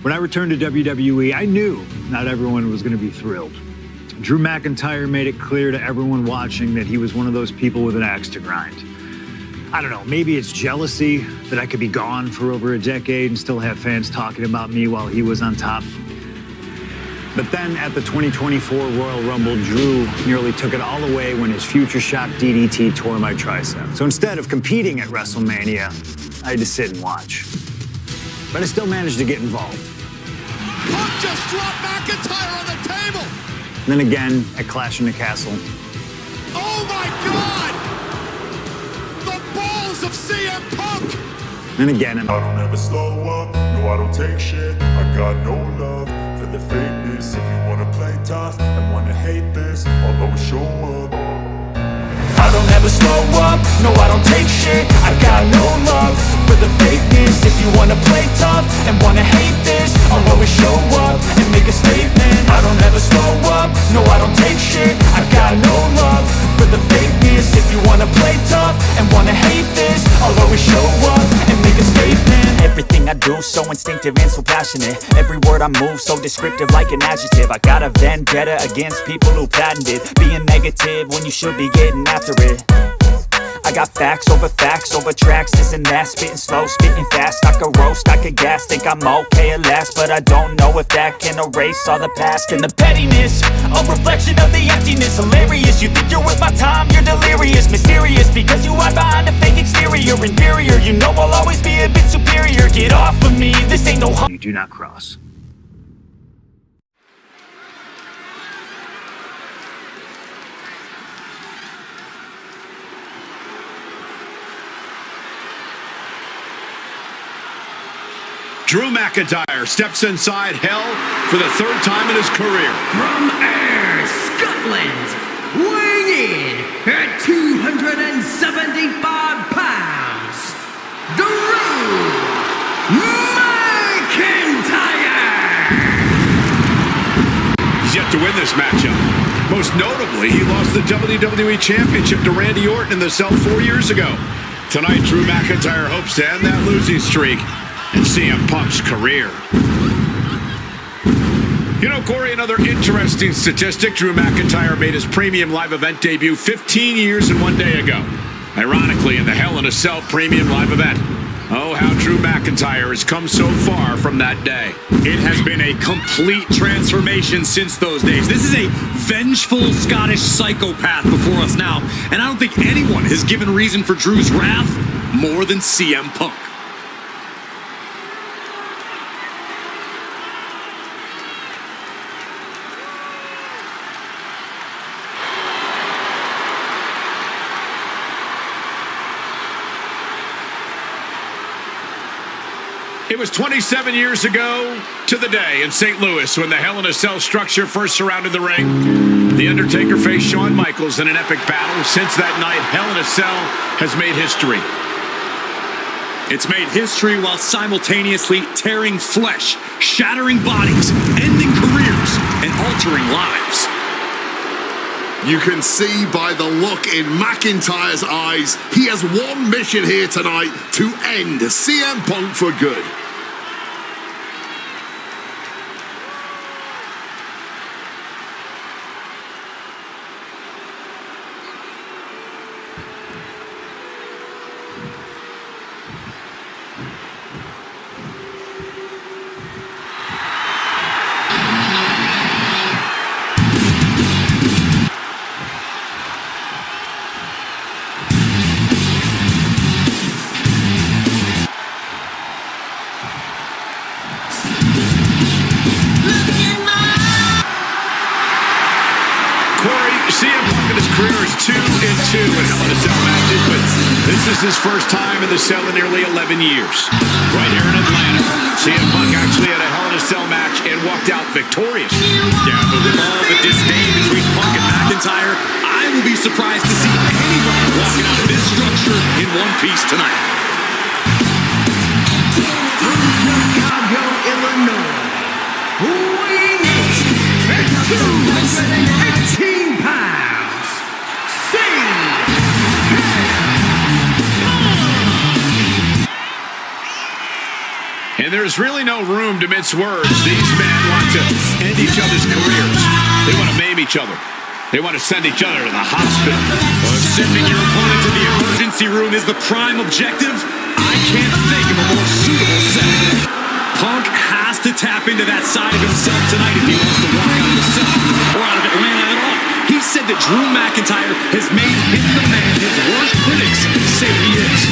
When I returned to WWE, I knew not everyone was going to be thrilled. Drew McIntyre made it clear to everyone watching that he was one of those people with an axe to grind. I don't know, maybe it's jealousy that I could be gone for over a decade and still have fans talking about me while he was on top. But then at the 2024 Royal Rumble, Drew nearly took it all away when his future shock DDT tore my tricep. So instead of competing at WrestleMania, I had to sit and watch. But I still managed to get involved. Punk just dropped McIntyre on the table! Then again, at Clash in the Castle. Oh my God! The balls of CM Punk! Then again, I don't ever slow up, no I don't take shit. I got no love for the fakeness. If you wanna play tough and wanna hate this, I'll always show up. I don't ever slow up, no I don't take shit. I got no love for the fakeness. If you wanna play tough and wanna hate this, I'll always show up and make a statement. I don't ever slow up, no I don't take shit. I got no love for the fakeness. If you wanna play tough and wanna hate this, I'll always show up and make a statement. Everything I do so instinctive and so passionate. Every word I move so descriptive like an adjective. I got a vendetta against people who patented being negative when you should be getting after it. I got facts over tracks, this and that. Spitting slow, spitting fast, I could roast, I could gas. Think I'm okay at last, but I don't know if that can erase all the past. And the pettiness, a reflection of the emptiness. Hilarious, you think you're worth my time, you're delirious. Mysterious, because you hide behind a fake exterior. Inferior, you know I'll always be a bit superior. Get off of me, this ain't no you do not cross. Drew McIntyre steps inside hell for the third time in his career. From Ayr, Scotland, weighing in at 275 pounds, Drew McIntyre! He's yet to win this matchup. Most notably, he lost the WWE Championship to Randy Orton in the cell 4 years ago. Tonight, Drew McIntyre hopes to end that losing streak in CM Punk's career. You know, Corey, another interesting statistic. Drew McIntyre made his premium live event debut 15 years and 1 day ago. Ironically, in the Hell in a Cell premium live event. Oh, how Drew McIntyre has come so far from that day. It has been a complete transformation since those days. This is a vengeful Scottish psychopath before us now, and I don't think anyone has given reason for Drew's wrath more than CM Punk. It was 27 years ago to the day in St. Louis when the Hell in a Cell structure first surrounded the ring. The Undertaker faced Shawn Michaels in an epic battle. Since that night, Hell in a Cell has made history. It's made history while simultaneously tearing flesh, shattering bodies, ending careers, and altering lives. You can see by the look in McIntyre's eyes, he has one mission here tonight: to end CM Punk for good. Two in Hell in a Cell matches, but this is his first time in the cell in nearly 11 years. Right here in Atlanta, CM Punk actually had a Hell in a Cell match and walked out victorious. Yeah, but with all the disdain between Punk and McIntyre, I will be surprised to see anyone walking out of this structure in one piece tonight. Chicago, Illinois, weighing in at 218 pounds, And there's really no room to mince words. These men want to end each other's careers. They want to maim each other. They want to send each other to the hospital. Well, sending your opponent to the emergency room is the prime objective. I can't think of a more suitable setting. Punk has to tap into that side of himself tonight if he wants to walk out of the cell or out of Atlanta at all. He said that Drew McIntyre has made him the man his worst critics say he is.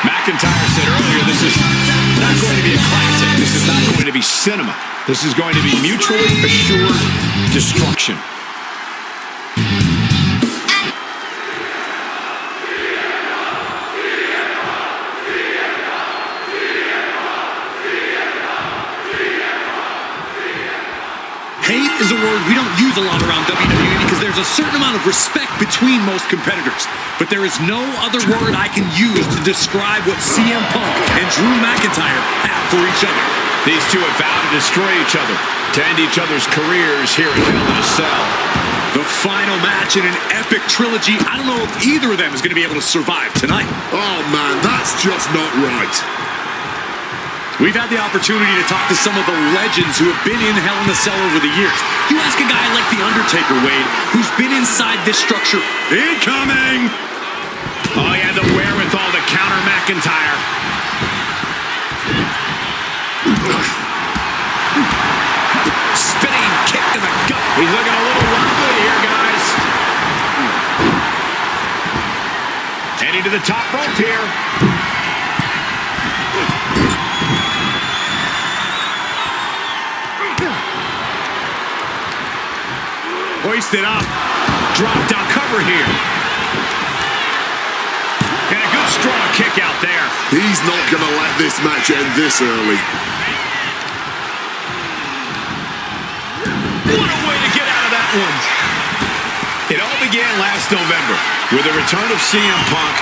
McIntyre said earlier, this is not going to be a classic. This is not going to be cinema. This is going to be mutually assured destruction. Hate is a word we don't use a lot around WWE because there's a certain amount of respect between most competitors. But there is no other word I can use to describe what CM Punk and Drew McIntyre have for each other. These two have vowed to destroy each other, to end each other's careers here in Hell in a Cell. The final match in an epic trilogy. I don't know if either of them is going to be able to survive tonight. Oh man, that's just not right. We've had the opportunity to talk to some of the legends who have been in Hell in a Cell over the years. You ask a guy like The Undertaker, Wade, who's been inside this structure. Incoming! Oh, he had the wherewithal to counter McIntyre. Spinning kick to the gut. He's looking a little wobbly here, guys. Heading to the top rope here. Hoisted up. Drop down cover here. And a good strong kick out there. He's not going to let this match end this early. What a way to get out of that one. It all began last November with the return of CM Punk,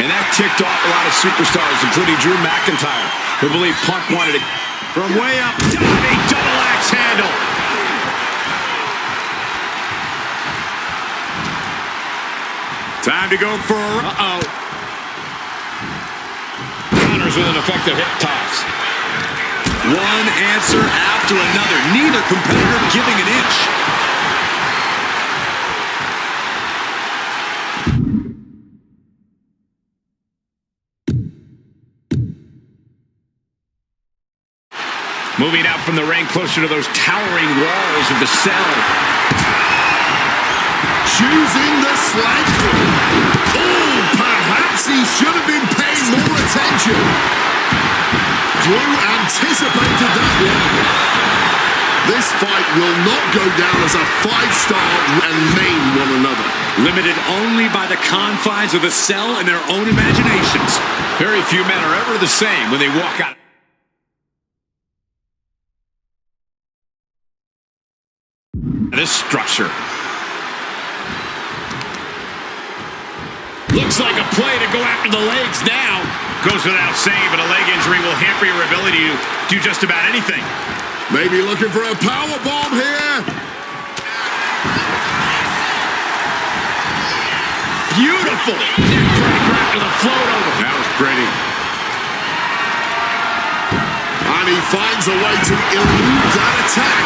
and that ticked off a lot of superstars, including Drew McIntyre, who believed Punk wanted it from way up. Diving double axe handle. Time to go for a... Uh-oh. Counters with an effective hip toss. One answer after another. Neither competitor giving an inch. Moving out from the ring closer to those towering walls of the cell. Choosing the slide. Oh, perhaps he should have been paying more attention. Drew anticipated that one. This fight will not go down as a 5-star and maim one another. Limited only by the confines of the cell and their own imaginations. Very few men are ever the same when they walk out. This structure. Looks like a play to go after the legs now. Goes without saying, but a leg injury will hamper your ability to do just about anything. Maybe looking for a power bomb here. Beautiful. Neckbreaker after the float over. That was pretty. And he finds a way to elude that attack.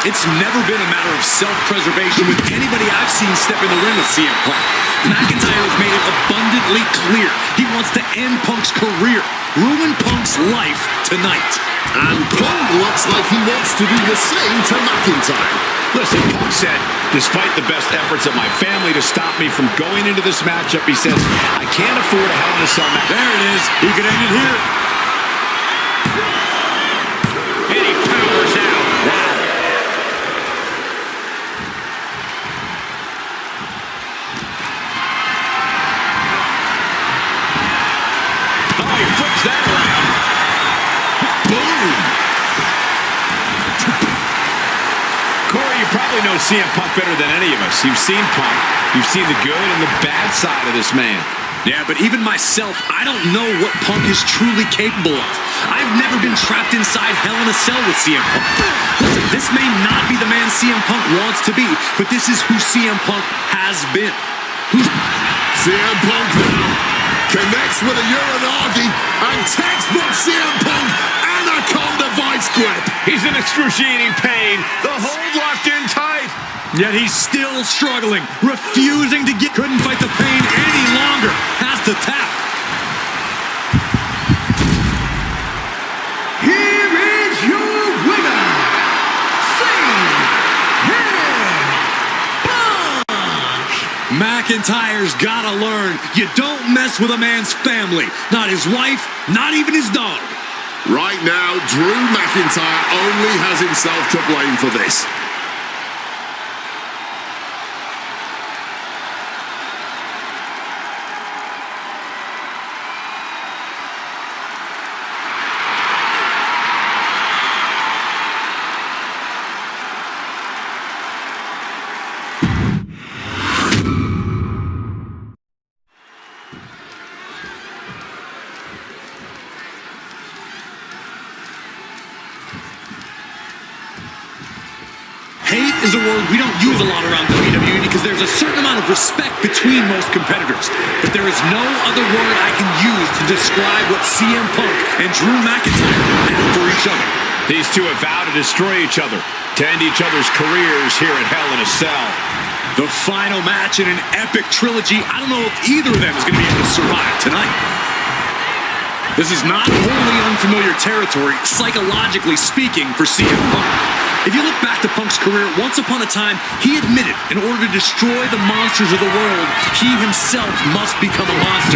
It's never been a matter of self-preservation with anybody I've seen step in the ring with CM Punk. McIntyre has made it abundantly clear he wants to end Punk's career, ruin Punk's life tonight. And Punk looks like he wants to do the same to McIntyre. Listen, Punk said, despite the best efforts of my family to stop me from going into this matchup, he says, I can't afford a Hell in a Cell match. There it is. He could end it here. And he powers out. Wow. he flips that around. Boom! Corey, you probably know CM Punk better than any of us. You've seen Punk. You've seen the good and the bad side of this man. Yeah, but even myself, I don't know what Punk is truly capable of. I've never been trapped inside Hell in a Cell with CM Punk. Listen, this may not be the man CM Punk wants to be, but this is who CM Punk has been. CM Punk now connects with a Uranagi and textbook CM Punk Anaconda Vice Grip. He's in excruciating pain. The hold locked in tight. Yet he's still struggling, refusing to get... Couldn't fight the pain any longer. Has to tap. Here is your winner, CM Punk. McIntyre's gotta learn, you don't mess with a man's family. Not his wife, not even his daughter. Right now, Drew McIntyre only has himself to blame for this. Hate is a word we don't use a lot around WWE because there's a certain amount of respect between most competitors. But there is no other word I can use to describe what CM Punk and Drew McIntyre have for each other. These two have vowed to destroy each other, to end each other's careers here at Hell in a Cell. The final match in an epic trilogy. I don't know if either of them is going to be able to survive tonight. This is not wholly unfamiliar territory, psychologically speaking, for CM Punk. If you look back to Punk's career, once upon a time, he admitted in order to destroy the monsters of the world, he himself must become a monster.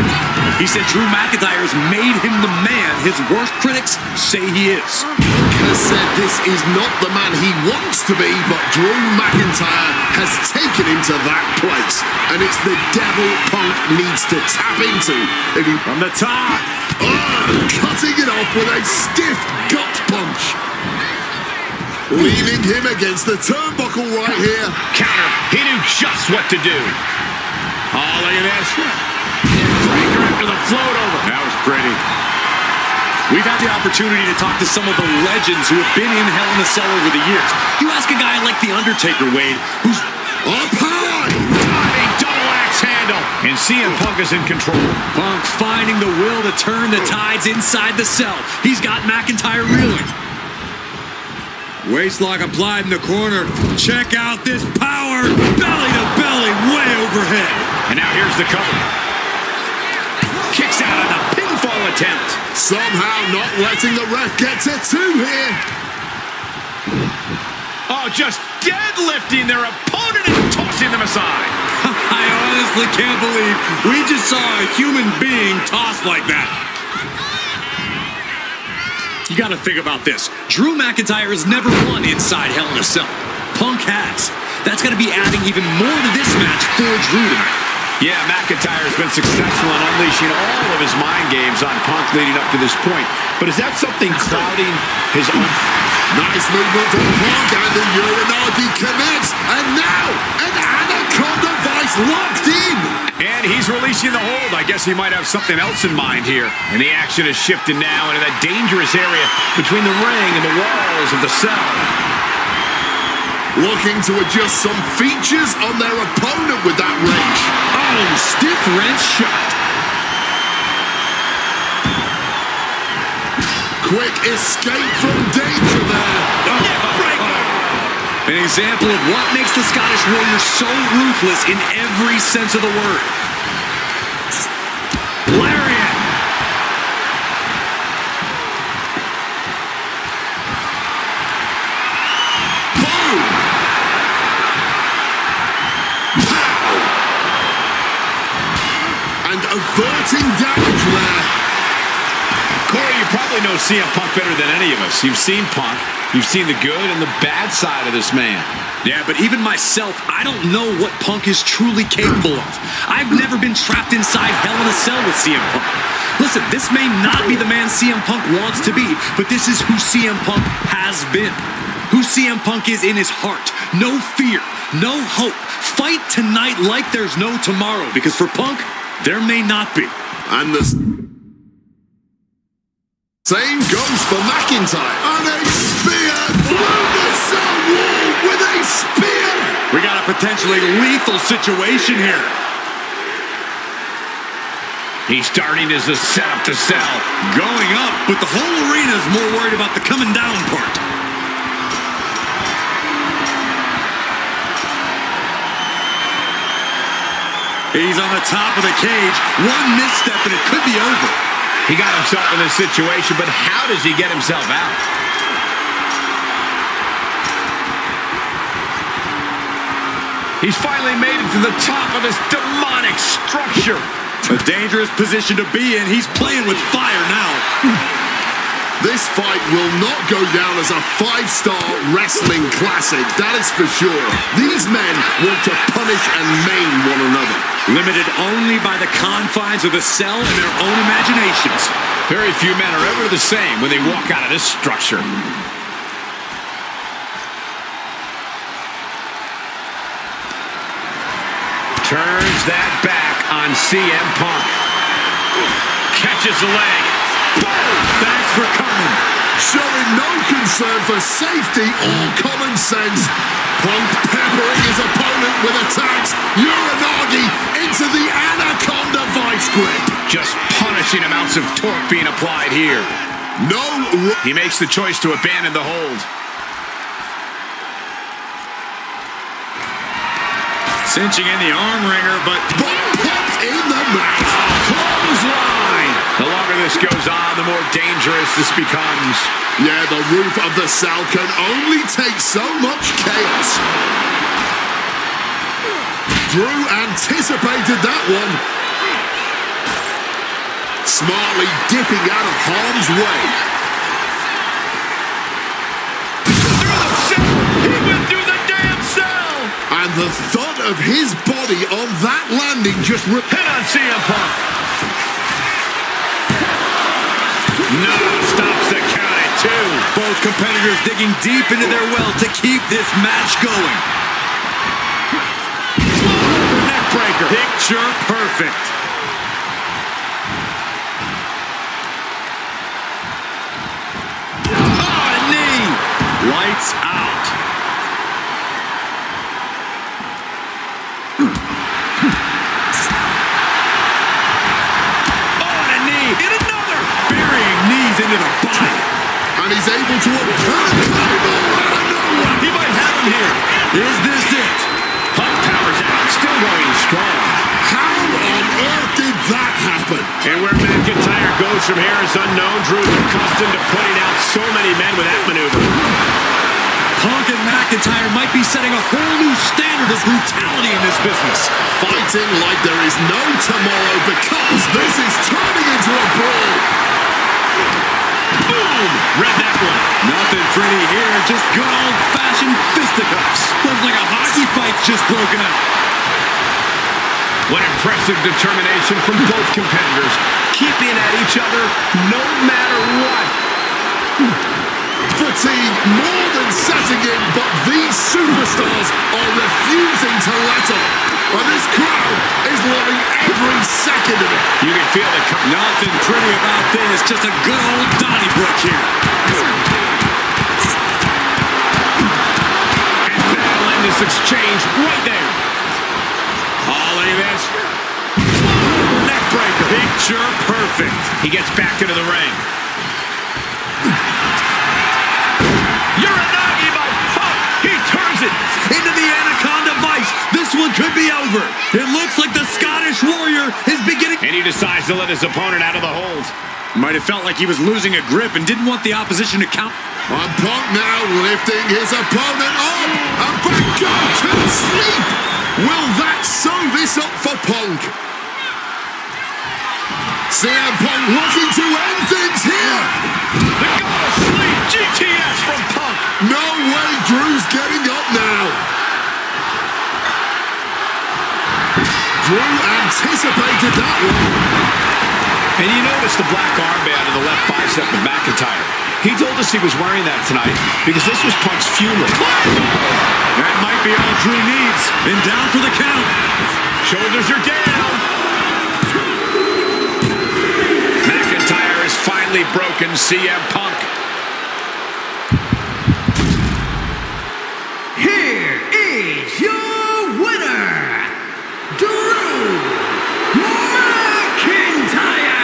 He said Drew McIntyre has made him the man his worst critics say he is. Punk has said this is not the man he wants to be, but Drew McIntyre has taken him to that place. And it's the devil Punk needs to tap into. If he... From the top. Cutting it off with a stiff gut punch. Leaving him against the turnbuckle right here. Counter. He knew just what to do. Oh, look at this. Breaker after the float over. That was pretty. We've had the opportunity to talk to some of the legends who have been in Hell in a Cell over the years. You ask a guy like The Undertaker, Wade, who's... Up high! Diving double axe handle. And CM Punk is in control. Punk finding the will to turn the tides inside the cell. He's got McIntyre reeling. Waistlock applied in the corner. Check out this power. Belly to belly, way overhead. And now here's the cover. Kicks out on the pinfall attempt. Somehow not letting the ref get to two here. Oh, just deadlifting their opponent and tossing them aside. I honestly can't believe we just saw a human being tossed like that. You gotta think about this. Drew McIntyre has never won inside Hell in a Cell. Punk has. That's gotta be adding even more to this match for Drew tonight. Yeah, McIntyre has been successful in unleashing all of his mind games on Punk leading up to this point. But is that something clouding his own? Nice movement from Punk, and the Uranagi connects. And now, an Anaconda Vice locked in. And he's releasing the hold. I guess he might have something else in mind here. And the action is shifted now into that dangerous area between the ring and the walls of the cell. Looking to adjust some features on their opponent with that wrench. Oh, stiff wrench shot. Quick escape from danger there. An example of what makes the Scottish Warrior so ruthless in every sense of the word. Lariat. Boom. Pow. And averting damage there. Corey, you probably know CM Punk better than any of us. You've seen Punk. You've seen the good and the bad side of this man. Yeah, but even myself, I don't know what Punk is truly capable of. I've never been trapped inside Hell in a Cell with CM Punk. Listen, this may not be the man CM Punk wants to be, but this is who CM Punk has been. Who CM Punk is in his heart. No fear, no hope. Fight tonight like there's no tomorrow, because for Punk, there may not be. And the same goes for McIntyre. And a spear through the cell wall with a spear. We got a potentially lethal situation here. He's starting as a setup to sell. Going up, but the whole arena is more worried about the coming down part. He's on the top of the cage. One misstep and it could be over. He got himself in this situation, but how does he get himself out? He's finally made it to the top of this demonic structure. A dangerous position to be in. He's playing with fire now. This fight will not go down as a 5-star wrestling classic, that is for sure. These men want to punish and maim one another. Limited only by the confines of the cell and their own imaginations. Very few men are ever the same when they walk out of this structure. Turns that back on CM Punk. Catches the leg. Thanks for coming. Showing no concern for safety or common sense. Punk peppering his opponent with attacks. Uranagi into the Anaconda vice grip. Just punishing amounts of torque being applied here. He makes the choice to abandon the hold. Cinching in the arm wringer, but pumped in the mouth. Clothesline. The longer this goes on, the more dangerous this becomes. Yeah, the roof of the cell can only take so much chaos. Drew anticipated that one. Smartly dipping out of harm's way. He went through the damn cell. And the thud of his body on that landing just hit on CM Punk. No, stops the count at 2. Both competitors digging deep into their well to keep this match going. Neck breaker. Picture perfect. Oh, a knee. Lights out. Into the body. And he's able to He might have him here. Is this it? Punk powers out. Still going strong. How on earth did that happen? And where McIntyre goes from here is unknown. Drew's accustomed to putting out so many men with that maneuver. Punk and McIntyre might be setting a whole new standard of brutality in this business. Fighting like there is no tomorrow because this is turning into a brawl. Boom! Read that one. Nothing pretty here, just good old-fashioned fisticuffs. Looks like a hockey fight's just broken out. What impressive determination from both competitors, keeping at each other no matter what. Fatigue more than setting in, but these superstars are refusing to let up. And this crowd is loving every second of it. You can feel it coming. Nothing pretty about this, just a good old Donnybrook here. And that'll end this exchange right there. Oh, look at this. Neck breaker. Picture perfect. He gets back into the ring. Uranagi by Punk. He turns it into the Anaconda Vice. This one could be over. It looks like the Scottish Warrior is beginning. And he decides to let his opponent out of the hold. Might have felt like he was losing a grip and didn't want the opposition to count. And Punk now lifting his opponent up. And back go to sleep. Will that sew this up for Punk? CM Punk looking to end things here. The go to sleep GTS from Punk. No way Drew's getting up now. Drew anticipated that one. And you know noticed the black armband on the left bicep of McIntyre. He told us he was wearing that tonight because this was Punk's funeral. That might be all Drew needs. And down for the count. Shoulders are down. McIntyre has finally broken CM Punk. Here is your winner, Drew McIntyre!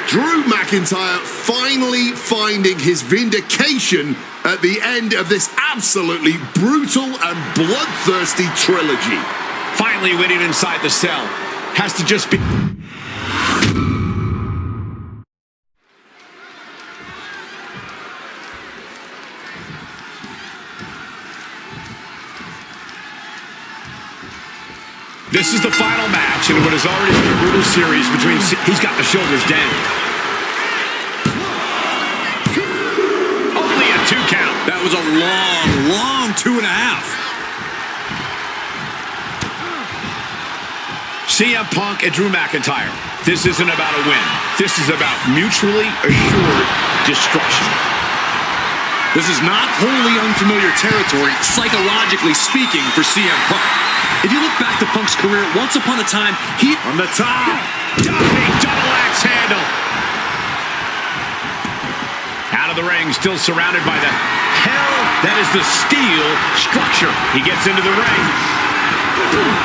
Drew McIntyre finally finding his vindication at the end of this absolutely brutal and bloodthirsty trilogy. Finally winning inside the cell. Has to just be... This is the final match in what has already been a brutal series between... He's got the shoulders down. Only a 2 count. That was a long 2.5. CM Punk and Drew McIntyre. This isn't about a win. This is about mutually assured destruction. This is not wholly unfamiliar territory, psychologically speaking, for CM Punk. If you look back to Punk's career, once upon a time, he... On the top. Diving double axe handle. Out of the ring, still surrounded by the hell that is the steel structure. He gets into the ring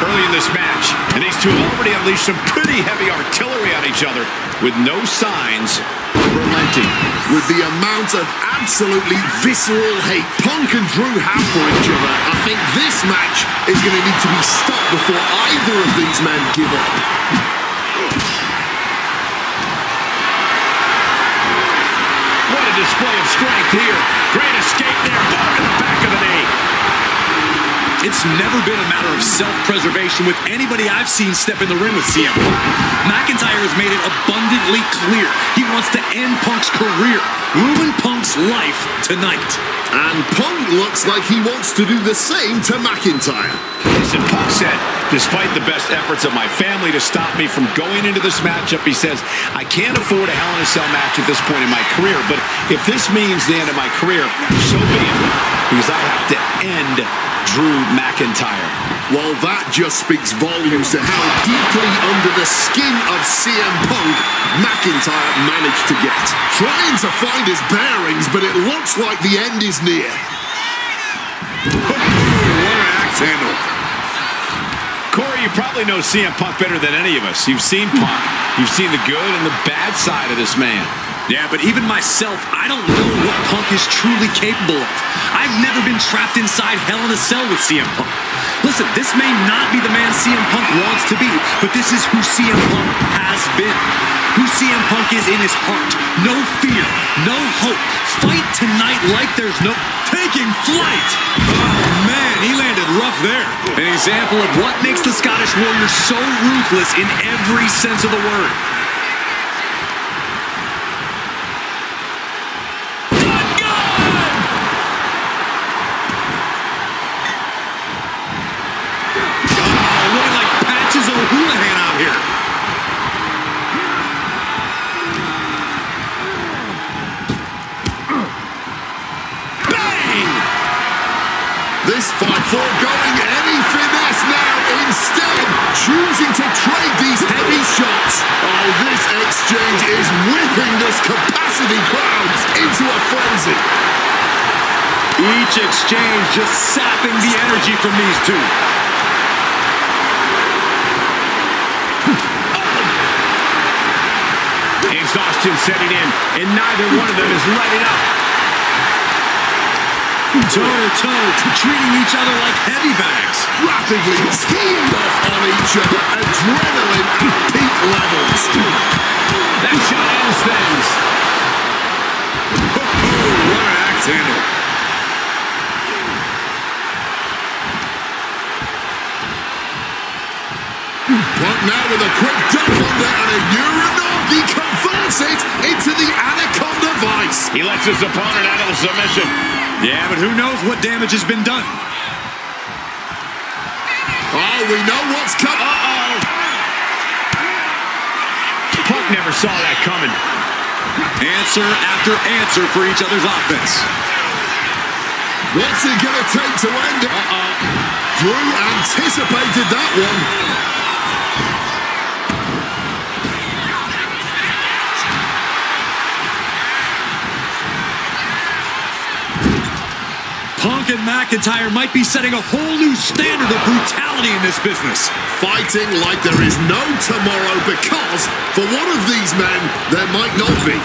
early in this match, and these two have already unleashed some pretty heavy artillery on each other with no signs of relenting. With the amount of absolutely visceral hate Punk and Drew have for each other, I think this match is going to need to be stopped before either of these men give up. What a display of strength here. Great escape there, bar in the back of the knee. It's never been a matter of self-preservation with anybody I've seen step in the ring with CM Punk. McIntyre has made it abundantly clear he wants to end Punk's career, ruin Punk's life tonight. And Punk looks like he wants to do the same to McIntyre. Listen, Punk said, despite the best efforts of my family to stop me from going into this matchup, he says, I can't afford a Hell in a Cell match at this point in my career, but if this means the end of my career, so be it, because I have to end Drew McIntyre. Well, that just speaks volumes to how deeply under the skin of CM Punk McIntyre managed to get. Trying to find his bearings, but it looks like the end is near. What an axe handle. Corey, you probably know CM Punk better than any of us. You've seen Punk. You've seen the good and the bad side of this man. Yeah, but even myself, I don't know what Punk is truly capable of. I've never been trapped inside Hell in a Cell with CM Punk. Listen, this may not be the man CM Punk wants to be, but this is who CM Punk has been. Who CM Punk is in his heart. No fear, no hope. Fight tonight like there's no... Taking flight! Oh, man, he landed rough there. An example of what makes the Scottish Warrior so ruthless in every sense of the word. Houlihan out here. Bang! This fight foregoing any finesse now, instead choosing to trade these heavy shots. Oh, this exchange is whipping this capacity crowd into a frenzy. Each exchange just sapping the energy from these two. Exhaustion setting in, and neither one of them is letting up. Toe-to-toe, treating each other like heavy bags. Rapidly teeing off on each other, adrenaline at peak levels. That shot ends things. Oh, what an axe handle. Punk now with a quick duck under and a Uranagi converts it into the Anaconda Vice. He lets his opponent out of the submission. Yeah, but who knows what damage has been done. Oh, we know what's coming. Punk Never saw that coming. Answer after answer for each other's offense. What's it going to take to end it? Drew anticipated that one. Punk and McIntyre might be setting a whole new standard of brutality in this business. Fighting like there is no tomorrow because for one of these men, there might not be.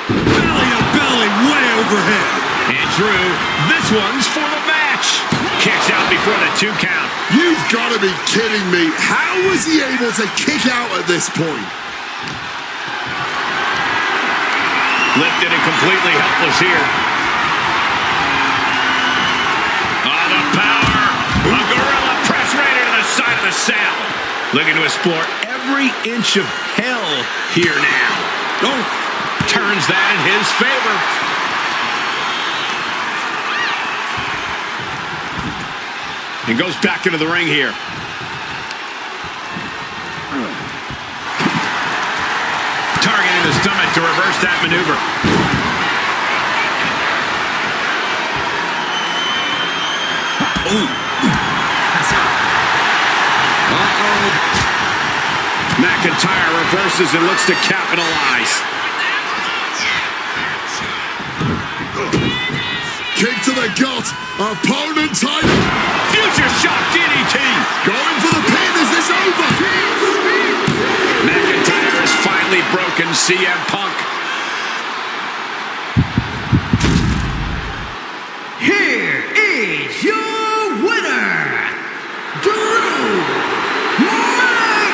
Belly to belly, way overhead. And Drew, this one's for the match. Kicks out before the 2 count. You've got to be kidding me. How was he able to kick out at this point? Lifted and completely helpless here. Oh, the power. A gorilla press right into the side of the cell. Looking to explore every inch of hell here now. Oh, turns that in his favor. And goes back into the ring here. Targeting the stomach to reverse that maneuver. Oh. Uh-oh. McIntyre reverses and looks to capitalize. Kick to the gut. Opponent title. Future shock DDT. Going for the pin. Is this over? McIntyre has finally broken CM Punk. Here is your winner, Drew McIntyre.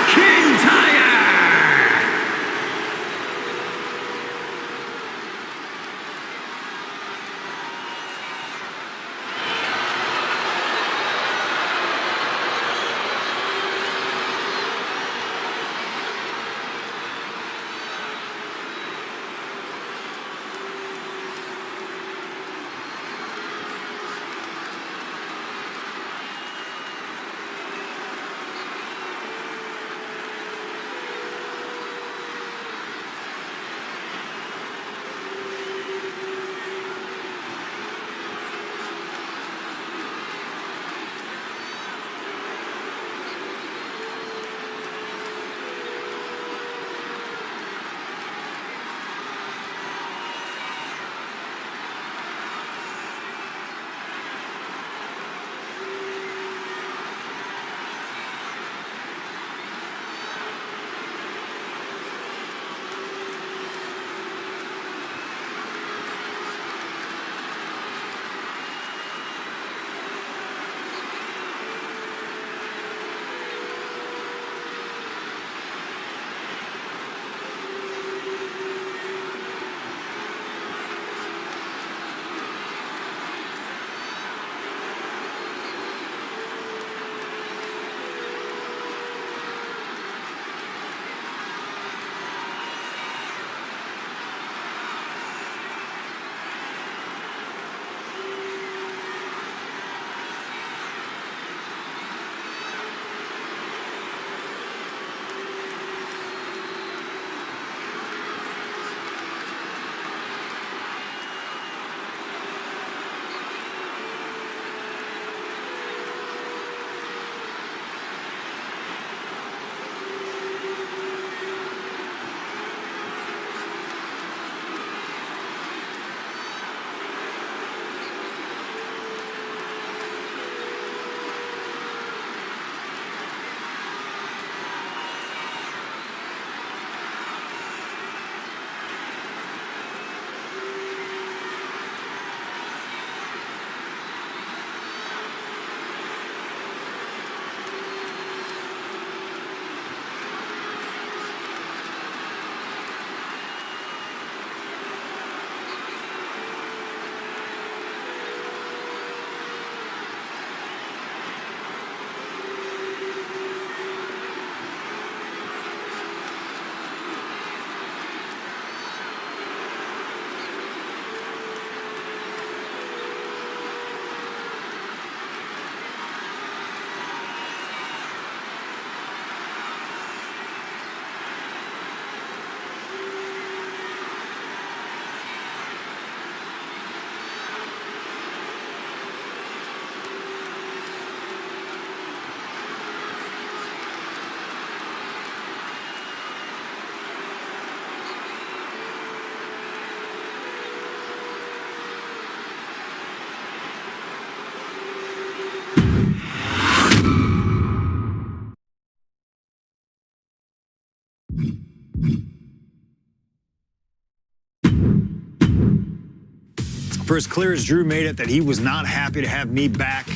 For as clear as Drew made it that he was not happy to have me back,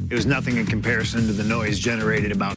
it was nothing in comparison to the noise generated about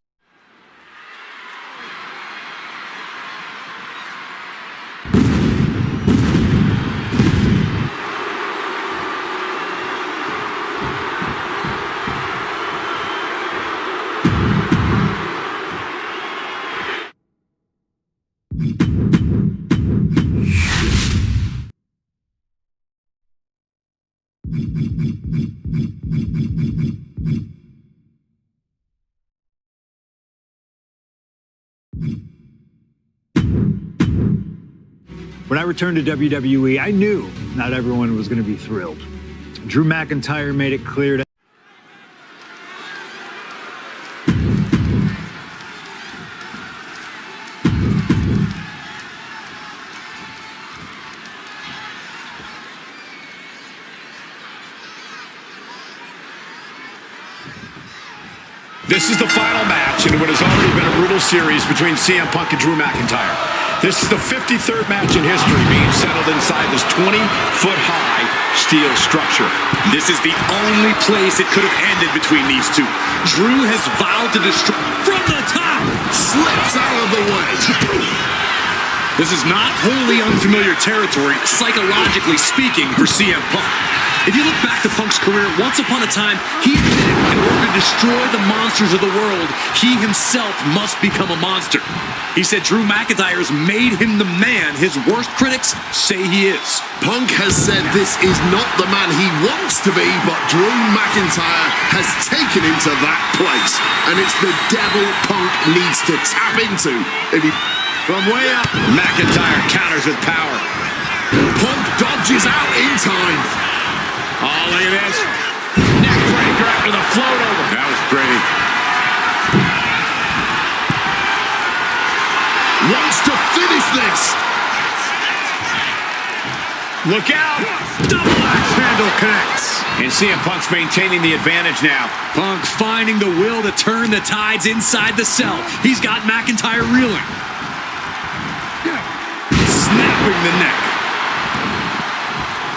When I returned to WWE, I knew not everyone was going to be thrilled. Drew McIntyre made it clear to This is the final match in what has already been a brutal series between CM Punk and Drew McIntyre. This is the 53rd match in history being settled inside this 20-foot-high steel structure. This is the only place it could have ended between these two. Drew has vowed to destroy from the top. Slips out of the way. This is not wholly unfamiliar territory, psychologically speaking, for CM Punk. If you look back to Punk's career, once upon a time, he admitted in order to destroy the monsters of the world, he himself must become a monster. He said Drew McIntyre has made him the man his worst critics say he is. Punk has said this is not the man he wants to be, but Drew McIntyre has taken him to that place. And it's the devil Punk needs to tap into. From way up, McIntyre counters with power. Punk dodges out in time. Oh, look at this. Neck breaker after the float over. That was pretty. Wants to finish this. Look out. Double axe handle connects. And CM Punk's maintaining the advantage now. Punk finding the will to turn the tides inside the cell. He's got McIntyre reeling. Snapping the neck.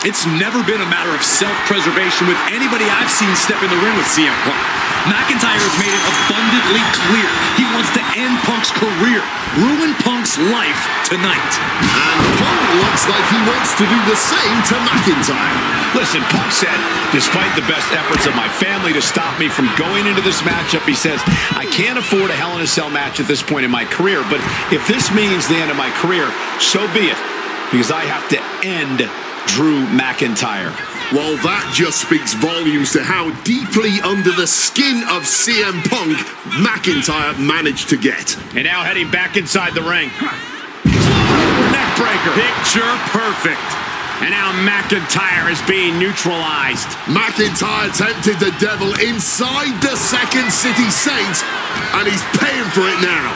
It's never been a matter of self-preservation with anybody I've seen step in the ring with CM Punk. McIntyre has made it abundantly clear he wants to end Punk's career, ruin Punk's life tonight. And Punk looks like he wants to do the same to McIntyre. Listen, Punk said, despite the best efforts of my family to stop me from going into this matchup, he says, I can't afford a Hell in a Cell match at this point in my career, but if this means the end of my career, so be it, because I have to end Drew McIntyre. Well, that just speaks volumes to how deeply under the skin of CM Punk McIntyre managed to get. And now heading back inside the ring. Neck breaker. Picture perfect. And now McIntyre is being neutralized. McIntyre tempted the devil inside the Second City Saints, and he's paying for it now.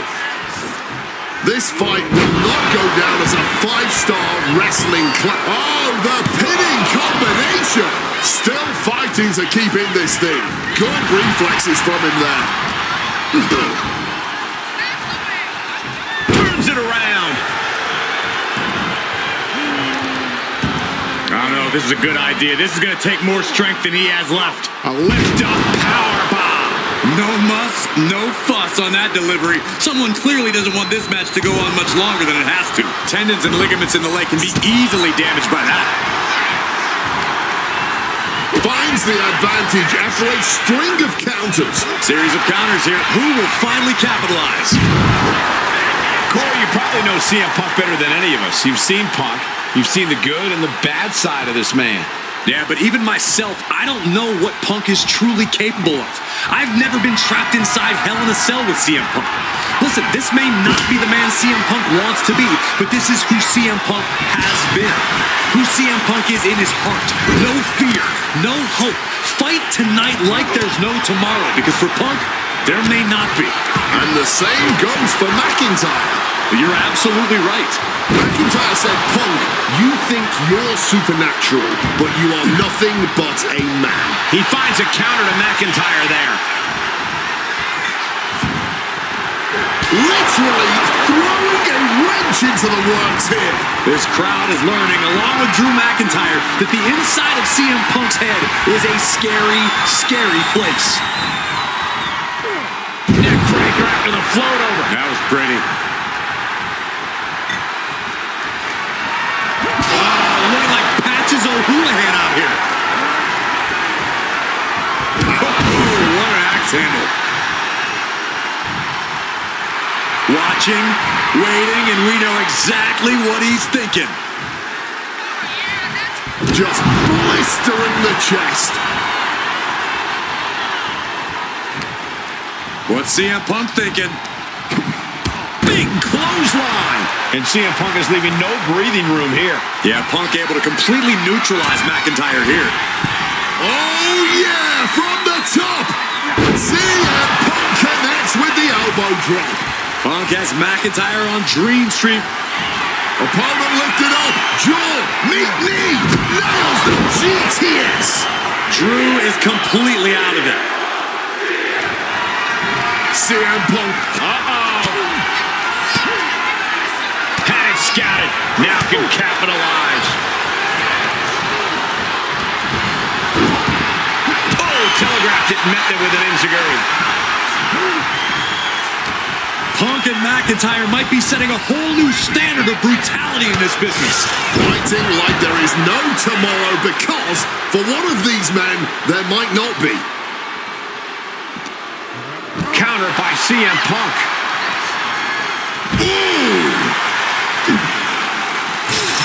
This fight will not go down as a 5-star wrestling clash. Oh, the pinning combination! Still fighting to keep in this thing. Good reflexes from him there. Turns it around. I don't know if this is a good idea. This is going to take more strength than he has left. A lift-up power bomb. No muss, no fuss on that delivery. Someone clearly doesn't want this match to go on much longer than it has to. Tendons and ligaments in the leg can be easily damaged by that. Finds the advantage after a string of counters. Series of counters here. Who will finally capitalize? Corey, you probably know CM Punk better than any of us. You've seen Punk. You've seen the good and the bad side of this man. Yeah, but even myself, I don't know what Punk is truly capable of. I've never been trapped inside Hell in a Cell with CM Punk. Listen, this may not be the man CM Punk wants to be, but this is who CM Punk has been. Who CM Punk is in his heart. No fear, no hope. Fight tonight like there's no tomorrow, because for Punk, there may not be. And the same goes for McIntyre. You're absolutely right. McIntyre said, Punk, you think you're supernatural, but you are nothing but a man. He finds a counter to McIntyre there. Literally throwing a wrench into the works here. This crowd is learning, along with Drew McIntyre, that the inside of CM Punk's head is a scary, scary place. Neck breaker after the float over. That was pretty. Looking like Patches O'Houlihan out here. Oh, what an axe handle. Watching, waiting, and we know exactly what he's thinking. Just blistering the chest. What's CM Punk thinking? Big clothesline. And CM Punk is leaving no breathing room here. Yeah, Punk able to completely neutralize McIntyre here. Oh, yeah, from the top. CM Punk connects with the elbow drop. Punk has McIntyre on Dream Street. Opponent lifted up. Jaw, meet knee. Nails the GTS. Drew is completely out of it. CM Punk. Had it scouted. Now can capitalize. Oh, telegraphed it, met them with an enziguri. Punk and McIntyre might be setting a whole new standard of brutality in this business. Fighting like there is no tomorrow because for one of these men, there might not be. Countered by CM Punk. Ooh.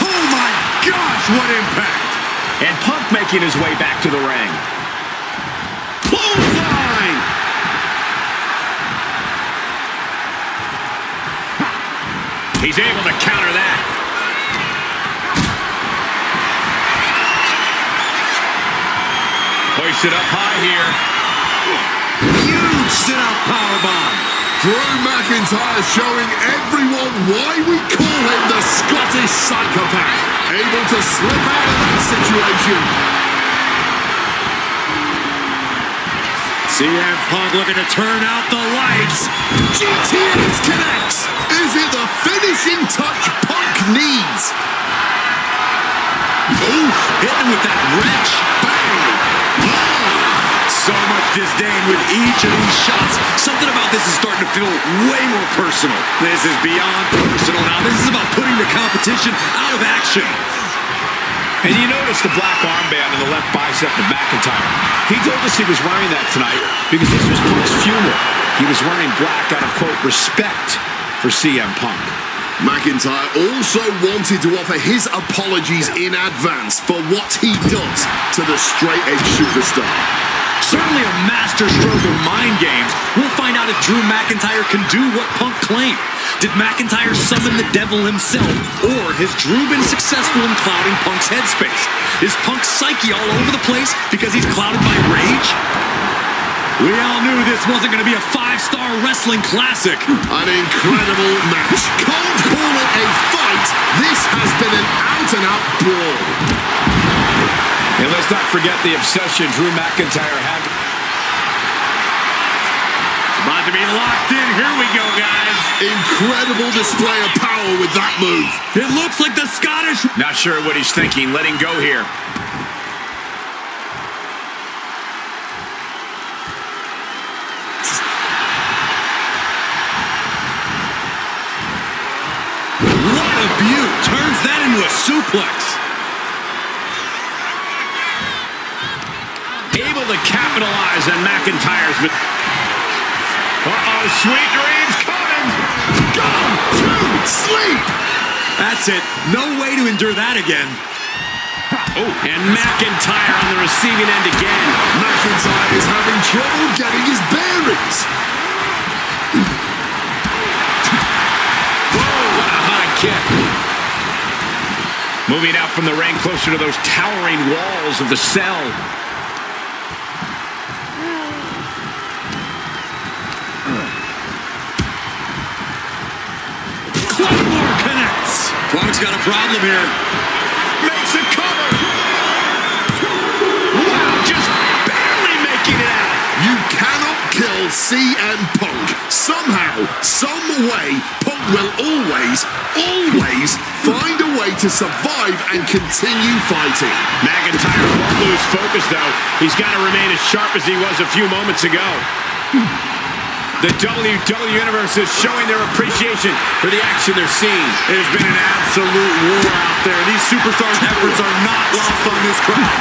Oh my gosh, what impact! And Punk making his way back to the ring. Clothesline! He's able to counter that. Hoisted up high here. Huge sit-out powerbomb. Drew McIntyre showing everyone why we call him the Scottish psychopath. Able to slip out of that situation. CM Punk looking to turn out the lights. GTS connects. Is it the finishing touch Punk needs? Oof, hitting with that wrench. Bang! So much disdain with each of these shots. Something about this is starting to feel way more personal. This is beyond personal now. This is about putting the competition out of action. And you notice the black armband on the left bicep of McIntyre. He told us he was wearing that tonight because this was Punk's funeral. He was wearing black out of, quote, respect for CM Punk. McIntyre also wanted to offer his apologies in advance for what he does to the straight-edge superstar. Certainly a master stroke of mind games. We'll find out if Drew McIntyre can do what Punk claimed. Did McIntyre summon the devil himself, or has Drew been successful in clouding Punk's headspace? Is Punk's psyche all over the place because he's clouded by rage? We all knew this wasn't going to be a 5-star wrestling classic. An incredible match. Can't call it a fight. This has been an out-and-out brawl. And let's not forget the obsession Drew McIntyre had. About to be locked in. Here we go, guys. Incredible display of power with that move. It looks like the Scottish... Not sure what he's thinking. Letting go here. What a beaut. Turns that into a suplex. Able to capitalize on McIntyre's... Uh-oh, sweet dreams coming! Go to sleep! That's it. No way to endure that again. Oh, and McIntyre on the receiving end again. McIntyre is having trouble getting his bearings. Whoa, what a high kick. Moving out from the ring closer to those towering walls of the cell. Claymore connects. Punk's got a problem here. Makes a cover. Wow, just barely making it out. You cannot kill CM Punk. somehow, some way, Punk will always find a way to survive and continue fighting. McIntyre won't lose focus, though. He's got to remain as sharp as he was a few moments ago. The WWE Universe is showing their appreciation for the action they're seeing. It has been an absolute war out there. These superstars' efforts are not lost on this crowd.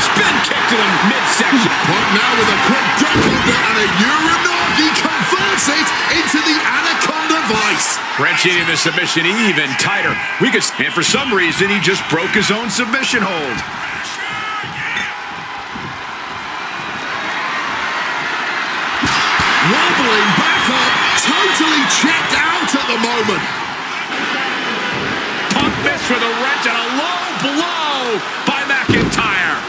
Spin kick to the midsection. Punk now with a quick duck under and a Uranagi converts it into the Anaconda Vice. Wrenching in the submission even tighter. And for some reason, he just broke his own submission hold. Wobbling back up, totally checked out at the moment. Punk missed with a wrench and a low blow by McIntyre.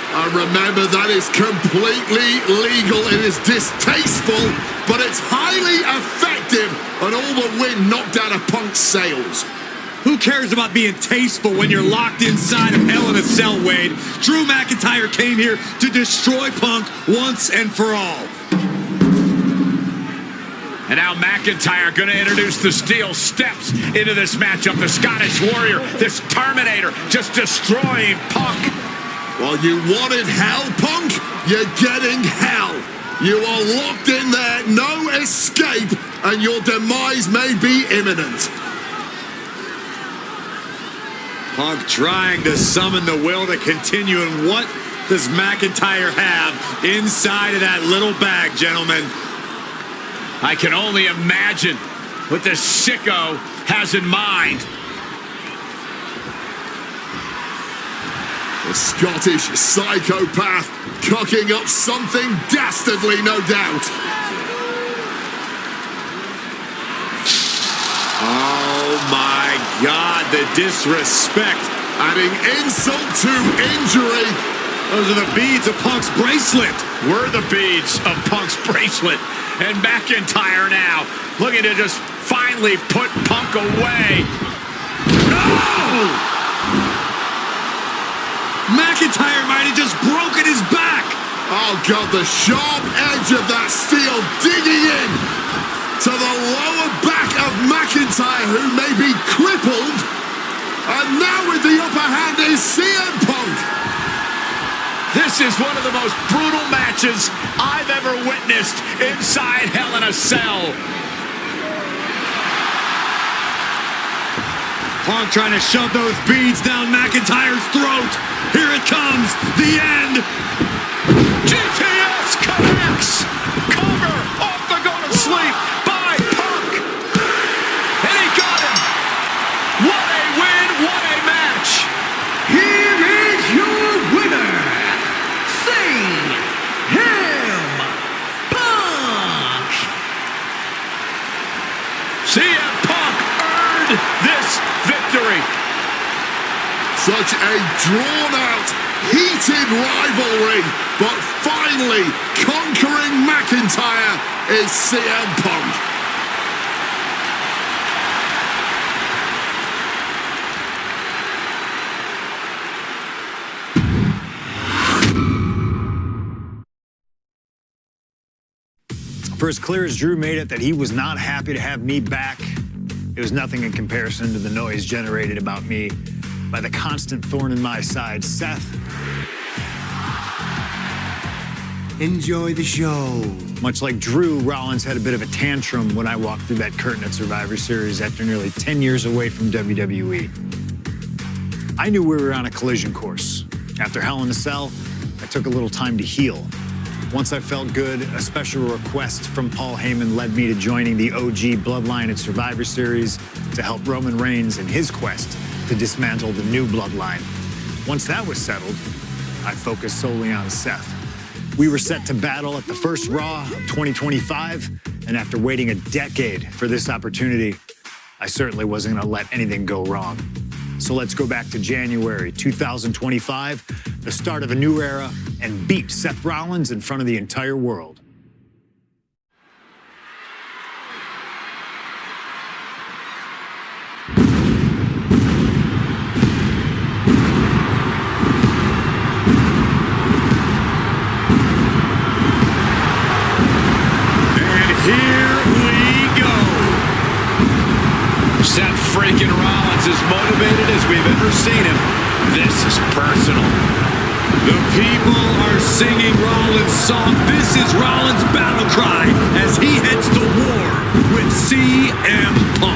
And remember, that is completely legal. It is distasteful, but it's highly effective, and all the wind knocked out of Punk's sails. Who cares about being tasteful when you're locked inside of Hell in a Cell, Wade? Drew McIntyre came here to destroy Punk once and for all. And now McIntyre going to introduce the steel steps into this matchup. The Scottish Warrior, this Terminator, just destroying Punk. Well, you wanted hell, Punk? You're getting hell. You are locked in there, no escape, and your demise may be imminent. Punk trying to summon the will to continue, and what does McIntyre have inside of that little bag, gentlemen? I can only imagine what this sicko has in mind. The Scottish psychopath cooking up something dastardly, no doubt. Oh my God, the disrespect. Adding insult to injury. Those are the beads of Punk's bracelet. We're the beads of Punk's bracelet. And McIntyre now looking to just finally put Punk away. No! McIntyre might have just broken his back. Oh God, the sharp edge of that steel digging in to the lower back of McIntyre, who may be crippled. And now with the upper hand is CM Punk. This is one of the most brutal matches I've ever witnessed inside Hell in a Cell. Punk trying to shove those beads down McIntyre's throat. Here it comes, the end. GTS connects. Cover off the go to sleep by Punk. And he got him. What a win, what a match. Here is your winner, CM Punk. CM Punk earned this victory. Such a drawn-out, heated rivalry, but finally conquering McIntyre is CM Punk. For as clear as Drew made it that he was not happy to have me back, it was nothing in comparison to the noise generated about me by the constant thorn in my side, Seth. Enjoy the show. Much like Drew, Rollins had a bit of a tantrum when I walked through that curtain at Survivor Series after nearly 10 years away from WWE. I knew we were on a collision course. After Hell in a Cell, I took a little time to heal. Once I felt good, a special request from Paul Heyman led me to joining the OG Bloodline at Survivor Series to help Roman Reigns in his quest to dismantle the new Bloodline. Once that was settled, I focused solely on Seth. We were set to battle at the first Raw of 2025, and after waiting a decade for this opportunity, I certainly wasn't gonna let anything go wrong. So let's go back to January 2025, the start of a new era, and beat Seth Rollins in front of the entire world. freaking Rollins, as motivated as we've ever seen him. This is personal. The people are singing Rollins' song. This is Rollins' battle cry as he heads to war with CM Punk.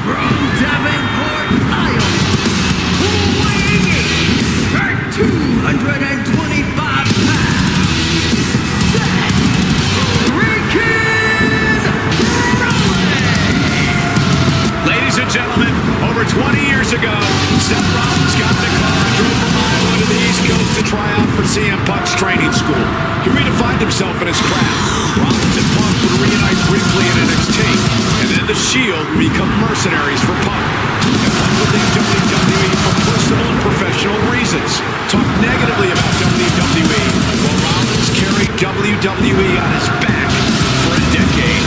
From Davenport, Iowa, weighing in at 225 pounds, Seth freaking Rollins! Ladies and gentlemen, over 20 years ago, Seth Rollins got in the car and drove from Iowa to the East Coast to try out for CM Punk's training school. He redefined himself in his craft. Rollins and Punk would reunite briefly in NXT, and then the Shield would become mercenaries for Punk. And Punk would leave WWE for personal and professional reasons. Talk negatively about WWE, while Rollins carried WWE on his back for a decade.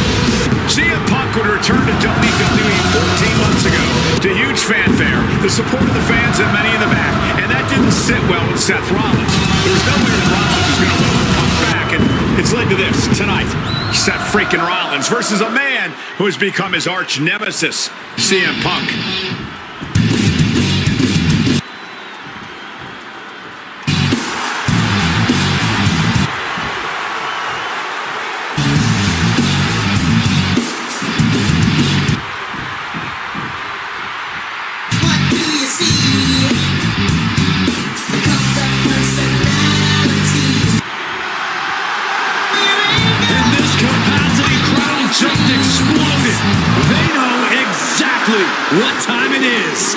CM Punk would return to WWE 14 months ago to huge fanfare, the support of the fans and many in the back, and that didn't sit well with Seth Rollins. There's no way that Rollins is going to welcome Punk back, and it's led to this tonight. Seth freaking Rollins versus a man who has become his arch nemesis, CM Punk. Just exploded. They know exactly what time it is.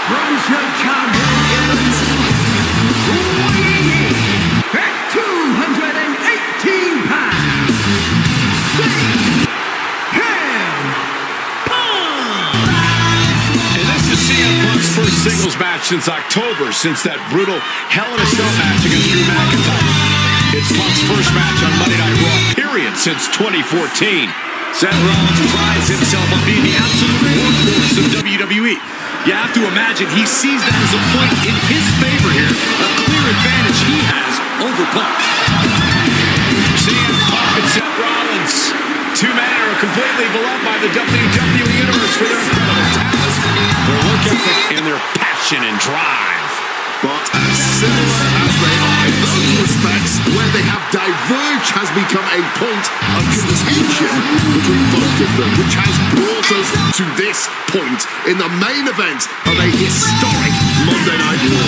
From Chicago, weighing in at 218 pounds, And this is CM Punk's first singles match since October, since that brutal Hell in a Cell match against Drew McIntyre. It's Punk's first match on Monday Night Raw, period, since 2014. Seth Rollins prides himself on being the absolute workhorse of WWE. You have to imagine he sees that as a point in his favor here, a clear advantage he has over Punk. CM Punk and Seth Rollins, two men who are completely beloved by the WWE Universe for their incredible talent, their work ethic, and their passion and drive. But as similar as they are in those respects, where they have diverged has become a point of contention between both of them, which has brought us to this point in the main event of a historic Monday Night Raw.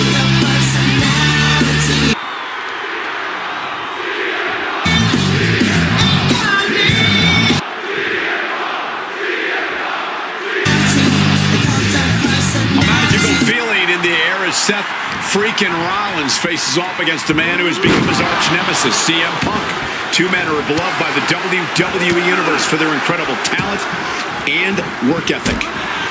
Seth freaking Rollins faces off against a man who has become his arch nemesis, CM Punk. Two men who are beloved by the WWE Universe for their incredible talent and work ethic.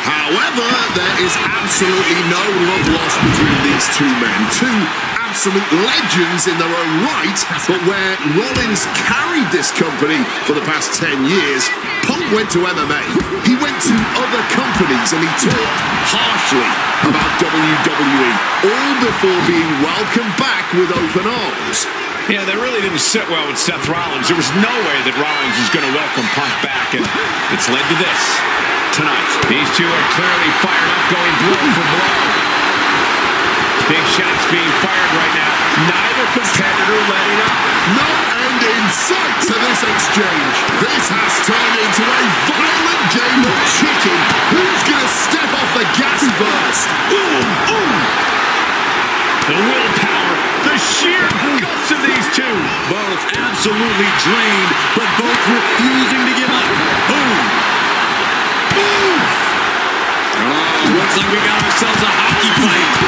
However, there is absolutely no love lost between these two men. Two absolute legends in their own right, but where Rollins carried this company for the past 10 years, Punk went to MMA. He went to other companies and he talked harshly about WWE, all before being welcomed back with open arms. Yeah, that really didn't sit well with Seth Rollins. There was no way that Rollins was going to welcome Punk back, and it's led to this tonight. These two are clearly fired up, going blow for blow. Big shots being fired right now. Neither competitor letting up. No end in sight to this exchange. This has turned into a violent game of chicken. Who's going to step off the gas first? Ooh, ooh. The willpower, the sheer guts of these two. Both absolutely drained, but both refusing to give up. Boom. Boom. Oh, looks like we got ourselves a hockey fight.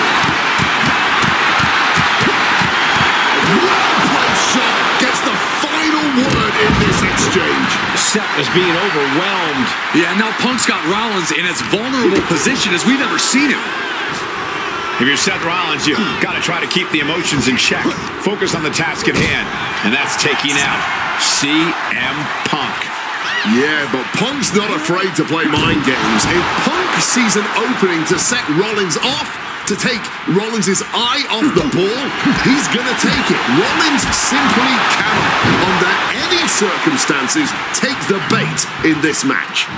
Well-placed shot gets the final word in this exchange. Seth is being overwhelmed. Yeah, now Punk's got Rollins in as vulnerable position as we've ever seen him. If you're Seth Rollins, you got to try to keep the emotions in check. Focus on the task at hand, and that's taking out CM Punk. Yeah, but Punk's not afraid to play mind games. If Punk sees an opening to set Rollins off, to take Rollins' eye off the ball, he's gonna take it. Rollins simply cannot, under any circumstances, take the bait in this match.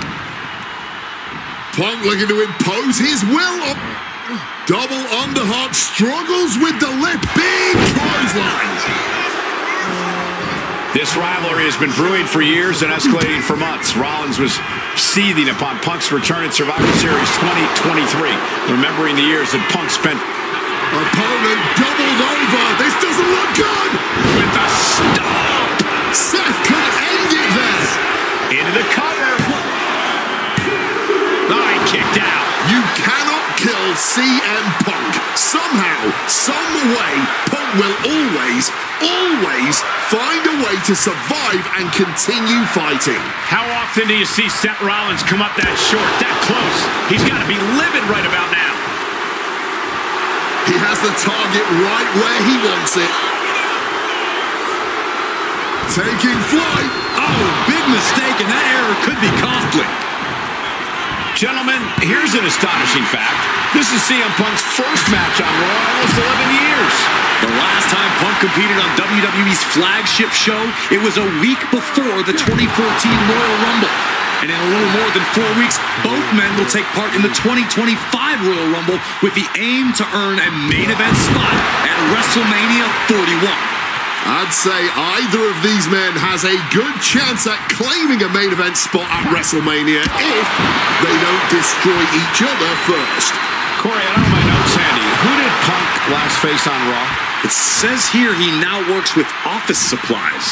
Punk looking to impose his will. Double underhook, struggles with the lip. Big clothesline. This rivalry has been brewing for years and escalating for months. Rollins was seething upon Punk's return in Survivor Series 2023, remembering the years that Punk spent. Opponent doubled over. This doesn't look good. With a stomp. Seth could end it there. Into the cover. Oh, he kicked out. You cannot kill CM Punk. Somehow, some way, Punk will always find a way to survive and continue fighting. How often do you see Seth Rollins come up that short, that close? He's got to be livid right about now. He has the target right where he wants it. Taking flight. Oh, big mistake, and that error could be costly. Gentlemen, here's an astonishing fact. This is CM Punk's first match on Raw in almost 11 years. The last time Punk competed on WWE's flagship show, it was a week before the 2014 Royal Rumble. And in a little more than 4 weeks, both men will take part in the 2025 Royal Rumble with the aim to earn a main event spot at WrestleMania 41. I'd say either of these men has a good chance at claiming a main event spot at WrestleMania if they don't destroy each other first. Corey, I don't know my notes handy. Who did Punk last face on Raw? It says here he now works with office supplies.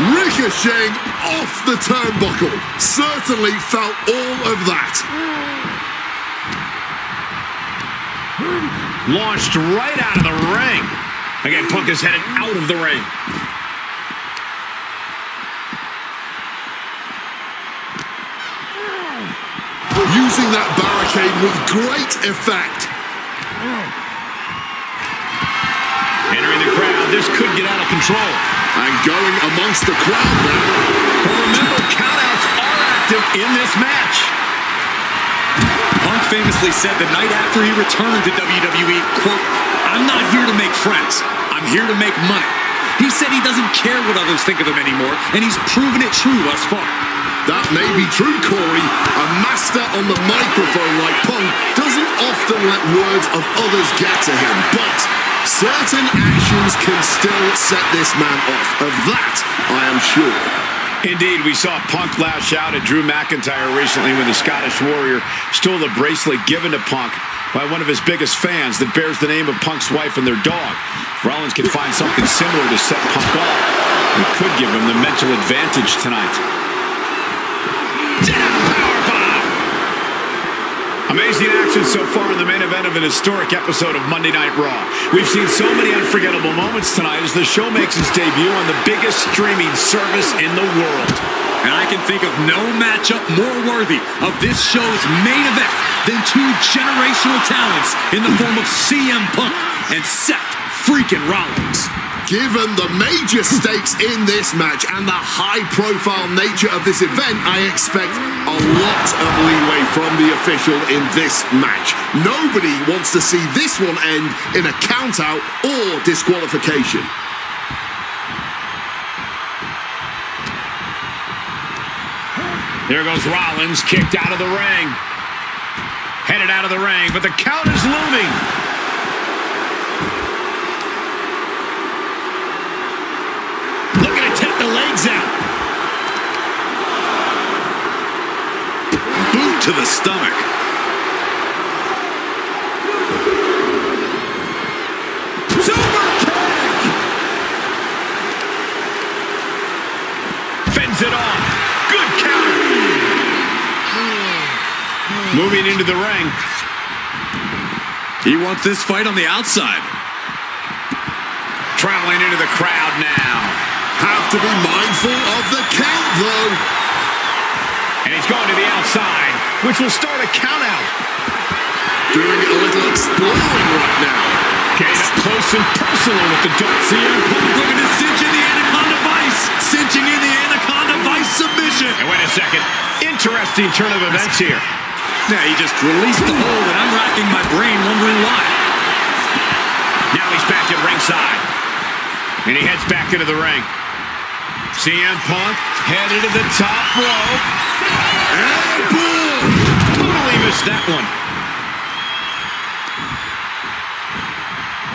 Ricocheting off the turnbuckle. Certainly felt all of that. Launched right out of the ring. Again, Punk is headed out of the ring. Using that barricade with great effect. Entering the crowd, this could get out of control. And going amongst the crowd now. But remember, countouts are active in this match. Punk famously said the night after he returned to WWE, quote, "I'm not here to make friends. I'm here to make money." He said he doesn't care what others think of him anymore, and he's proven it true thus far. That may be true, Corey. A master on the microphone like Punk doesn't often let words of others get to him, but certain actions can still set this man off. Of that, I am sure. Indeed, we saw Punk lash out at Drew McIntyre recently when the Scottish Warrior stole the bracelet given to Punk by one of his biggest fans that bears the name of Punk's wife and their dog. If Rollins can find something similar to set Punk off, it could give him the mental advantage tonight. Amazing action so far in the main event of an historic episode of Monday Night Raw. We've seen so many unforgettable moments tonight as the show makes its debut on the biggest streaming service in the world. And I can think of no matchup more worthy of this show's main event than two generational talents in the form of CM Punk and Seth freaking Rollins. Given the major stakes in this match and the high-profile nature of this event, I expect a lot of leeway from the official in this match. Nobody wants to see this one end in a count-out or disqualification. There goes Rollins, kicked out of the ring. Headed out of the ring, but the count is looming. Looking to take the legs out. Boot to the stomach. Super kick. Fends it off. Good counter. Moving into the ring. He wants this fight on the outside. Traveling into the crowd now. Have to be mindful of the count, though. And he's going to the outside, which will start a count out. doing a little exploring right now. Getting up close and personal with the dart. CM Punk looking to cinch in the Anaconda Vice. Cinching in the Anaconda Vice submission. And wait a second. Interesting turn of events here. Yeah, he just released the hold, and I'm racking my brain wondering why. Now he's back at ringside. And he heads back into the ring. CM Punk headed to the top rope. And boom! Totally missed that one.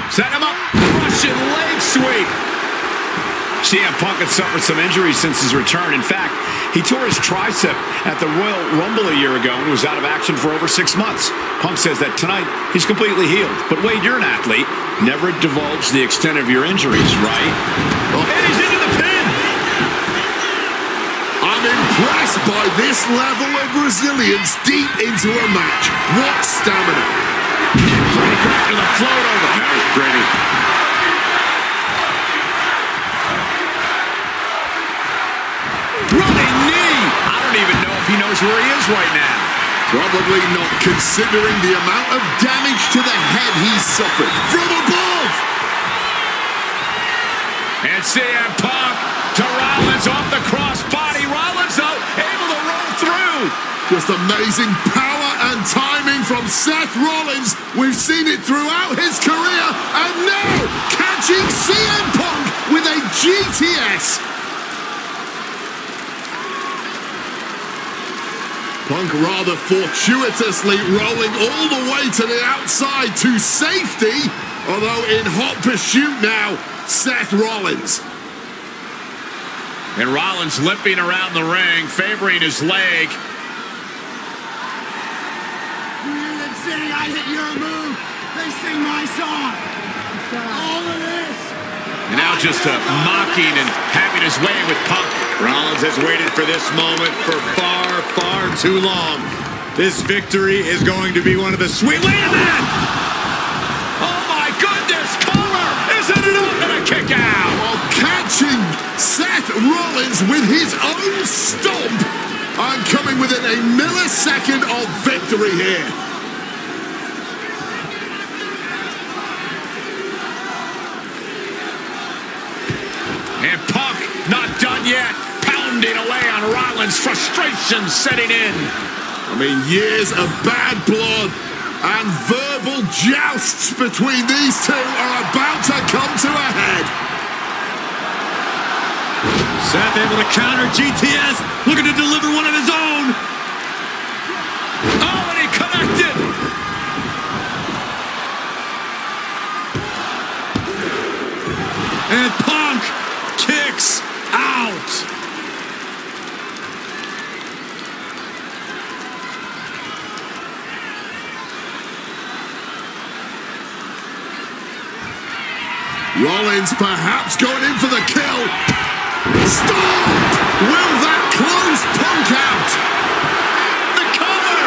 Set him up. Russian leg sweep. CM Punk had suffered some injuries since his return. In fact, he tore his tricep at the Royal Rumble a year ago and was out of action for over 6 months. Punk says that tonight he's completely healed. But Wade, you're an athlete. Never divulge the extent of your injuries, right? And he's into the pin. I'm impressed by this level of resilience deep into a match. What stamina. Breaker after the float over. That was pretty. Running knee. I don't even know if he knows where he is right now. Probably not, considering the amount of damage to the head he's suffered. From above! And CM Punk to Rollins off the crossbody. Rollins, though, able to roll through. Just amazing power and timing from Seth Rollins. We've seen it throughout his career. And now, catching CM Punk with a GTS. Punk rather fortuitously rolling all the way to the outside to safety. Although in hot pursuit now, Seth Rollins. And Rollins limping around the ring, favoring his leg. Them saying I hit your move. They sing my song. All of this. And now just mocking and having his way with Punk. Rollins has waited for this moment for far, far too long. This victory is going to be one of the sweet... Wait a minute! Oh my goodness! Cover! Isn't it up and a kick out? While catching Seth Rollins with his own stomp. I'm coming within a millisecond of victory here. And Punk not done yet. Pounding away on Rollins. Frustration setting in. I mean, years of bad blood and verbal jousts between these two are about to come to a head. Seth able to counter GTS, looking to deliver one of his own. Oh, and he connected. And Punk kicks out. Rollins perhaps going in for the kill. Stop! Will that close Punk out? The cover.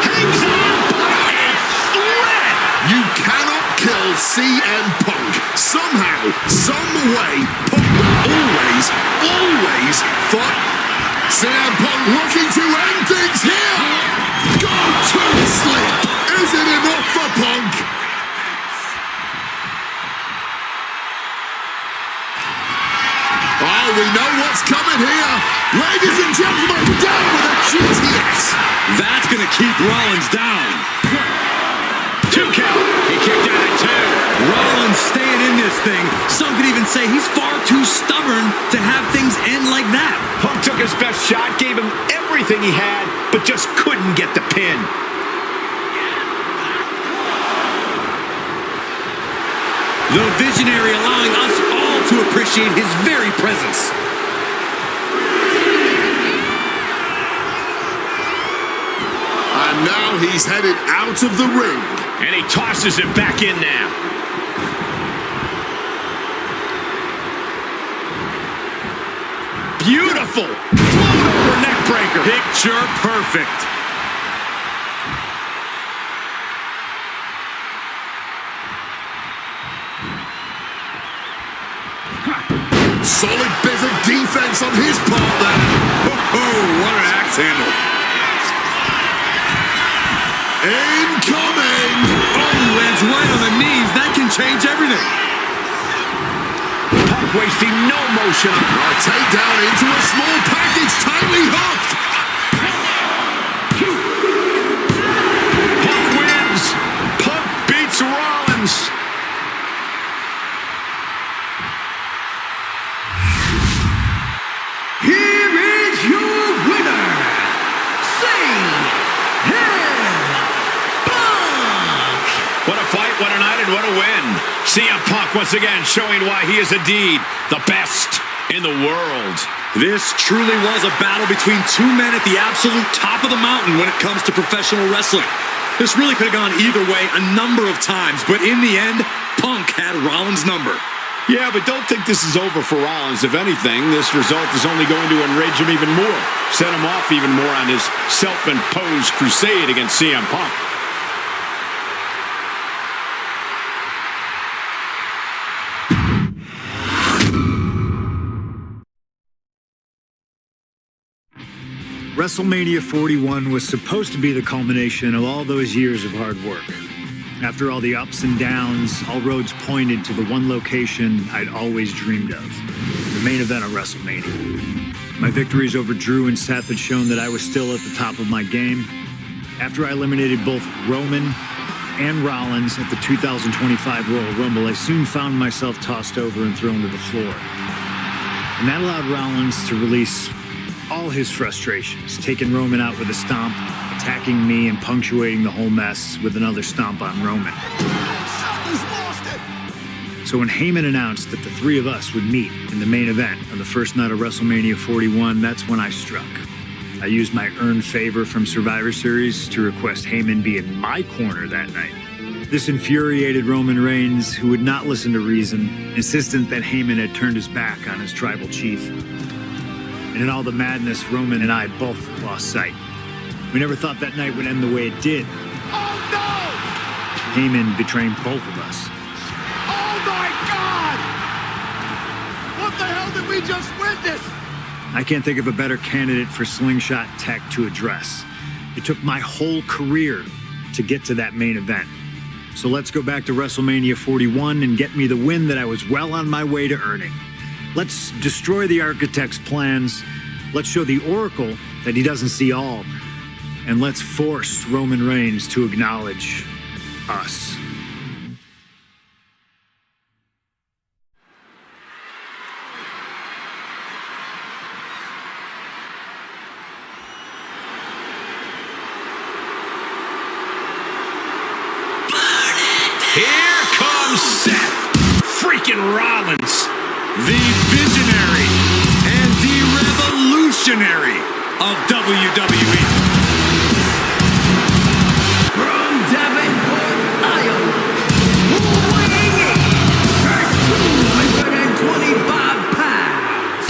Hangs on by a thread. You cannot kill CM Punk. Somehow, some way, Punk will always fight. CM Punk looking to end things here. Go to sleep. Is it enough for Punk? Oh, we know what's coming here. Ladies and gentlemen, down with a GTS. That's going to keep Rollins down. 2 count. He kicked out at 2. Rollins staying in this thing. Some could even say he's far too stubborn to have things end like that. Punk took his best shot, gave him everything he had, but just couldn't get the pin. The visionary allowing us all to appreciate his very presence. And now he's headed out of the ring. And he tosses it back in now. Beautiful. Float over neck breaker. Picture perfect. Solid bit of defense on his part there. Oh, what an axe handle. Incoming! Oh, lands right on the knees. That can change everything. Punk wasting no motion. A takedown into a small package, tightly hooked. Punk wins. Punk beats Rollins. Here is your winner, Punk! What a fight, what a night, and what a win. CM Punk once again showing why he is indeed the best in the world. This truly was a battle between two men at the absolute top of the mountain when it comes to professional wrestling. This really could have gone either way a number of times, but in the end, Punk had Rollins' number. Yeah, but don't think this is over for Rollins. If anything, this result is only going to enrage him even more, set him off even more on his self-imposed crusade against CM Punk. WrestleMania 41 was supposed to be the culmination of all those years of hard work. After all the ups and downs, all roads pointed to the one location I'd always dreamed of, the main event of WrestleMania. My victories over Drew and Seth had shown that I was still at the top of my game. After I eliminated both Roman and Rollins at the 2025 Royal Rumble, I soon found myself tossed over and thrown to the floor. And that allowed Rollins to release all his frustrations, taking Roman out with a stomp, attacking me, and punctuating the whole mess with another stomp on Roman. Something's lost it! So when Heyman announced that the three of us would meet in the main event on the first night of WrestleMania 41, that's when I struck. I used my earned favor from Survivor Series to request Heyman be in my corner that night. This infuriated Roman Reigns, who would not listen to reason, insistent that Heyman had turned his back on his tribal chief. And in all the madness, Roman and I both lost sight. We never thought that night would end the way it did. Oh no! Heyman betraying both of us. Oh my God! What the hell did we just witness? I can't think of a better candidate for slingshot tech to address. It took my whole career to get to that main event. So let's go back to WrestleMania 41 and get me the win that I was well on my way to earning. Let's destroy the architect's plans. Let's show the Oracle that he doesn't see all. And let's force Roman Reigns to acknowledge us. Here comes Seth freaking Rollins, The visionary and the revolutionary of WWE. From Davenport, Iowa, weighing in at 225 pounds,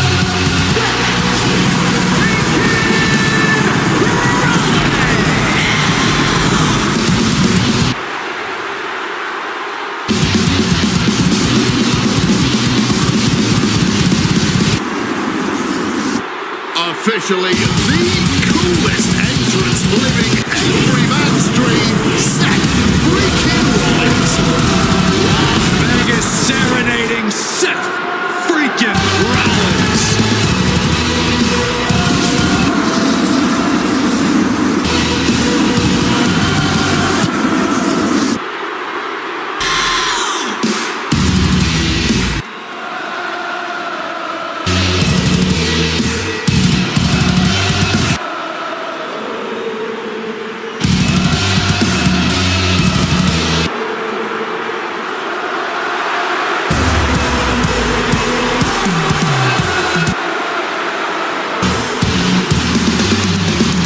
Officially the coolest entrance living every man's dream, Seth freaking Rollins. Las Vegas serenading Seth freaking Rollins.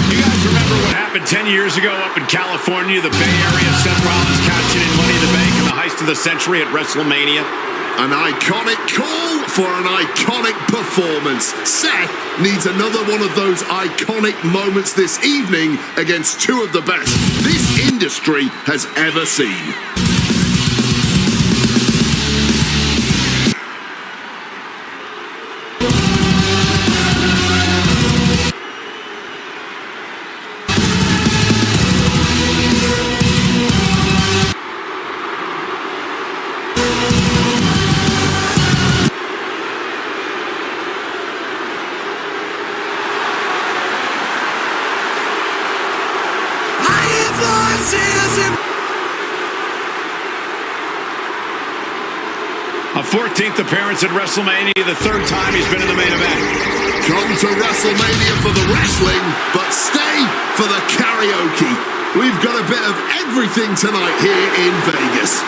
You guys remember what happened 10 years ago up in California, the Bay Area, Seth Rollins cashing in Money in the Bank in the heist of the century at WrestleMania? An iconic call for an iconic performance. Seth needs another one of those iconic moments this evening against two of the best this industry has ever seen. A 14th appearance at WrestleMania, the third time he's been in the main event. Come to WrestleMania for the wrestling, but stay for the karaoke. We've got a bit of everything tonight here in Vegas.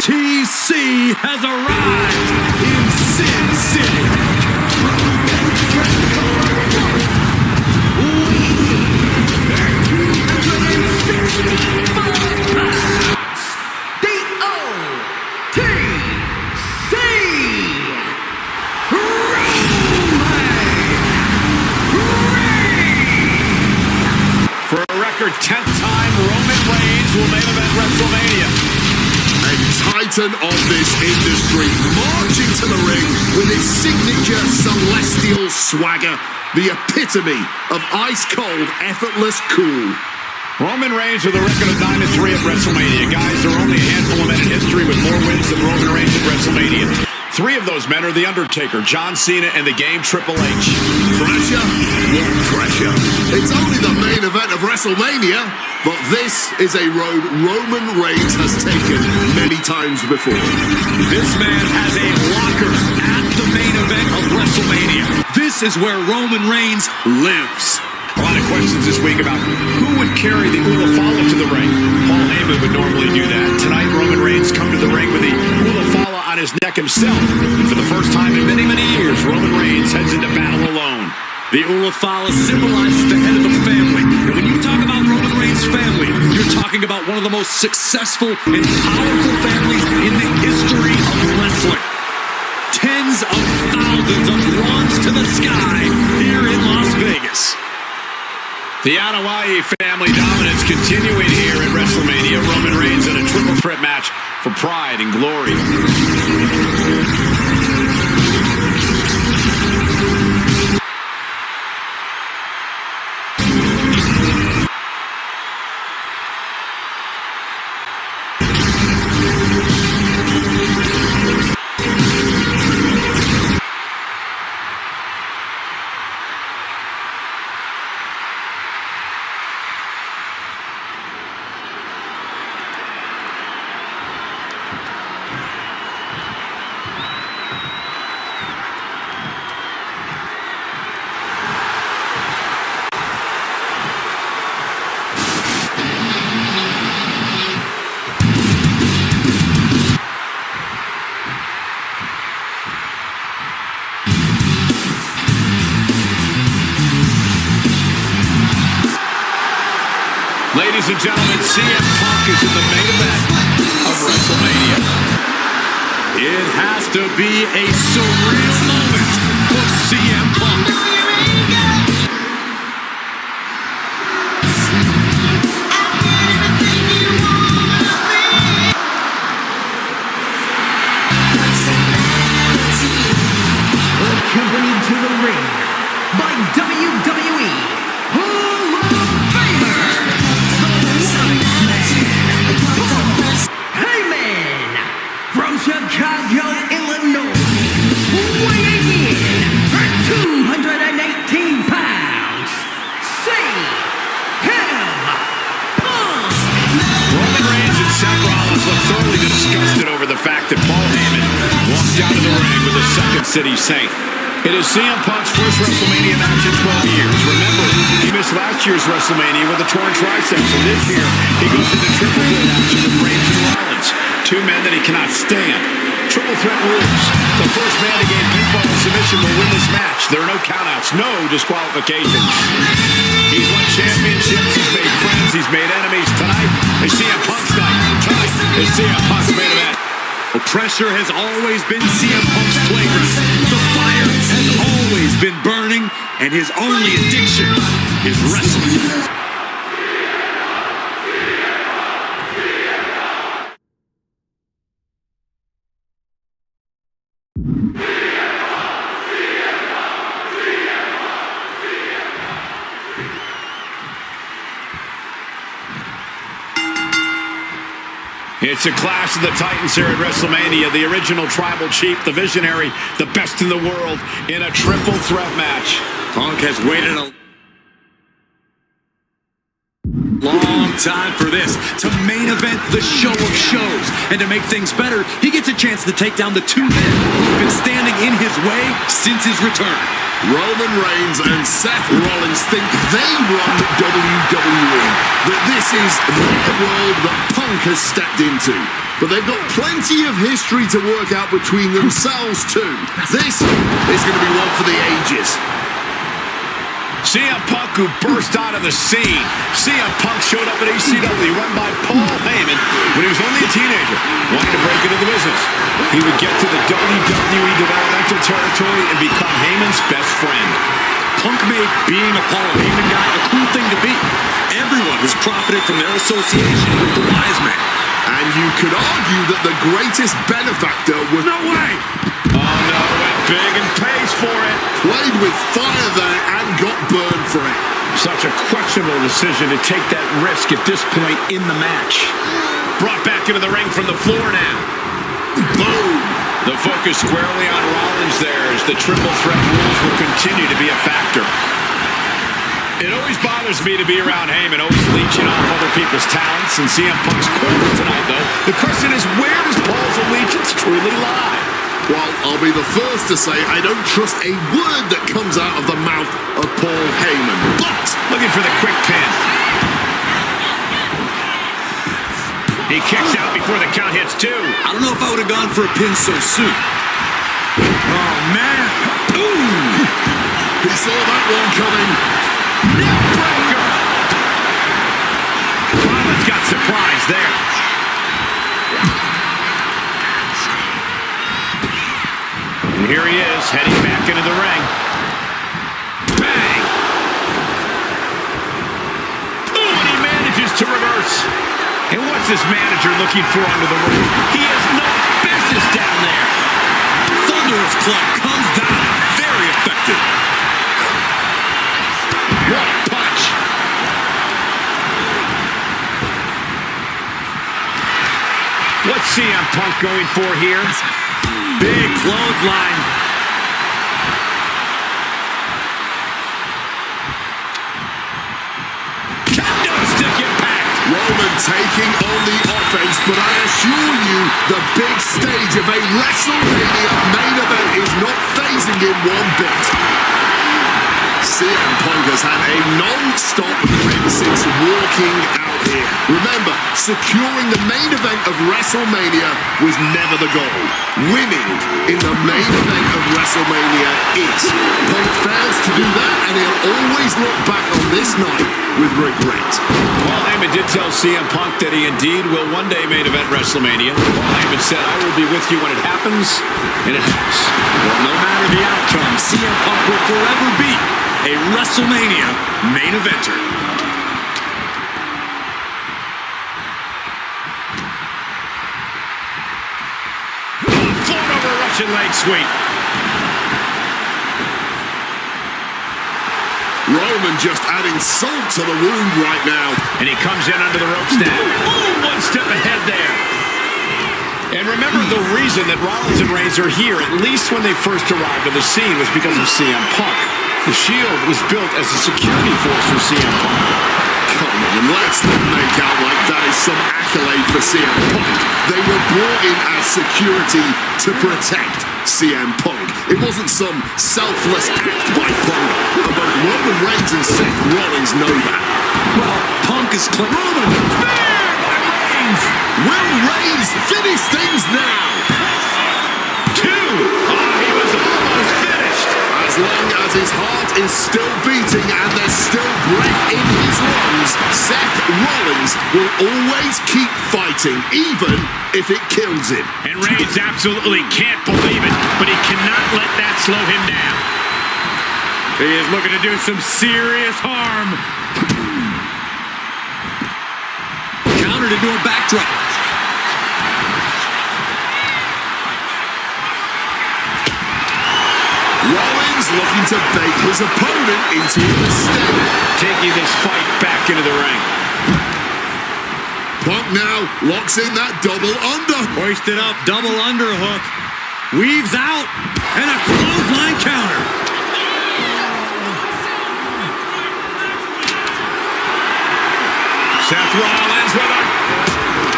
TC has arrived in Sin City. For a record 10th time, Roman Reigns will main event WrestleMania. A titan of this industry, marching to the ring with his signature celestial swagger, the epitome of ice-cold, effortless cool. Roman Reigns with a record of 9-3 at WrestleMania. Guys, there are only a handful of men in history with more wins than Roman Reigns at WrestleMania. 3 of those men are The Undertaker, John Cena, and the Game Triple H. Pressure? What pressure? It's only the main event of WrestleMania, but this is a road Roman Reigns has taken many times before. This man has a locker at the main event of WrestleMania. This is where Roman Reigns lives. A lot of questions this week about who would carry the Ulafala to the ring. Paul Heyman would normally do that. Tonight, Roman Reigns come to the ring with the Ulafala on his neck himself. And for the first time in many, many years, Roman Reigns heads into battle alone. The Ulafala symbolizes the head of the family. And when you talk about Roman Reigns' family, you're talking about one of the most successful and powerful families in the history of wrestling. Tens of thousands of bronze to the sky here in Las Vegas. The Anoa'i family dominance continuing here at WrestleMania. Roman Reigns in a triple threat match for pride and glory. Ladies and gentlemen, CM Punk is in the main event of WrestleMania. It has to be a surreal moment for CM Punk. Accompanied to the ring by WWE Hall of Famer, Heyman from Chicago, Illinois, weighing in at 218 pounds, CM Punk. Roman Reigns and Seth Rollins look thoroughly disgusted over the fact that Paul Heyman walked out of the ring with the Second City Saint. It is CM Punk's first WrestleMania match in 12 years. Remember, he missed last year's WrestleMania with a torn tricep. So this year, he goes into triple threat action with Reigns and Rollins. Two men that he cannot stand. Triple threat rules. The first man to gain pinfall and submission will win this match. There are no countouts, no disqualifications. He's won championships, he's made friends, he's made enemies. Tonight is CM Punk's night. Tonight is CM Punk's main event. Well, pressure has always been CM Punk's playground. The fire has always been burning, and his only addiction is wrestling. It's a clash of the Titans here at WrestleMania. The original tribal chief, the visionary, the best in the world in a triple threat match. Punk has waited a long time for this, to main event the show of shows. And to make things better, he gets a chance to take down the two men who've been standing in his way since his return. Roman Reigns and Seth Rollins think they run WWE, that this is their world that Punk has stepped into. But they've got plenty of history to work out between themselves too. This is going to be one for the ages. CM Punk, who burst out of the scene. CM Punk showed up at ECW, run by Paul Heyman, when he was only a teenager, wanting to break into the business. He would get to the WWE developmental territory and become Heyman's best friend. Punk made being a Paul Heyman guy a cool thing to be. Everyone has profited from their association with the wise man. And you could argue that the greatest benefactor was... No way! Oh no, went big and pays for it. Played with fire there and got burned for it. Such a questionable decision to take that risk at this point in the match. Brought back into the ring from the floor now. Boom! The focus squarely on Rollins there as the triple threat rules will continue to be a factor. It always bothers me to be around Heyman, always leeching off other people's talents, and CM Punk's corner tonight, though. The question is, where does Paul's allegiance truly lie? Well, I'll be the first to say I don't trust a word that comes out of the mouth of Paul Heyman. But looking for the quick pin. He kicks out before the count hits two. I don't know if I would have gone for a pin so soon. Oh, man. Ooh! He saw that one coming. Neckbreaker! Rollins got surprised there. And here he is, heading back into the ring. Bang! Oh, and he manages to reverse. And what's this manager looking for under the ring? He has no business down there. Thunderous club comes down. Very effective. What a punch. What's CM Punk going for here? Big clothesline. Kendo stick impact. Roman taking on the offense, but I assure you, the big stage of a WrestleMania main event is not phasing him one bit. CM Punk has had a non-stop win since walking out here. Remember, securing the main event of WrestleMania was never the goal. Winning in the main event of WrestleMania is. Punk fails to do that, and he'll always look back on this night with regret. Paul Heyman did tell CM Punk that he indeed will one day main event WrestleMania. Paul Heyman said, "I will be with you when it happens," and it has. Well, no matter the outcome, CM Punk will forever be a WrestleMania main eventer. Float over Russian leg sweep. Roman just adding salt to the wound right now. And he comes in under the ropes now. Ooh, one step ahead there. And remember, the reason that Rollins and Reigns are here, at least when they first arrived on the scene, was because of CM Punk. The Shield was built as a security force for CM Punk. Come on, let's not make out like that is some accolade for CM Punk. They were brought in as security to protect CM Punk. It wasn't some selfless act by Punk, and both Roman Reigns and Seth Rollins know that. Well, Punk is Roman, speared by Reigns! Will Reigns finish things now? 2. Oh, he was almost finished. As long as his heart is still beating and there's still breath in his lungs, Seth Rollins will always keep fighting, even if it kills him. And Reigns absolutely can't believe it, but he cannot let that slow him down. He is looking to do some serious harm. countered into a backdrop. Rollins looking to bait his opponent into a mistake. Taking this fight back into the ring. Punk now locks in that double under. Hoisted up, double underhook. Weaves out, and a clothesline counter. Seth Rollins with a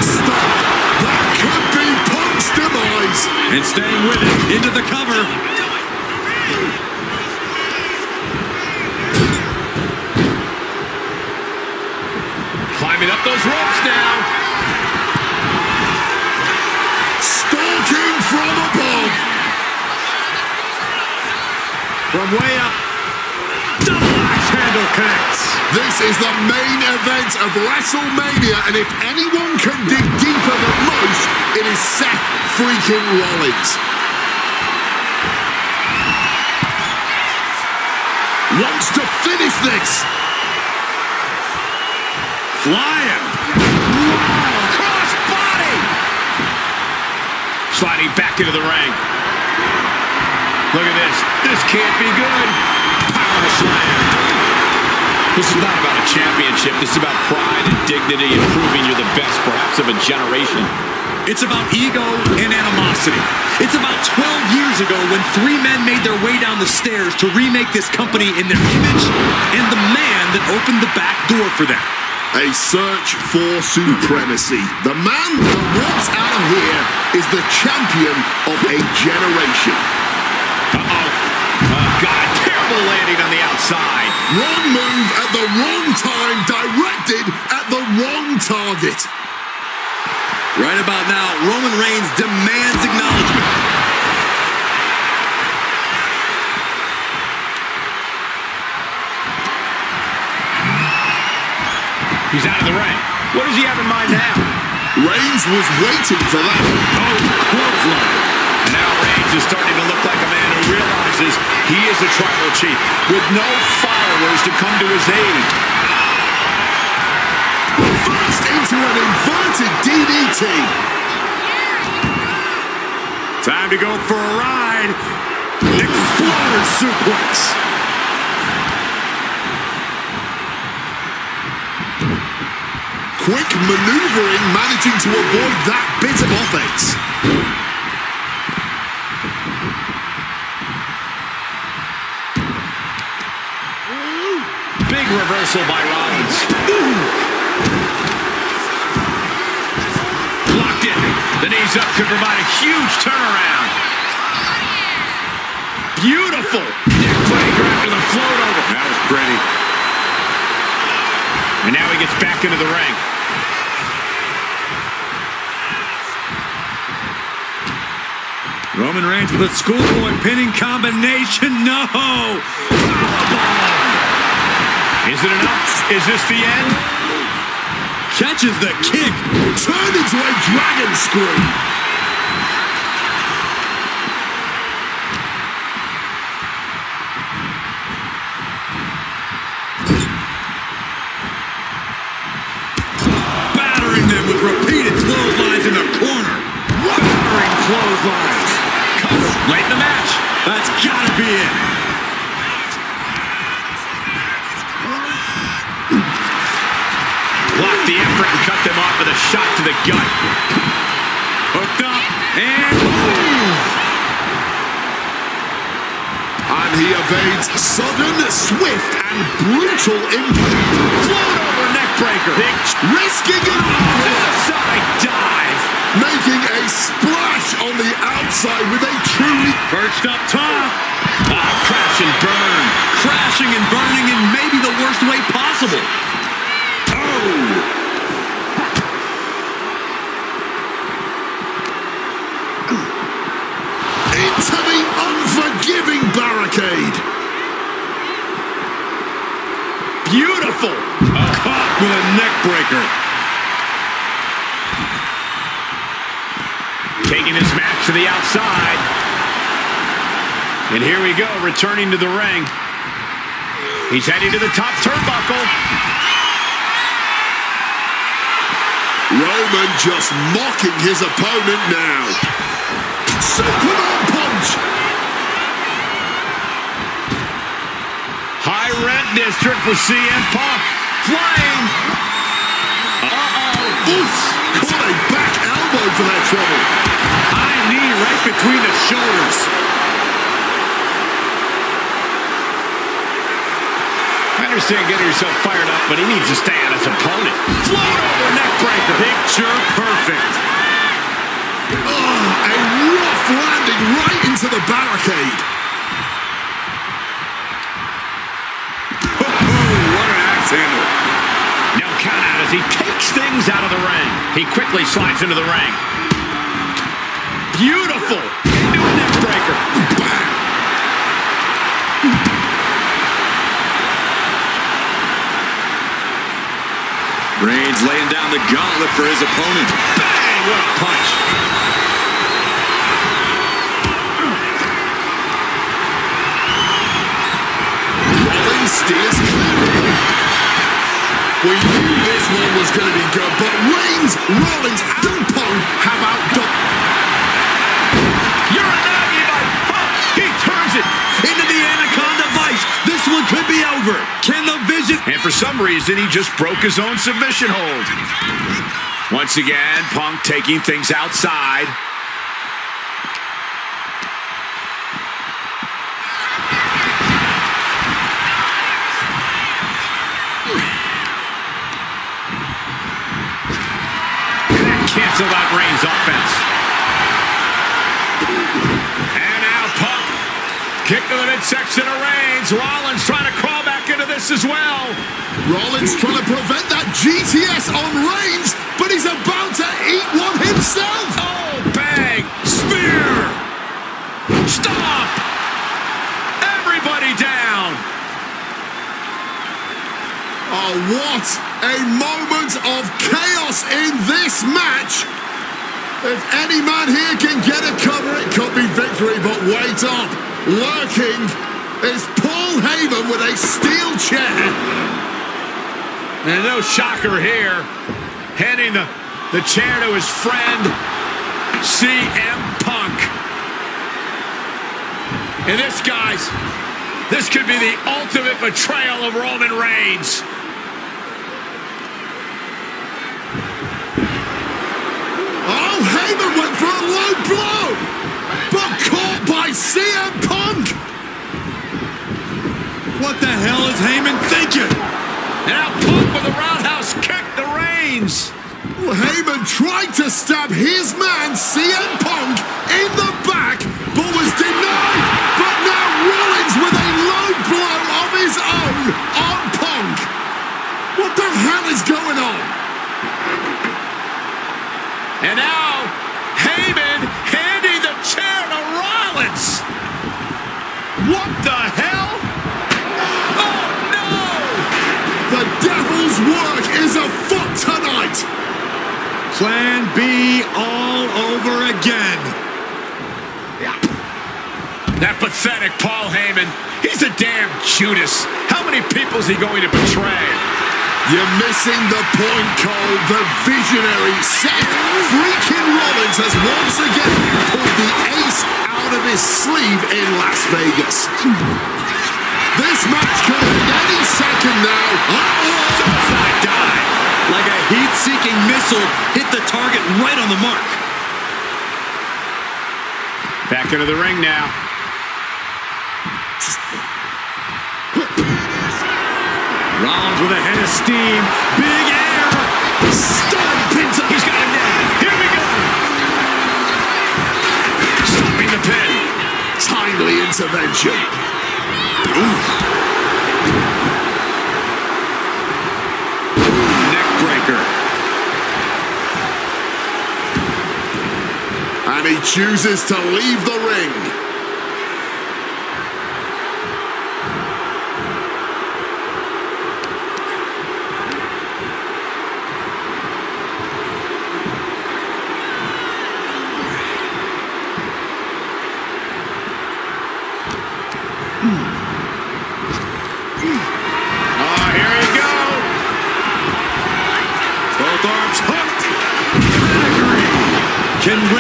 stop. That could be Punk's demise. And staying with it, into the cover. climbing up those ropes now. Stalking from above. From way up. Double axe handle connects. This is the main event of WrestleMania, and if anyone can dig deeper than most, it is Seth freaking Rollins. Wants to finish this. Flying. Wow. Cross body. Sliding back into the ring. Look at this. This can't be good. Power slam. This is not about a championship. This is about pride and dignity and proving you're the best, perhaps, of a generation. It's about ego and animosity. It's about 12 years ago when three men made their way down the stairs to remake this company in their image, and the man that opened the back door for them. A search for supremacy. The man that walks out of here is the champion of a generation. Uh-oh. Oh, God. Terrible landing on the outside. Wrong move at the wrong time, directed at the wrong target. Right about now, Roman Reigns demands acknowledgement. He's out of the ring. What does he have in mind now? Reigns was waiting for that. Oh, clothesline. And now Reigns is starting to look like a man who realizes he is the tribal chief with no followers to come to his aid. First into an inverted DDT. Time to go for a ride. Exploder suplex. Quick maneuvering, managing to avoid that bit of offense. Big reversal by Rollins. Locked in. The knees up could provide a huge turnaround. Beautiful. Neck breaker after the float over. That was pretty. And now he gets back into the ring. Roman Reigns with a schoolboy pinning combination. No! Is it enough? Is this the end? Catches the kick. Turned into a dragon screw. Battering them with repeated clotheslines in the corner. Battering clotheslines. Cover late in the match. That's gotta be it. Blocked the effort and cut them off with a shot to the gut. Hooked up and move. And he evades sudden, swift, and brutal impact. Float over neck breaker. Risking it all. Suicide dive. Making a splash on on the outside with a truly... Perched up top. Crash and burn. Crashing and burning in maybe the worst way possible. Oh! Into the unforgiving barricade. Beautiful. Caught with a neck breaker. Taking this match to the outside. And here we go, returning to the ring. He's heading to the top turnbuckle. Roman just mocking his opponent now. Superman punch. High rent district for CM Punk. Flying. Oof. Caught a back elbow for that trouble. High knee right between the shoulders. I understand getting yourself fired up, but he needs to stay on his opponent. Float over neck breaker. Picture perfect. Oh, a rough landing right into the barricade. What an axe handle. No count out as he takes things out of the ring. He quickly slides into the ring. Beautiful. Into a neck breaker. Bam. Reigns laying down the gauntlet for his opponent. Bang! What a punch. Rollins steers clear. We knew this one was going to be good, but Reigns, Rollins, and Punk have outdone. Uranagi by Punk. He turns it into the Anaconda Vice. This one could be over. Can the vision... And for some reason, he just broke his own submission hold. Once again, Punk taking things outside. Canceled out Reigns' offense. And now Punk. Kick to the midsection of Reigns. Rollins trying to crawl back into this as well. Rollins trying to prevent that GTS on Reigns, but he's about to eat one himself. Oh, bang. Spear. Stop. Everybody down. Oh, what a moment of chaos in this match. If any man here can get a cover, it could be victory, but wait up. Lurking is Paul Heyman with a steel chair. And no shocker here. Handing the chair to his friend, CM Punk. And this, guys, this could be the ultimate betrayal of Roman Reigns. Oh, Heyman went for a low blow, but caught by CM Punk. What the hell is Heyman thinking? And now Punk with a roundhouse kick to Reigns. Well, Heyman tried to stab his man, CM Punk, in the back, but was denied. But now Rollins with a low blow of his own on Punk. What the hell is going on? And now Heyman handing the chair to Rollins. What the hell? Oh, no! The devil's work is afoot tonight. Plan B all over again. That pathetic Paul Heyman. He's a damn Judas. How many people is he going to betray? You're missing the point, Cole. The visionary Seth freaking Rollins has once again pulled the ace out of his sleeve in Las Vegas. This match could end any second now. Suicide dive. Like a heat-seeking missile hit the target right on the mark. Back into the ring now. Rollins with a head of steam. Big air. Stomp into... He's got him down. Here we go. intervention. Neck breaker. And he chooses to leave the ring.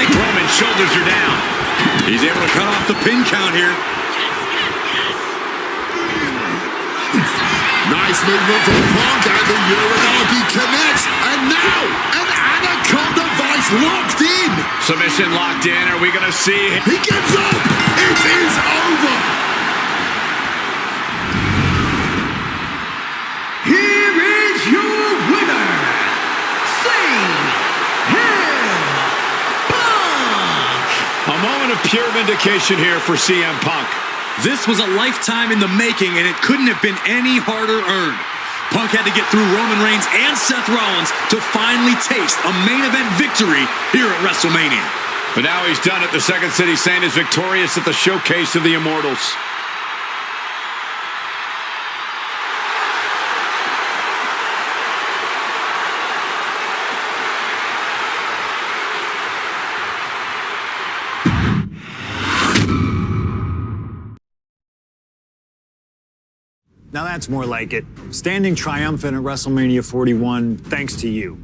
Roman's shoulders are down. He's able to cut off the pin count here. Nice movement from Punk, and the Uranagi connects. And now, an Anaconda Vice locked in. Submission locked in. Are we going to see? He gets up. It is over. Here is your winner, A moment of pure vindication here for CM Punk. This was a lifetime in the making, and it couldn't have been any harder earned. Punk had to get through Roman Reigns and Seth Rollins to finally taste a main event victory here at WrestleMania. But now he's done it. The Second City Saint is victorious at the Showcase of the Immortals. Now that's more like it. Standing triumphant at WrestleMania 41 thanks to you.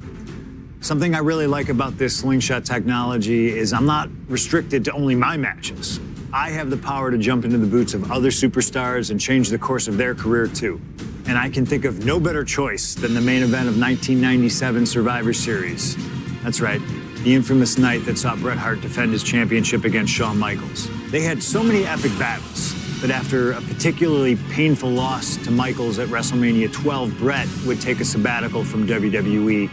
Something I really like about this slingshot technology is I'm not restricted to only my matches. I have the power to jump into the boots of other superstars and change the course of their career too. And I can think of no better choice than the main event of 1997 Survivor Series. That's right, the infamous night that saw Bret Hart defend his championship against Shawn Michaels. They had so many epic battles. But after a particularly painful loss to Michaels at WrestleMania 12, Bret would take a sabbatical from WWE,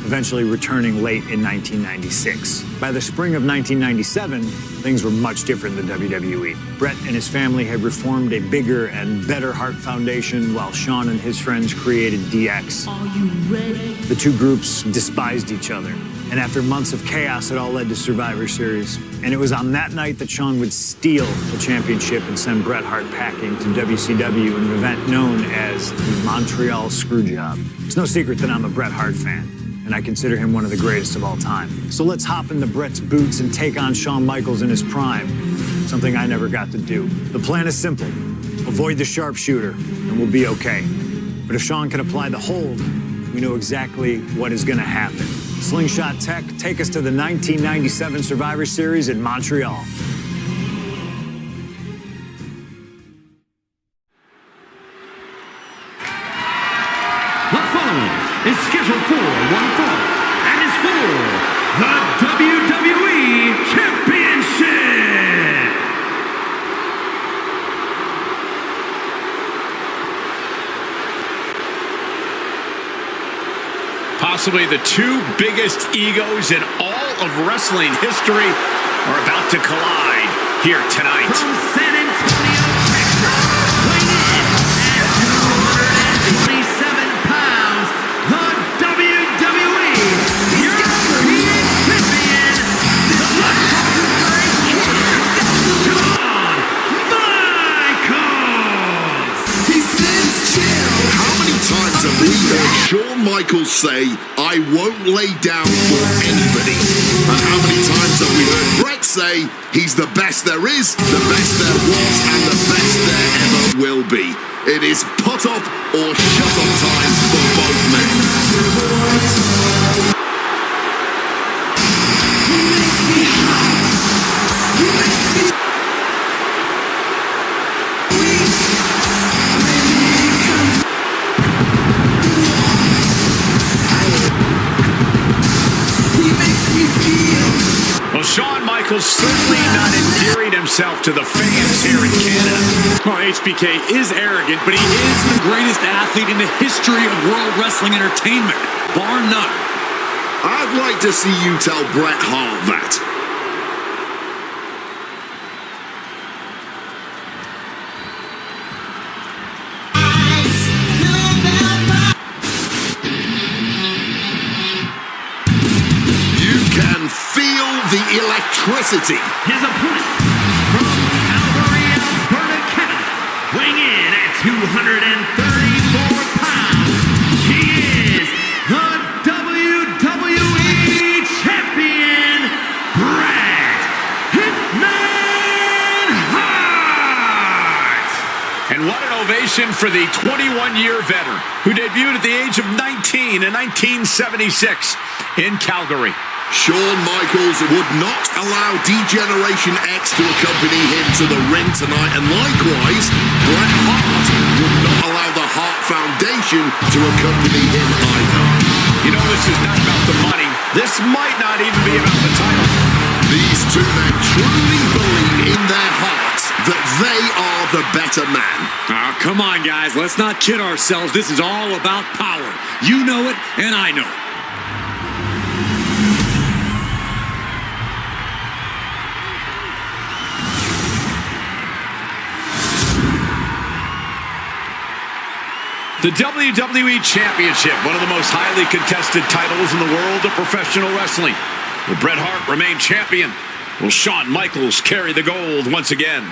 eventually returning late in 1996. By the spring of 1997, things were much different than WWE. Bret and his family had reformed a bigger and better Hart Foundation, while Shawn and his friends created DX. Are you ready? The two groups despised each other. And after months of chaos, it all led to Survivor Series. And it was on that night that Shawn would steal the championship and send Bret Hart packing to WCW in an event known as the Montreal Screwjob. It's no secret that I'm a Bret Hart fan, and I consider him one of the greatest of all time. So let's hop into Bret's boots and take on Shawn Michaels in his prime, something I never got to do. The plan is simple. Avoid the sharpshooter, and we'll be okay. But if Shawn can apply the hold, we know exactly what is going to happen. Slingshot Tech, take us to the 1997 Survivor Series in Montreal. The following is scheduled for one fall and is for the WWE Championship. Possibly the two biggest egos in all of wrestling history are about to collide here tonight. From San Antonio, Texas, weighing in at 227 pounds, the WWE European Champion, the Shawn Michaels. He says chill. How many times have we heard Shawn Michaels say, I won't lay down for anybody? And how many times have we heard Bret say, he's the best there is, the best there was, and the best there ever will be? It is put up or shut up time for both men. Well, Shawn Michaels certainly not endearing himself to the fans here in Canada. Well, HBK is arrogant, but he is the greatest athlete in the history of World Wrestling Entertainment, bar none. I'd like to see you tell Bret Hart that. feel the electricity. His opponent from Calgary, Alberta, Canada, weighing in at 234 pounds, he is the WWE Champion, Bret Hitman Hart! And what an ovation for the 21-year veteran who debuted at the age of 19 in 1976 in Calgary. Shawn Michaels would not allow D-Generation X to accompany him to the ring tonight, and likewise, Bret Hart would not allow the Hart Foundation to accompany him either. You know, this is not about the money. This might not even be about the title. These two men truly believe in their hearts that they are the better man. Oh, come on, guys. Let's not kid ourselves. This is all about power. You know it, and I know it. The WWE Championship, one of the most highly contested titles in the world of professional wrestling. Will Bret Hart remain champion? Will Shawn Michaels carry the gold once again?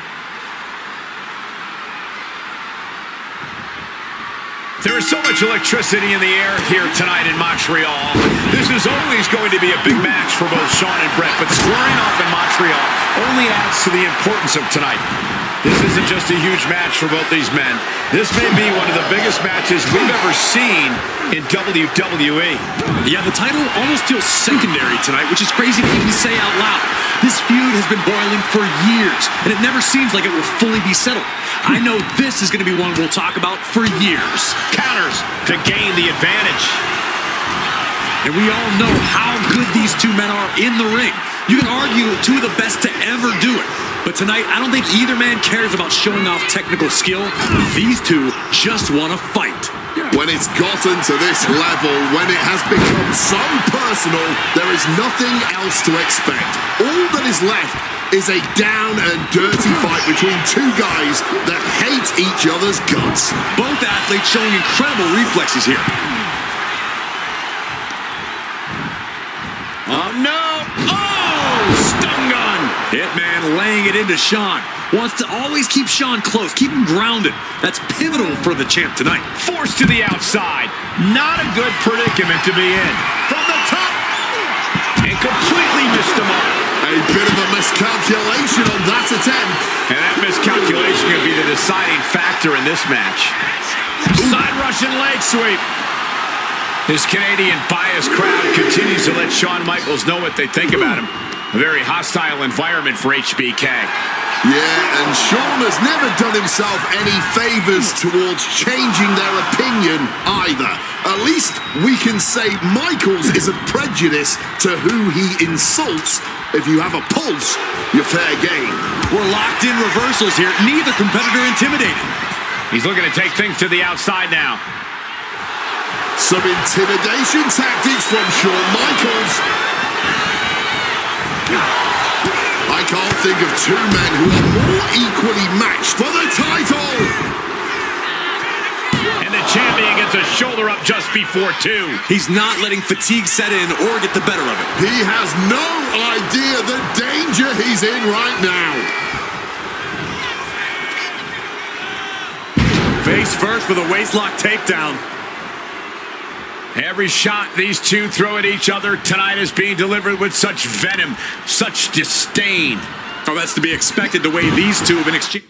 There is so much electricity in the air here tonight in Montreal. This is always going to be a big match for both Shawn and Bret, but squaring off in Montreal only adds to the importance of tonight. This isn't just a huge match for both these men. This may be one of the biggest matches we've ever seen in WWE. Yeah, the title almost feels secondary tonight, which is crazy to even say out loud. This feud has been boiling for years, and it never seems like it will fully be settled. I know this is going to be one we'll talk about for years. Counters to gain the advantage. And we all know how good these two men are in the ring. You can argue two of the best to ever do it. But tonight, I don't think either man cares about showing off technical skill. These two just want to fight. When it's gotten to this level, when it has become so personal, there is nothing else to expect. All that is left is a down and dirty fight between two guys that hate each other's guts. Both athletes showing incredible reflexes here. Oh, no! Oh! Stun gun! Hitman laying it into Shawn. Wants to always keep Shawn close, keep him grounded. That's pivotal for the champ tonight. Forced to the outside. Not a good predicament to be in. From the top! And completely missed him up. A bit of a miscalculation on that attempt. And that miscalculation could be the deciding factor in this match. Side Russian leg sweep. This Canadian biased crowd continues to let Shawn Michaels know what they think about him. A very hostile environment for HBK. Yeah, and Shawn has never done himself any favors towards changing their opinion either. At least we can say Michaels isn't prejudiced to who he insults. If you have a pulse, you're fair game. We're locked in reversals here. Neither competitor intimidated. He's looking to take things to the outside now. Some intimidation tactics from Shawn Michaels. I can't think of two men who are more equally matched for the title. And the champion gets a shoulder up just before two. He's not letting fatigue set in or get the better of it. He has no idea the danger he's in right now. Face first with a waistlock takedown. Every shot these two throw at each other tonight is being delivered with such venom, such disdain. Oh, that's to be expected the way these two have been exchanging.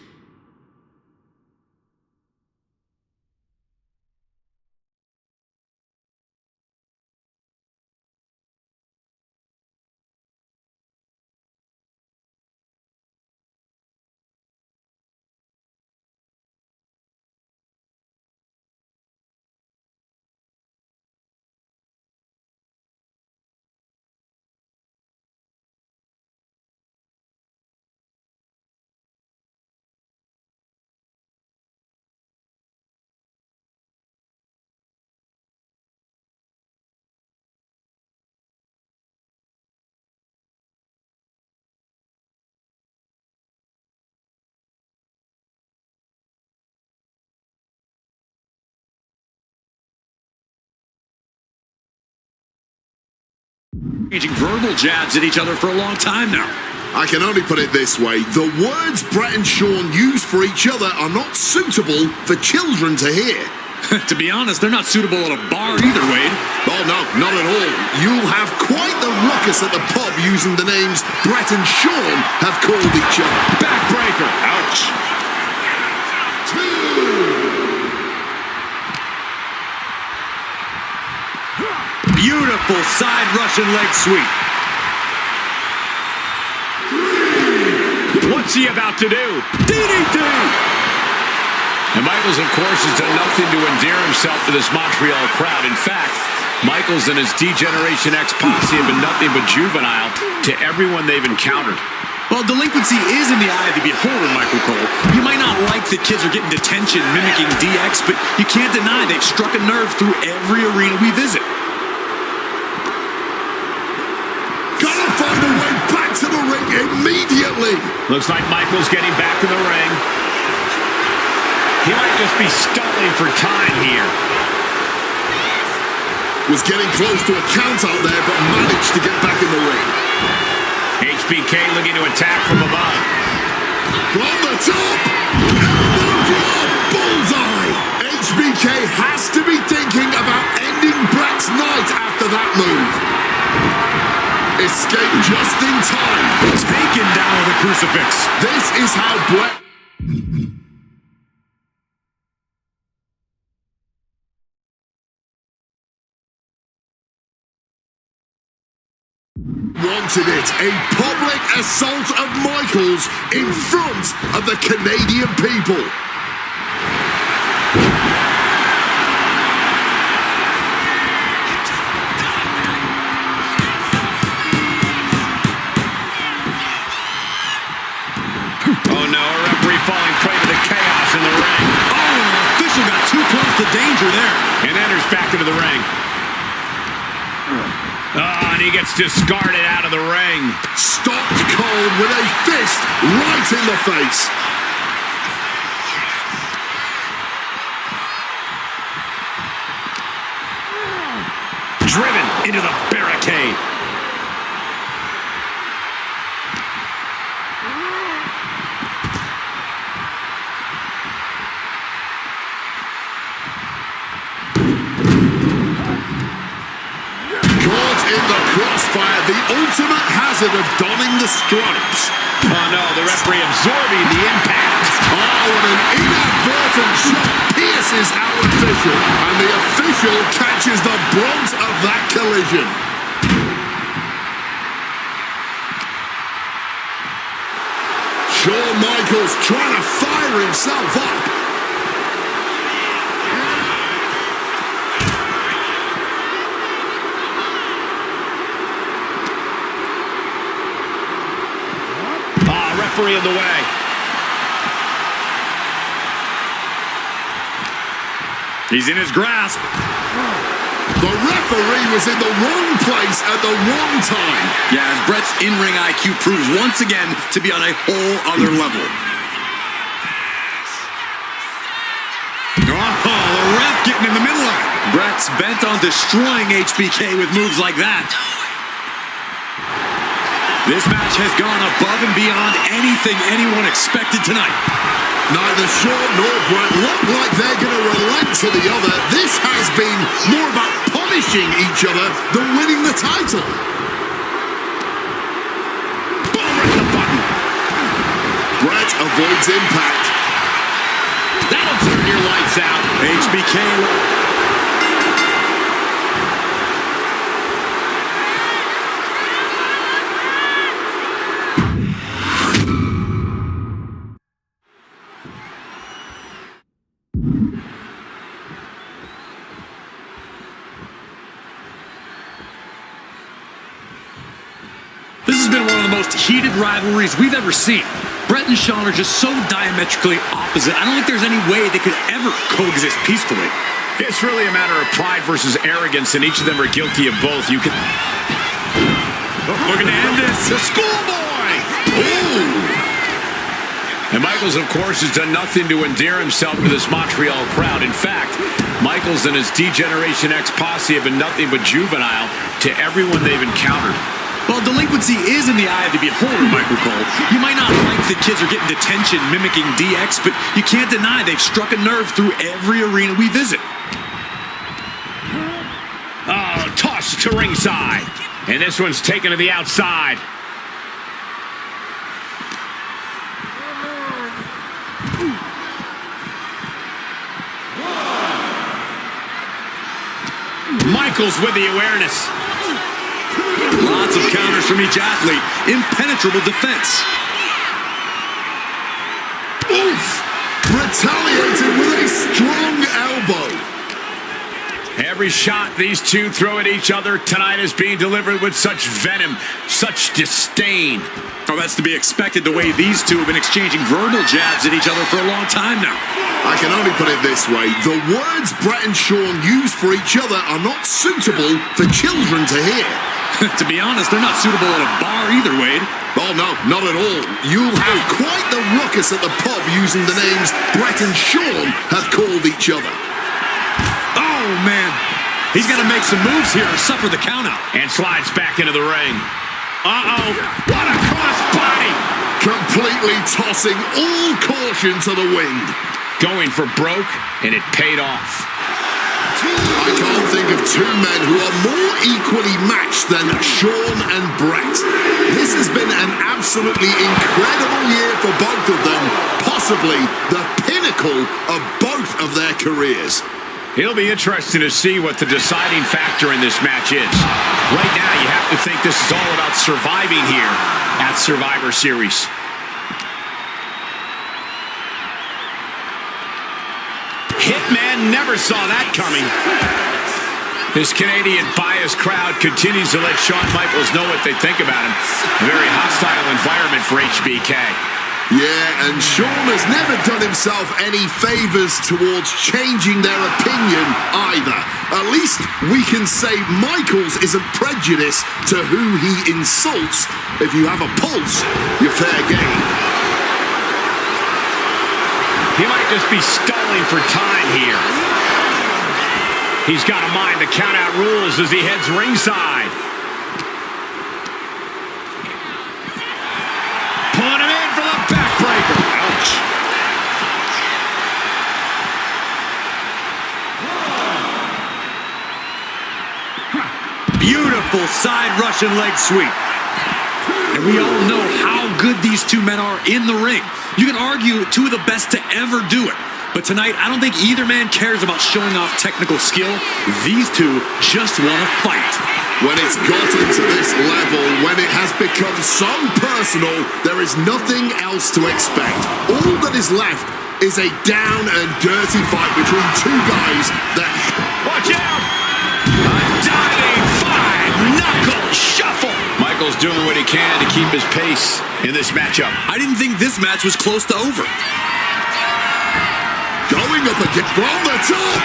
Exchanging verbal jabs at each other for a long time now. I can only put it this way. The words Brett and Sean use for each other are not suitable for children to hear. To be honest, they're not suitable at a bar either, Wade. Oh, no, not at all. You'll have quite the ruckus at the pub using the names Brett and Sean have called each other. Backbreaker. Ouch. 2. Beautiful side Russian leg sweep. What's he about to do? DDT! And Michaels, of course, has done nothing to endear himself to this Montreal crowd. In fact, Michaels and his D-Generation X posse have been nothing but juvenile to everyone they've encountered. Well, delinquency is in the eye of the beholder, Michael Cole. You might not like that kids are getting detention mimicking DX, but you can't deny they've struck a nerve through every arena we visit. Gotta find a way back to the ring immediately. Looks like Michaels getting back in the ring. He might just be stalling for time here. Was getting close to a count out there, but managed to get back in the ring. HBK looking to attack from above. From the top! Elbow drop! Bullseye! HBK has to be thinking about ending Brett's night after that move. Escape just in time. Taken down with a crucifix. This is how Brett... wanted it. A public assault of Michaels in front of the Canadian people. Oh no, a referee falling prey to the chaos in the ring. Oh, an official got too close to danger there. And enters back into the ring. Oh, and he gets discarded out of the ring. Stopped cold with a fist right in the face. Driven into the barricade. In the crossfire, the ultimate hazard of donning the stripes. Oh no, the referee absorbing the impact. Oh, and an inadvertent shot pierces our official, and the official catches the brunt of that collision. Shawn Michaels trying to fire himself up. Referee in the way. He's in his grasp. The referee was in the wrong place at the wrong time. Yeah, as Brett's in-ring IQ proves once again to be on a whole other level. Oh, the ref getting in the middle of it. Brett's bent on destroying HBK with moves like that. This match has gone above and beyond anything anyone expected tonight. Neither Shawn nor Brett look like they're going to relent to the other. This has been more about punishing each other than winning the title. Boom, right in the button. Brett avoids impact. That'll turn your lights out. HBK... This has been one of the most heated rivalries we've ever seen. Brett and Sean are just so diametrically opposite. I don't think there's any way they could ever coexist peacefully. It's really a matter of pride versus arrogance, and each of them are guilty of both. You can... We're going to end this. The schoolboy! Ooh! And Michaels, of course, has done nothing to endear himself to this Montreal crowd. In fact, Michaels and his D-Generation X posse have been nothing but juvenile to everyone they've encountered. Well, delinquency is in the eye of the beholder, Michael Cole. You might not like the kids are getting detention mimicking DX, but you can't deny they've struck a nerve through every arena we visit. Oh, tossed to ringside. And this one's taken to the outside. Michaels with the awareness. Lots of counters from each athlete. Impenetrable defense. Oof! Retaliated with a strong elbow. Every shot these two throw at each other tonight is being delivered with such venom, such disdain. Oh, that's to be expected the way these two have been exchanging verbal jabs at each other for a long time now. I can only put it this way. The words Brett and Sean use for each other are not suitable for children to hear. To be honest, they're not suitable at a bar either, Wade. Oh, no, not at all. You'll have quite the ruckus at the pub using the names Brett and Sean have called each other. Oh, man. He's got to make some moves here or suffer the countout. And slides back into the ring. Uh-oh. What a crossbody. Completely tossing all caution to the wind. Going for broke, and it paid off. I can't think of two men who are more equally matched than Sean and Brett. This has been an absolutely incredible year for both of them, possibly the pinnacle of both of their careers. It'll be interesting to see what the deciding factor in this match is. Right now, you have to think this is all about surviving here at Survivor Series. Hitman never saw that coming. This Canadian biased crowd continues to let Shawn Michaels know what they think about him. A very hostile environment for HBK. Yeah, and Sean has never done himself any favors towards changing their opinion either. At least we can say Michaels isn't prejudiced to who he insults. If you have a pulse, you're fair game. He might just be stalling for time here. He's got to mind the count-out rules as he heads ringside. Pulling him in for the backbreaker. Ouch. Beautiful side Russian leg sweep. And we all know how good these two men are in the ring. You can argue two of the best to ever do it. But tonight, I don't think either man cares about showing off technical skill. These two just want to fight. When it's gotten to this level, when it has become so personal, there is nothing else to expect. All that is left is a down and dirty fight between two guys that... Watch out! A diving five-knuckle shuffle. Michaels doing what he can to keep his pace in this matchup. I didn't think this match was close to over. Going up again from the top.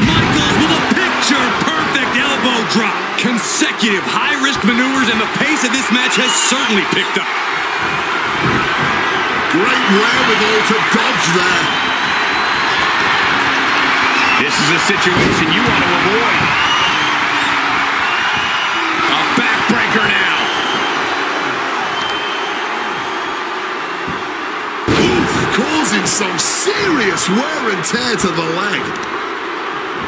Michaels with a picture-perfect elbow drop. Consecutive high-risk maneuvers, and the pace of this match has certainly picked up. Great wherewithal to dodge there. This is a situation you want to avoid. A backbreaker now. Causing some serious wear and tear to the leg.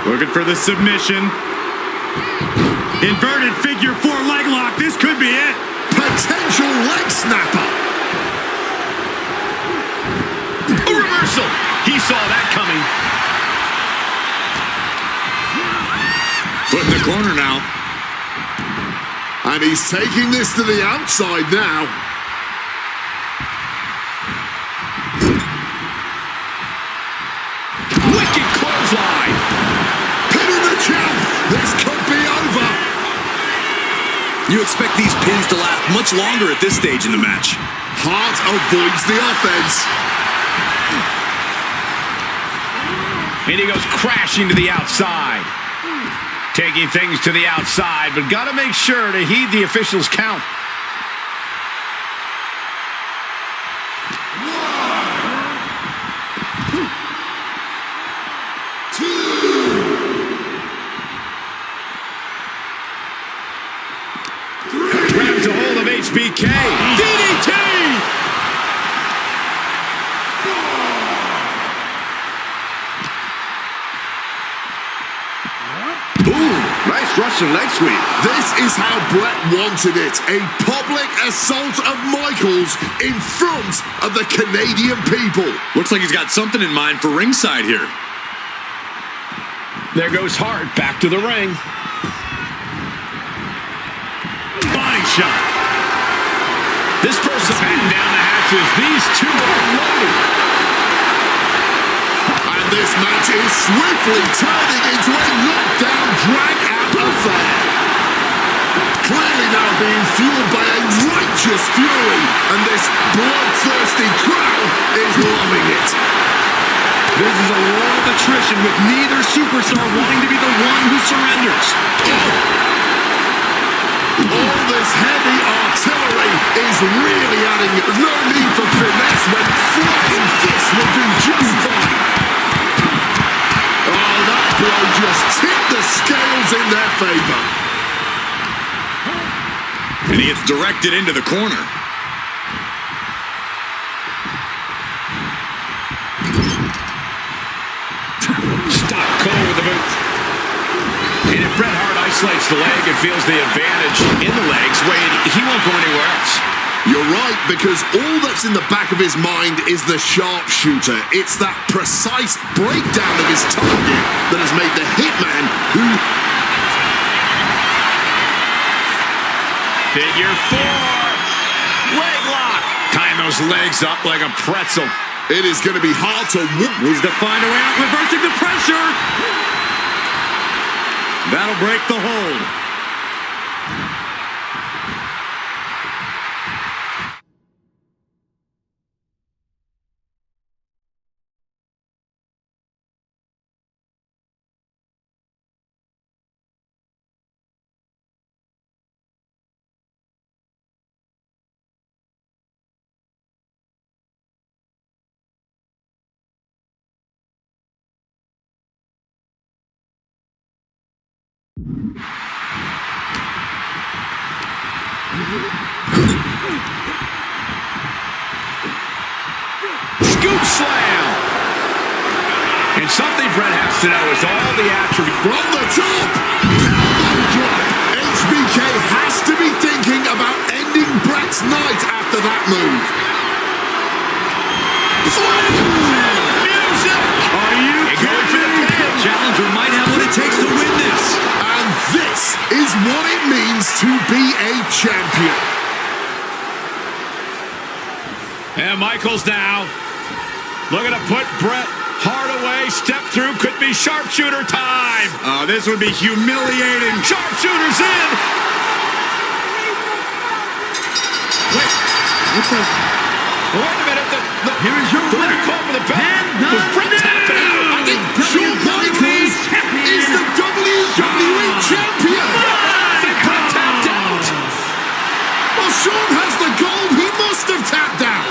Looking for the submission. Inverted figure four leg lock. This could be it. Potential leg snapper. A reversal. He saw that coming. Put in the corner now. And he's taking this to the outside now. Wicked clothesline. Pinning the champ. This could be over. You expect these pins to last much longer at this stage in the match. Hart avoids the offense. And he goes crashing to the outside. Taking things to the outside, but got to make sure to heed the official's count. of HBK. DDT! Ooh, nice Russian leg sweep. This is how Brett wanted it. A public assault of Michaels in front of the Canadian people. Looks like he's got something in mind for ringside here. There goes Hart back to the ring. Body shot. This person's batting down the hatches. These two are loaded. And this match is swiftly turning into a knockdown, drag-out affair. Clearly now being fueled by a righteous fury, and this bloodthirsty crowd is loving it. This is a war of attrition with neither superstar wanting to be the one who surrenders. All this heavy artillery is really adding no need for finesse when flying fists will do just fine. Oh, that blow just tipped the scales in their favor. And he gets directed into the corner. Stop Cole with the boot. And if Bret Hart isolates the leg and feels the advantage in the legs, Wade, he won't go anywhere else. You're right, because all that's in the back of his mind is the sharpshooter. It's that precise breakdown of his target that has made the Hitman, who... Figure four. Leg lock. Tying those legs up like a pretzel. It is going to be hard to whoop. Needs to find a way out, reversing the pressure. That'll break the hold. Scoop slam. And something Bret has to know is all the attributes. From the top. Elbow drop. HBK has to be thinking about ending Bret's night after that move. Music. Are you kidding me? Challenger might have what it takes to win this. And this is what it means to be a champion. And Michaels now looking to put Bret Hart away. Step through, could be sharpshooter time. Oh, this would be humiliating. Sharpshooter's in. Wait, what the? Wait a minute. Here is your winner. Call for the bell. And Was Bret tapping out? I think Shawn Michaels is the WWE champion. Bret tapped out. Well, Shawn has the gold. He must have tapped out.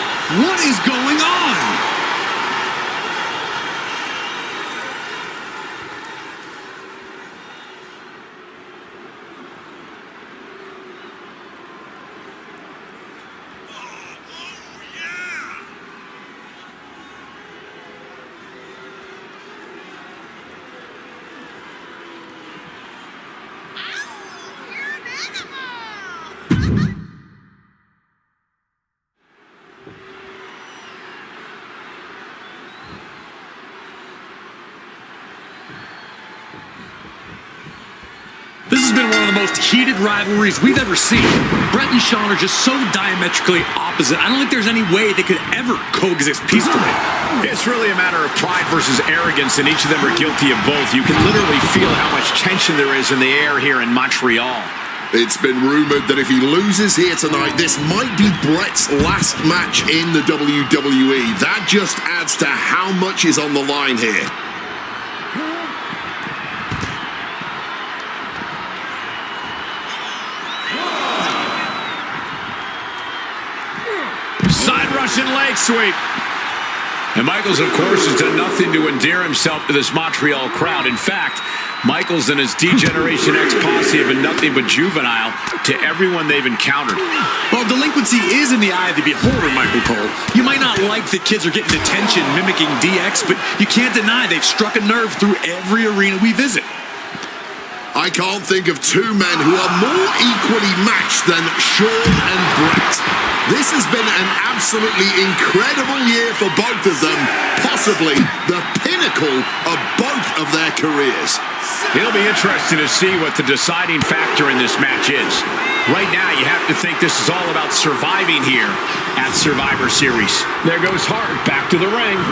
What is going on? This has been one of the most heated rivalries we've ever seen. Bret and Shawn are just so diametrically opposite. I don't think there's any way they could ever coexist peacefully. It's really a matter of pride versus arrogance, and each of them are guilty of both. You can literally feel how much tension there is in the air here in Montreal. It's been rumored that if he loses here tonight, this might be Bret's last match in the WWE. That just adds to how much is on the line here. Side Russian leg sweep. And Michaels, of course, has done nothing to endear himself to this Montreal crowd. In fact, Michaels and his D-Generation X posse have been nothing but juvenile to everyone they've encountered. Well, delinquency is in the eye of the beholder, Michael Cole. You might not like that kids are getting attention mimicking DX, but you can't deny they've struck a nerve through every arena we visit. I can't think of two men who are more equally matched than Shawn and Brett. This has been an absolutely incredible year for both of them, possibly the pinnacle of both of their careers. It'll be interesting to see what the deciding factor in this match is. Right now, you have to think this is all about surviving here at Survivor Series. There goes Hart back to the ring.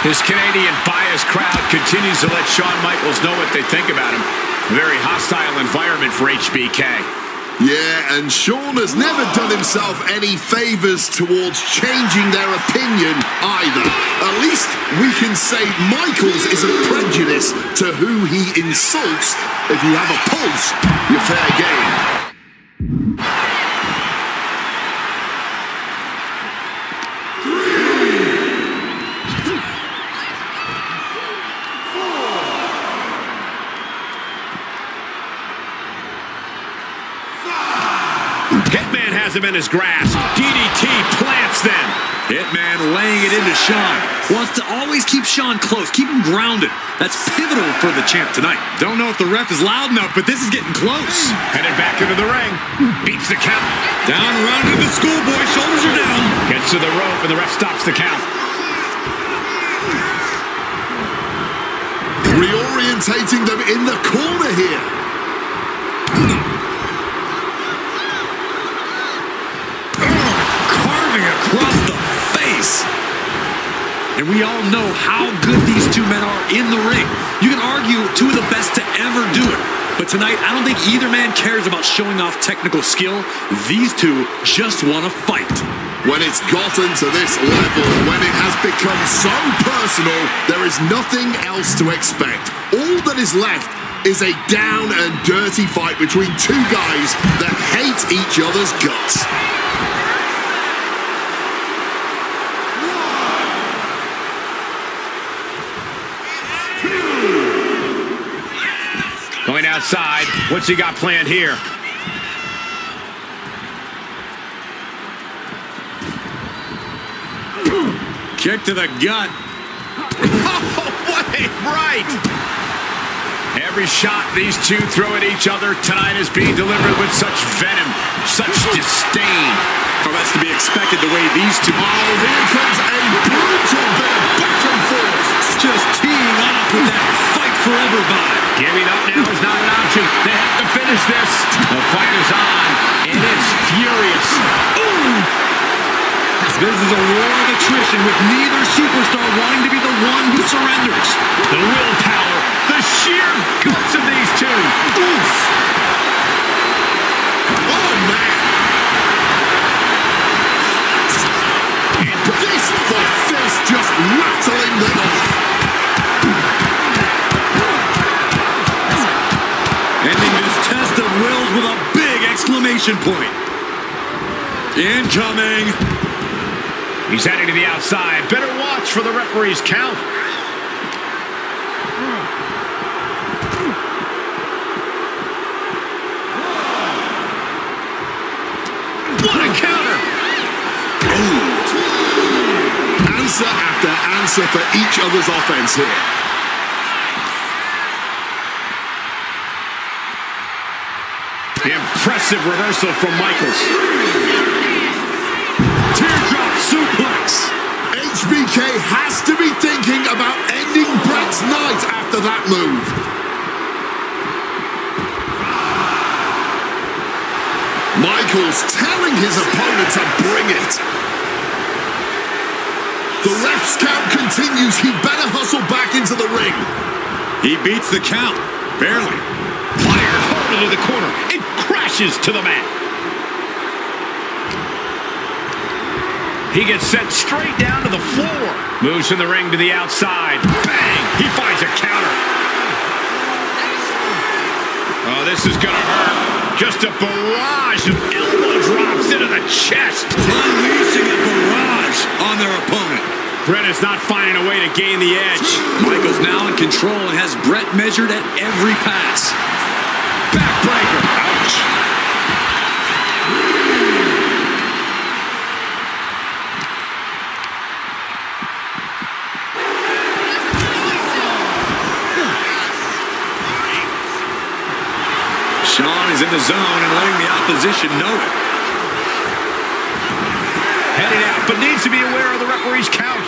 His Canadian biased crowd continues to let Shawn Michaels know what they think about him. A very hostile environment for HBK. Yeah, and Shawn has never done himself any favors towards changing their opinion either. At least we can say Michaels isn't prejudiced to who he insults. If you have a pulse, you're fair game. Hitman has him in his grasp. DDT plants them. Hitman laying it into Shawn. Wants to always keep Shawn close, keep him grounded. That's pivotal for the champ tonight. Don't know if the ref is loud enough, but this is getting close. Headed back into the ring. Beats the count. Down around to the schoolboy, shoulders are down. Gets to the rope and the ref stops the count. Reorientating them in the corner here. Across the face. And we all know how good these two men are in the ring. You can argue two of the best to ever do it. But tonight, I don't think either man cares about showing off technical skill. These two just want to fight. When it's gotten to this level, when it has become so personal, there is nothing else to expect. All that is left is a down and dirty fight between two guys that hate each other's guts. Going outside. What's he got planned here? Kick to the gut. What a right! Every shot these two throw at each other tonight is being delivered with such venom, such disdain. Oh, that's to be expected the way these two... Oh, here comes a brutal bit of back and forth. Just teeing off with that fight forever vibe. Giving up now is not an option. They have to finish this. The fight is on, and it's furious. Ooh! This is a war of attrition with neither superstar wanting to be the one who surrenders. The willpower, the sheer guts of these two. Oof! Oh, man. And this for fist just rattling them off. Ending this test of wills with a big exclamation point. Incoming. He's heading to the outside. Better watch for the referee's count. What a counter! Answer after answer for each other's offense here. The impressive reversal from Michaels. Teardrop suplex. HBK has to be thinking about ending Brett's night after that move. Michaels telling his opponent to bring it. The ref's count continues. He better hustle back into the ring. He beats the count. Barely. Fired hard into the corner. It crashes to the mat. He gets sent straight down to the floor. Moves from the ring to the outside. Bang! He finds a counter. Oh, this is gonna hurt. Just a barrage of elbow drops into the chest. Unleashing a barrage on their opponent. Brett is not finding a way to gain the edge. Michael's now in control and has Brett measured at every pass. Backbreaker. Ouch. Sean is in the zone and letting the opposition know it. Heading out, but needs to be aware of the referee's count.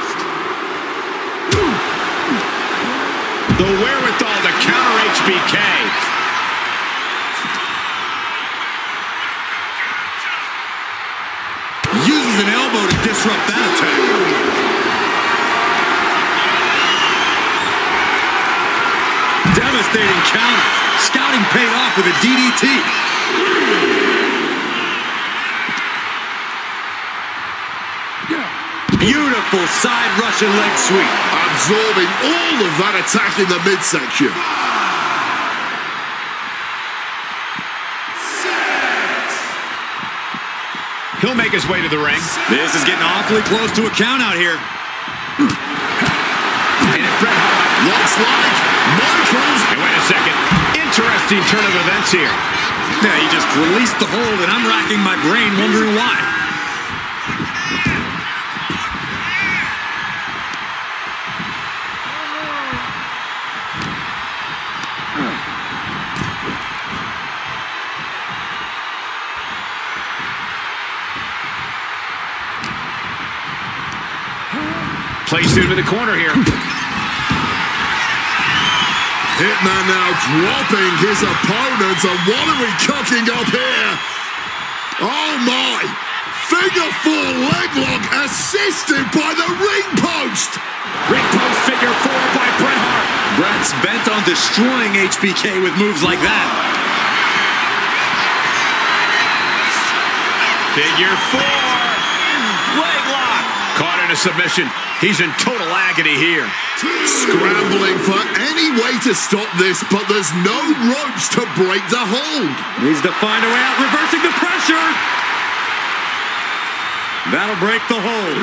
The wherewithal to counter HBK. Uses an elbow to disrupt that attack. Devastating counter. Scouting paid off with a DDT. Beautiful side Russian leg sweep. Absorbing all of that attack in the midsection. He'll make his way to the ring. This is getting awfully close to a count out here. And if Bret Hart Looks like Michaels. Hey, wait a second. Interesting turn of events here. Yeah, he just released the hold, and I'm racking my brain wondering why. Placed into the corner here. Hitman now dropping his opponent, and what are we cooking up here? Oh my! Figure 4 leg lock assisted by the ring post! Ring post figure 4 by Bret Hart. Bret's bent on destroying HBK with moves like that. Figure 4. Leg lock. Caught in a submission. He's in total agony here. Scrambling for any way to stop this, but there's no ropes to break the hold. Needs to find a way out, reversing the pressure. That'll break the hold.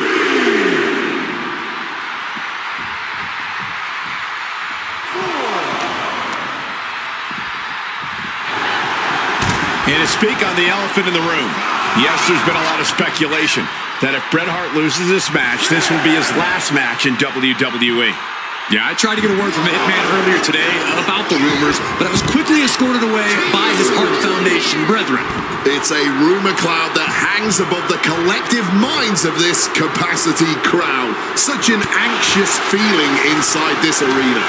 And to speak on the elephant in the room, yes, there's been a lot of speculation that if Bret Hart loses this match, this will be his last match in WWE. Yeah, I tried to get a word from the Hitman earlier today about the rumors, but I was quickly escorted away by his Hart Foundation brethren. It's a rumor cloud that hangs above the collective minds of this capacity crowd. Such an anxious feeling inside this arena.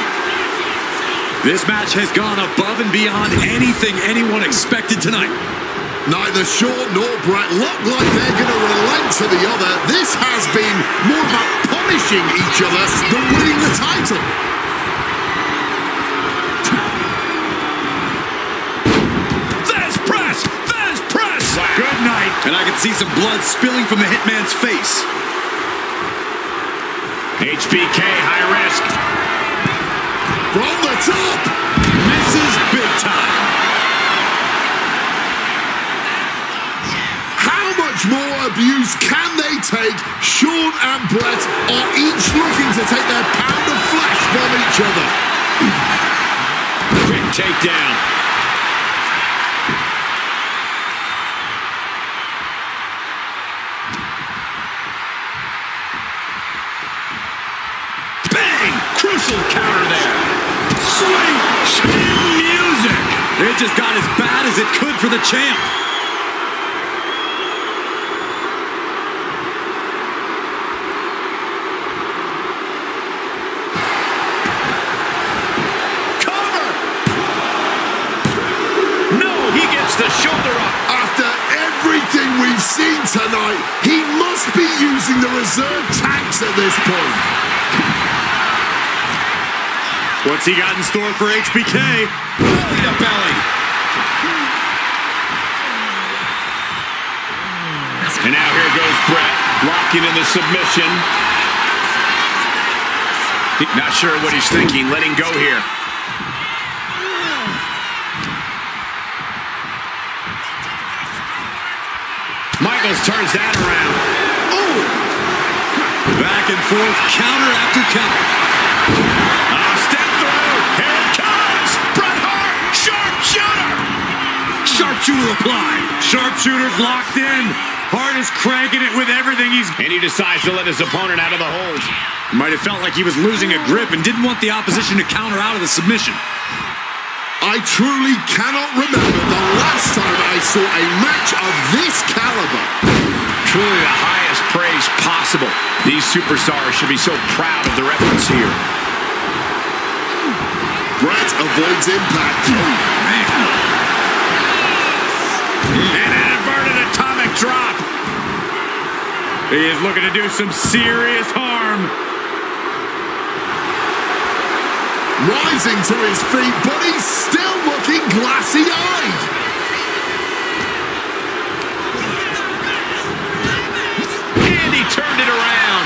This match has gone above and beyond anything anyone expected tonight. Neither Shawn nor Bret look like they're going to relent to the other. This has been more about punishing each other than winning the title. There's press! There's press! Good night. And I can see some blood spilling from the Hitman's face. HBK, high risk. From the top. Misses big time. How much more abuse can they take? Shawn and Bret are each looking to take their pound of flesh from each other. Quick takedown. Bang! Crucial counter there. Sweet chin music. It just got as bad as it could for the champ. Cover! No, he gets the shoulder up. After everything we've seen tonight, he must be using the reserve tanks at this point. What's he got in store for HBK? Belly to belly. And now here goes Bret, locking in the submission. Not sure what he's thinking, letting go here. Michaels turns that around. Oh! Back and forth, counter after counter. Step through. Here it comes. Bret Hart. Sharpshooter. Sharpshooter applied. Sharpshooter's locked in. Hart is cranking it with everything he's... And he decides to let his opponent out of the hold. Might have felt like he was losing a grip and didn't want the opposition to counter out of the submission. I truly cannot remember the last time I saw a match of this caliber. Truly the highest praise possible. These superstars should be so proud of their efforts here. Bret avoids impact. And an inverted atomic drop. He is looking to do some serious harm. Rising to his feet, but he's still looking glassy-eyed. And he turned it around.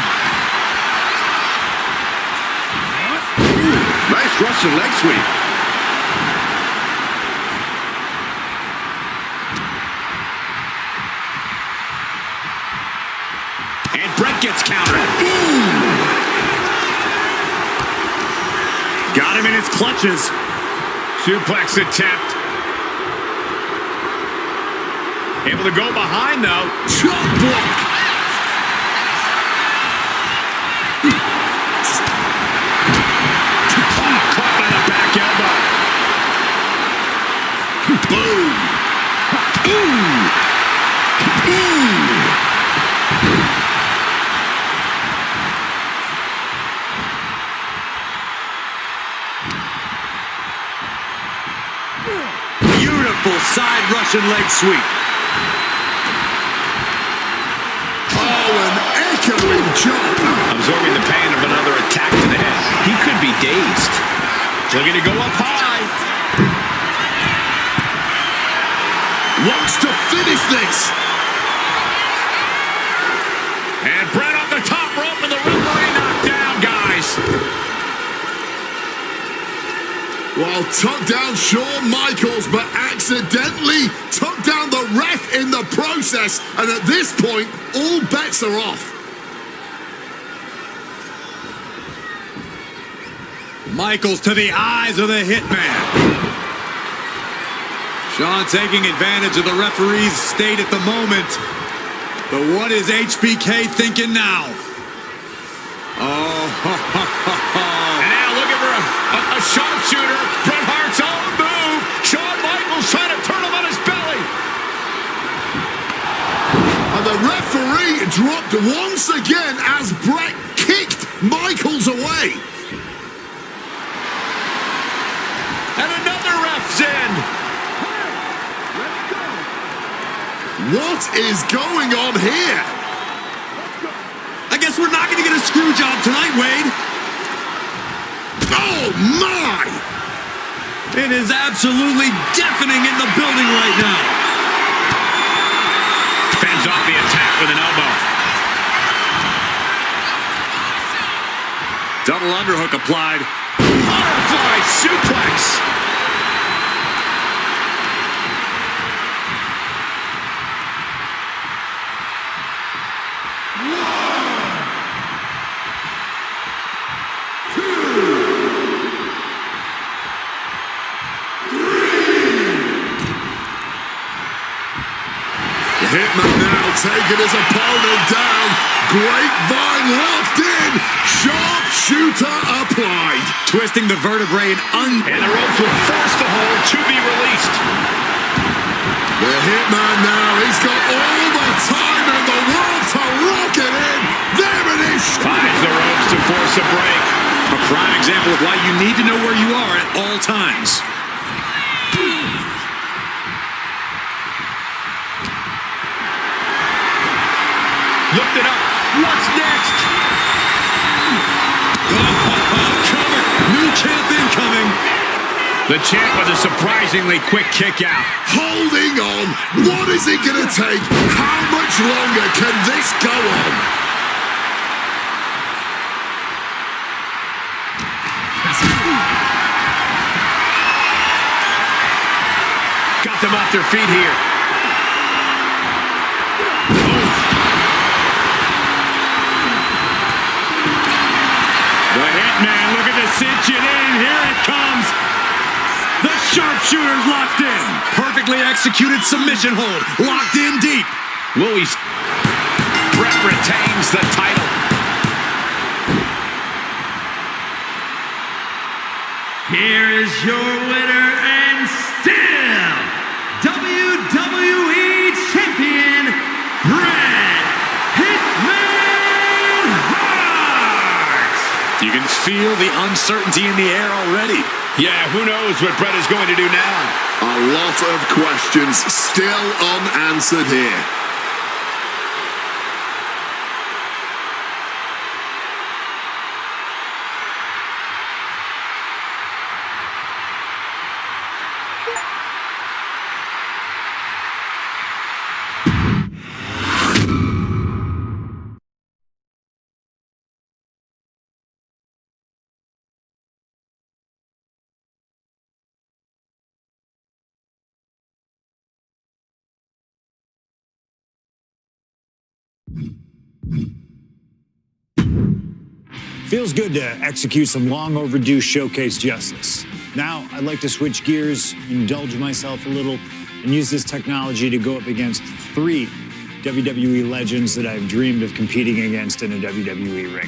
Nice Russian leg sweep. And Bret gets countered. Got him in his clutches. Suplex attempt. Able to go behind, though. Chop block. Caught by the back elbow. Boom. Beautiful side Russian leg sweep. Oh, an echoing jump. Absorbing the pain of another attack to the head. He could be dazed. Looking to go up high. Wants to finish this. And Bret off the top rope and the referee knocked down, guys. Well, took down Shawn Michaels, but accidentally took down the ref in the process. And at this point, all bets are off. Michaels to the eyes of the Hitman. Shawn taking advantage of the referee's state at the moment. But what is HBK thinking now? Oh, And now looking for a sharpshooter. Bret Hart's own move. Shawn Michaels trying to turn him on his belly. And the referee dropped once again as Bret kicked Michaels away. And another ref's in. What is going on here? I guess we're not going to get a screw job tonight, Wade. Oh, my! It is absolutely deafening in the building right now. Fends off the attack with an elbow. Double underhook applied. Butterfly suplex. Hitman now taking his opponent down. Grapevine locked in. Sharpshooter applied. Twisting the vertebrae And the ropes will force the hold to be released. The Hitman now, he's got all the time in the world to rock it in. There it is. Finds the ropes to force a break. A prime example of why you need to know where you are at all times. Looked it up. What's next? Cover. New champ incoming. The champ with a surprisingly quick kick out. Holding on. What is it going to take? How much longer can this go on? Got them off their feet here. Sharpshooters locked in. Perfectly executed submission hold. Locked in deep. Louis Brett retains the title. Here is your winner and still WWE Champion, Bret Hitman Hart. You can feel the uncertainty in the air already. Yeah, who knows what Brett is going to do now? A lot of questions still unanswered here. Feels good to execute some long overdue showcase justice. Now, I'd like to switch gears, indulge myself a little, and use this technology to go up against 3 WWE legends that I've dreamed of competing against in a WWE ring.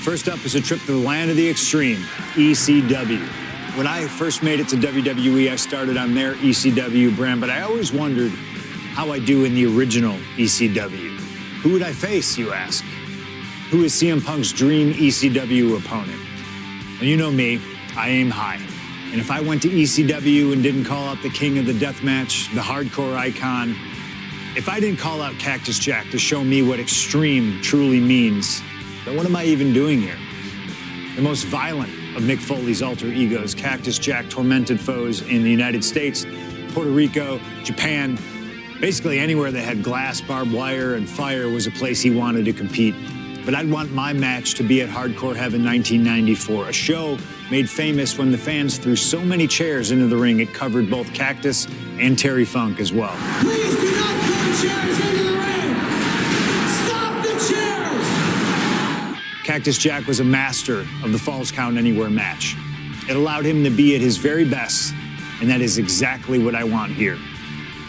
First up is a trip to the land of the extreme, ECW. When I first made it to WWE, I started on their ECW brand, but I always wondered how I do in the original ECW. Who would I face, you ask? Who is CM Punk's dream ECW opponent? Well, you know me, I aim high. And if I went to ECW and didn't call out the king of the deathmatch, the hardcore icon, if I didn't call out Cactus Jack to show me what extreme truly means, then what am I even doing here? The most violent of Mick Foley's alter egos, Cactus Jack tormented foes in the United States, Puerto Rico, Japan, basically anywhere that had glass, barbed wire, and fire was a place he wanted to compete. But I'd want my match to be at Hardcore Heaven 1994, a show made famous when the fans threw so many chairs into the ring it covered both Cactus and Terry Funk as well. Please do not throw chairs into the ring! Stop the chairs! Cactus Jack was a master of the Falls Count Anywhere match. It allowed him to be at his very best, and that is exactly what I want here.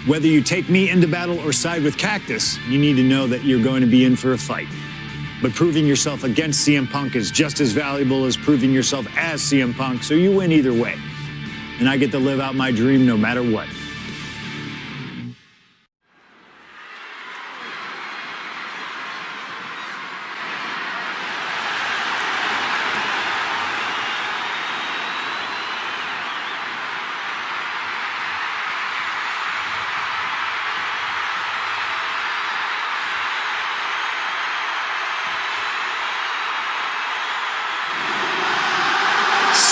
Whether you take me into battle or side with Cactus, you need to know that you're going to be in for a fight. But proving yourself against CM Punk is just as valuable as proving yourself as CM Punk, so you win either way. And I get to live out my dream no matter what.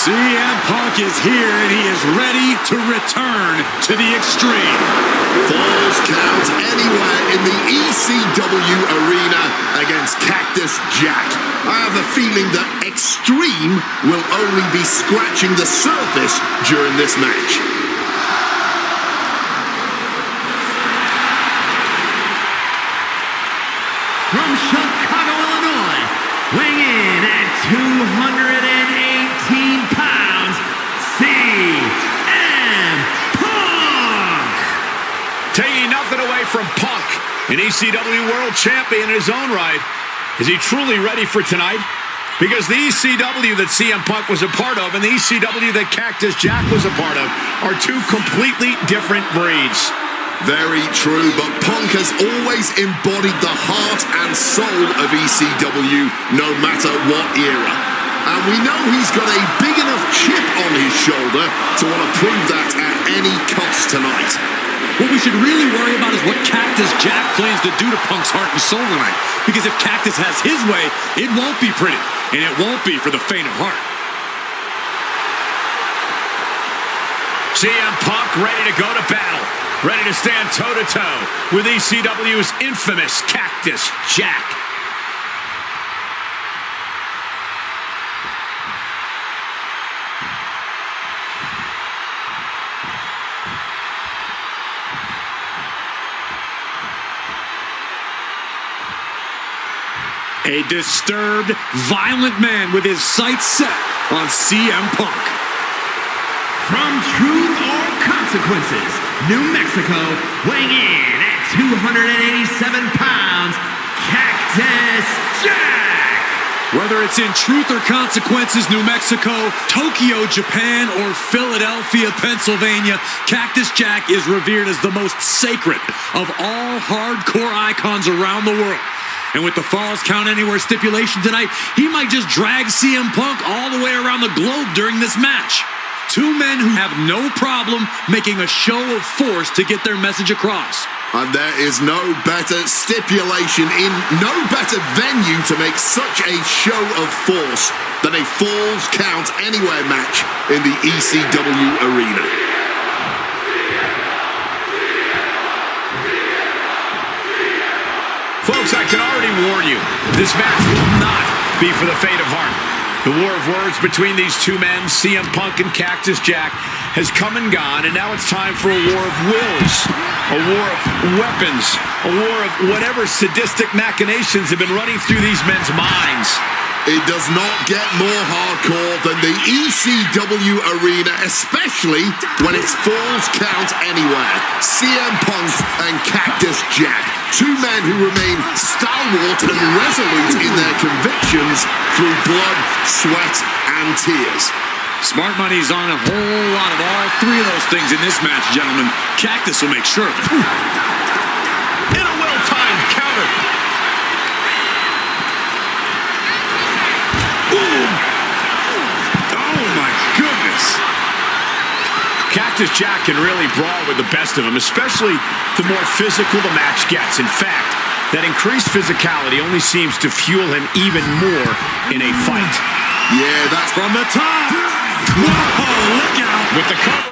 CM Punk is here, and he is ready to return to the extreme. Falls Count Anywhere in the ECW arena against Cactus Jack. I have a feeling that Extreme will only be scratching the surface during this match. From Chicago, Illinois, weighing in at 218 pounds, CM Punk! Taking nothing away from Punk, an ECW World Champion in his own right. Is he truly ready for tonight? Because the ECW that CM Punk was a part of and the ECW that Cactus Jack was a part of are two completely different breeds. Very true, but Punk has always embodied the heart and soul of ECW, no matter what era. And we know he's got a big enough chip on his shoulder to want to prove that at any cost tonight. What we should really worry about is what Cactus Jack plans to do to Punk's heart and soul tonight. Because if Cactus has his way, it won't be pretty. And it won't be for the faint of heart. CM Punk ready to go to battle. Ready to stand toe-to-toe with ECW's infamous Cactus Jack. A disturbed, violent man with his sights set on CM Punk. From Truth consequences, New Mexico, weighing in at 287 pounds, Cactus Jack! Whether it's in Truth or Consequences, New Mexico, Tokyo, Japan, or Philadelphia, Pennsylvania, Cactus Jack is revered as the most sacred of all hardcore icons around the world. And with the Falls Count Anywhere stipulation tonight, he might just drag CM Punk all the way around the globe during this match. Two men who have no problem making a show of force to get their message across. And there is no better stipulation in no better venue to make such a show of force than a Falls Count Anywhere match in the ECW arena. Folks, I can already warn you, this match will not be for the faint of heart. The war of words between these two men, CM Punk and Cactus Jack, has come and gone, and now it's time for a war of wills, a war of weapons, a war of whatever sadistic machinations have been running through these men's minds. It does not get more hardcore than the ECW arena, especially when it's Falls Count Anywhere. CM Punk and Cactus Jack, two men who remain stalwart and resolute in their convictions through blood, sweat, and tears. Smart money's on a whole lot of all three of those things in this match, gentlemen. Cactus will make sure of it. In a well-timed counter. Oh my goodness. Cactus Jack can really brawl with the best of them, especially the more physical the match gets. In fact, that increased physicality only seems to fuel him even more in a fight. Yeah, that's From the top. Whoa, look out. With the cover.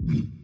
You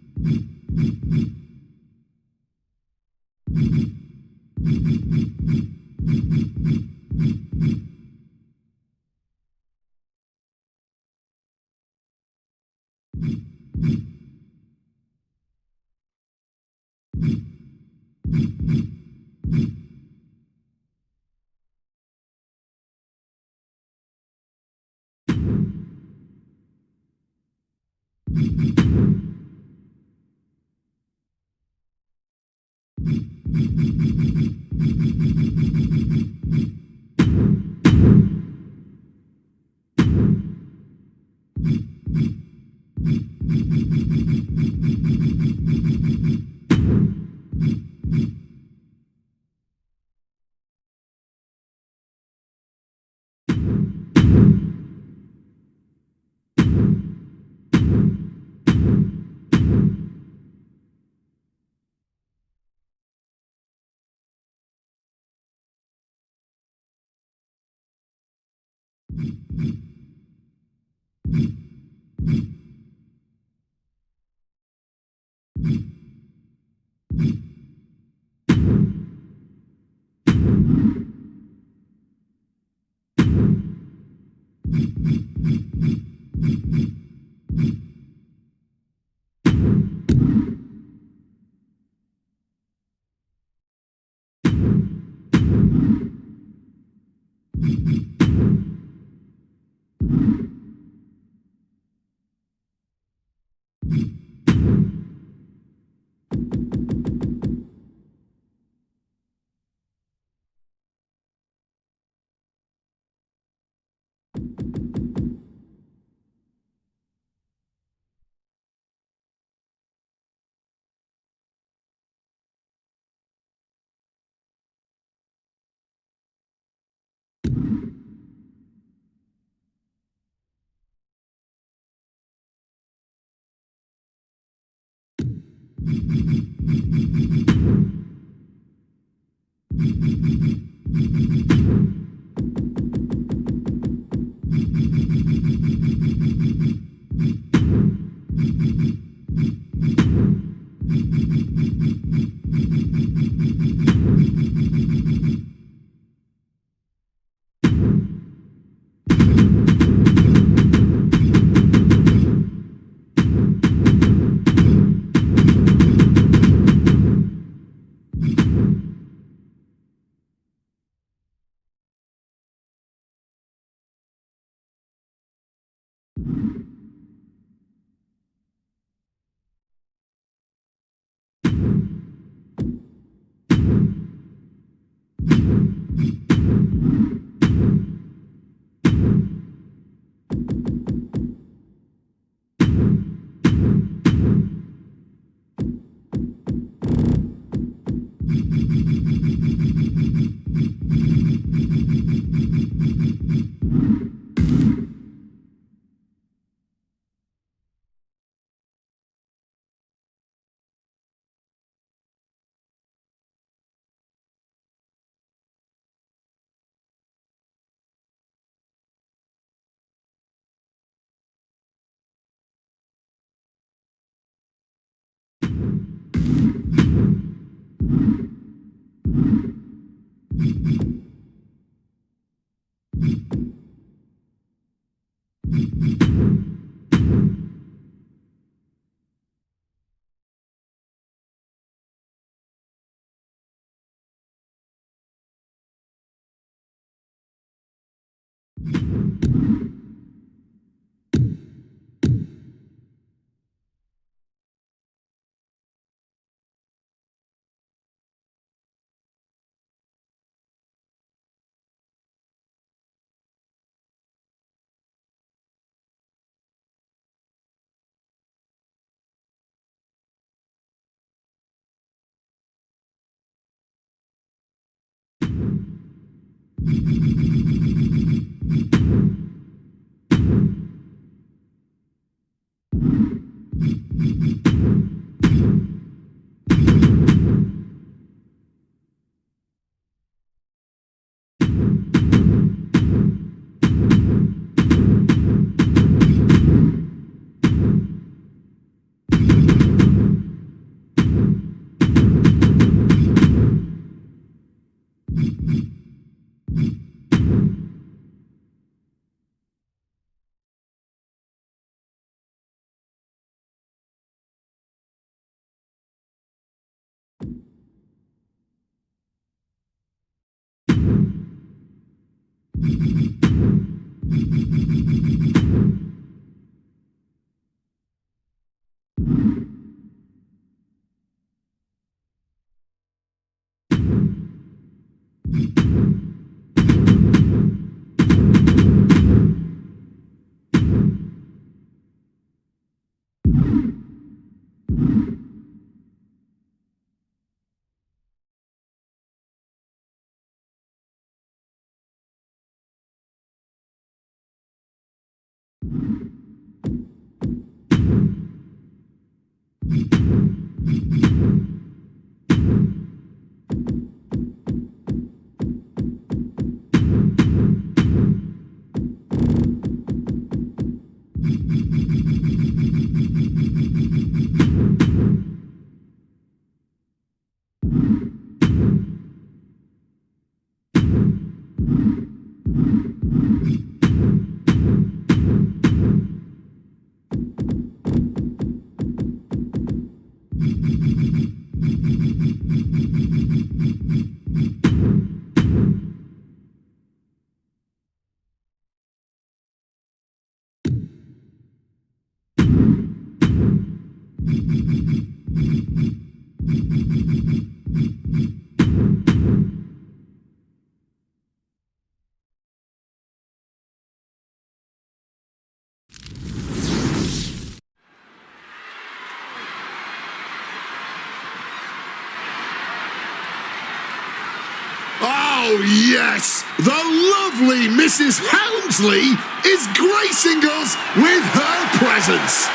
Oh, yes! The lovely Mrs. Helmsley is gracing us with her presence.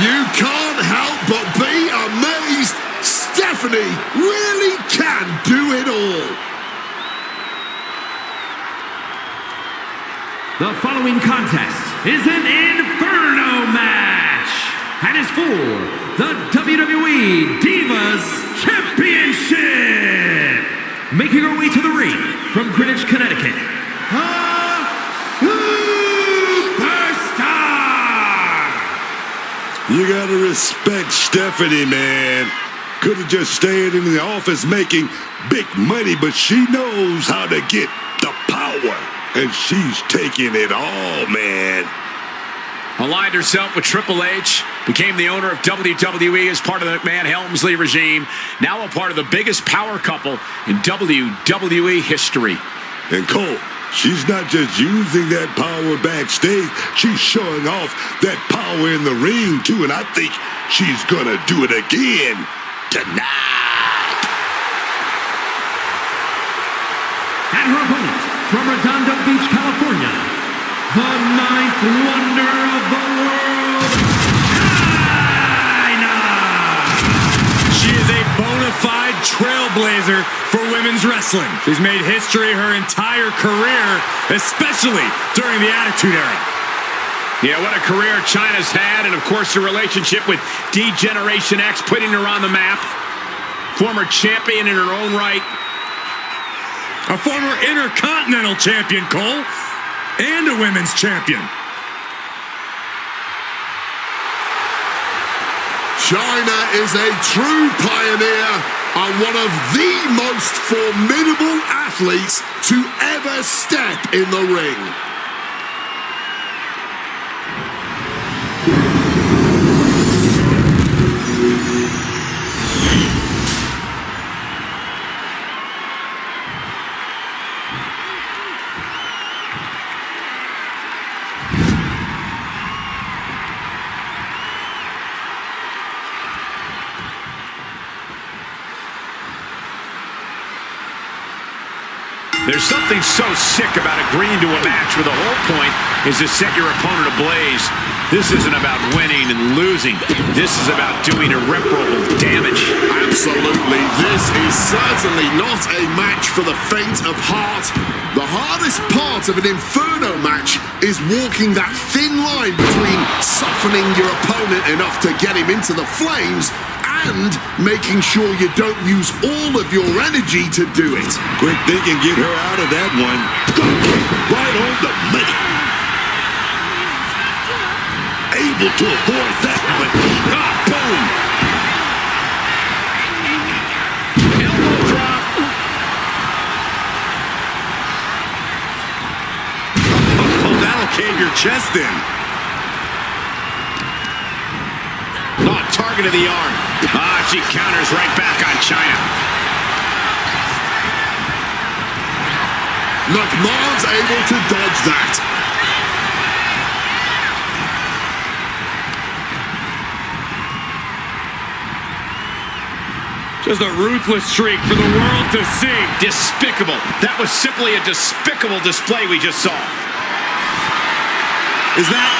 You can't help but be amazed. Stephanie really can do it all. The following contest is an Inferno match and is for the WWE Divas Championship. Making her way to the ring from Greenwich, Connecticut, the Superstar! You gotta respect Stephanie, man. Could have just stayed in the office making big money, but she knows how to get the power. And she's taking it all, man. Aligned herself with Triple H, became the owner of WWE as part of the McMahon-Helmsley regime, now a part of the biggest power couple in WWE history. And Cole, she's not just using that power backstage, she's showing off that power in the ring too, and I think she's gonna do it again tonight. And her opponent from Redondo Beach, California, the ninth wonder of the world, China! She is a bona fide trailblazer for women's wrestling. She's made history her entire career, especially during the Attitude Era. Yeah, what a career China's had, and of course her relationship with D-Generation X, putting her on the map. Former champion in her own right. A former Intercontinental Champion, Cole, and a women's champion. China is a true pioneer and one of the most formidable athletes to ever step in the ring. There's something so sick about agreeing to a match where the whole point is to set your opponent ablaze. This isn't about winning and losing. This is about doing irreparable damage. Absolutely. This is certainly not a match for the faint of heart. The hardest part of an Inferno match is walking that thin line between softening your opponent enough to get him into the flames and making sure you don't use all of your energy to do it. Quick thinking, get her out of that one. Good kick, right on the money. Able to avoid that one. Boom. Elbow drop. Oh, that'll cave your chest in. Target of the arm. She counters right back on China. McMahon's able to dodge that. Just a ruthless streak for the world to see. Despicable. That was simply a despicable display we just saw. Is that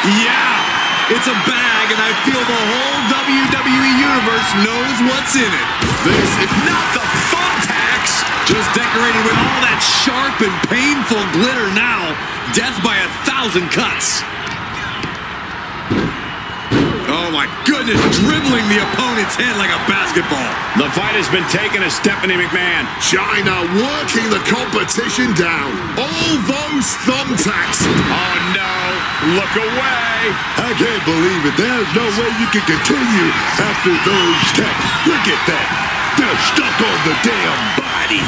Yeah, it's a bag, and I feel the whole WWE Universe knows what's in it. This is Not the thumbtacks! Just decorated with all that sharp and painful glitter now. Death by 1,000 cuts. Oh my goodness, dribbling the opponent's head like a basketball. The fight has been taken as Stephanie McMahon. China working the competition down. All those thumbtacks. Oh no, look away. I can't believe it. There's no way you can continue after those tacks. Look at that. They're stuck on the damn body.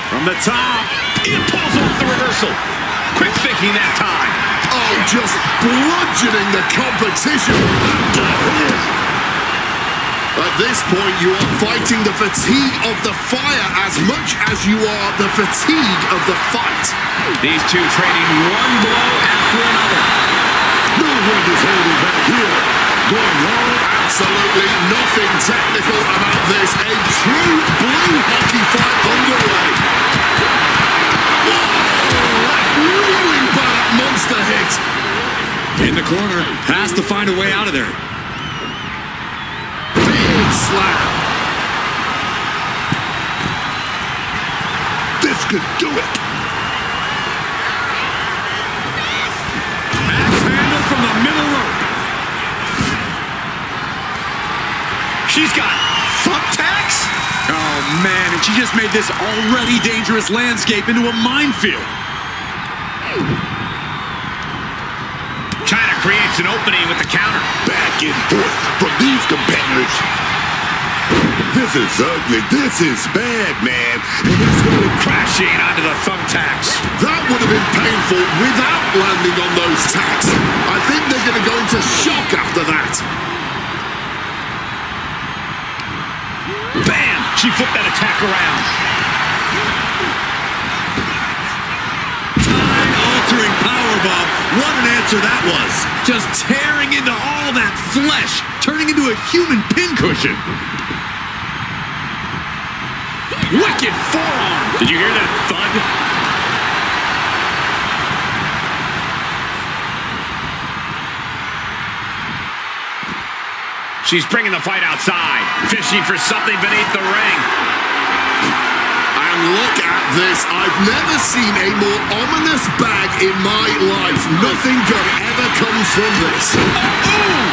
From the top, it pulls off the reversal. Quick thinking that time. Oh, just bludgeoning the competition. At this point, you are fighting the fatigue of the fire as much as you are the fatigue of the fight. These two trading one blow after another. No one is holding back here. Going long. Absolutely nothing technical about this. A true blue hockey fight underway. Really bad monster hit. In the corner, has to find a way out of there. Big slap. This could do it. Axe handle from the middle rope. She's got thumbtacks? Oh man, and she just made this already dangerous landscape into a minefield. China creates an opening with the counter. Back and forth from these competitors. This is ugly. This is bad, man. And it's going Crashing onto the thumbtacks. That would have been painful without landing on those tacks. I think they're going to go into shock after that. Bam! She flipped that attack around. Time-altering powerbomb. What an answer that was. Just tearing into all that flesh, turning into a human pincushion. Wicked forearm. Did you hear that thud? She's bringing the fight outside, fishing for something beneath the ring. And look at this. I've never seen a more ominous bag in my life. Nothing good ever comes from this. Ooh!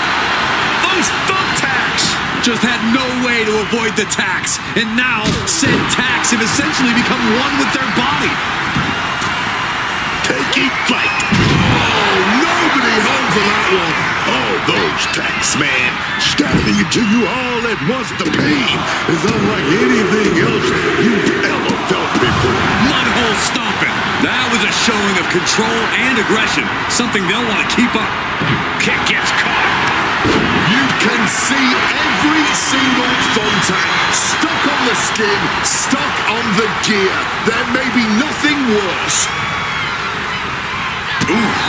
Those thumbtacks! Just had no way to avoid the tacks. And now, said tacks have essentially become one with their body. taking flight. Oh, nobody home for that one. Oh, those tacks, man. Stabbing into you all at once. The pain is unlike anything else you've ever felt before. Mudhole stomping. That was a showing of control and aggression. Something they'll want to keep up. Kick gets caught. You can see every single thumbtack stuck on the skin, stuck on the gear. There may be nothing worse. Oof.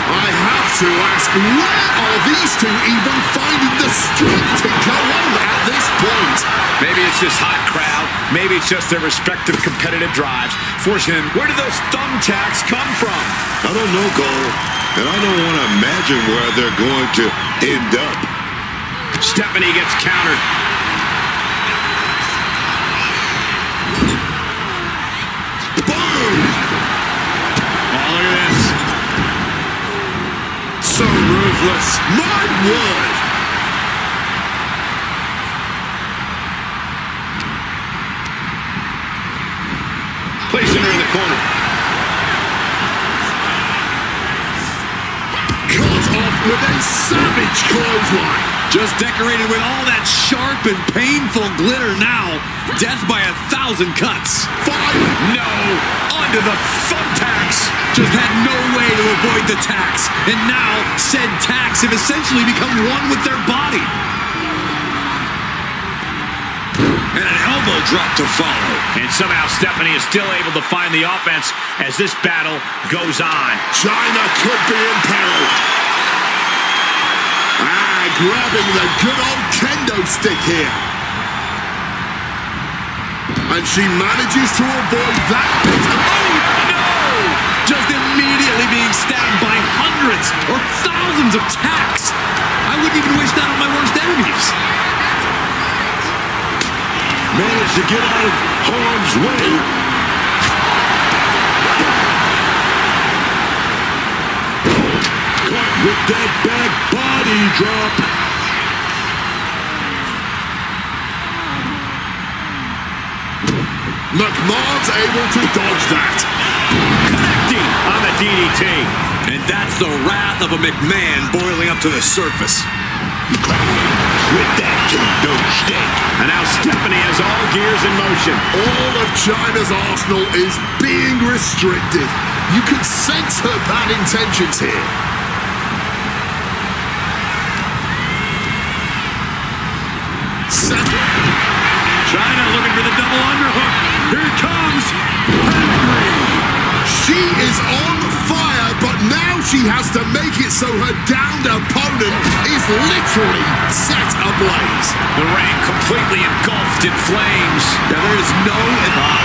I have to ask, where are these two even finding the strength to go on at this point? Maybe it's this hot crowd. Maybe it's just their respective competitive drives. Forcing them. Where did those thumbtacks come from? I don't know, Cole. And I don't want to imagine where they're going to end up. Stephanie gets countered. Boom! Oh, look at this. So ruthless. My word! Placing her in the corner. Caught off with a savage clothesline. Just decorated with all that sharp and painful glitter now. Death by 1,000 cuts. 5. No. Onto the thumbtacks. Just had no way to avoid the tacks. And now, said tacks have essentially become one with their body. And an elbow drop to follow. And somehow Stephanie is still able to find the offense as this battle goes on. China could be in peril. Grabbing the good old kendo stick here. And she manages to avoid that bit. Oh, no! Just immediately being stabbed by hundreds or thousands of tacks. I wouldn't even wish that on my worst enemies. Managed to get out of harm's way. Caught with that back body drop. McMahon's able to dodge that. Connecting on the DDT. And that's the wrath of a McMahon boiling up to the surface. With that kendo stick. And now Stephanie has all gears in motion. All of China's arsenal is being restricted. You can sense her bad intentions here. China looking for the double underhook. Here it comes. She is on fire, but now she has to make it so her downed opponent is literally set ablaze. The ring completely engulfed in flames. Now there is no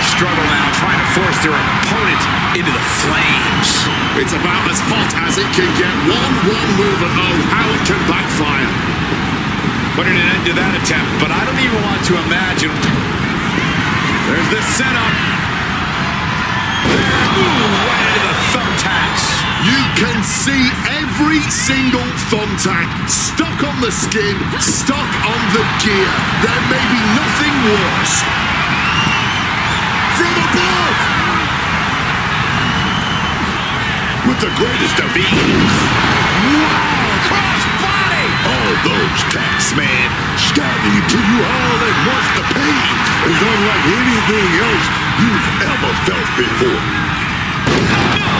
struggle now, trying to force their opponent into the flames. It's about as hot as it can get. One wrong move, and oh, how it can backfire. Putting an end to that attempt, but I don't even want to imagine. There's the setup. Right into the thumbtacks. You can see every single thumbtack stuck on the skin, stuck on the gear. There may be nothing worse. From above! With the greatest of ease. Wow, cross body! All those tacks, man, stabbing to you all at once. The pain is unlike anything else you've ever felt before. No,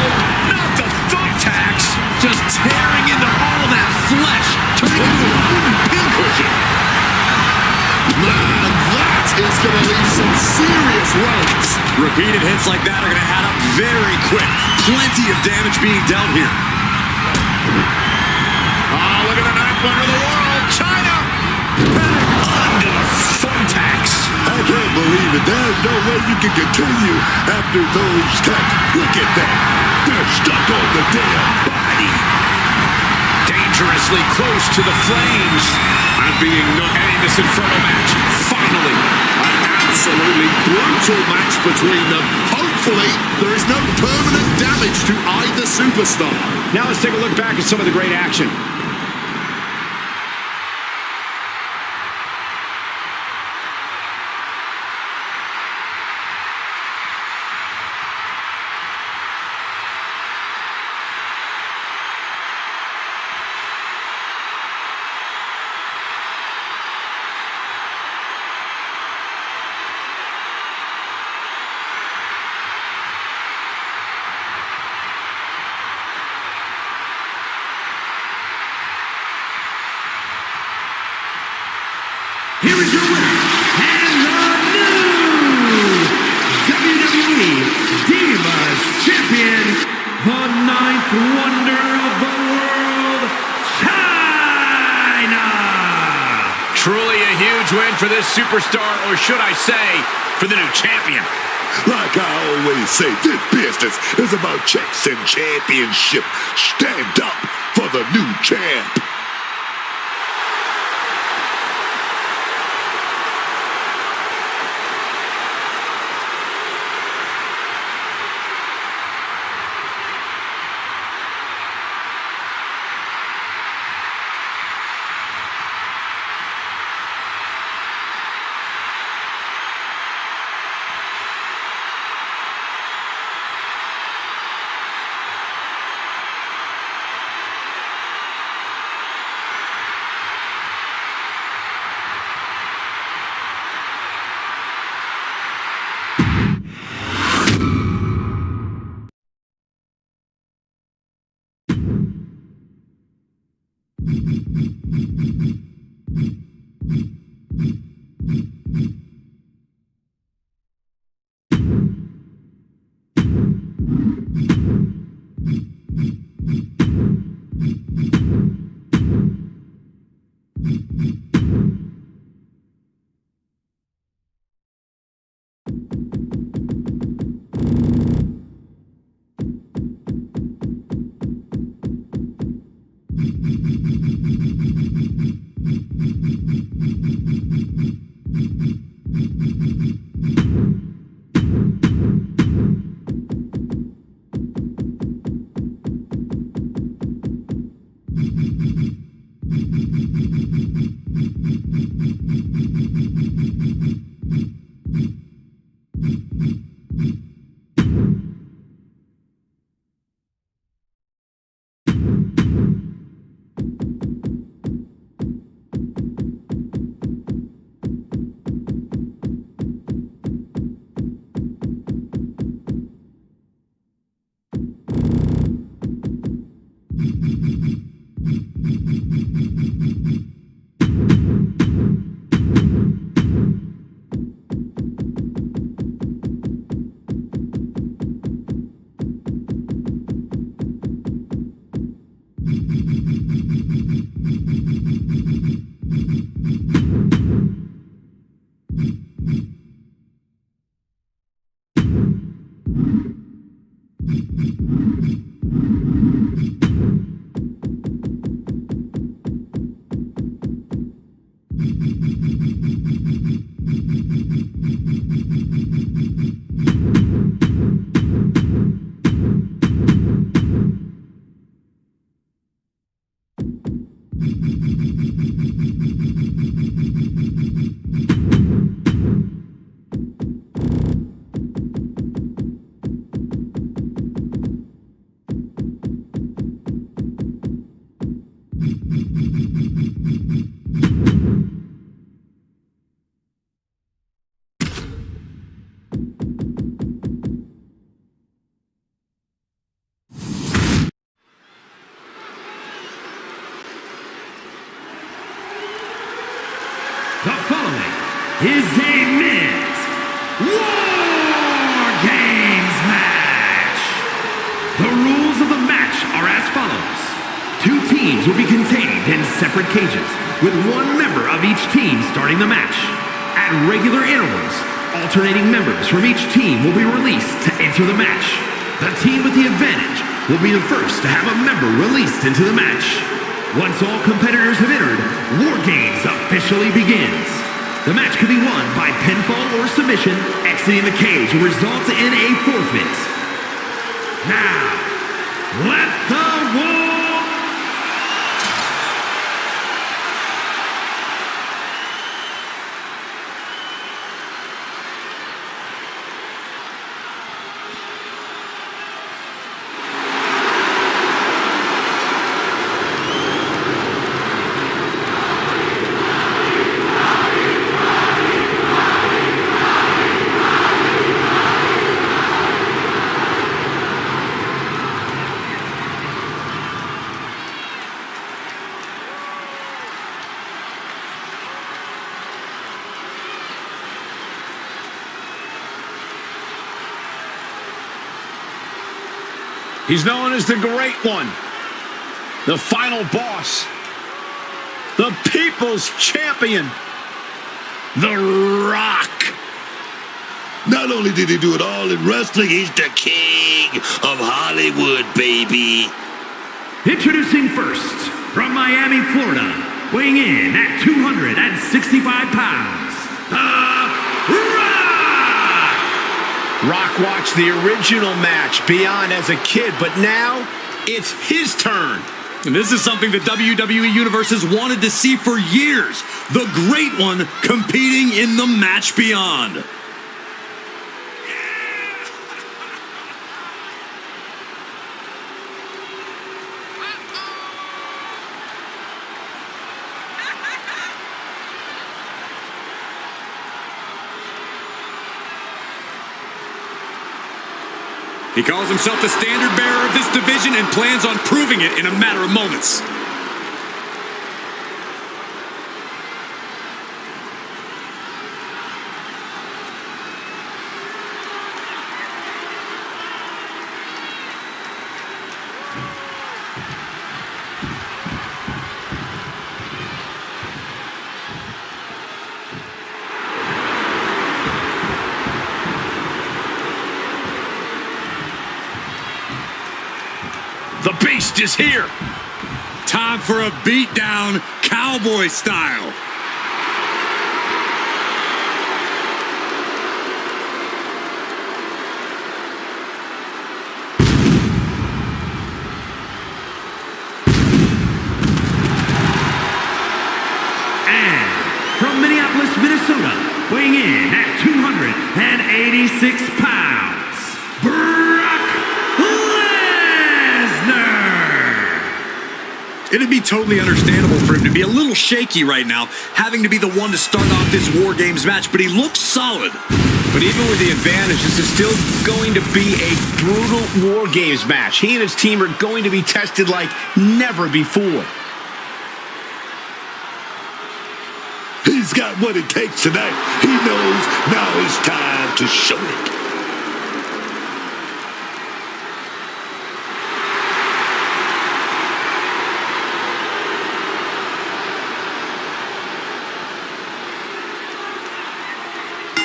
not the thumbtacks! just tearing into all that flesh, turning into a wooden pincushion. Man, that is going to leave some serious runs. Repeated hits like that are going to add up very quick. Plenty of damage being dealt here. Oh, look at the ninth wonder of the world, China! Under the thumbtacks. I can't believe it. There's no way you can continue after those tacks. Look at that. They're stuck on the damn body. Dangerously close to the flames. I'm being ending this Inferno match. Finally. An absolutely brutal match between them. Hopefully, there is no permanent damage to either superstar. Now let's take a look back at some of the great action. Here is your winner, and the new WWE Divas Champion, the ninth wonder of the world, China! Truly a huge win for this superstar, or should I say, for the new champion. Like I always say, this business is about checks and championship. Stand up for the new champ. is a men's War Games match. The rules of the match are as follows. 2 teams will be contained in separate cages, with 1 member of each team starting the match. At regular intervals, alternating members from each team will be released to enter the match. The team with the advantage will be the first to have a member released into the match. Once all competitors have entered, War Games officially begins. The match can be won by pinfall or submission. Exiting the cage will result in a forfeit. Now, let the war... He's known as the Great One, the final boss, the People's Champion, The Rock. Not only did he do it all in wrestling, he's the king of Hollywood, baby. Introducing first, from Miami, Florida, weighing in at 265 pounds, The Rock! Rock watched the original match Beyond as a kid, but now it's his turn. And this is something the WWE Universe has wanted to see for years. The Great One competing in the match Beyond. He calls himself the standard bearer of this division and plans on proving it in a matter of moments. The Beast is here. Time for a beatdown, cowboy style. And from Minneapolis, Minnesota, weighing in at 286 pounds, Brock Lesnar! It'd be totally understandable for him to be a little shaky right now, having to be the one to start off this War Games match, but he looks solid. But even with the advantage, this is still going to be a brutal War Games match. He and his team are going to be tested like never before. He's got what it takes tonight. He knows now is time to show it.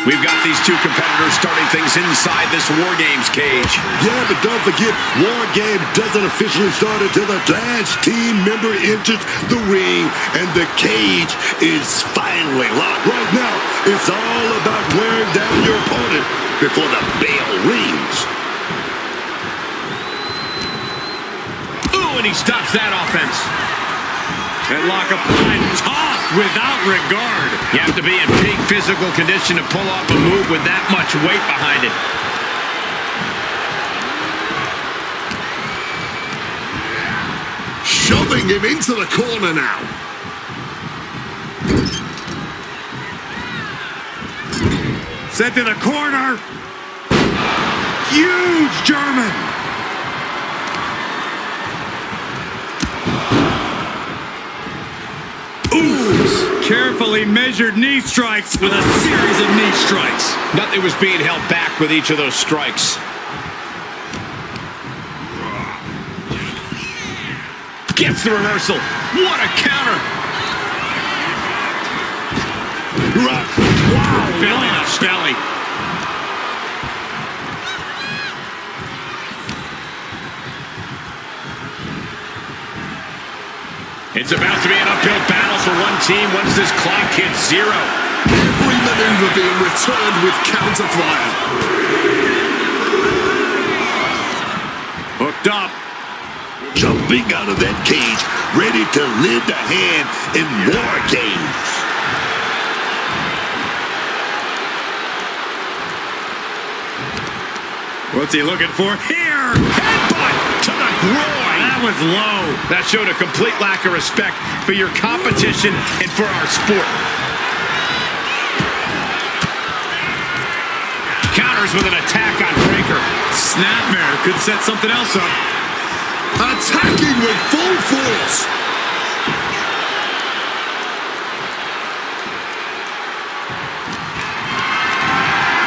We've got these two competitors starting things inside this War Games cage. Yeah, but don't forget, War Game doesn't officially start until the last team member enters the ring and the cage is finally locked. Right now, it's all about wearing down your opponent before the bell rings. Ooh, and he stops that offense. Headlock applied, tossed without regard. You have to be in peak physical condition to pull off a move with that much weight behind it. Shoving him into the corner now. Sent to the corner. Huge German. Carefully measured knee strikes with a series of knee strikes. Nothing was being held back with each of those strikes. Gets the reversal. What a counter. Wow, belly to belly. It's about to be an uphill battle for one team once this clock hits 0. Every maneuver being returned with counterfire. Hooked up. Jumping out of that cage, ready to lend a hand in war games. What's he looking for? Here! Headbutt to the groin. That was low. That showed a complete lack of respect for your competition and for our sport. Counters with an attack on Breaker. Snapmare could set something else up. Attacking with full force.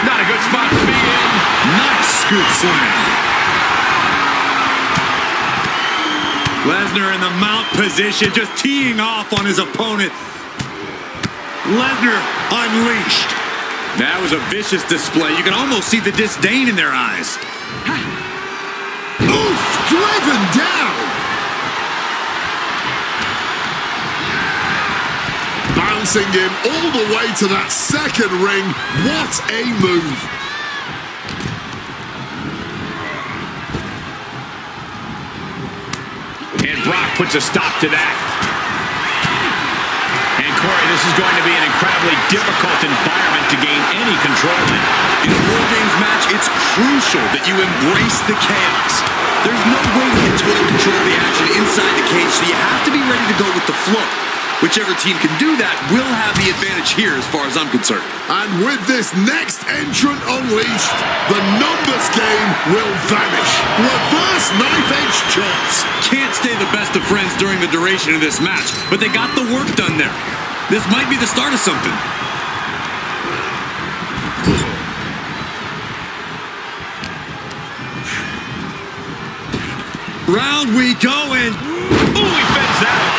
Not a good spot to be in. Nice scoop slam. Lesnar in the mount position, just teeing off on his opponent. Lesnar unleashed. That was a vicious display. You can almost see the disdain in their eyes. Oof, driven down. Bouncing him all the way to that second ring. What a move. And Brock puts a stop to that. And Corey, this is going to be an incredibly difficult environment to gain any control in. In a War Games match, it's crucial that you embrace the chaos. There's no way to get total control of the action inside the cage, so you have to be ready to go with the flow. Whichever team can do that will have the advantage here as far as I'm concerned. And with this next entrant unleashed, the numbers game will vanish. Reverse knife-edge chops. Can't stay the best of friends during the duration of this match, but they got the work done there. This might be the start of something. Round we go, and ooh, he fends that off.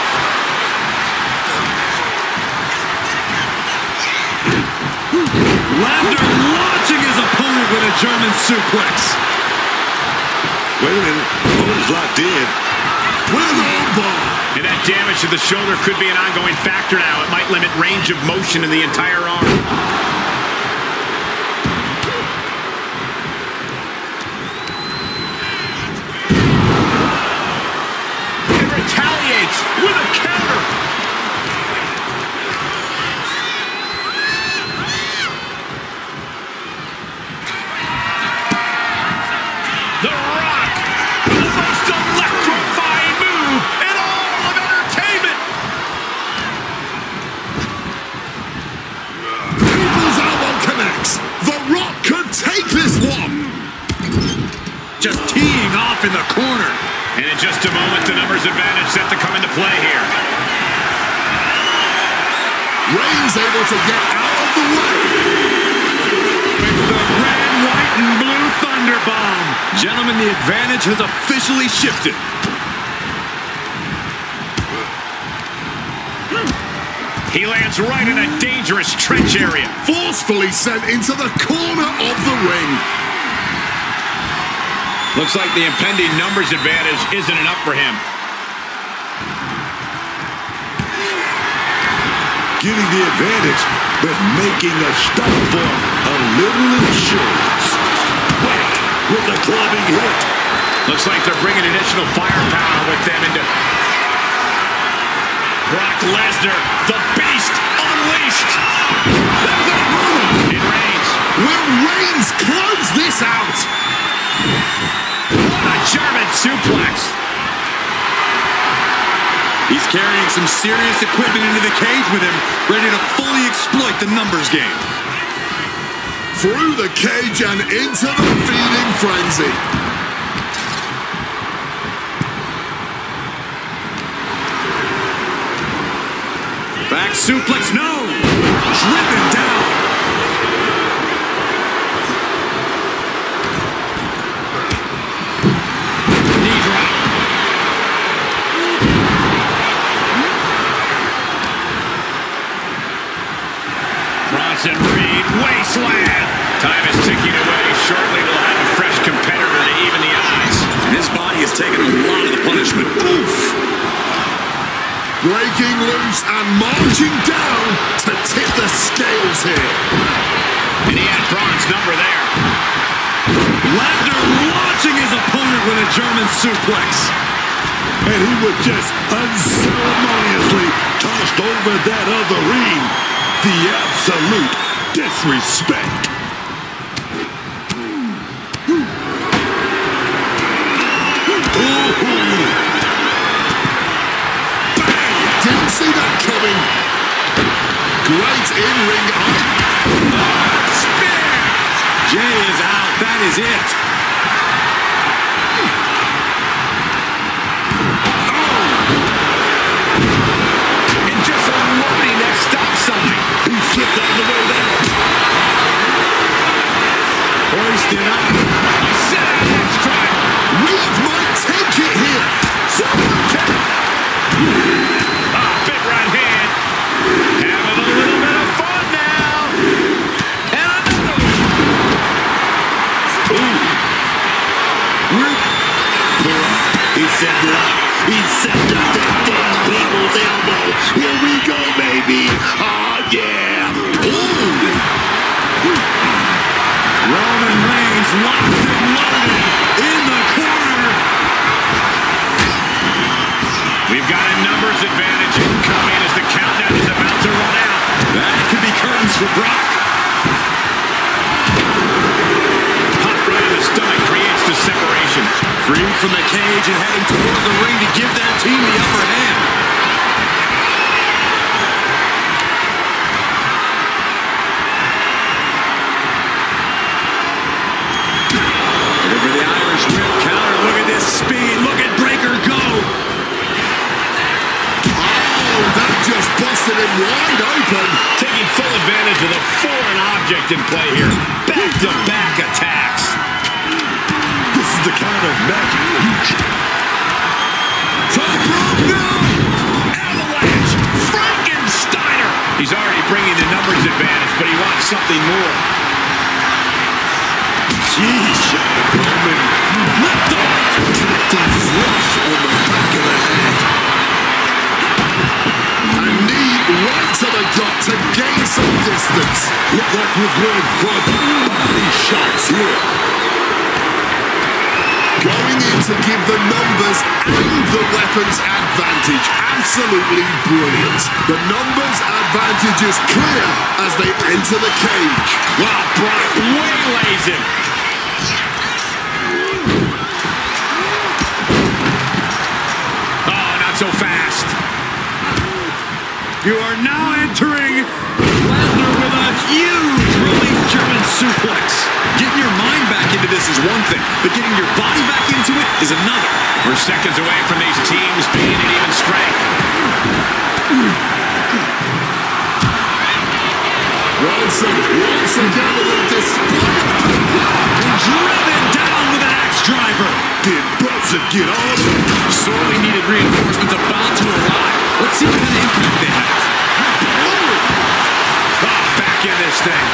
Lesnar launching his opponent with a German suplex. Wait a minute. Opponent's locked in. With an bar. And that damage to the shoulder could be an ongoing factor now. It might limit range of motion in the entire arm. It retaliates with a counter. The Rock, the most electrifying move in all of entertainment. People's elbow connects. The Rock could take this one. Just teeing off in the corner. And in just a moment, the numbers advantage set to come into play here. Reigns able to get out of the way. With the red, white, and blue Thunder Bomb. Gentlemen, the advantage has officially shifted. He lands right in a dangerous trench area. Forcefully sent into the corner of the ring. Looks like the impending numbers advantage isn't enough for him. Getting the advantage, but making a stop for a little insurance. Whack with a clubbing hit. Looks like they're bringing additional firepower with them into Brock Lesnar, the Beast unleashed. There's a moment. It Reigns. Will Reigns close this out? What a German suplex. He's carrying some serious equipment into the cage with him, ready to fully exploit the numbers game. Through the cage and into the feeding frenzy. Back Back suplex, no! Driven down. Knee drop. Bronson Reed, wasteland. Time is ticking away. Shortly we'll have a fresh competitor to even the odds. And his body has taken a lot of the punishment. Oof! Breaking loose and marching down to tip the scales here. And he had Braun's number there. Lesnar launching his opponent with a German suplex. And he was just unceremoniously tossed over that other ring. The absolute disrespect. Didn't see that coming. Great in-ring Spear! Jay is out. That is it. And just unloading that stop sign. He slipped out of the way there. Hoisted up. He set out next time. Reed might take it here. Someone can. Big right hand. Having a little bit of fun now. And another one. He set it up. He set up that damn people's elbow. Here we go, baby. Oh, yeah. Roman Reigns locked and loaded in the corner. We've got a numbers advantage incoming as the countdown is about to run out. That could be curtains for Brock. Pop right in the stomach creates the separation. Freed from the cage and heading toward the ring to give that team the upper hand. Over the Irish whip counter. Look at this speed. Look at Breaker go. Oh, that just busted him wide open. Taking full advantage of the foreign object in play here. Back-to-back attacks. This is the kind of magic Top rope now. Avalanche. Frankensteiner. He's already bringing the numbers advantage, but he wants something more. Jeez, Roman. Lift off. Connecting flush on the back of the head. A knee right to the gut to gain some distance. Look like we're going for body shots here. Going in to give the numbers and the weapons advantage. Absolutely brilliant. The numbers advantage is clear as they enter the cage. Wow, Brock waylays him. Oh, not so fast. You are now entering Lesnar with a huge release German suplex. Getting your mind back into this is one thing, but getting your body back into it is another. We're seconds away from these teams being at even strength. Ronson once again with a display of power. Driven down with an axe driver. Did Brunson get on? Sorely needed reinforcements about to arrive. Let's see what kind of impact they have. Oh, back in this thing.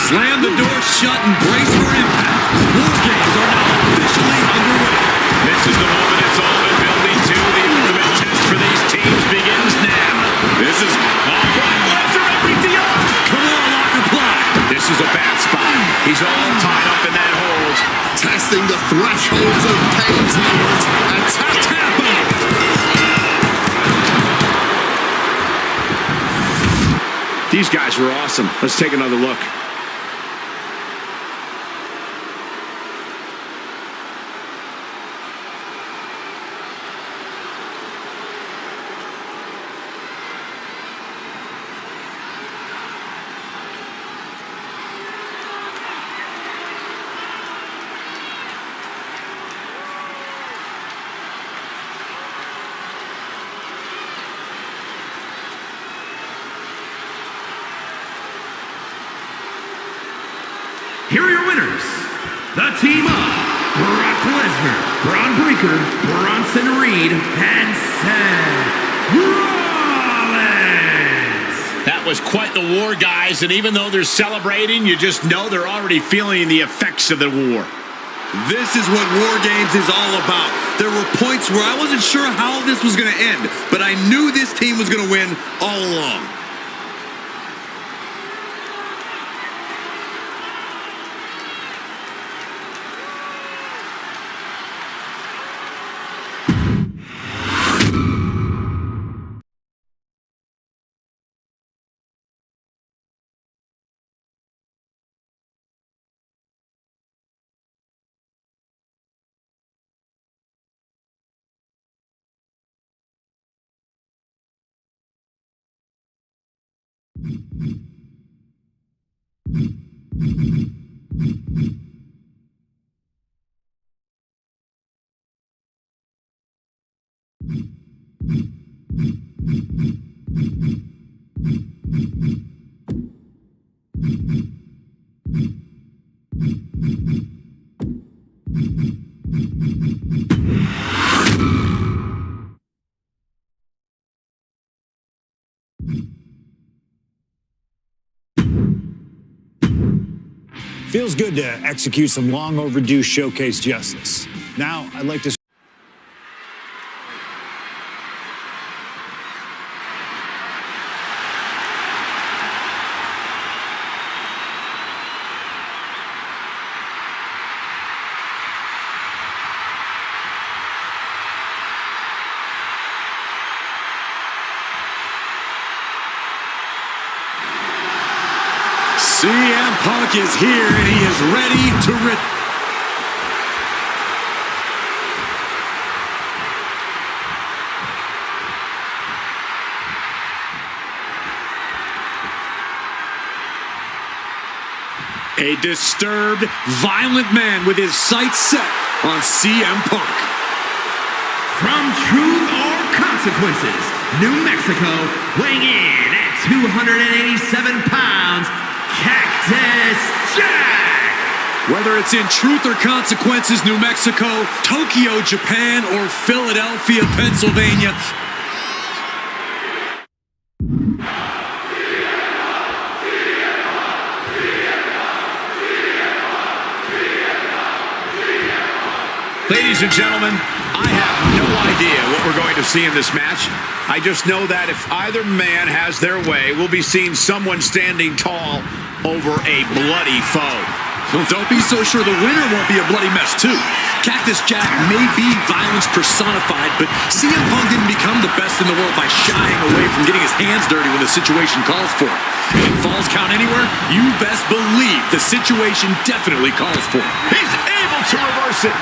Slam the door shut and brace for impact. War games are now officially underway. This is the moment it's all been building to. The ultimate test for these teams begins now. This is Brock Lesnar upping the arm. Come on, locker plot. This is a bad spot. He's all tied up in that hold. Testing the thresholds of pain tolerance. Attack. Tap out. These guys were awesome. Let's take another look. here are your winners. The team of Brock Lesnar, Braun Breaker, Bronson Reed, and Seth Rollins. That was quite the war, guys, and even though they're celebrating, you just know they're already feeling the effects of the war. This is what War Games is all about. There were points where I wasn't sure how this was going to end, but I knew this team was going to win all along. Feels good to execute some long overdue showcase justice. Now, I'd like to... CM Punk is here, and he is ready to rip. A disturbed, violent man with his sights set on CM Punk. From Truth or Consequences, New Mexico, weighing in at 287 pounds, Cactus Jack! Whether it's in Truth or Consequences, New Mexico, Tokyo, Japan, or Philadelphia, Pennsylvania, Ladies and gentlemen, I have no idea what we're going to see in this match. I just know that if either man has their way, we'll be seeing someone standing tall over a bloody foe. well, don't be so sure the winner won't be a bloody mess, too. Cactus Jack may be violence personified, but CM Punk didn't become the best in the world by shying away from getting his hands dirty when the situation calls for it. If falls count anywhere, you best believe the situation definitely calls for it. He's able to reverse it.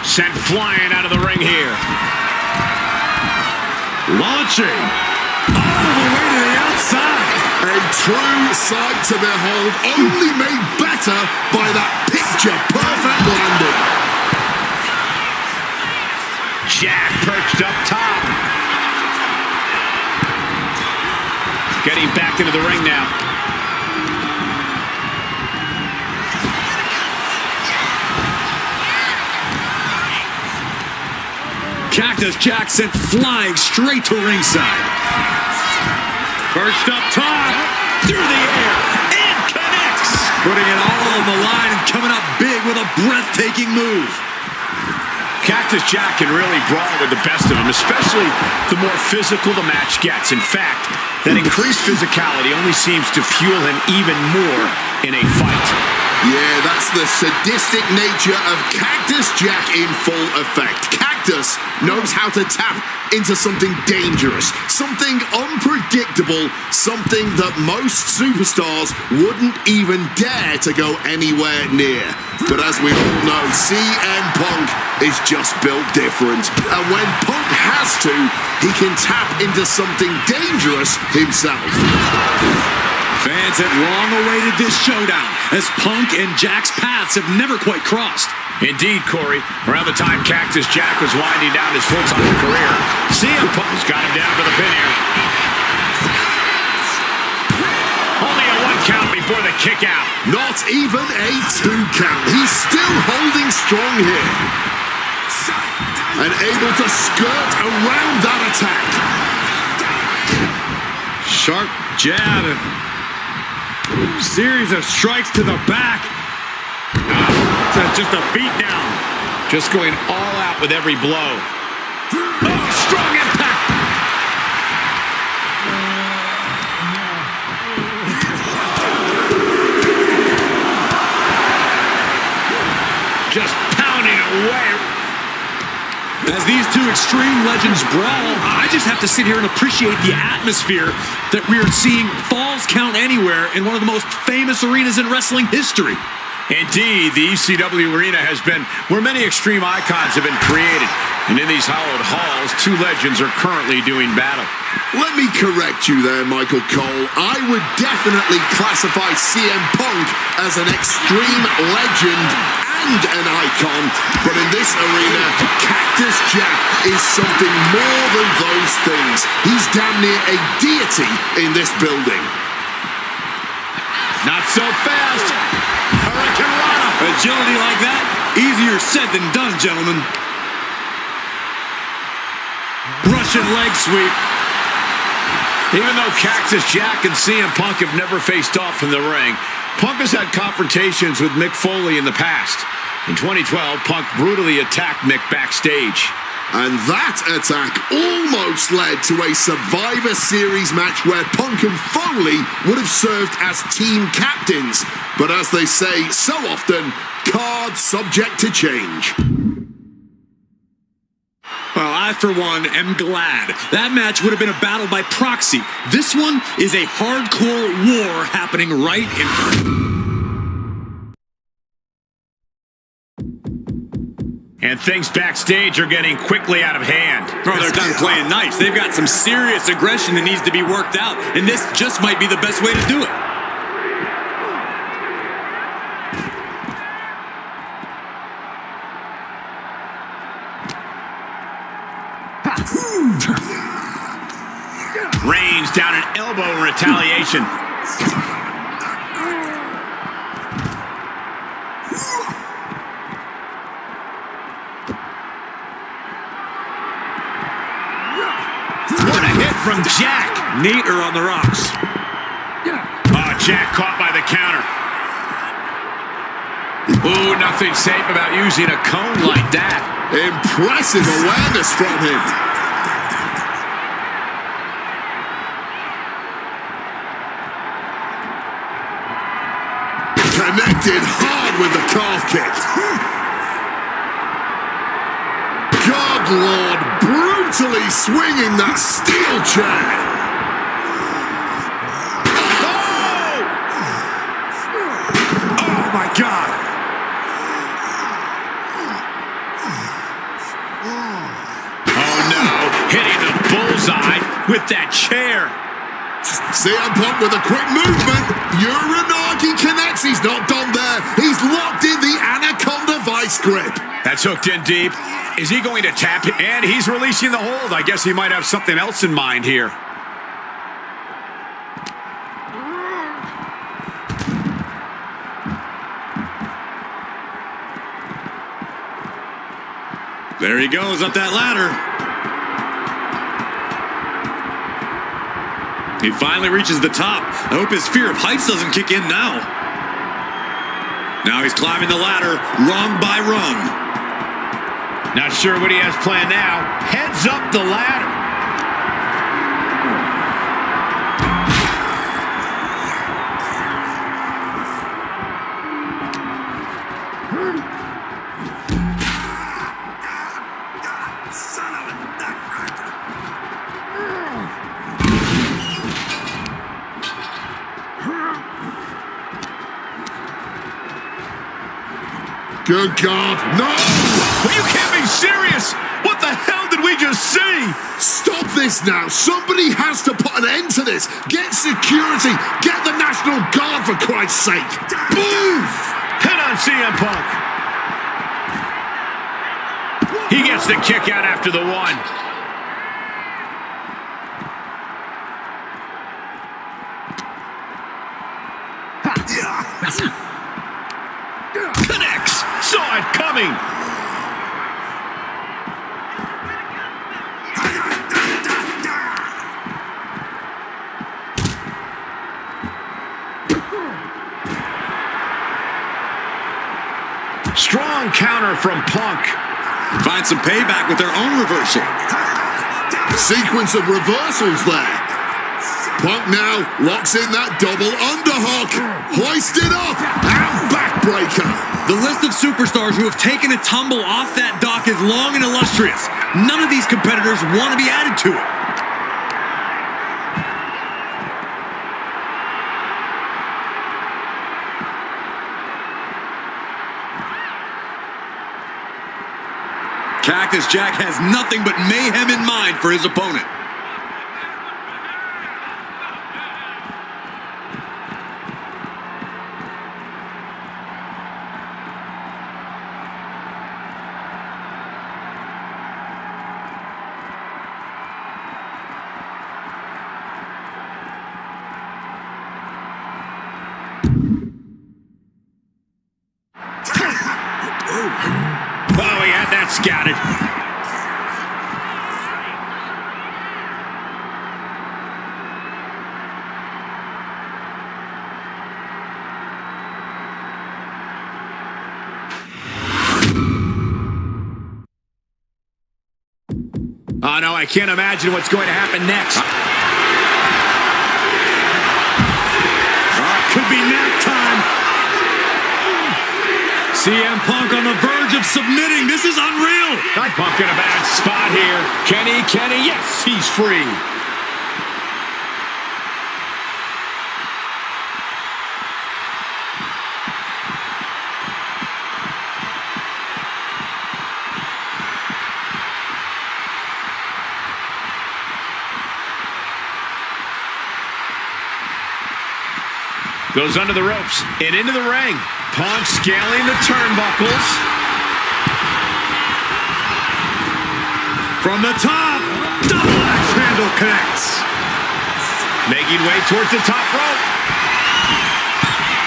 Sent flying out of the ring here. Launching all the way to the outside. A true sight to behold, only made better by that picture-perfect landing. Jack perched up top. Getting back into the ring now. Cactus Jack sent flying straight to ringside. Perched up top, through the air, and connects. Putting it all on the line and coming up big with a breathtaking move. Cactus Jack can really brawl with the best of them, especially the more physical the match gets. In fact, that increased physicality only seems to fuel him even more in a fight. Yeah, that's the sadistic nature of Cactus Jack in full effect. Cactus knows how to tap into something dangerous, something unpredictable, something that most superstars wouldn't even dare to go anywhere near. But as we all know, CM Punk is just built different. And when Punk has to, he can tap into something dangerous himself. Fans have long awaited this showdown, as Punk and Jack's paths have never quite crossed. Indeed, Corey. Around the time Cactus Jack was winding down his full-time career, CM Punk's got him down for the pin here. Only 11 kick out. Not even a 2 count. He's still holding strong here. And able to skirt around that attack. Sharp jab. Series of strikes to the back. That's just a beatdown. Just going all out with every blow. Oh, strong impact. Just pounding away. As these two extreme legends brawl, I just have to sit here and appreciate the atmosphere that we are seeing Falls Count Anywhere in one of the most famous arenas in wrestling history. Indeed, the ECW arena has been where many extreme icons have been created. And in these hallowed halls, 2 legends are currently doing battle. Let me correct you there, Michael Cole. I would definitely classify CM Punk as an extreme legend and an icon, but in this arena, Cactus Jack is something more than those things. He's damn near a deity in this building. Not so fast. Hurricane Rana. Agility like that, easier said than done, gentlemen. Russian leg sweep. Even though Cactus Jack and CM Punk have never faced off in the ring, Punk has had confrontations with Mick Foley in the past. In 2012, Punk brutally attacked Mick backstage. And that attack almost led to a Survivor Series match where Punk and Foley would have served as team captains. But as they say so often, cards subject to change. Well, I, for one, am glad. That match would have been a battle by proxy. This one is a hardcore war happening right in... And things backstage are getting quickly out of hand. Oh, they're done playing nice. They've got some serious aggression that needs to be worked out, and this just might be the best way to do it. Reigns down an elbow in retaliation. What a hit from Jack. Neater on the rocks. Oh, Jack caught by the counter. Ooh, nothing safe about using a cone like that. Impressive awareness from him. Connected hard with the calf kick. God Lord, brutally swinging that steel chair. Oh! Oh, my God. Oh, no. Hitting the bullseye with that chair. CM Punk with a quick movement. Uranagi connects. He's not done there. He's locked in the Anaconda vice grip. That's hooked in deep. Is he going to tap it? And he's releasing the hold. I guess he might have something else in mind here. There he goes up that ladder. He finally reaches the top. I hope his fear of heights doesn't kick in now. Now he's climbing the ladder rung by rung. Not sure what he has planned now. Heads up the ladder. Good God, no! You can't be serious! What the hell did we just see? Stop this now! Somebody has to put an end to this! Get security! Get the National Guard, for Christ's sake! Move! Hit on CM Punk. He gets the kick out after the one. strong counter from Punk. Find some payback with their own reversal. Sequence of reversals there. Punk now locks in that double underhook. Hoisted up and backbreaker. The list of superstars who have taken a tumble off that dock is long and illustrious. None of these competitors want to be added to it. Cactus Jack has nothing but mayhem in mind for his opponent. Oh, he had that scouted. Oh, no, I can't imagine what's going to happen next. Could be nap time. CM Punk on the verge of submitting. This is unreal. Punk in a bad spot here. Kenny, yes, he's free. Goes under the ropes and into the ring. Punk scaling the turnbuckles. From the top, double axe handle connects. Making way towards the top rope.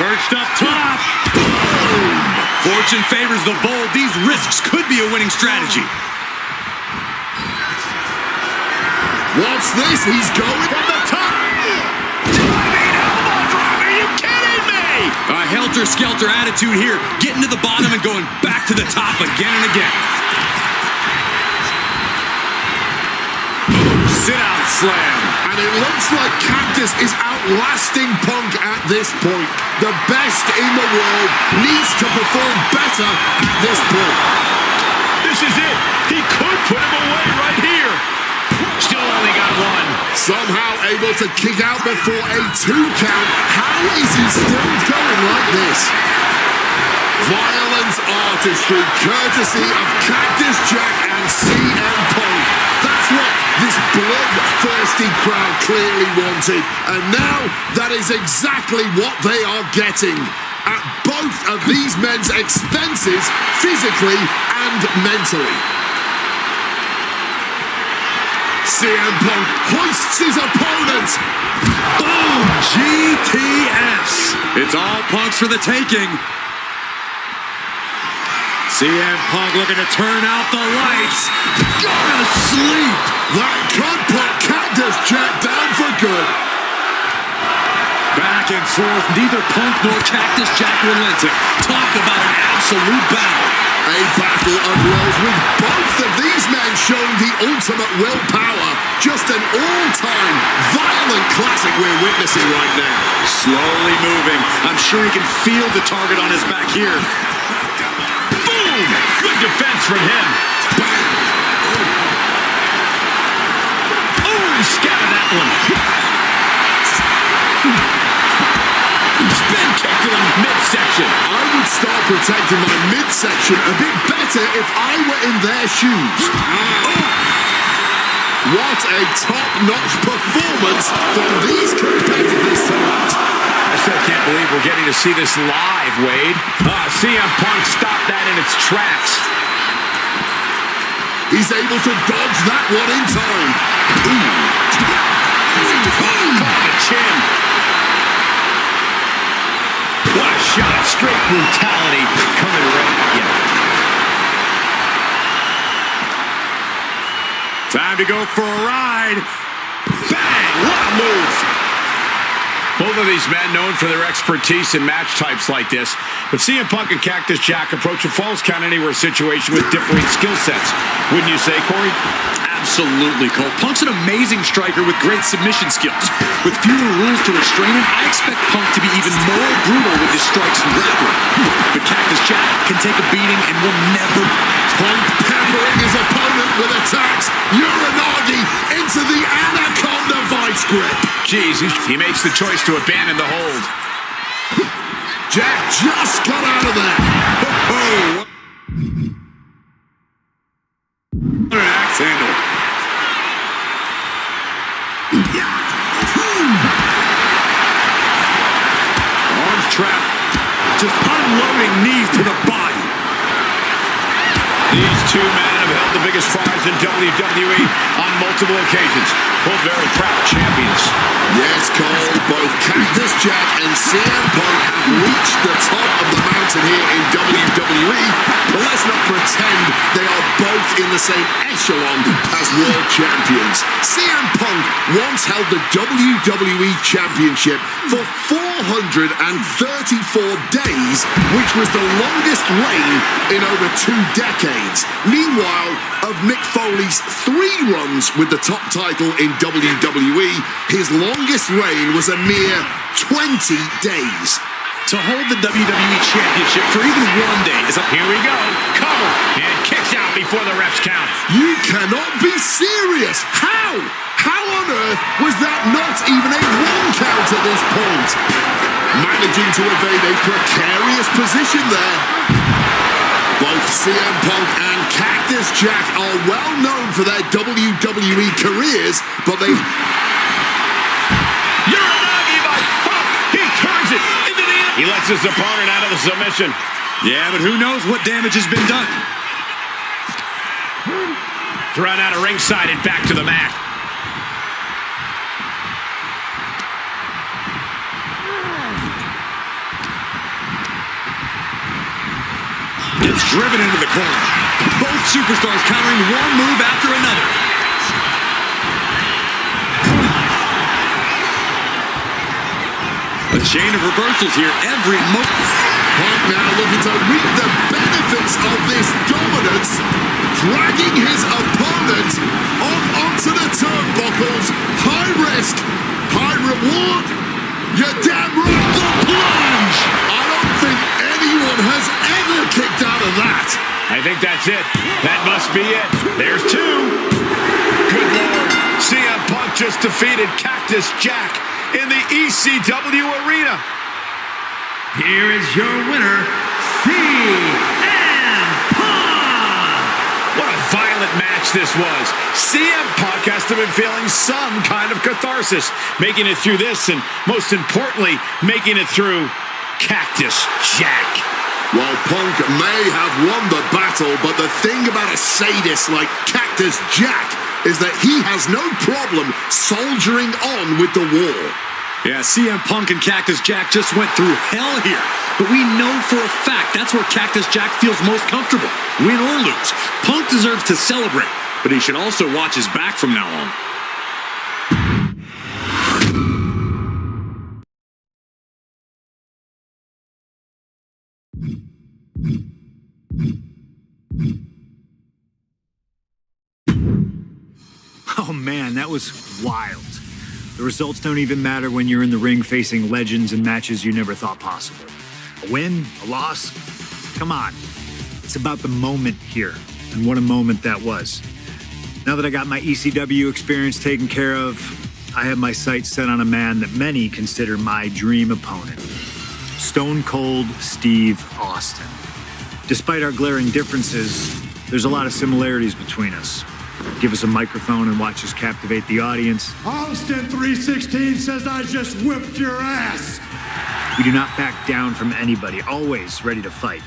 Perched up top. Boom. Fortune favors the bold. These risks could be a winning strategy. What's this? He's going From the top. Diving elbow drop. Are you kidding me? A helter-skelter attitude here. Getting to the bottom and going back to the top again and again. Sit-out slam. And it looks like Cactus is outlasting Punk at this point. The best in the world needs to perform better at this point. This is it. He could put him away right here. Still only got one. Somehow able to kick out before a 2 count. How is he still going like this? Violent artistry courtesy of Cactus Jack and CM Punk. That's what this bloodthirsty crowd clearly wanted. And now that is exactly what they are getting. At both of these men's expenses, physically and mentally. CM Punk hoists his opponent. Boom! GTS. It's all Punk's for the taking. CM Punk looking to turn out the lights. Go to sleep. That could put Cactus Jack down for good. Back and forth. Neither Punk nor Cactus Jack relenting. Talk about an absolute battle. A battle of wills with both of these men showing the ultimate willpower. Just an all-time violent classic we're witnessing right now. Slowly moving. I'm sure he can feel the target on his back here. Boom! Good defense from him. Oh, he scattered that one. Spin kick to the midsection. I would start protecting my midsection a bit better if I were in their shoes. What a top-notch performance from these competitors tonight. I still can't believe we're getting to see this live, Wade. CM Punk stopped that in its tracks. He's able to dodge that one in time. Caught the chin. What a shot. Straight brutality coming right at you. Time to go for a ride. Bang! What a move. Both of these men known for their expertise in match types like this. But CM Punk and Cactus Jack approach a Falls Count Anywhere situation with differing skill sets. Wouldn't you say, Corey? Absolutely, Cole. Punk's an amazing striker with great submission skills. With fewer rules to restrain him, I expect Punk to be even more brutal with his strikes and grappling. But Cactus Jack can take a beating and will never... Punk peppering his opponent with attacks. Uranagi into the Anaconda vice grip. Jeez, he makes the choice to abandon the hold. Jack just got out of there. Oh, what an axe handle. Arms trapped. Just unloading knees to the body. These two men have held the biggest prize in WWE on multiple occasions. Both very proud champions. Yes, Cole, both Cactus Jack and CM Punk have reached the top of the mountain here in WWE, but let's not pretend they are both in the same echelon as world champions. CM Punk once held the WWE Championship for 434 days, which was the longest reign in over 2 decades. Meanwhile, of Mick Foley's 3 runs with the top title in WWE, his longest reign was a mere 20 days. To hold the WWE Championship for even 1 day is a... Here we go. Cover. And kicks out before the refs count. You cannot be serious. How? How on earth was that not even a 1 count at this point? Managing to evade a precarious position there. Both CM Punk and Cactus Jack are well known for their WWE careers, but they... Uranagi by Punk. He turns it into the... He lets his opponent out of the submission. Yeah, but who knows what damage has been done. Thrown out of ringside and back to the mat. It's driven into the corner. Both superstars countering one move after another. A chain of reversals here every moment. Punk now looking to reap the benefits of this dominance, dragging his opponent off onto the turnbuckles. High risk, high reward. You're damn right, the plunge. I don't think anyone has ever kicked out of that. I think that's it. That must be it. There's 2. Good Lord. CM Punk just defeated Cactus Jack in the ECW arena. Here is your winner, CM Punk! What a violent match this was. CM Punk has to have been feeling some kind of catharsis, making it through this and, most importantly, making it through Cactus Jack. Well, Punk may have won the battle, but the thing about a sadist like Cactus Jack is that he has no problem soldiering on with the war. Yeah, CM Punk and Cactus Jack just went through hell here. But we know for a fact that's where Cactus Jack feels most comfortable. Win or lose, Punk deserves to celebrate, but he should also watch his back from now on. Oh man, that was wild. The results don't even matter when you're in the ring facing legends in matches you never thought possible. A win, a loss, come on. It's about the moment here, and what a moment that was. Now that I got my ECW experience taken care of, I have my sights set on a man that many consider my dream opponent. Stone Cold Steve Austin. Despite our glaring differences, there's a lot of similarities between us. Give us a microphone and watch us captivate the audience. Austin 316 says I just whipped your ass. We do not back down from anybody, always ready to fight.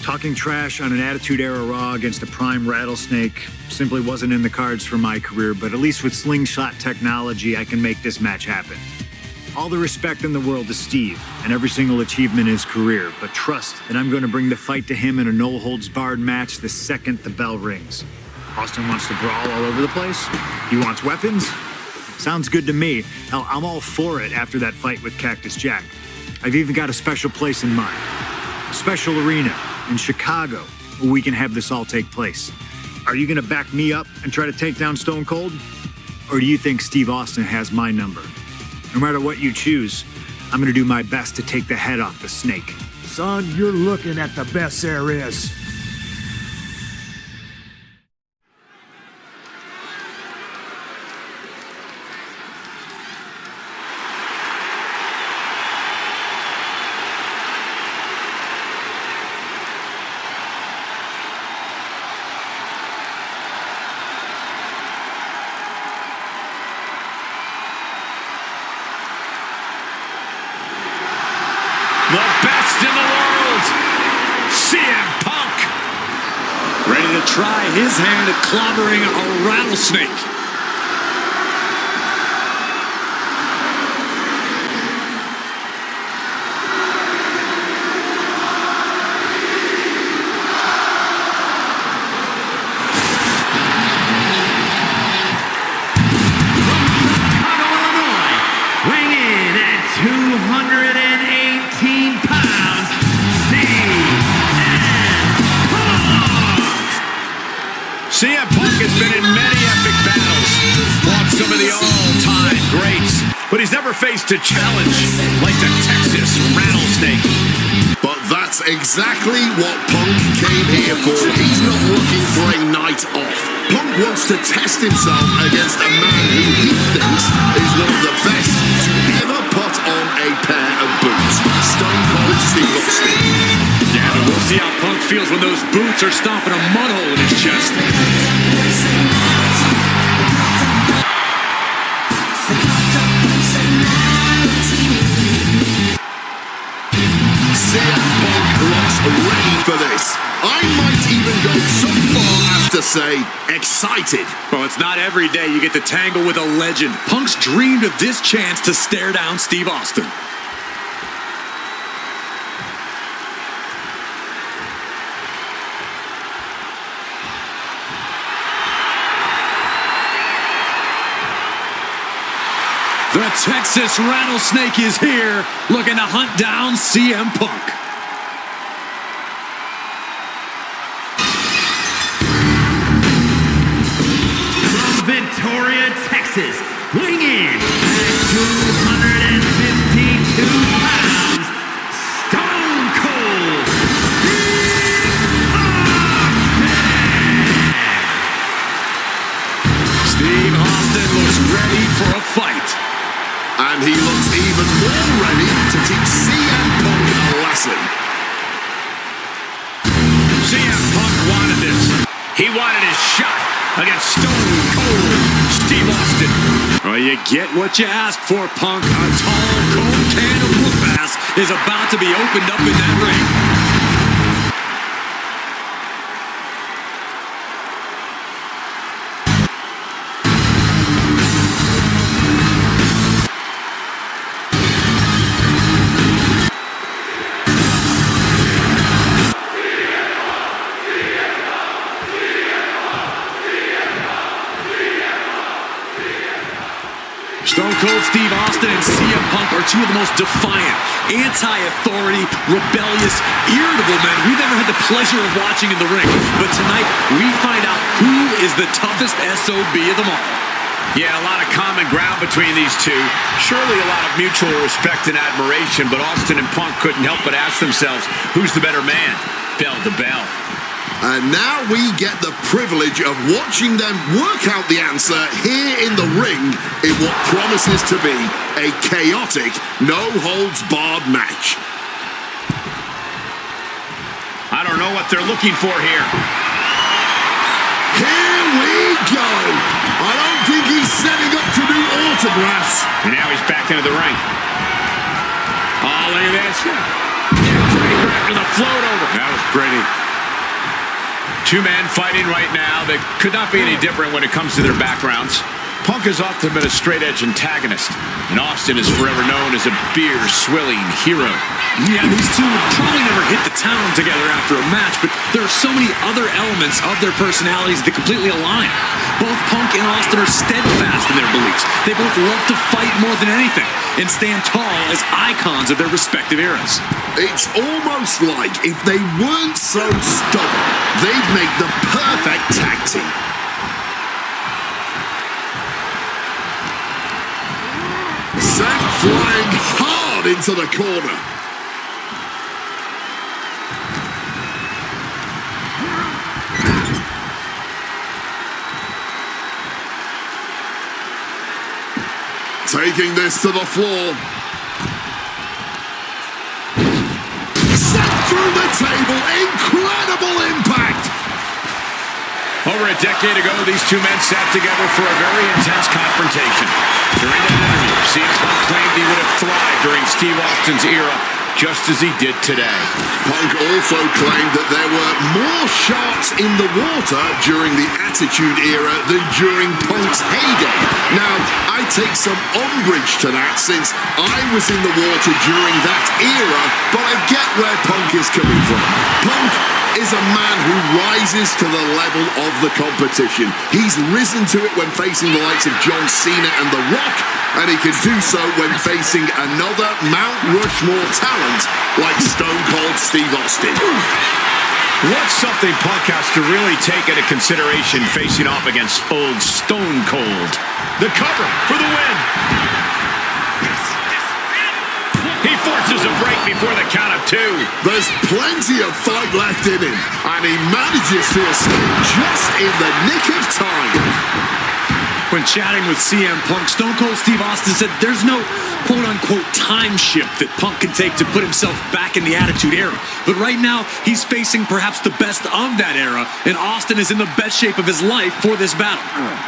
Talking trash on an Attitude Era Raw against a prime Rattlesnake simply wasn't in the cards for my career, but at least with slingshot technology, I can make this match happen. All the respect in the world to Steve and every single achievement in his career, but trust that I'm going to bring the fight to him in a no-holds-barred match the second the bell rings. Austin wants to brawl all over the place. He wants weapons. Sounds good to me. Hell, I'm all for it after that fight with Cactus Jack. I've even got a special place in mind. A special arena in Chicago where we can have this all take place. Are you gonna back me up and try to take down Stone Cold? Or do you think Steve Austin has my number? No matter what you choose, I'm gonna do my best to take the head off the snake. Son, you're looking at the best there is. The best in the world, CM Punk. Ready to try his hand at clobbering a rattlesnake. CM Punk has been in many epic battles, fought some of the all-time greats, but he's never faced a challenge like the Texas Rattlesnake. But that's exactly what Punk came here for. He's not looking for a night off. Punk wants to test himself against a man who he thinks is one of the best to ever put on a pair of boots. Stone Cold Steve Austin. Yeah, but we'll see how Punk feels when those boots are stomping a mud hole in his chest. CM Punk looks ready for this. I might even go so far as to say excited. Well, it's not every day you get to tangle with a legend. Punk's dreamed of this chance to stare down Steve Austin. The Texas Rattlesnake is here, looking to hunt down CM Punk. From Victoria, Texas, weighing in at 252 pounds, Stone Cold Steve Austin looks ready for a fight. And he looks even more ready to teach CM Punk a lesson. CM Punk wanted this. He wanted his shot against Stone Cold Steve Austin. Well, you get what you ask for, Punk. A tall, cold can of whoop ass is about to be opened up in that ring. Stone Cold Steve Austin and CM Punk are two of the most defiant, anti-authority, rebellious, irritable men we've ever had the pleasure of watching in the ring. But tonight, we find out who is the toughest SOB of them all. Yeah, a lot of common ground between these two. Surely a lot of mutual respect and admiration, but Austin and Punk couldn't help but ask themselves, who's the better man? Bell to bell. And now we get the privilege of watching them work out the answer here in the ring in what promises to be a chaotic, no-holds-barred match. I don't know what they're looking for here. Here we go. I don't think he's setting up to do autographs. And now he's back into the ring. Oh, look at this. Breaker after the float over. That was pretty. Two men fighting right now that could not be any different when it comes to their backgrounds. Punk has often been a straight-edge antagonist, and Austin is forever known as a beer-swilling hero. Yeah, these two would probably never hit the town together after a match, but there are so many other elements of their personalities that completely align. Both Punk and Austin are steadfast in their beliefs. They both love to fight more than anything and stand tall as icons of their respective eras. It's almost like if they weren't so stubborn, they'd make the perfect tag team. Sent flying hard into the corner. Taking this to the floor. Sent through the table. Incredible impact. Over a decade ago, these two men sat together for a very intense confrontation. During that interview, CM Punk claimed he would have thrived during Steve Austin's era, just as he did today. Punk also claimed that there were more sharks in the water during the Attitude Era than during Punk's heyday. Now, I take some umbrage to that since I was in the water during that era, but I get where Punk is coming from. Punk is a man who rises to the level of the competition. He's risen to it when facing the likes of John Cena and The Rock, and he can do so when facing another Mount Rushmore talent like Stone Cold Steve Austin. What's something Punk has to really take into consideration facing off against old Stone Cold? The cover for the win. He forces a break before the count of two. There's plenty of fight left in him, and he manages to escape just in the nick of time. When chatting with CM Punk, Stone Cold Steve Austin said there's no quote-unquote time shift that Punk can take to put himself back in the Attitude Era. But right now, he's facing perhaps the best of that era, and Austin is in the best shape of his life for this battle.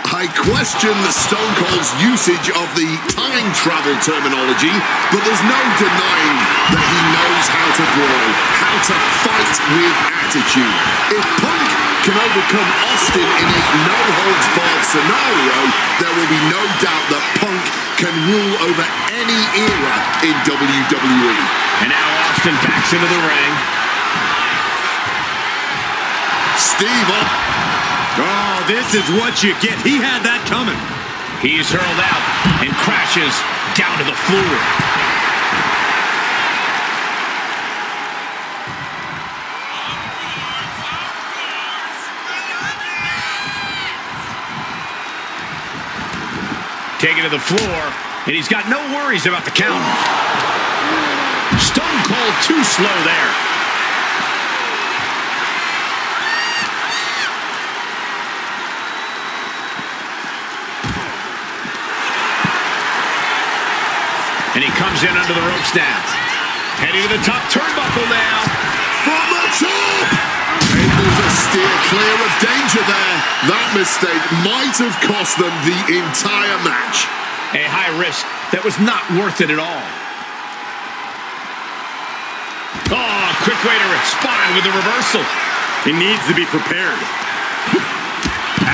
I question the Stone Cold's usage of the time travel terminology, but there's no denying that he knows how to brawl, how to fight with attitude. If Punk can overcome Austin in a no-holds-barred scenario, there will be no doubt that Punk can rule over any era in WWE. And now Austin backs into the ring. Steve up. Oh, this is what you get. He had that coming. He's hurled out and crashes down to the floor. Taken to the floor, and he's got no worries about the count. Stone Cold too slow there. And he comes in under the ropes now. Heading to the top turnbuckle now. From the top! Able to steer clear of danger there. That mistake might have cost them the entire match. A high risk that was not worth it at all. Oh, quick way to respond with a reversal. He needs to be prepared.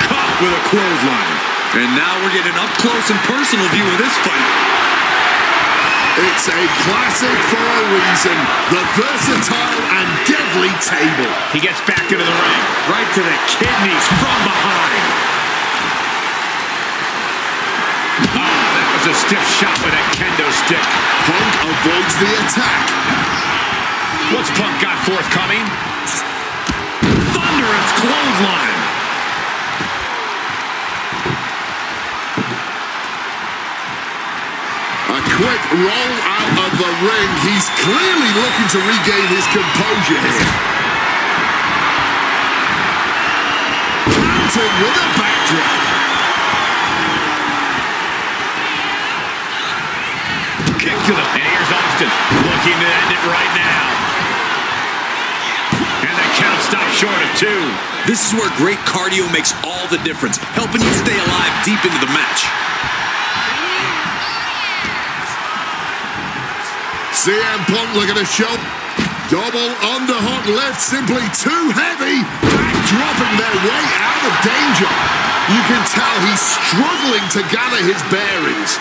Caught with a clothesline. And now we're getting an up-close and personal view of this fight. It's a classic for a reason. The versatile and deadly table. He gets back into the ring. Right to the kidneys from behind. Oh, that was a stiff shot with a kendo stick. Punk avoids the attack. What's Punk got forthcoming? Thunderous clothesline. A quick roll out of the ring. He's clearly looking to regain his composure here. Countered with a backdrop. Kick to the... And here's Austin looking to end it right now. And the count stops short of two. This is where great cardio makes all the difference, helping you stay alive deep into the match. CM Punk looking to show. Double underhook lift, simply too heavy. Backdropping their way out of danger. You can tell he's struggling to gather his bearings.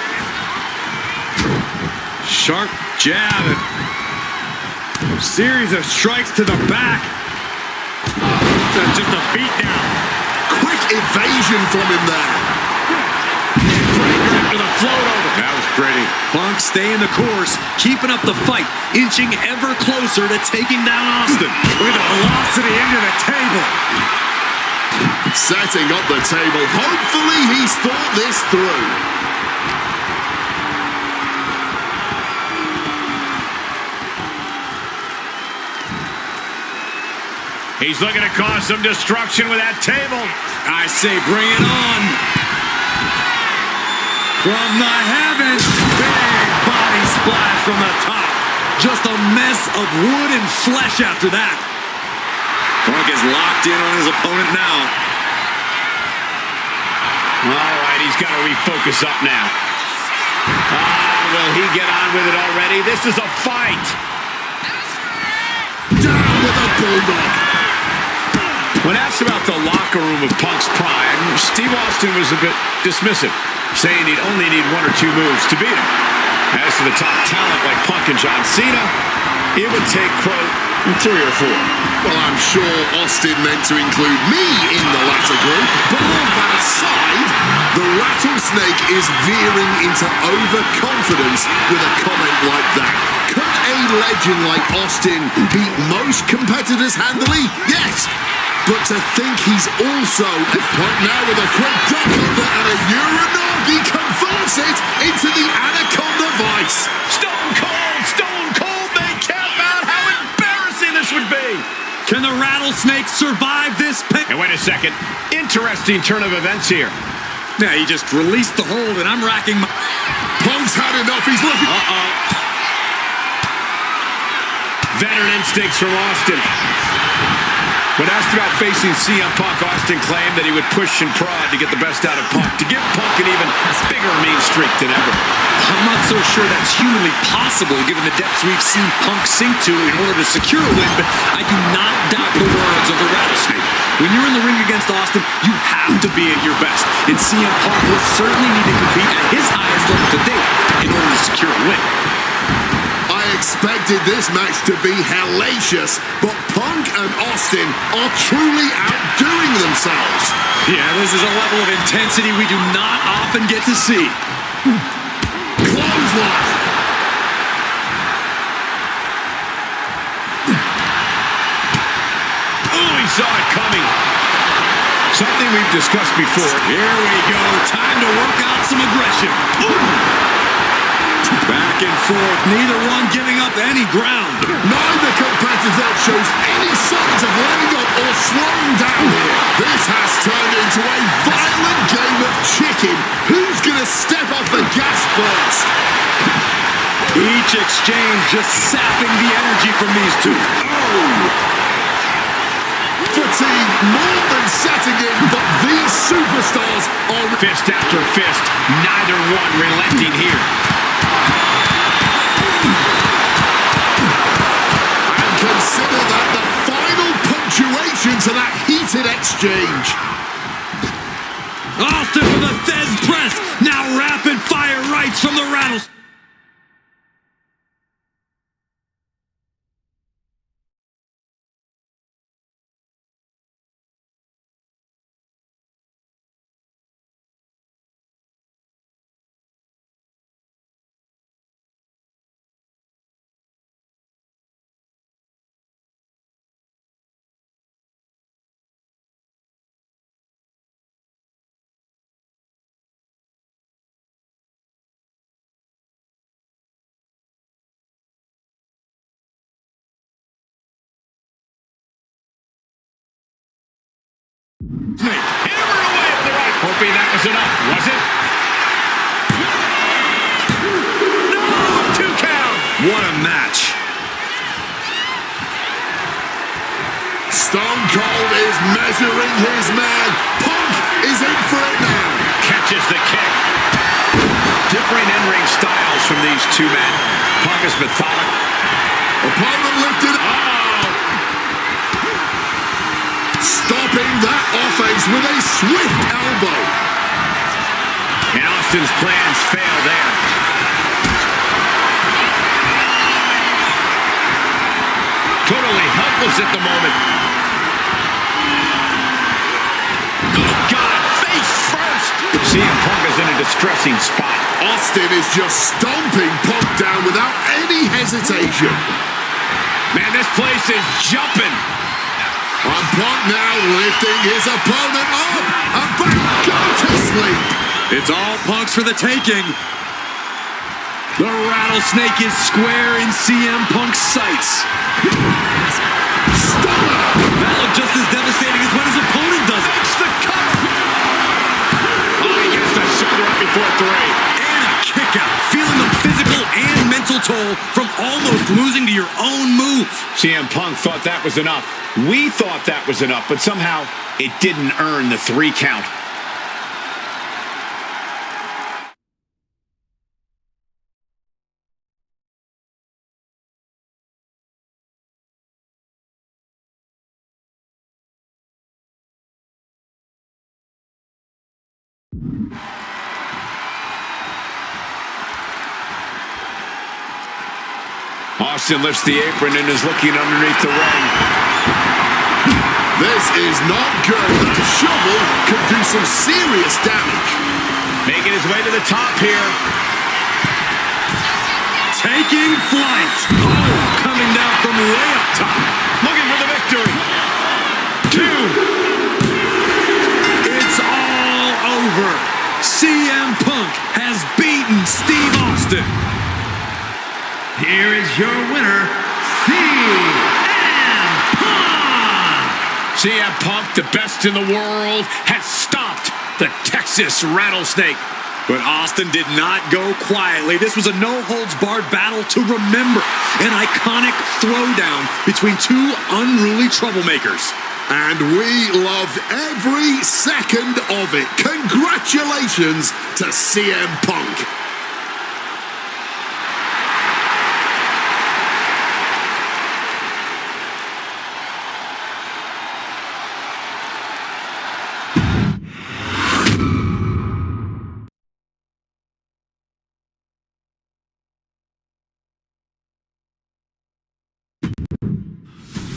Sharp jab and series of strikes to the back. Just a beatdown. quick evasion from him there. Breaker into the float over. That was pretty. Punk staying the course, keeping up the fight, inching ever closer to taking down Austin. With a velocity into the table. Setting up the table. Hopefully he's thought this through. He's looking to cause some destruction with that table. I say bring it on. From the heavens, big body splash from the top. Just a mess of wood and flesh after that. Punk is locked in on his opponent now. All right, he's got to refocus up now. Will he get on with it already? This is a fight. Down with a bulldog. When asked about the locker room of Punk's prime, Steve Austin was a bit dismissive, saying he'd only need 1 or 2 moves to beat him. As to the top talent like Punk and John Cena, it would take, quote, 3 or 4. Well, I'm sure Austin meant to include me in the latter group, but all that aside, the rattlesnake is veering into overconfidence with a comment like that. Could a legend like Austin beat most competitors handily? Yes. But to think he's also Punk now with a quick duck under and a Uranagi converts it into the Anaconda Vice. Stone cold, they count out how embarrassing this would be. Can the rattlesnake survive this pick? And wait a second, interesting turn of events here. Yeah, he just released the hold and I'm racking my... Punk's had enough, he's looking... Veteran instincts from Austin. When asked about facing CM Punk, Austin claimed that he would push and prod to get the best out of Punk, to give Punk an even bigger mean streak than ever. I'm not so sure that's humanly possible given the depths we've seen Punk sink to in order to secure a win, but I do not doubt the words of the rattlesnake. When you're in the ring against Austin, you have to be at your best, and CM Punk will certainly need to compete at his highest level to date in order to secure a win. I expected this match to be hellacious, but Punk and Austin are truly outdoing themselves. Yeah, this is a level of intensity we do not often get to see. Clothesline. Oh, he saw it coming. Something we've discussed before. Here we go. Time to work out some aggression. Ooh. Back and forth, neither one giving up any ground. Neither competitor shows any signs of letting up or slowing down here. This has turned into a violent game of chicken. Who's gonna step off the gas first? Each exchange just sapping the energy from these two. Oh! Fatigue more than setting in, but these superstars are... Fist after fist, neither one relenting here. And consider that the final punctuation to that heated exchange. Austin with a Thez press, now rapid fire rights from the rattlesnake. Hammered away at the right. Hoping that was enough, was it? No! 2 count. What a match. Stone Cold is measuring his man. Punk is in for it now. Catches the kick. Different in-ring styles from these two men. Punk is methodical. Opponent lifted up. Stopping that offense with a swift elbow. And Austin's plans fail there. Totally helpless at the moment. CM Punk is in a distressing spot. Austin is just stomping Punk down without any hesitation. Man, this place is jumping. And Punk now lifting his opponent up. And back go to sleep. It's all Punk's for the taking. The rattlesnake is square in CM Punk's sights. Stunner. That looked just as devastating as when his opponent does. It's the cover. Oh, he gets the shoulder up before 3. And a kick out. Feeling the physical and mental toll from almost losing to your own move. CM Punk thought that was enough. We thought that was enough, but somehow it didn't earn the 3 count. Austin lifts the apron and is looking underneath the ring. This is not good. That shovel could do some serious damage. Making his way to the top here. Taking flight. Oh, coming down from way up top. Looking for the victory. 2. It's all over. CM Punk has beaten Steve Austin. Here is your winner, CM Punk. CM Punk, the best in the world, has stopped the Texas Rattlesnake. But Austin did not go quietly. This was a no-holds-barred battle to remember. An iconic throwdown between 2 unruly troublemakers. And we loved every second of it. Congratulations to CM Punk.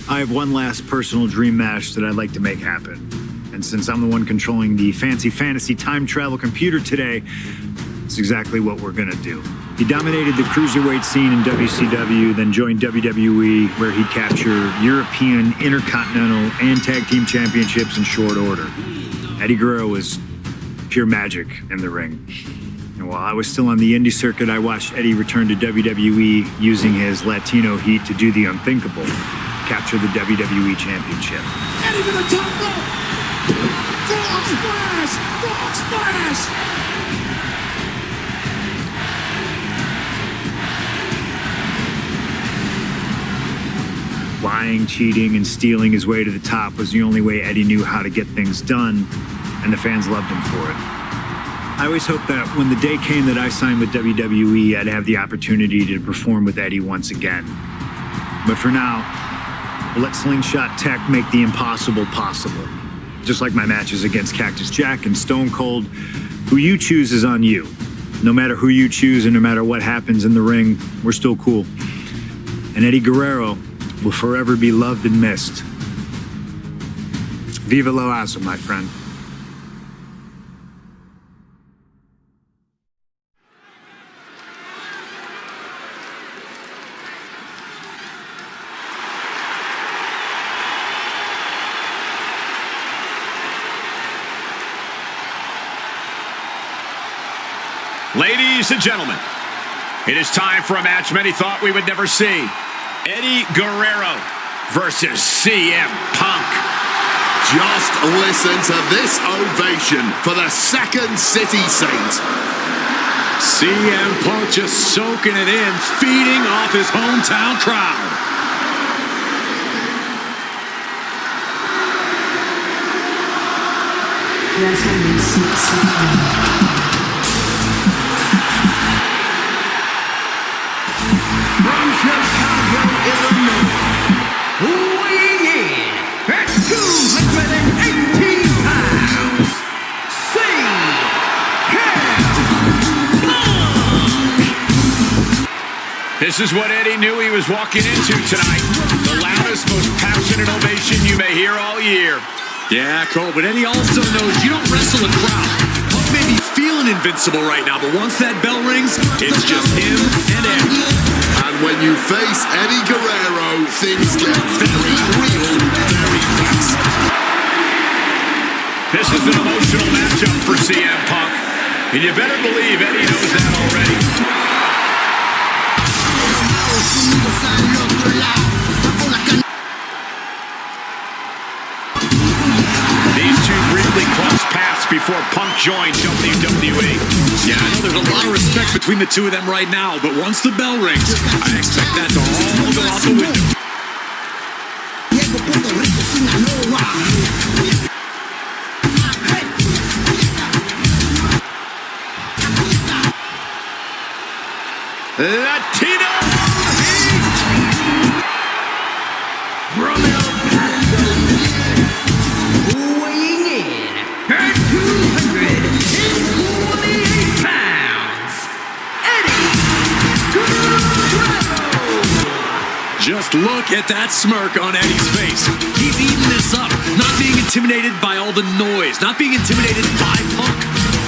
I have one last personal dream match that I'd like to make happen. And since I'm the one controlling the fancy fantasy time travel computer today, it's exactly what we're gonna do. He dominated the cruiserweight scene in WCW, then joined WWE, where he captured European, Intercontinental, and Tag Team Championships in short order. Eddie Guerrero was pure magic in the ring. And while I was still on the indie circuit, I watched Eddie return to WWE using his Latino heat to do the unthinkable. Capture the WWE Championship. Eddie to the top rope! Frog splash! Frog splash! Lying, cheating, and stealing his way to the top was the only way Eddie knew how to get things done, and the fans loved him for it. I always hoped that when the day came that I signed with WWE, I'd have the opportunity to perform with Eddie once again. But for now, we'll let Slingshot Tech make the impossible possible. Just like my matches against Cactus Jack and Stone Cold, who you choose is on you. No matter who you choose and no matter what happens in the ring, we're still cool. And Eddie Guerrero will forever be loved and missed. Viva lo Aso, my friend. Ladies and gentlemen, it is time for a match many thought we would never see. Eddie Guerrero versus CM Punk. Just listen to this ovation for the Second City Saint. CM Punk just soaking it in, feeding off his hometown crowd. From Chicago, Illinois, weighing in at 218 pounds, This is what Eddie knew he was walking into tonight. The loudest, most passionate ovation you may hear all year. Yeah, Cole, but Eddie also knows you don't wrestle a crowd. Punk may be feeling invincible right now, but once that bell rings, it's just him and Eddie. And when you face Eddie Guerrero, things get very real very fast. This is an emotional matchup for CM Punk, and you better believe Eddie knows that already. These two briefly crossed paths before Punk joined WWE. Yeah, I know there's a lot of respect between the two of them right now, but once the bell rings, I expect that to all go out the window. Latino Weighing in at 228 pounds, Eddie Guerrero. Just look at that smirk on Eddie's face. He's eating this up, not being intimidated by all the noise, not being intimidated by Punk.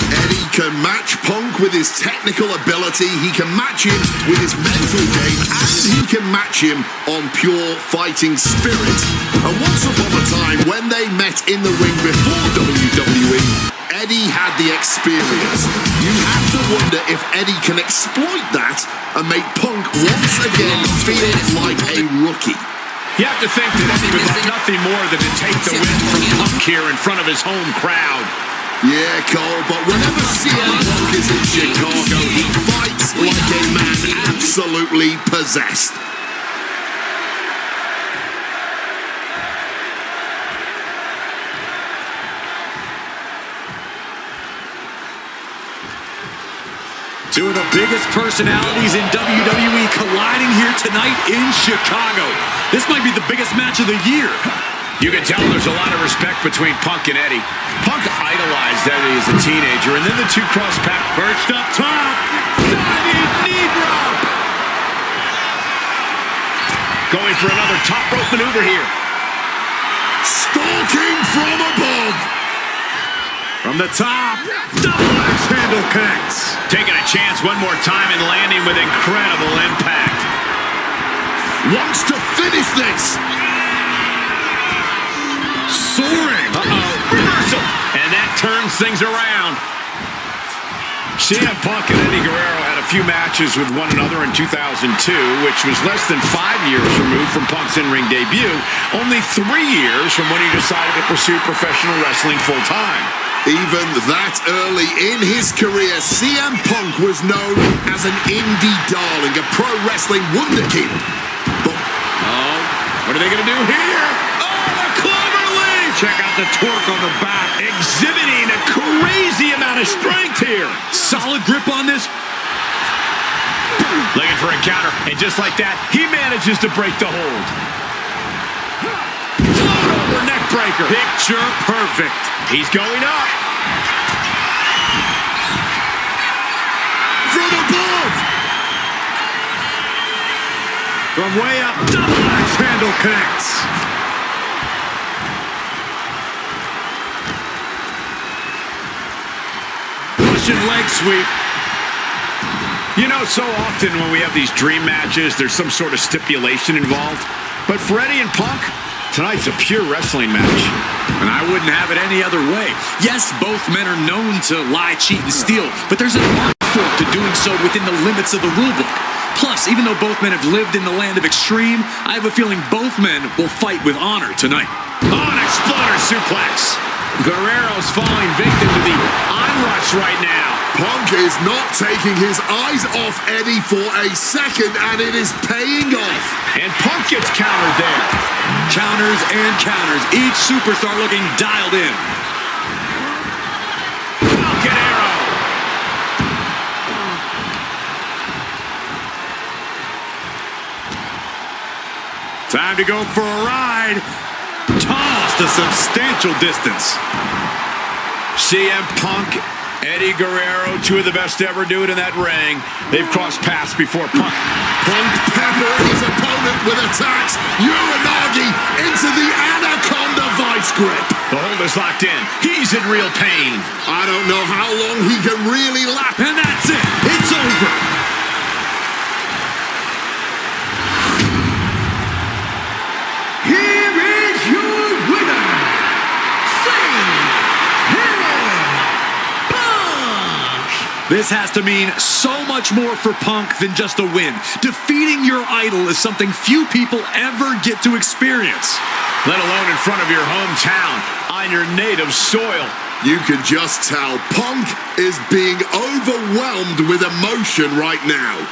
Eddie can match Punk with his technical ability, he can match him with his mental game, and he can match him on pure fighting spirit. And once upon a time, when they met in the ring before WWE, Eddie had the experience. You have to wonder if Eddie can exploit that and make Punk once again feel like a rookie. You have to think that Eddie would like nothing more than to take the win from Punk here in front of his home crowd. Yeah, Cole, but whenever CM Punk is in Chicago, he fights like a man absolutely possessed. Two of the biggest personalities in WWE colliding here tonight in Chicago. This might be the biggest match of the year. You can tell there's a lot of respect between Punk and Eddie. Punk idolized Eddie as a teenager, and then the two crossed paths. Perched up top, diving knee drop. Going for another top rope maneuver here. Stalking from above. From the top, double axe handle connects. Taking a chance one more time and landing with incredible impact. Wants to finish this. Soaring. Reversal. And that turns things around. CM Punk and Eddie Guerrero had a few matches with one another in 2002, which was less than 5 years removed from Punk's in-ring debut, only 3 years from when he decided to pursue professional wrestling full-time. Even that early in his career, CM Punk was known as an indie darling, a pro wrestling wunderkind. But what are they going to do here? Oh, the clover leaf! Check out the torque on the back, exhibiting a crazy amount of strength here. Solid grip on this. Looking for a counter, and just like that, he manages to break the hold. Float over neck breaker. Picture perfect. He's going up. from above. From way up, double axe handle connects. Russian leg sweep. You know, so often when we have these dream matches, there's some sort of stipulation involved. But for Eddie and Punk, tonight's a pure wrestling match. And I wouldn't have it any other way. Yes, both men are known to lie, cheat, and steal, but there's an art form to doing so within the limits of the rulebook. Plus, even though both men have lived in the land of extreme, I have a feeling both men will fight with honor tonight. Oh, an exploder suplex. Guerrero's falling victim to the onrush right now. Punk is not taking his eyes off Eddie for a second, and it is paying off. And Punk gets countered there. Counters and counters. Each superstar looking dialed in. Falcon arrow. Time to go for a ride. Tossed a substantial distance. CM Punk, Eddie Guerrero, two of the best to ever do it in that ring. They've crossed paths before Punk. Punk peppered his opponent with attacks. Uranagi into the Anaconda vice grip. The hold is locked in. He's in real pain. I don't know how long he can really last. And that's it. It's over. Here is your winner, Punk! This has to mean so much more for Punk than just a win. Defeating your idol is something few people ever get to experience. Let alone in front of your hometown, on your native soil. You can just tell Punk is being overwhelmed with emotion right now.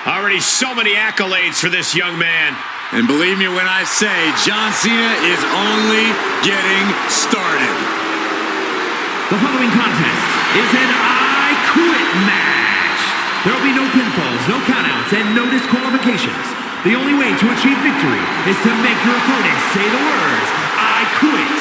Already so many accolades for this young man. And believe me when I say, John Cena is only getting started. The following contest is an I Quit match. There will be no pinfalls, no countouts, and no disqualifications. The only way to achieve victory is to make your opponent say the words, I quit.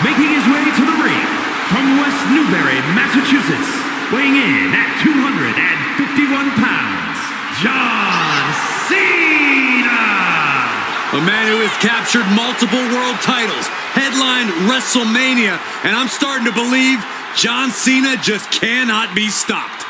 Making his way to the ring from West Newbury, Massachusetts, weighing in at 251 pounds, John Cena! A man who has captured multiple world titles, headlined WrestleMania, and I'm starting to believe John Cena just cannot be stopped.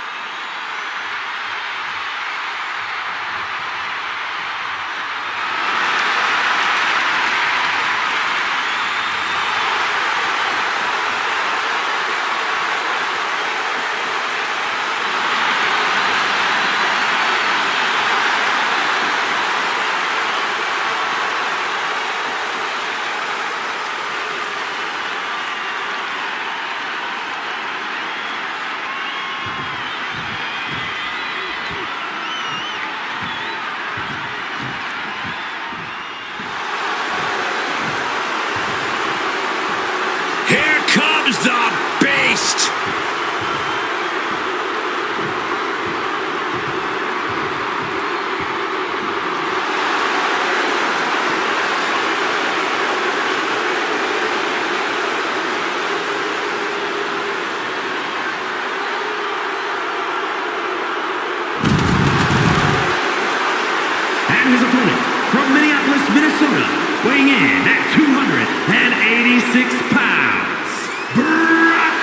and 86 pounds, Brock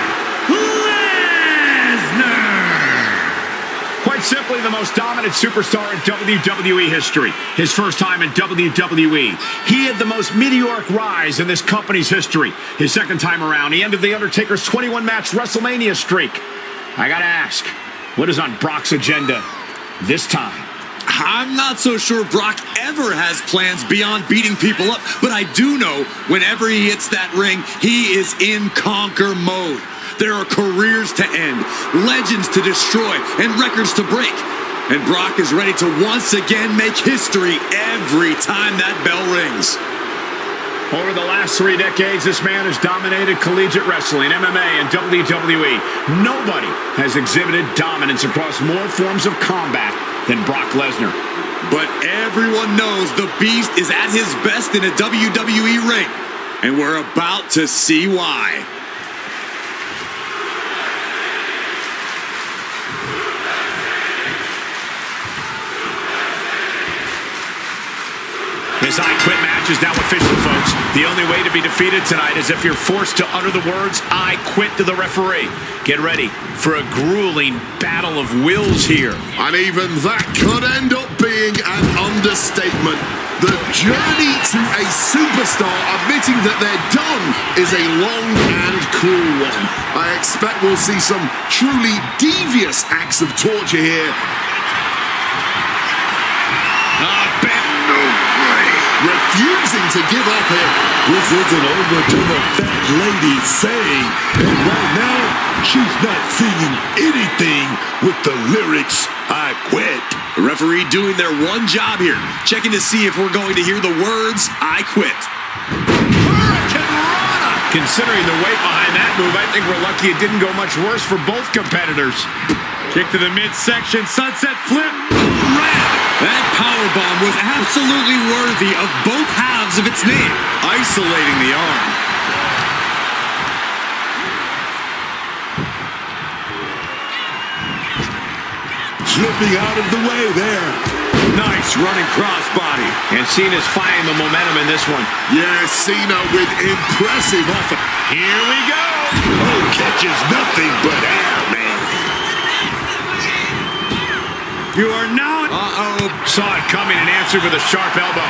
Lesnar. Quite simply, the most dominant superstar in WWE history. His first time in WWE. He had the most meteoric rise in this company's history. His second time around, he ended The Undertaker's 21-match WrestleMania streak. I gotta ask, what is on Brock's agenda this time? I'm not so sure Brock ever has plans beyond beating people up, but I do know whenever he hits that ring, he is in conquer mode. There are careers to end, legends to destroy, and records to break. And Brock is ready to once again make history every time that bell rings. Over the last 3 decades, this man has dominated collegiate wrestling, MMA, and WWE. Nobody has exhibited dominance across more forms of combat than Brock Lesnar. But everyone knows the Beast is at his best in a WWE ring. And we're about to see why. This I Quit match is now official, folks. The only way to be defeated tonight is if you're forced to utter the words, I quit, to the referee. Get ready for a grueling battle of wills here. And even that could end up being an understatement. The journey to a superstar admitting that they're done is a long and cruel one. I expect we'll see some truly devious acts of torture here. Refusing to give up here. This isn't over till the fat lady saying, and right now, she's not singing anything with the lyrics, I quit. The referee doing their one job here, checking to see if we're going to hear the words, I quit. Hurricanrana! Considering the weight behind that move, I think we're lucky it didn't go much worse for both competitors. Kick to the midsection, sunset flip. That powerbomb was absolutely worthy of both halves of its name, isolating the arm. Slipping out of the way there. Nice running crossbody. And Cena's finding the momentum in this one. Yeah, Cena with impressive offense. Here we go. Oh, catches nothing but air, man. You are now... Saw it coming and answered with a sharp elbow.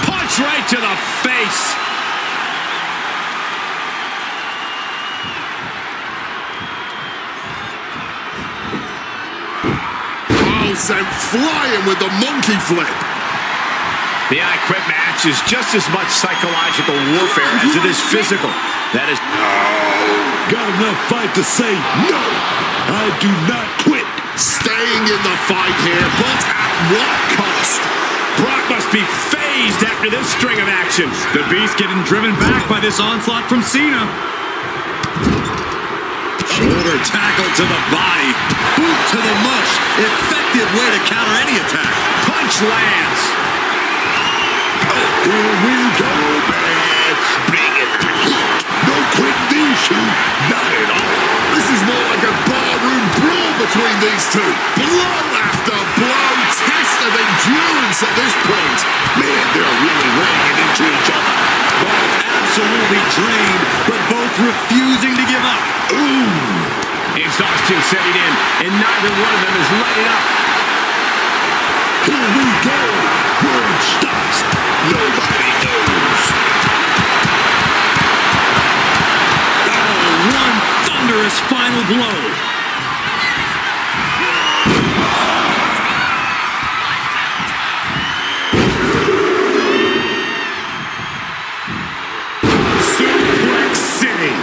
Punch right to the face. Oh, sent flying with the monkey flip. The I Quit match is just as much psychological warfare as it is physical. That is... Got enough fight to say, no, I do not quit. Staying in the fight here, but at what cost? Brock must be phased after this string of action. The Beast getting driven back by this onslaught from Cena. Shoulder tackle to the body. Boot to the mush. Effective way to counter any attack. Punch lands. Here we go, man. Bring it. No quick these two. Not at all. This is more like a barroom brawl between these two. Blow after blow. Test of endurance at this point. Man, they're really running into each other. Both absolutely drained, but both refusing to give up. Ooh. Exhaustion setting in, and neither one of them is letting up. Here we go. Where it stops, nobody knows. Oh, one thunderous final blow. Suplex City.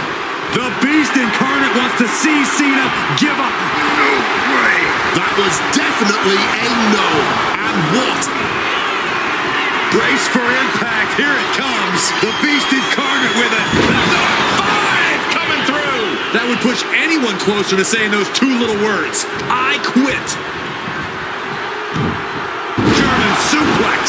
The Beast Incarnate wants to see Cena give up. No way. That was definitely a no. And what? Brace for impact. Here it comes. The Beast Incarnate with it. Five coming through. That would push anyone closer to saying those two little words. I quit. German suplex.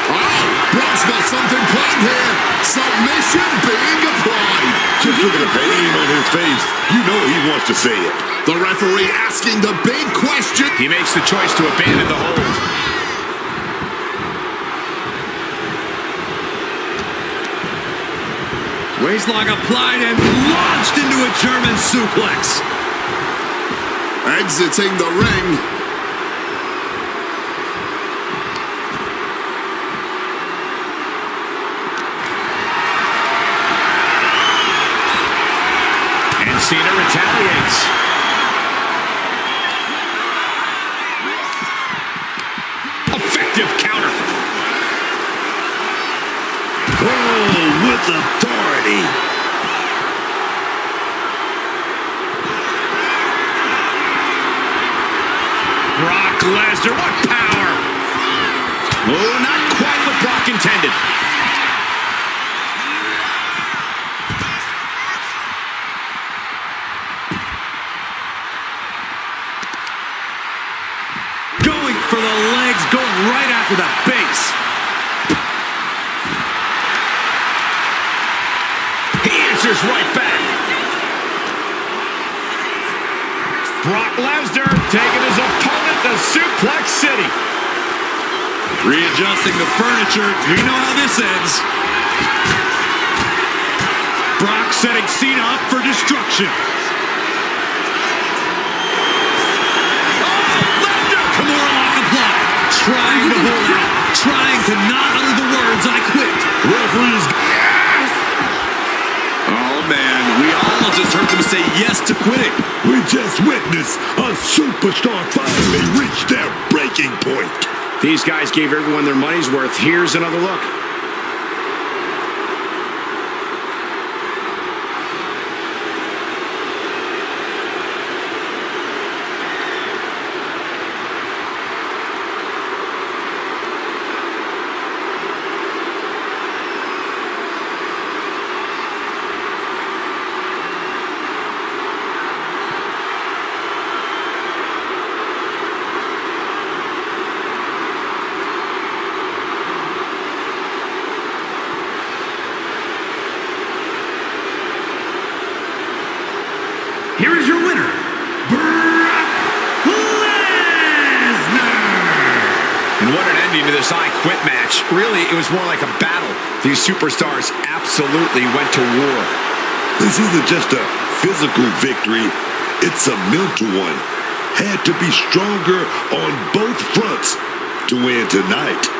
Oh, Brock's got something planned here. Submission being applied. Just look at the pain on his face. You know he wants to say it. The referee asking the big question. He makes the choice to abandon the hold. Waistlock applied and launched into a German suplex. Exiting the ring. And Cena retaliates. Effective counter. Oh, with authority. Brock Lesnar, what power! Oh, not quite what Brock intended. Going for the legs, going right after the base. He answers right back. Brock Lesnar taking his opponent to Suplex City. Readjusting the furniture. We know how this ends. Brock setting Cena up for destruction. Kimura lock applied. Trying to hold out. Trying to not utter the words, I quit. Referees. Yes! Oh, man. We all just heard them say yes to quitting. We just witnessed a superstar finally reach their breaking point. These guys gave everyone their money's worth. Here's another look. Here is your winner, Brock Lesnar. And what an ending to this I Quit match. Really, it was more like a battle. These superstars absolutely went to war. This isn't just a physical victory, it's a mental one. Had to be stronger on both fronts to win tonight.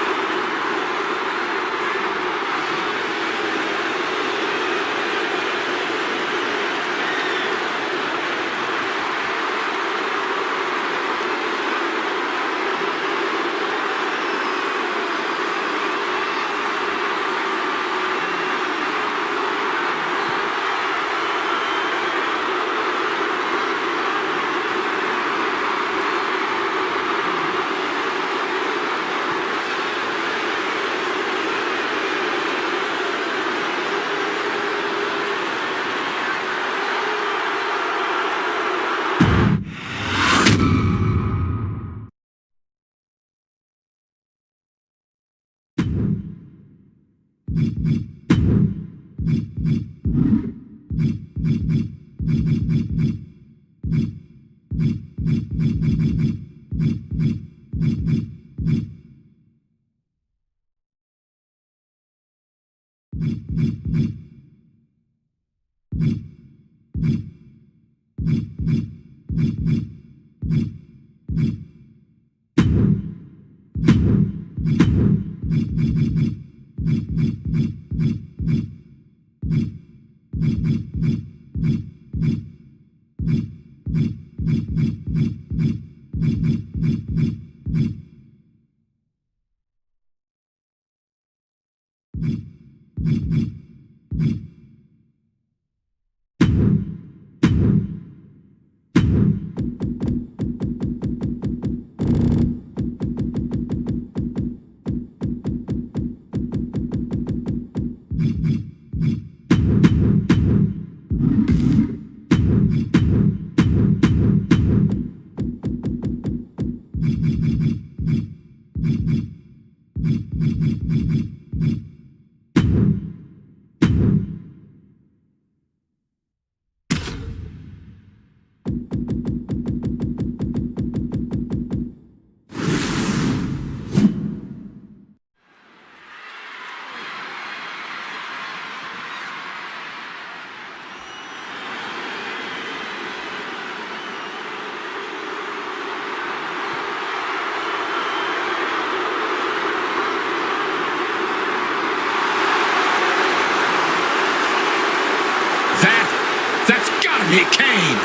Kane.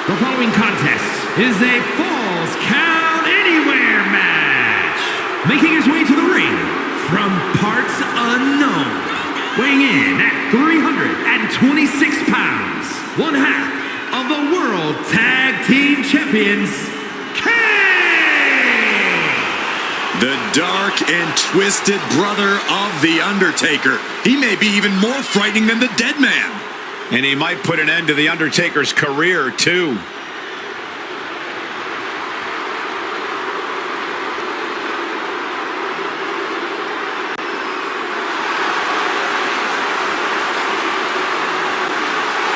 The following contest is a Falls Count Anywhere match. Making his way to the ring from parts unknown, weighing in at 326 pounds, one half of the World Tag Team Champions, Kane! The dark and twisted brother of The Undertaker. He may be even more frightening than the Dead Man. And he might put an end to The Undertaker's career, too.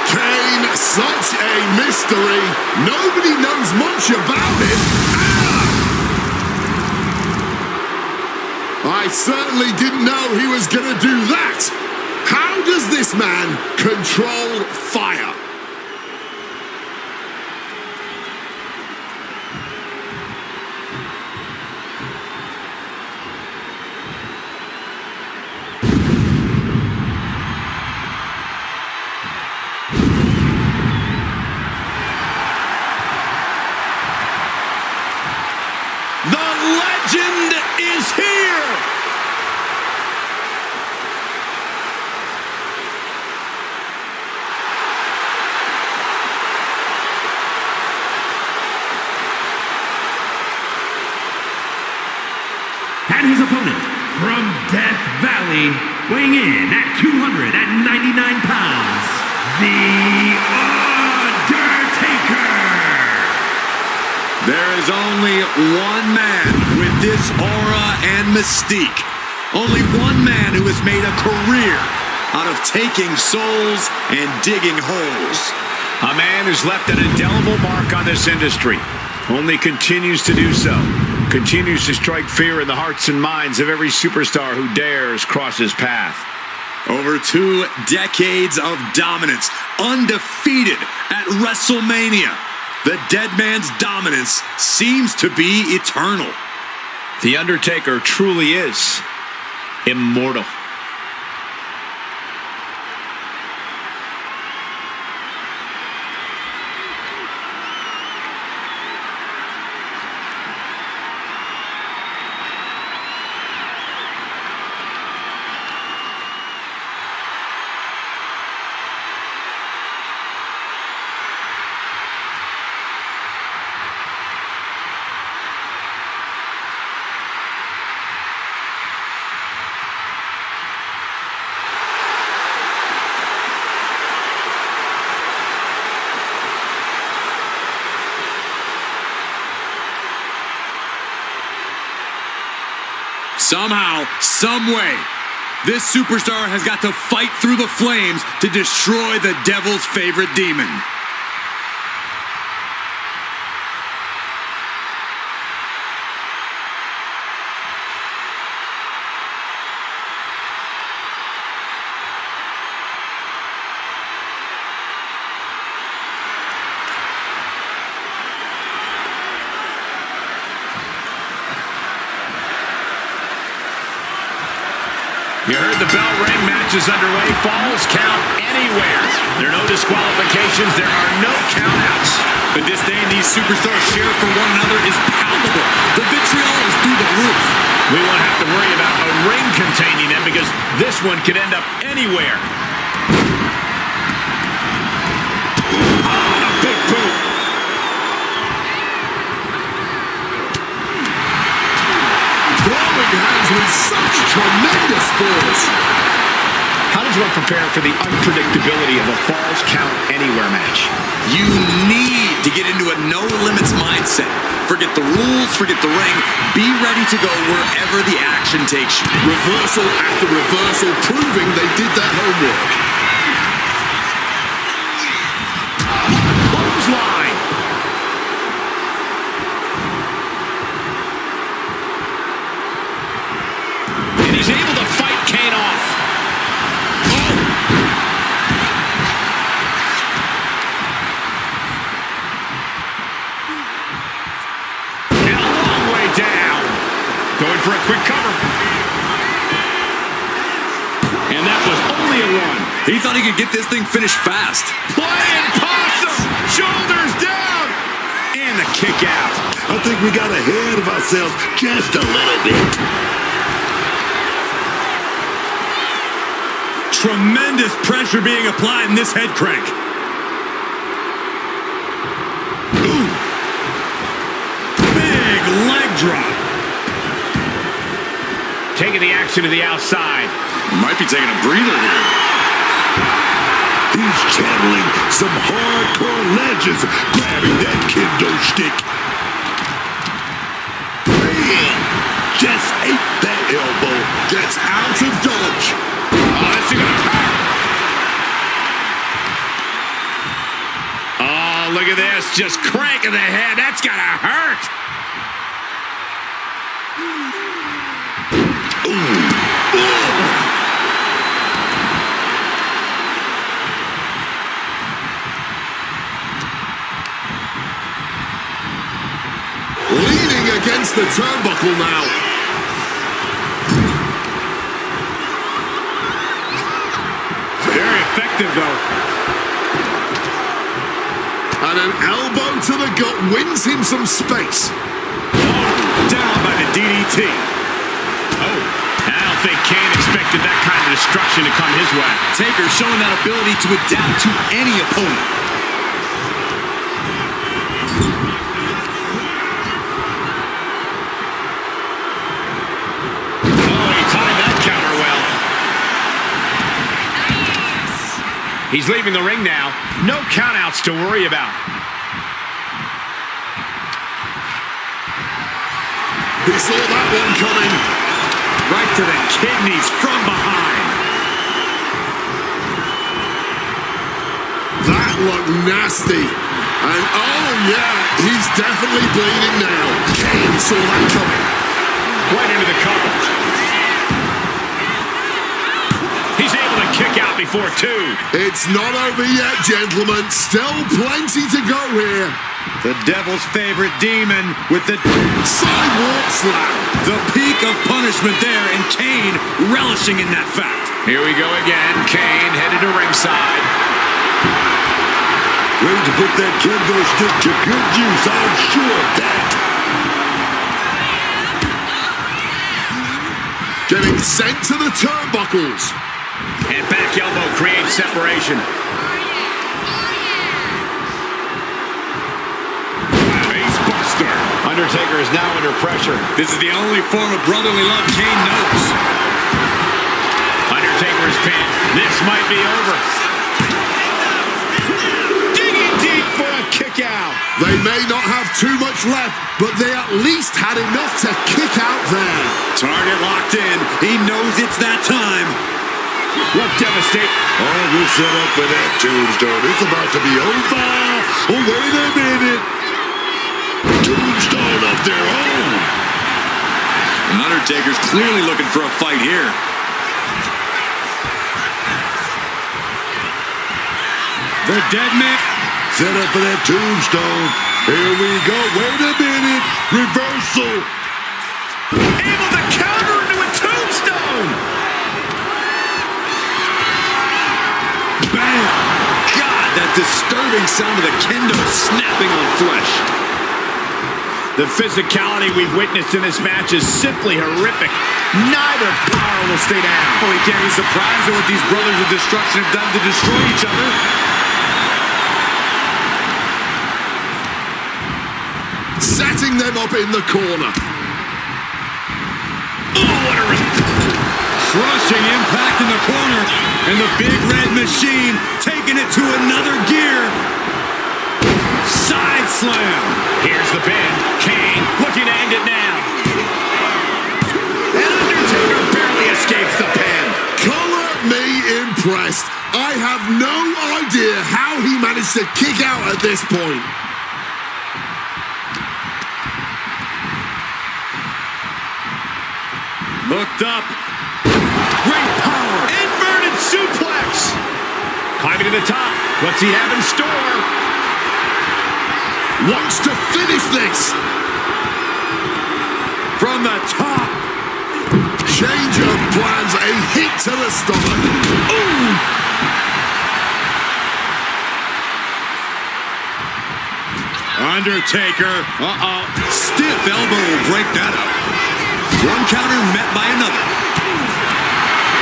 Kane, such a mystery. Nobody knows much about him. I certainly didn't know he was going to do that. How does this man control fire? The legend is here! And his opponent from Death Valley, weighing in at 299 pounds, The Undertaker! There is only one man with this aura and mystique. Only one man who has made a career out of taking souls and digging holes. A man who's left an indelible mark on this industry. Only continues to do so. Continues to strike fear in the hearts and minds of every superstar who dares cross his path. Over 2 decades of dominance, undefeated at WrestleMania. The Dead Man's dominance seems to be eternal. The Undertaker truly is immortal. Somehow, someway, this superstar has got to fight through the flames to destroy the devil's favorite demon. You heard the bell ring. Match is underway. Falls count anywhere. There are no disqualifications. There are no countouts. The disdain these superstars share for one another is palpable. The vitriol is through the roof. We won't have to worry about a ring containing them because this one could end up anywhere. Oh, a big boot. Throwing hands with such tremendous force. How does one prepare for the unpredictability of a Falls Count Anywhere match? You need to get into a no-limits mindset. Forget the rules, forget the ring. Be ready to go wherever the action takes you. Reversal after reversal, proving they did their homework. Clothesline. And he's able to fight Kane off. Going for a quick cover. And that was only a 1. He thought he could get this thing finished fast. Flying possum! Shoulders down! And the kick out. I think we got ahead of ourselves just a little bit. Tremendous pressure being applied in this head crank. Ooh. Big leg drop. Taking the action to the outside. Might be taking a breather here. He's channeling some hardcore legends, grabbing that kendo stick. Man, just ate that elbow. Gets out of dodge. Oh, this is gonna hurt. Oh, look at this. Just cranking the head. That's gonna hurt. Leaning against the turnbuckle now. Very effective, though. And an elbow to the gut wins him some space. Down by the DDT. Oh, I don't think Kane expected that kind of destruction to come his way. Taker showing that ability to adapt to any opponent. Oh, he timed that counter well. He's leaving the ring now. No countouts to worry about. He saw that one coming. Right to the kidneys from behind. That looked nasty. And oh yeah, he's definitely bleeding now. Kane saw that coming. Right into the cover. He's able to kick out before two. It's not over yet, gentlemen. Still plenty to go here. The devil's favorite demon with the Sidewalk slam. The peak of punishment there, and Kane relishing in that fact. Here we go again. Kane headed to ringside. Ready to put that kendo stick to good use, I'm sure of that. Getting sent to the turnbuckles. And back elbow creates separation. Face buster. Undertaker is now under pressure. This is the only form of brotherly love Kane knows. Undertaker is pinned. This might be over. Digging deep for a kick out. They may not have too much left, but they at least had enough to kick out there. Target locked in. He knows it's that time. What devastate. Oh, we're set up for that tombstone. It's about to be over. Oh, wait a minute. Tombstone of their own. Undertaker's clearly looking for a fight here. The dead man. Set up for that tombstone. Here we go. Wait a minute. Reversal. Able to counter into a tombstone. Bam! God, that disturbing sound of the kendo snapping on flesh. The physicality we've witnessed in this match is simply horrific. Neither power will stay down. Oh, we can't be surprised at what these brothers of destruction have done to destroy each other. Setting them up in the corner. Oh, what a Crushing impact in the corner. And the big red machine taking it to another gear. Side slam. Here's the pin. Kane looking to end it now. And Undertaker barely escapes the pin. Color me impressed. I have no idea how he managed to kick out at this point. Looked up. Great power. Inverted suplex. Climbing to the top. What's he have in store? Wants to finish this. From the top. Change of plans. A hit to the stomach. Ooh. Undertaker. Stiff elbow will break that up. One counter met by another.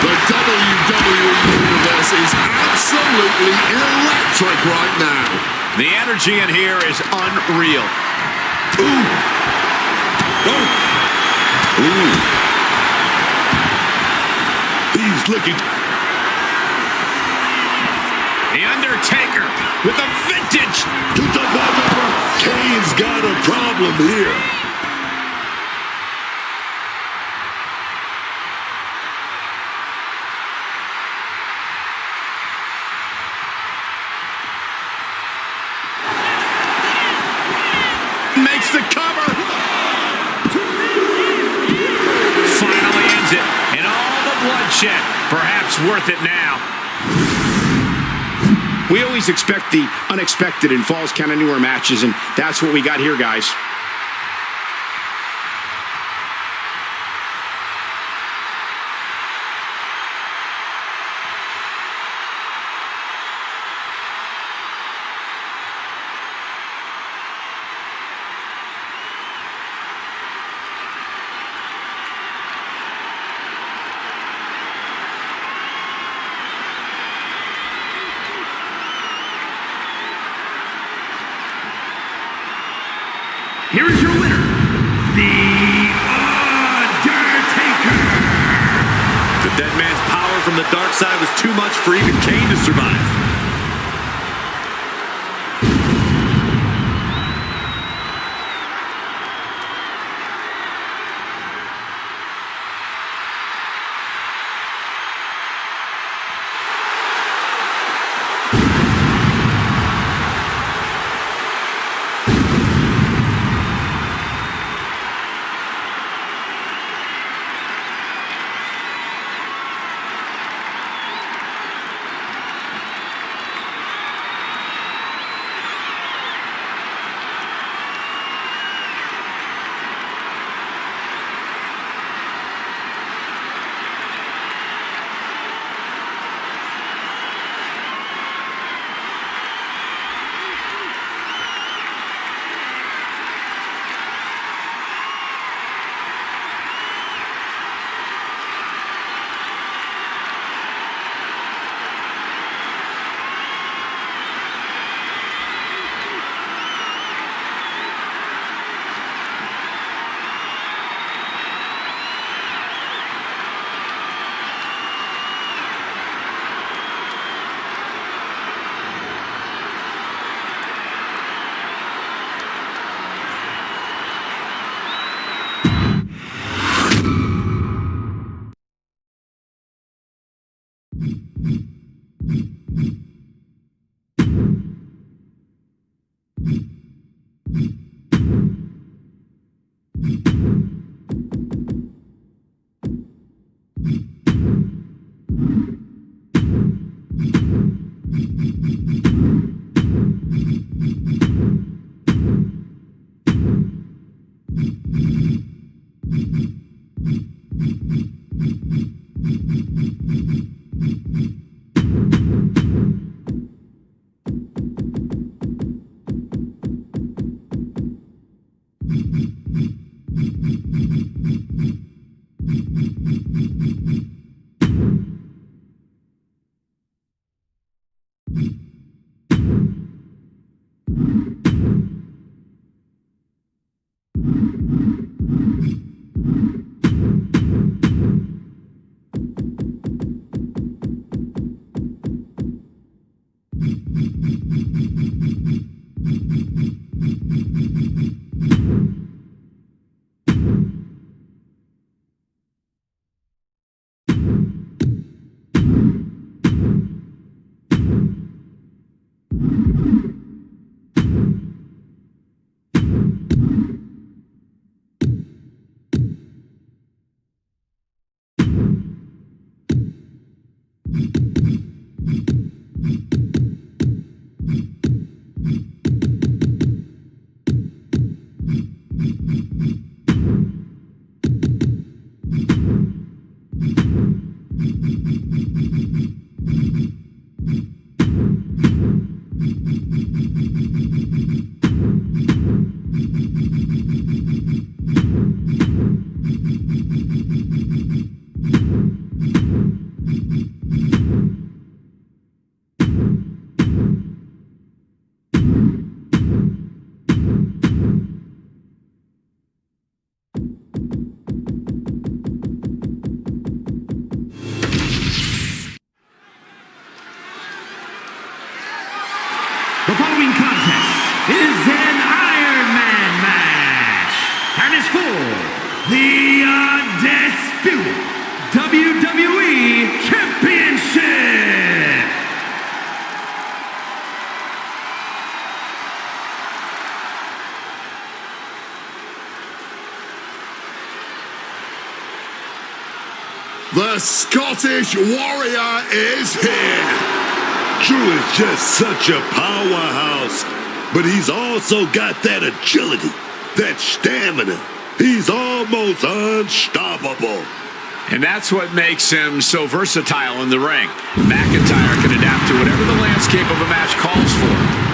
The WWE Universe is absolutely electric right now. The energy in here is unreal. Ooh. Oh. Ooh. He's looking. The Undertaker with a vintage. Kane's got a problem here. Makes the cover. Finally ends it. And all the bloodshed. Perhaps worth it now. We always expect the unexpected in Falls Count Anywhere matches, and that's what we got here, guys. Here is your winner, The Undertaker. The dead man's power from the dark side was too much for even Kane to survive. the undisputed WWE Championship. The Scottish Warrior is here. Drew is just such a powerhouse, but he's also got that agility, that stamina. He's almost unstoppable. And that's what makes him so versatile in the ring. McIntyre can adapt to whatever the landscape of a match calls for.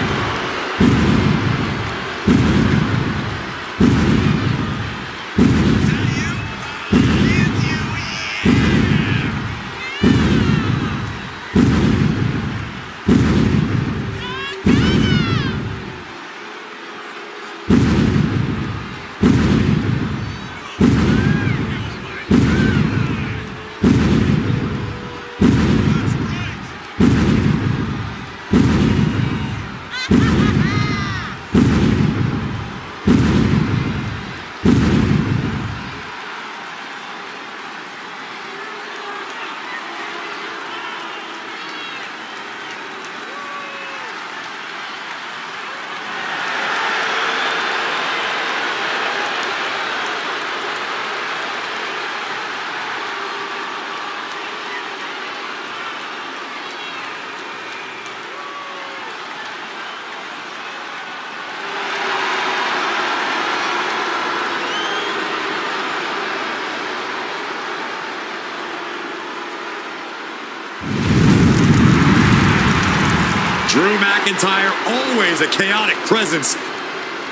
Drew McIntyre, always a chaotic presence.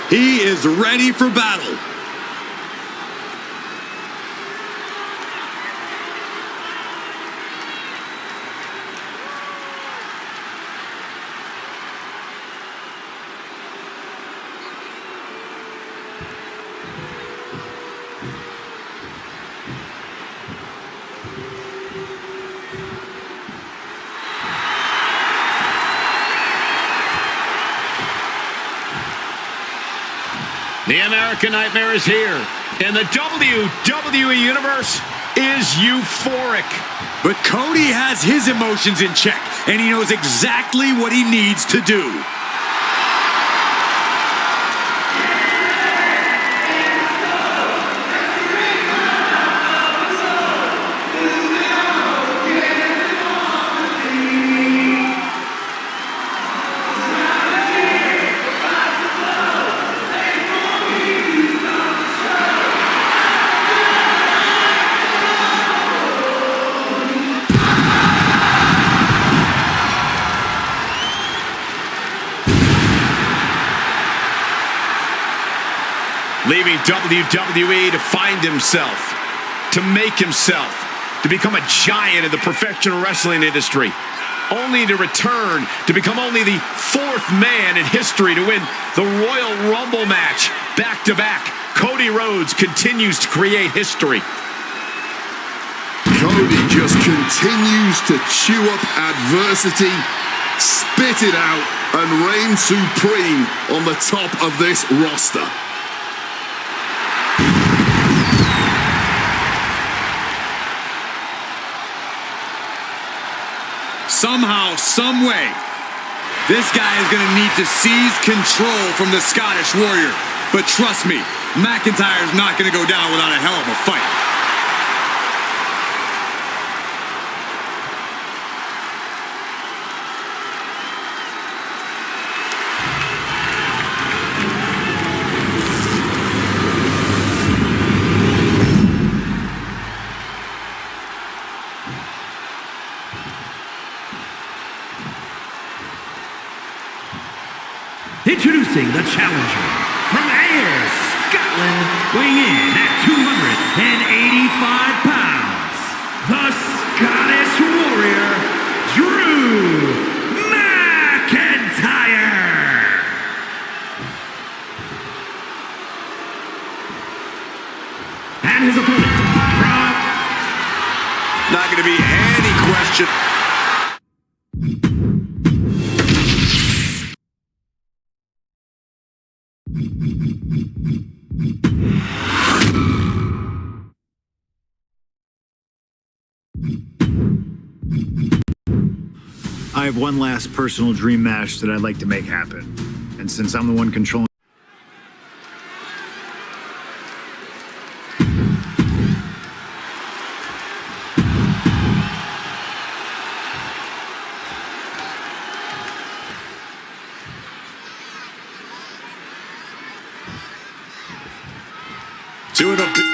He is ready for battle. The American Nightmare is here, and the WWE Universe is euphoric. But Cody has his emotions in check, and he knows exactly what he needs to do. Leaving WWE to find himself, to make himself, to become a giant in the professional wrestling industry, only to return to become only the fourth man in history to win the Royal Rumble match back-to-back. Cody Rhodes continues to create history. Cody just continues to chew up adversity, spit it out, and reign supreme on the top of this roster. Somehow, some way, this guy is going to need to seize control from the Scottish Warrior. But trust me, McIntyre's not going to go down without a hell of a fight. Introducing the challenger from Ayr, Scotland, weighing in at 285 pounds, the Scottish Warrior, Drew McIntyre. And his opponent from... Not going to be any question. I have one last personal dream match that I'd like to make happen. And since I'm the one controlling two of the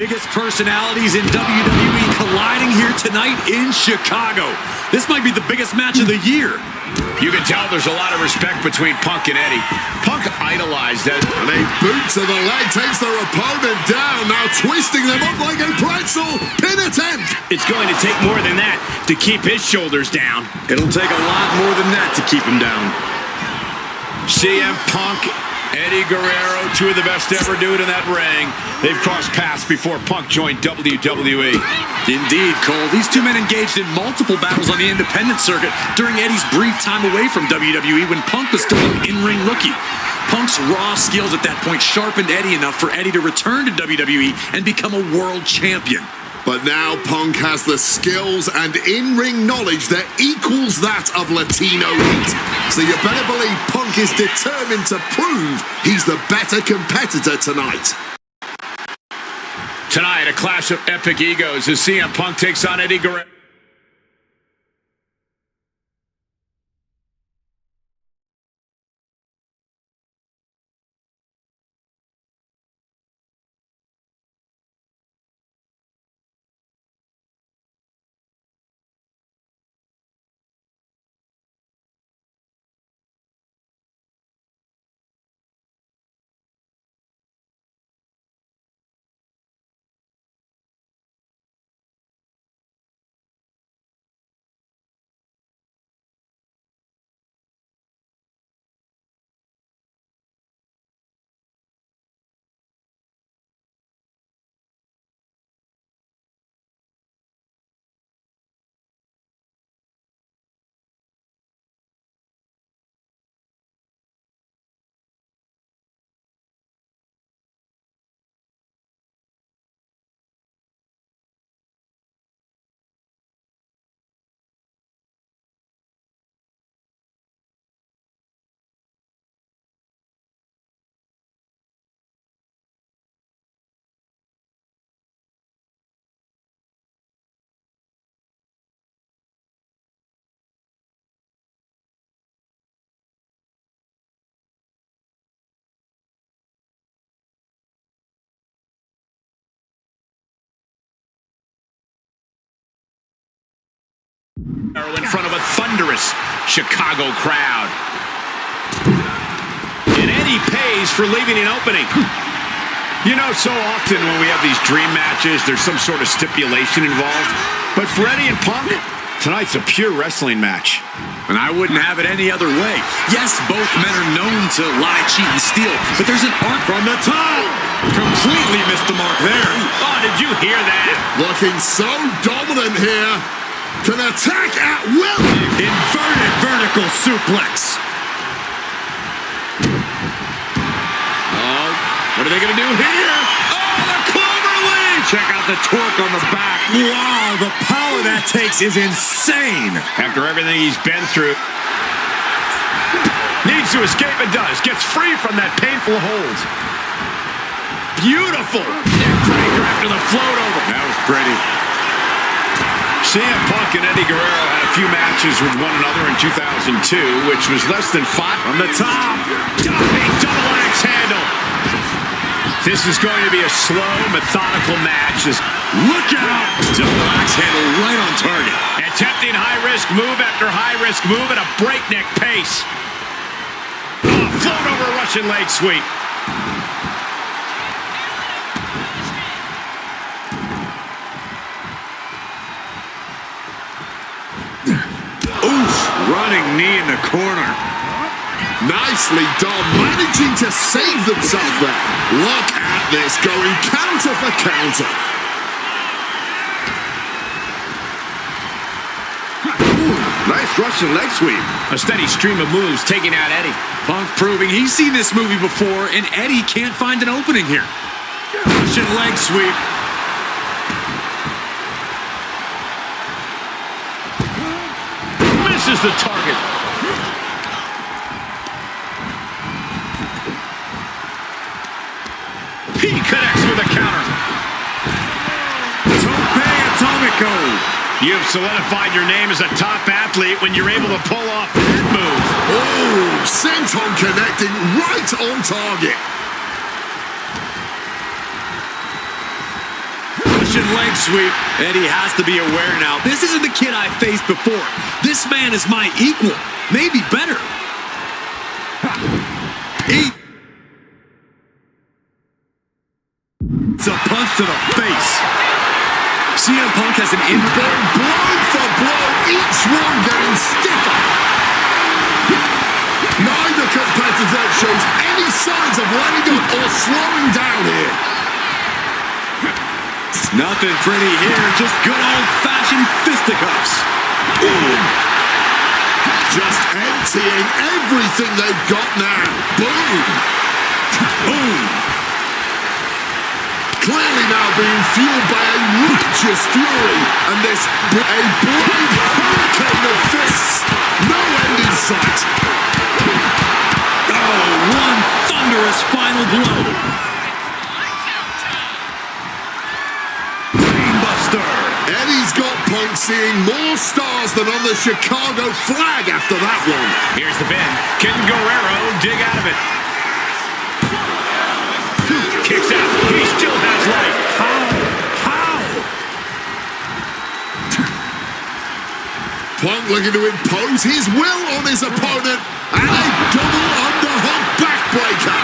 biggest personalities in WWE colliding here tonight in Chicago. This might be the biggest match of the year. You can tell there's a lot of respect between Punk and Eddie. Punk idolized Eddie. And a boot to the leg takes their opponent down, now twisting them up like a pretzel. Pin attempt. It's going to take more than that to keep his shoulders down. It'll take a lot more than that to keep him down. CM Punk, Eddie Guerrero, two of the best to ever do it in that ring. They've crossed paths before Punk joined WWE. Indeed, Cole. These two men engaged in multiple battles on the independent circuit during Eddie's brief time away from WWE when Punk was still an in-ring rookie. Punk's raw skills at that point sharpened Eddie enough for Eddie to return to WWE and become a world champion. But now Punk has the skills and in-ring knowledge that equals that of Latino heat. So you better believe Punk is determined to prove he's the better competitor tonight. Tonight, a clash of epic egos as CM Punk takes on Eddie Guerrero. In front of a thunderous Chicago crowd. And Eddie pays for leaving an opening. You know, so often when we have these dream matches, there's some sort of stipulation involved. But for Eddie and Punk, tonight's a pure wrestling match. And I wouldn't have it any other way. Yes, both men are known to lie, cheat, and steal, but there's an art from the top. Completely missed the mark there. Oh, did you hear that? Looking so dominant here. Can attack at will. Inverted vertical suplex. Oh, what are they going to do here? Oh, the clover leaf! Check out the torque on the back. Wow, the power that takes is insane. After everything he's been through. Needs to escape and does. Gets free from that painful hold. Beautiful. Neckbreaker after the float over. That was pretty. CM Punk and Eddie Guerrero had a few matches with one another in 2002, which was less than 5 on the top. Diving double axe handle. This is going to be a slow, methodical match. Look out! Double axe handle right on target. Attempting high-risk move after high-risk move at a breakneck pace. Oh, float over Russian leg sweep. Oof! Running knee in the corner. Nicely done, managing to save themselves there. Look at this, going counter for counter. Russian leg sweep. A steady stream of moves taking out Eddie. Punk proving he's seen this movie before, and Eddie can't find an opening here. Russian leg sweep. Misses the target. He connects with a counter. Tope Atomico. You've solidified your name as a top athlete when you're able to pull off that move. Oh, senton connecting right on target. Russian leg sweep. Eddie has to be aware now. This isn't the kid I faced before. This man is my equal. Maybe better. It's a punch to the face. CM Punk has an Then blow for blow, each one getting stiffer. Neither competitor shows any signs of letting up or slowing down here. Nothing pretty here, just good old-fashioned fisticuffs. Just emptying everything they've got now. Boom! Boom! Clearly now being fueled by a righteous fury, and this a blind hurricane of fists. No end in sight. Oh, one thunderous final blow. Brainbuster. Eddie's got Punk seeing more stars than on the Chicago flag after that one. Here's the pin. Can Guerrero dig out of it? Kicks out. He still has life. How? Punk looking to impose his will on his opponent, and a double underhook backbreaker.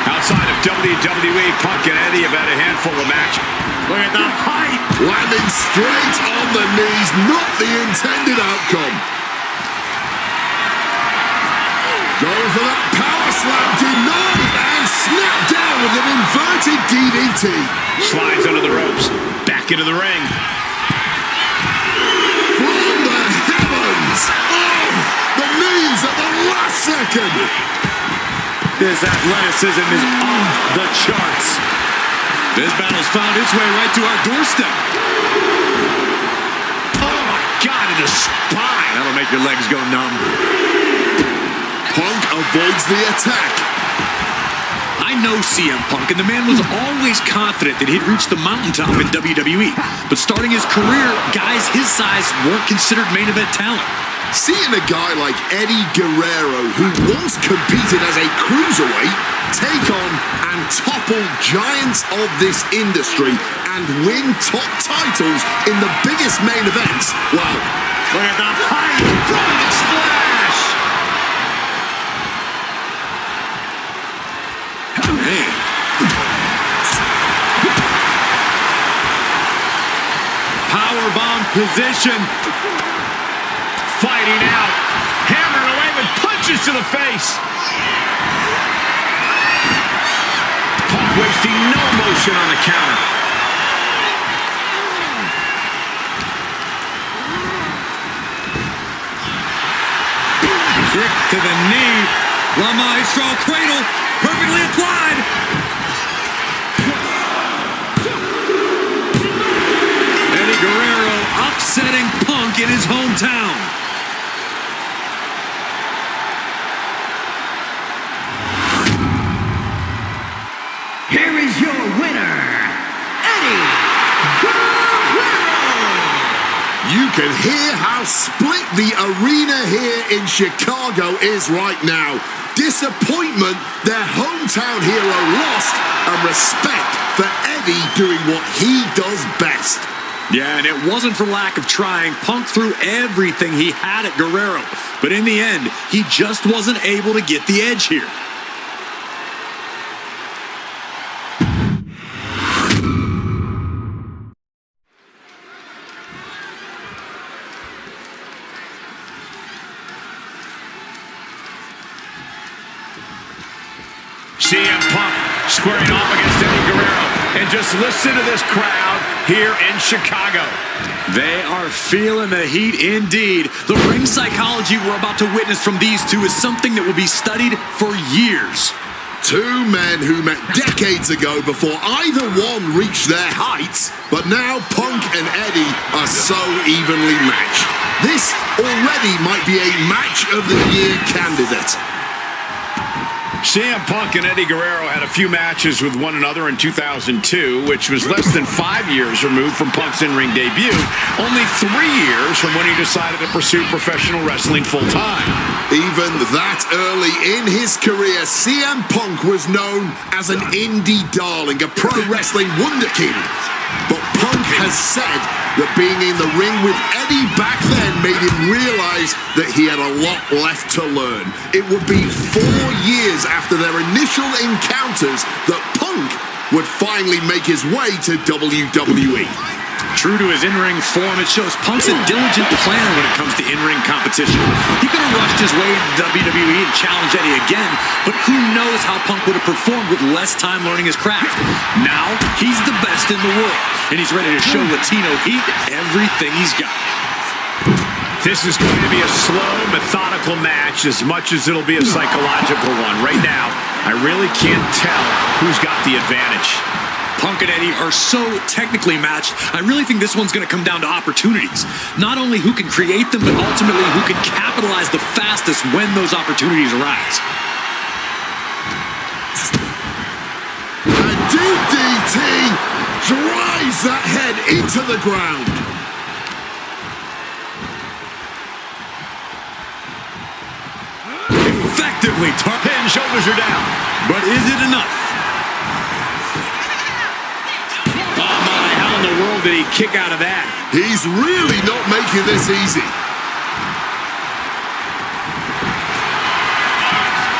Outside of WWE, Punk and Eddie have had a handful of matches. Look at the height. Landing straight on the knees, not the intended outcome. Going for that power slam, denied, and snapped down with an inverted DDT. Slides under the ropes. Back into the ring. From the heavens! Oh, the knees at the last second. This athleticism is off the charts. This battle's found its way right to our doorstep. Oh my God, in the spine. That'll make your legs go numb. Punk avoids the attack. I know CM Punk, and the man was always confident that he'd reach the mountaintop in WWE. But starting his career, guys his size weren't considered main event talent. Seeing a guy like Eddie Guerrero, who once competed as a cruiserweight, take on and topple giants of this industry and win top titles in the biggest main events, well, Look at the height. Front splash. Man. Powerbomb position. Fighting out. Hammering away with punches to the face. Punk wasting no motion on the counter. Kick to the knee. La Maestro cradle. Perfectly applied. Eddie Guerrero upsetting Punk in his hometown. Here is your winner, Eddie Guerrero. you can hear how split the arena here in Chicago is right now. Disappointment, their hometown hero lost, and respect for Eddie doing what he does best. Yeah, and it wasn't for lack of trying. Punk threw everything he had at Guerrero. But in the end, he just wasn't able to get the edge here. CM Punk squaring off against Eddie Guerrero. And just listen to this crowd here in Chicago. They are feeling the heat indeed. The ring psychology we're about to witness from these two is something that will be studied for years. Two men who met decades ago before either one reached their heights, but now Punk and Eddie are so evenly matched. This already might be a match of the year candidate. CM Punk and Eddie Guerrero had a few matches with one another in 2002, which was less than 5 years removed from Punk's in-ring debut, only 3 years from when he decided to pursue professional wrestling full-time. Even that early in his career, CM Punk was known as an indie darling, a pro wrestling wunderkind. But Punk has said that being in the ring with Eddie back then made him realize that he had a lot left to learn. It would be 4 years after their initial encounters that Punk would finally make his way to WWE. True to his in-ring form, it shows Punk's a diligent planner when it comes to in-ring competition. He could have rushed his way into WWE and challenged Eddie again, but who knows how Punk would have performed with less time learning his craft. Now, he's the best in the world, and he's ready to show Latino Heat everything he's got. This is going to be a slow, methodical match as much as it'll be a psychological one. Right now, I really can't tell who's got the advantage. Punk and Eddie are so technically matched, I really think this one's going to come down to opportunities. Not only who can create them, but ultimately who can capitalize the fastest when those opportunities arise. A DDT drives that head into the ground. Effectively, Pin, shoulders are down. But is it enough? Oh my, how in the world did he kick out of that? He's really not making this easy.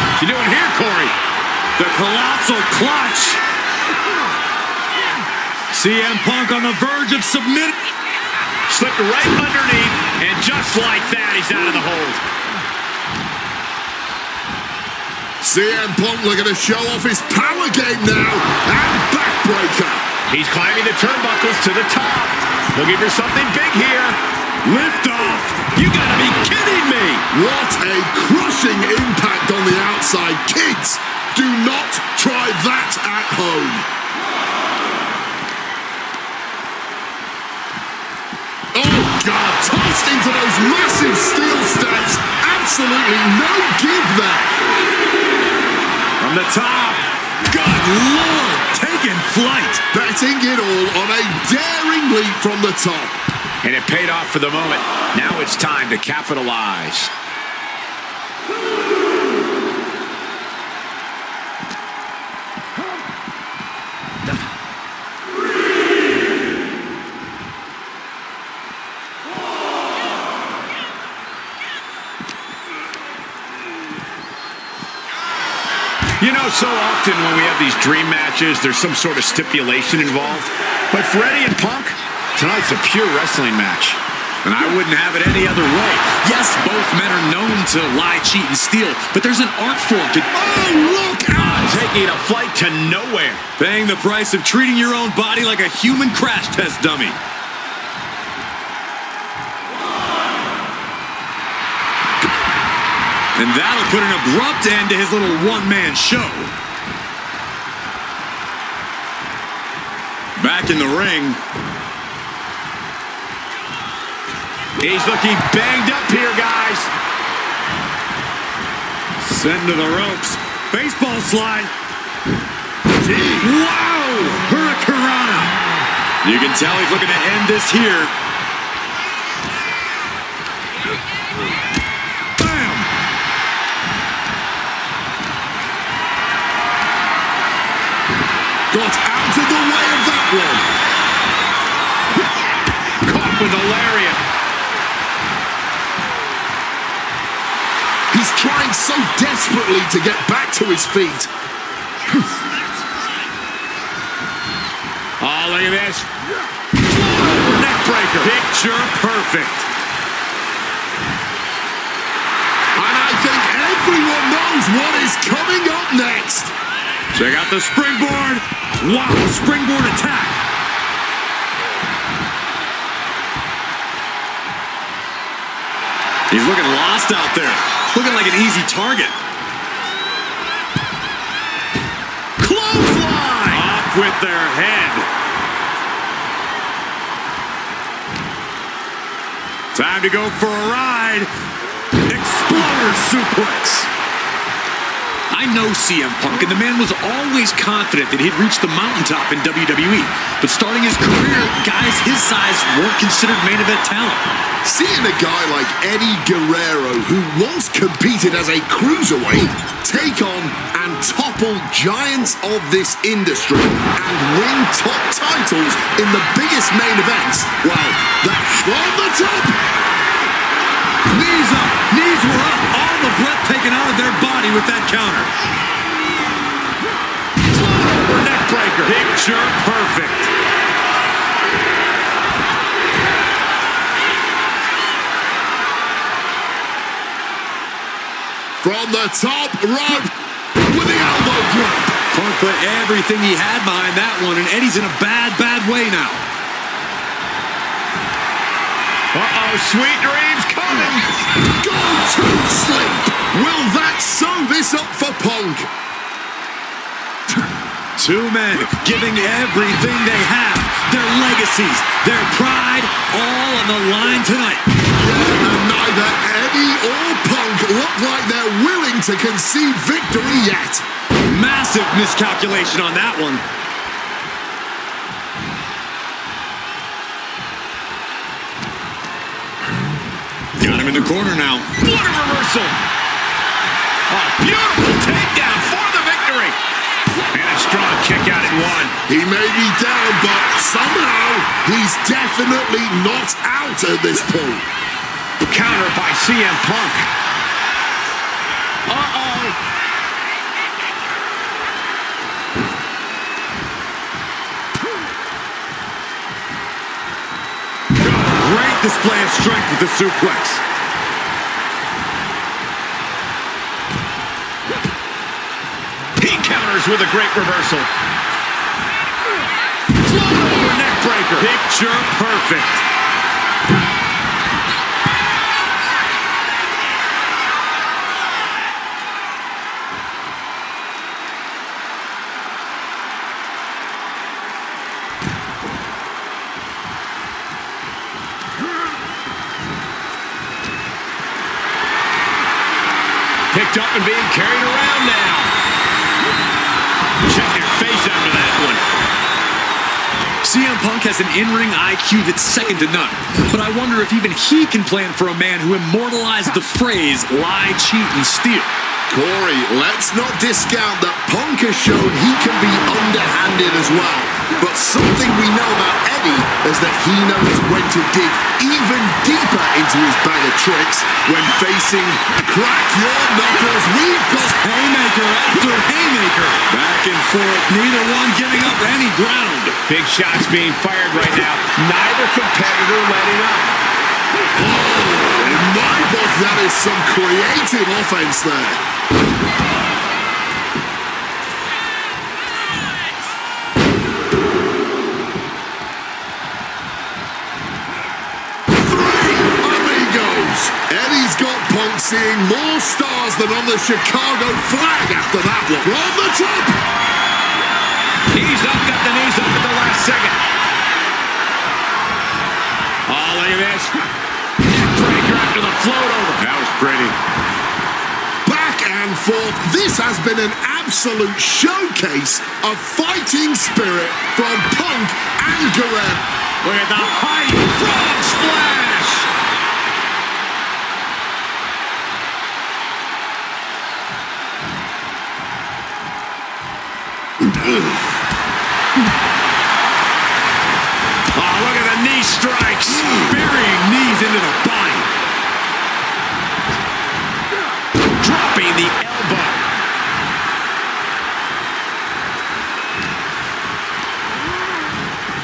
What you doing here, Corey? The colossal clutch. CM Punk on the verge of submitting. Slipped right underneath, and just like that, he's out of the hold. CM Punk looking to show off his power game now, and backbreaker. He's climbing the turnbuckles to the top. Looking for something big here. Lift off. You gotta be kidding me. What a crushing impact on the outside. Kids, do not try that at home. Oh, God, tossed into those massive steel steps. Absolutely no give there. From the top. Good Lord, taking flight. Betting it all on a daring leap from the top. And it paid off for the moment. Now it's time to capitalize. You know, so often when we have these dream matches, there's some sort of stipulation involved. But for Eddie and Punk, tonight's a pure wrestling match. And I wouldn't have it any other way. Yes, both men are known to lie, cheat, and steal, but there's an art form to... Oh, look out! Taking a flight to nowhere. Paying the price of treating your own body like a human crash test dummy. And that'll put an abrupt end to his little one-man show. Back in the ring. He's looking banged up here, guys. Sent to the ropes. Baseball slide. Wow! Hurricanrana. You can tell he's looking to end this here. Got out of the way of that one. Caught with a lariat. He's trying so desperately to get back to his feet. Oh, look at this. Neck breaker. Picture perfect. And I think everyone knows what is coming up next. Check out the springboard. Wow, springboard attack. He's looking lost out there. Looking like an easy target. Clothesline! Off with their head. Time to go for a ride. Exploder suplex. I know CM Punk, and the man was always confident that he'd reach the mountaintop in WWE. But starting his career, guys his size weren't considered main event talent. Seeing a guy like Eddie Guerrero, who once competed as a cruiserweight, take on and topple giants of this industry and win top titles in the biggest main events, well, that's on the top! Knees up, knees were up, all the breath taken out of their body with that counter. Over neck breaker. Picture perfect. From the top rope with the elbow drop. Punk put everything he had behind that one, and Eddie's in a bad, bad way now. Uh-oh, sweet dreams coming. Go to sleep. Will that sew this up for Punk? Two men giving everything they have, their legacies, their pride, all on the line tonight. Yeah, and neither Eddie or Punk look like they're willing to concede victory yet. Massive miscalculation on that one. Got him in the corner now. What a reversal. A beautiful takedown for the victory. And a strong kick out at one. He may be down, but somehow he's definitely not out at this point. Counter by CM Punk. Uh-oh. Great display of strength with the suplex. He counters with a great reversal. Float over neck breaker. Picture perfect. Picked up and being carried around now. Check your face after that one. CM Punk has an in-ring IQ that's second to none. But I wonder if even he can plan for a man who immortalized the phrase lie, cheat, and steal. Corey, let's not discount that Punk has shown he can be underhanded as well. But something we know about Eddie is that he knows when to dig even deeper into his bag of tricks when facing crack your knuckles. We've got haymaker after haymaker. Back and forth, neither one giving up any ground. Big shots being fired right now. Neither competitor letting up. Oh, in my book, that is some creative offense there. Eddie's got Punk seeing more stars than on the Chicago flag after that one. From the top! He's up, got the knees up at the last second. Oh, look at this. Breaker after the float over. That was pretty. Back and forth. This has been an absolute showcase of fighting spirit from Punk and Guerrero. Look at the height. Frog splash. Oh, look at the knee strikes. Burying knees into the body. Dropping the elbow.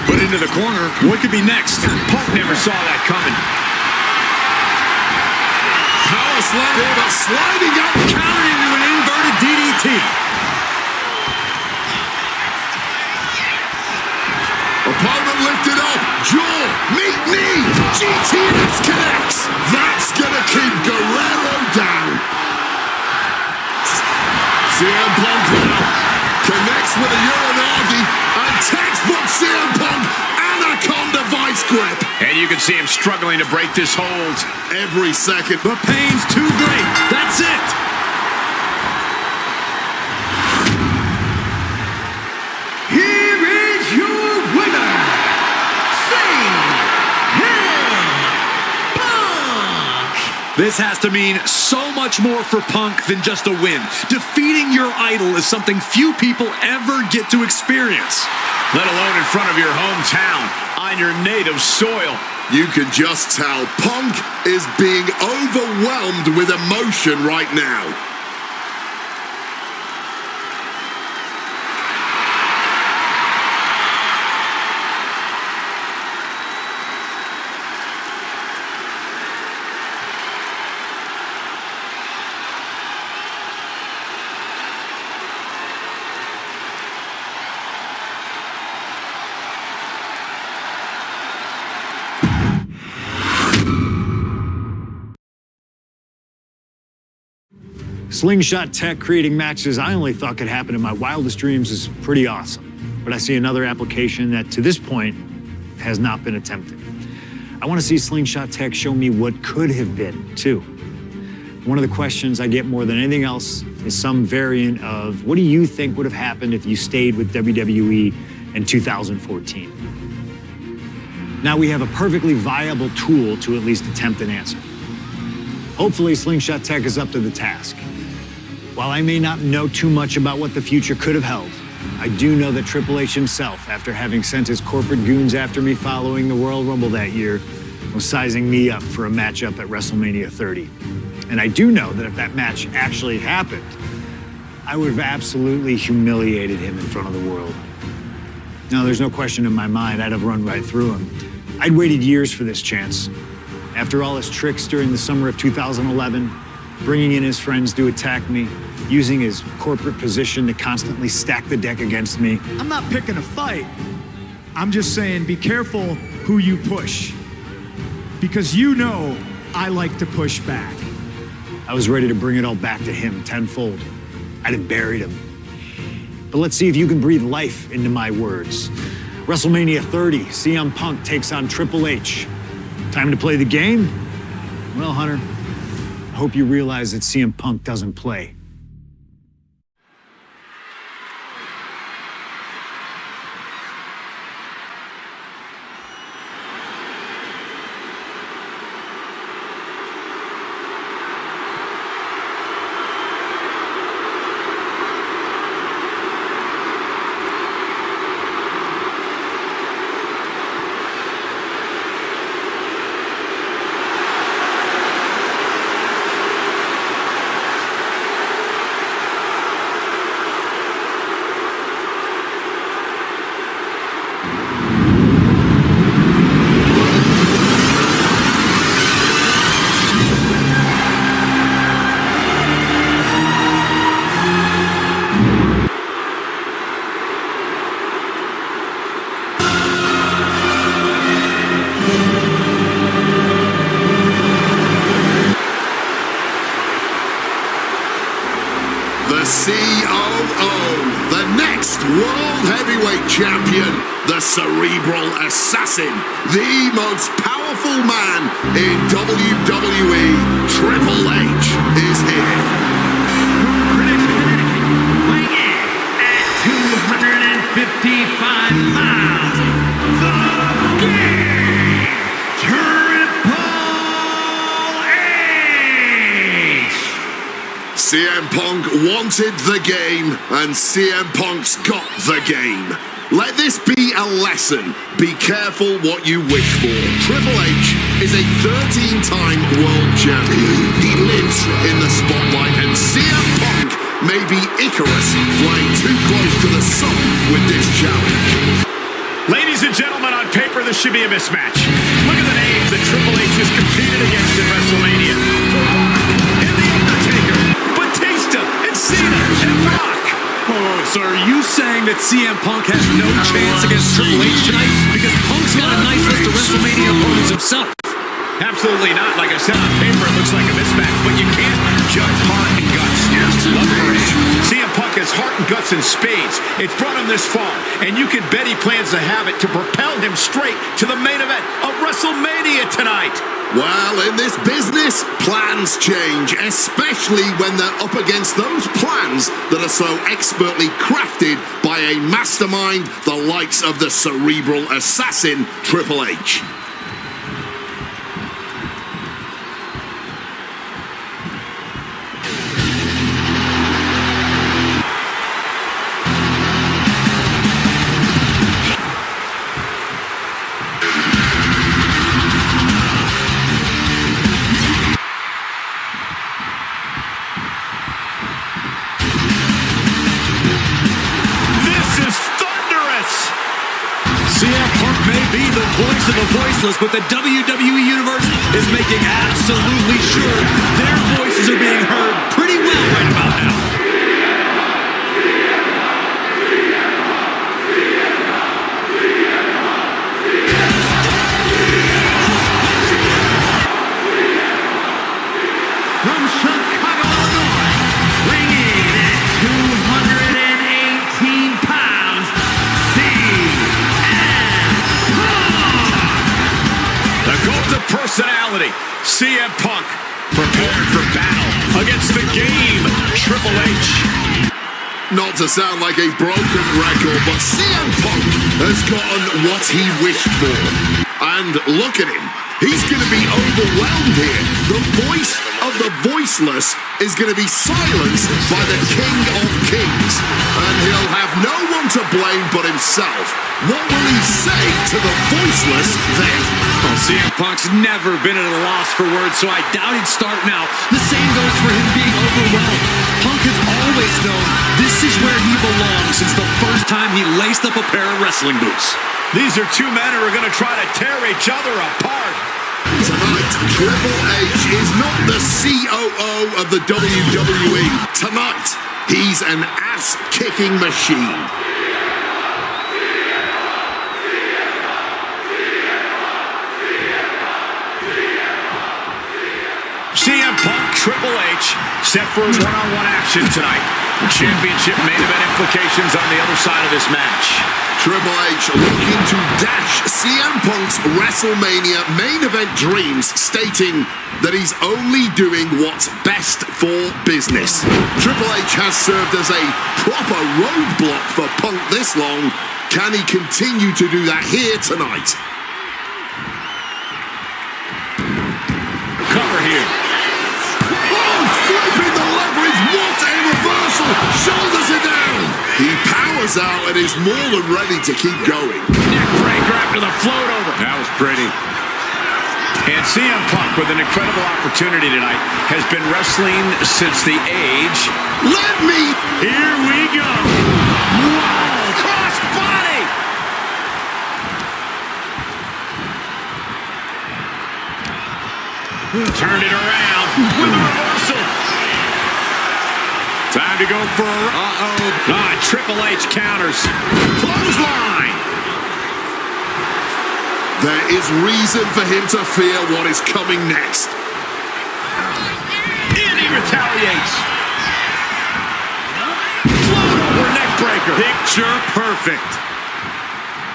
Put into the corner. What could be next? Punk never saw that coming. Power slam here, but sliding up. Countered into an inverted DDT. Opponent lifted up. Jaw. Meet knee. GTS connects. That's gonna keep CM Punk now connects with a Uranagi and textbook CM Punk Anaconda vice grip. And you can see him struggling to break this hold. Every second. The pain's too great. That's it. Here is your winner, Punk. This has to mean so much more for Punk than just a win. Defeating your idol is something few people ever get to experience. Let alone in front of your hometown, on your native soil. You can just tell Punk is being overwhelmed with emotion right now. Slingshot tech creating matches I only thought could happen in my wildest dreams is pretty awesome. But I see another application that to this point has not been attempted. I want to see Slingshot tech show me what could have been, too. One of the questions I get more than anything else is some variant of, what do you think would have happened if you stayed with WWE in 2014? Now we have a perfectly viable tool to at least attempt an answer. Hopefully Slingshot tech is up to the task. While I may not know too much about what the future could have held, I do know that Triple H himself, after having sent his corporate goons after me following the Royal Rumble that year, was sizing me up for a matchup at WrestleMania 30. And I do know that if that match actually happened, I would have absolutely humiliated him in front of the world. Now, there's no question in my mind I'd have run right through him. I'd waited years for this chance. After all his tricks during the summer of 2011, bringing in his friends to attack me, using his corporate position to constantly stack the deck against me. I'm not picking a fight. I'm just saying be careful who you push. Because you know I like to push back. I was ready to bring it all back to him tenfold. I'd have buried him. But let's see if you can breathe life into my words. WrestleMania 30, CM Punk takes on Triple H. Time to play the game? Well, Hunter, I hope you realize that CM Punk doesn't play. Champion, the cerebral assassin, the most powerful man in WWE, Triple H, is here. Weighing in at 255 pounds, the Game, Triple H! CM Punk wanted the game, and CM Punk's got the game. Let this be a lesson. Be careful what you wish for. Triple H is a 13-time world champion. He lives in the spotlight, and CM Punk may be Icarus flying too close to the sun with this challenge. Ladies and gentlemen, on paper, this should be a mismatch. Look at the names that Triple H has competed against in WrestleMania. For Rock and The Undertaker, Batista and Cena and Rock. Oh, so are you saying that CM Punk has no chance against Triple H tonight? Because Punk's got a nice list of WrestleMania opponents himself. Absolutely not. Like I said, on paper, it looks like a mismatch, but you can't judge heart and guts. Love for him. CM and guts in spades. It's brought him this far, and you can bet he plans to have it to propel him straight to the main event of WrestleMania tonight. Well, in this business, plans change, especially when they're up against those plans that are so expertly crafted by a mastermind the likes of the cerebral assassin, Triple H. Voice of the voiceless, but the WWE Universe is making absolutely sure their voices are being heard pretty well right about now. From Chicago, Illinois, weighing in at 218 pounds, the cult of personality, CM Punk, prepared for battle against the game, Triple H. Not to sound like a broken record, but CM Punk has gotten what he wished for. And look at him. He's going to be overwhelmed here. The voice of the voiceless is going to be silenced by the King of Kings. And he'll have no one to blame but himself. What will he say to the voiceless then? Well, CM Punk's never been at a loss for words, so I doubt he'd start now. The same goes for him being overwhelmed. Punk has always known this is where he belongs since the first time he laced up a pair of wrestling boots. These are two men who are going to try to tear each other apart. Tonight, Triple H is not the COO of the WWE. Tonight, he's an ass-kicking machine. CM Punk, Triple H, set for one-on-one action tonight. The championship main event implications on the other side of this match. Triple H looking to dash CM Punk's WrestleMania main event dreams, stating that he's only doing what's best for business. Triple H has served as a proper roadblock for Punk this long. Can he continue to do that here tonight? Cover here. Oh, flipping the leverage. What a reversal. Shoulders are down. He powers out and is more than ready to keep going. Neck breaker after the float over. That was pretty. And CM Punk, with an incredible opportunity tonight, has been wrestling since the age. Let me. Here we go. Wow. Cross body. Turned it around with a reversal. Time to go for a... Triple H counters. Clothesline. There is reason for him to fear what is coming next. And he retaliates. Float over neck breaker. Picture perfect.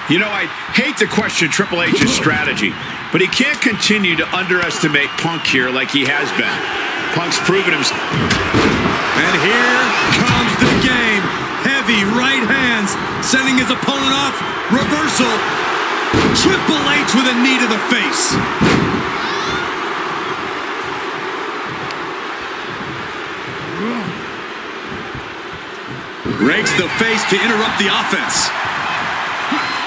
You know, I hate to question Triple H's strategy, but he can't continue to underestimate Punk here like he has been. Punk's proven himself. And here comes the game. Heavy right hands, sending his opponent off. Reversal. Triple H with a knee to the face. Rakes the face to interrupt the offense.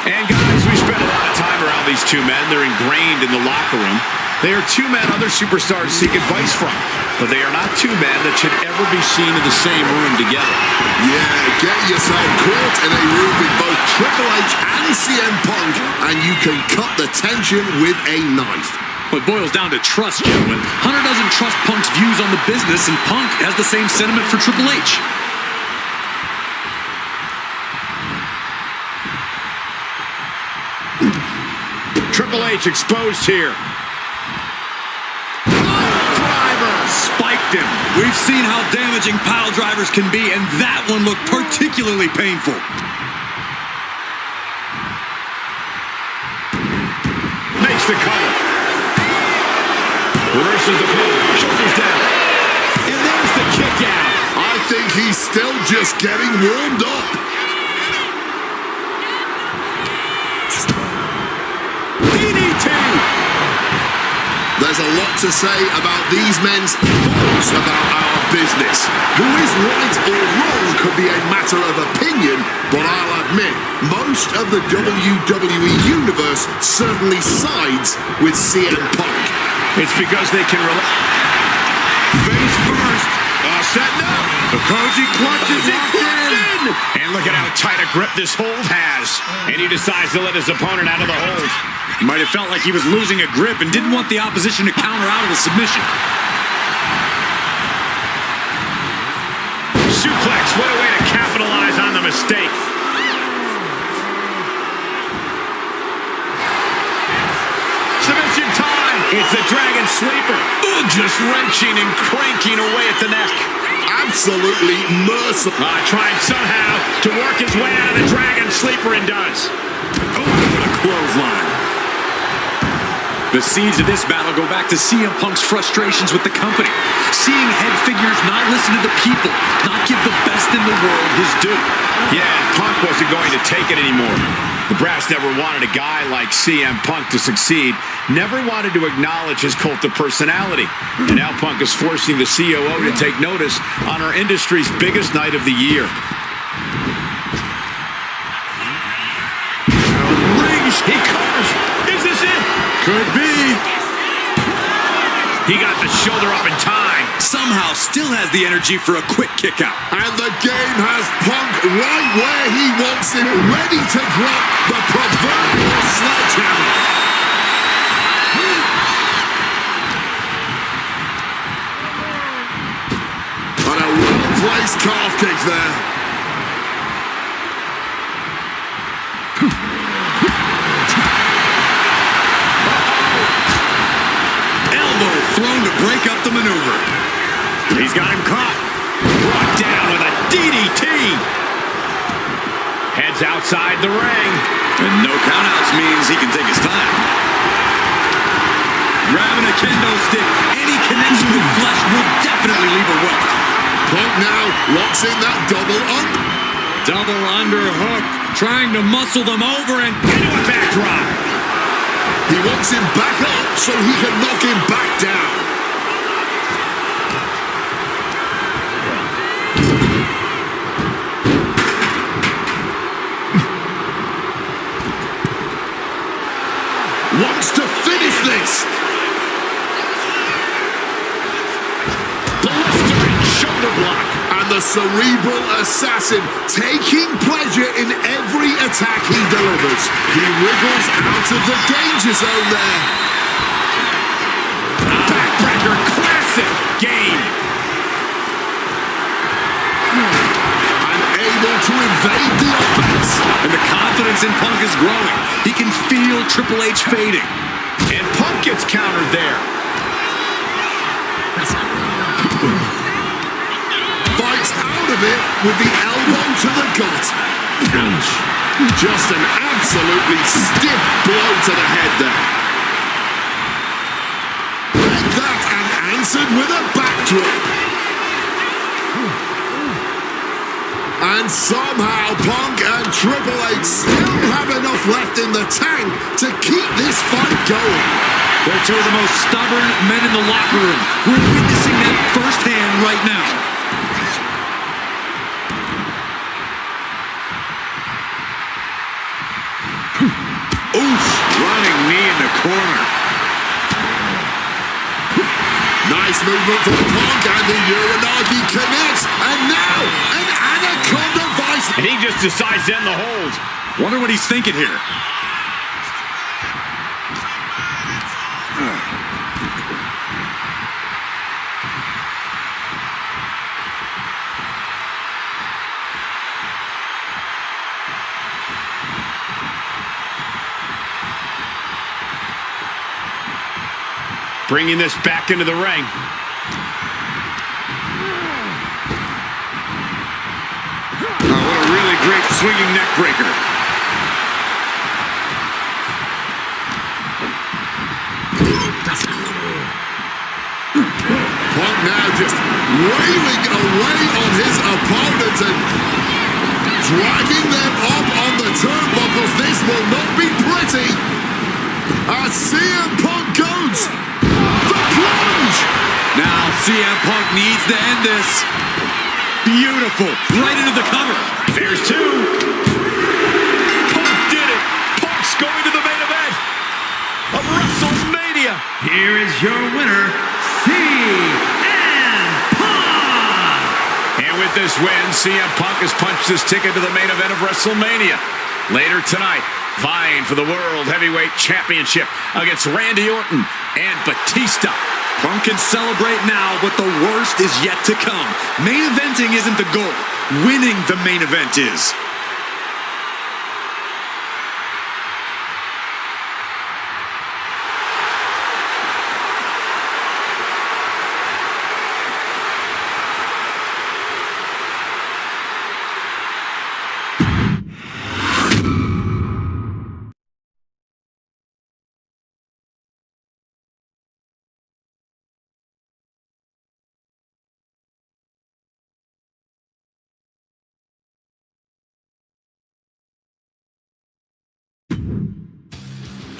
And guys, we spent a lot of time around these two men. They're ingrained in the locker room. They are two men other superstars seek advice from, but they are not two men that should ever be seen in the same room together. Yeah, get yourself caught in a room with both Triple H and CM Punk, and you can cut the tension with a knife. It boils down to trust, gentlemen. Hunter doesn't trust Punk's views on the business, and Punk has the same sentiment for Triple H. Triple H exposed here. Driver spiked him. We've seen how damaging pile drivers can be, and that one looked particularly painful. Makes the cover. Reverses the pull. Shoulders down. And there's the kick out. I think he's still just getting warmed up. DDT. There's a lot to say about these men's thoughts about our business. Who is right or wrong could be a matter of opinion, but I'll admit, most of the WWE Universe certainly sides with CM Punk. It's because they can rely. Face first. Setting up. The Koji clutches it. And look at how tight a grip this hold has. And he decides to let his opponent out of the hold. Might have felt like he was losing a grip and didn't want the opposition to counter out of the submission. Suplex. What a way to capitalize on the mistake. Submission time. It's the Dragon Sleeper. Ooh, just wrenching and cranking away at the neck. Absolutely merciful. Trying somehow to work his way out of the Dragon Sleeper and does. Oh, what a clothesline. The seeds of this battle go back to CM Punk's frustrations with the company. Seeing head figures not listen to the people, not give the best in the world his due. Yeah, Punk wasn't going to take it anymore. The brass never wanted a guy like CM Punk to succeed, never wanted to acknowledge his cult of personality. And now Punk is forcing the COO to take notice on our industry's biggest night of the year. Rings, he covers. Is this it? Could be. He got the shoulder up in time. Somehow still has the energy for a quick kick out. And the game has Punk right where he wants him, ready to drop the proverbial sledgehammer. And a well-placed calf kick there. Elbow thrown to break up the maneuver. He's got him caught. Brought down with a DDT. Heads outside the ring. And no countouts means he can take his time. Grabbing a kendo stick, any connection with flesh will definitely leave a welt. Punk now locks in that double up. Double underhook, trying to muscle them over and Into a backdrop. He wants him back up so he can knock him back down. Wants to finish this. Blistering shoulder block. And the cerebral assassin taking pleasure in every attack he delivers. He wriggles out of the danger zone there. Backbreaker classic game. Able to evade the offense. And the confidence in Punk is growing. He can feel Triple H fading. And Punk gets countered there. Fights out of it with the elbow to the gut. Ouch. Just an absolutely stiff blow to the head there. Read that and answered with a backdrop. And somehow Punk and Triple H still have enough left in the tank to keep this fight going. They're two of the most stubborn men in the locker room. We're witnessing that firsthand right now. Oof, running knee in the corner. Nice movement from Punk and the Uranagi connects. And now an Anaconda Vice. And he just decides to end the hold. Wonder what he's thinking here. Bringing this back into the ring. great swinging neck breaker. Punk now just wailing away on his opponents and dragging them up on the turnbuckles. This will not be pretty. As CM Punk goes, the plunge! Now CM Punk needs to end this. Beautiful, right into the cover. There's two. Punk did it. Punk's going to the main event of WrestleMania. Here is your winner, CM Punk! And with this win, CM Punk has punched his ticket to the main event of WrestleMania. Later tonight, vying for the World Heavyweight Championship against Randy Orton and Batista. Punk can celebrate now, but the worst is yet to come. Main eventing isn't the goal. Winning the main event is.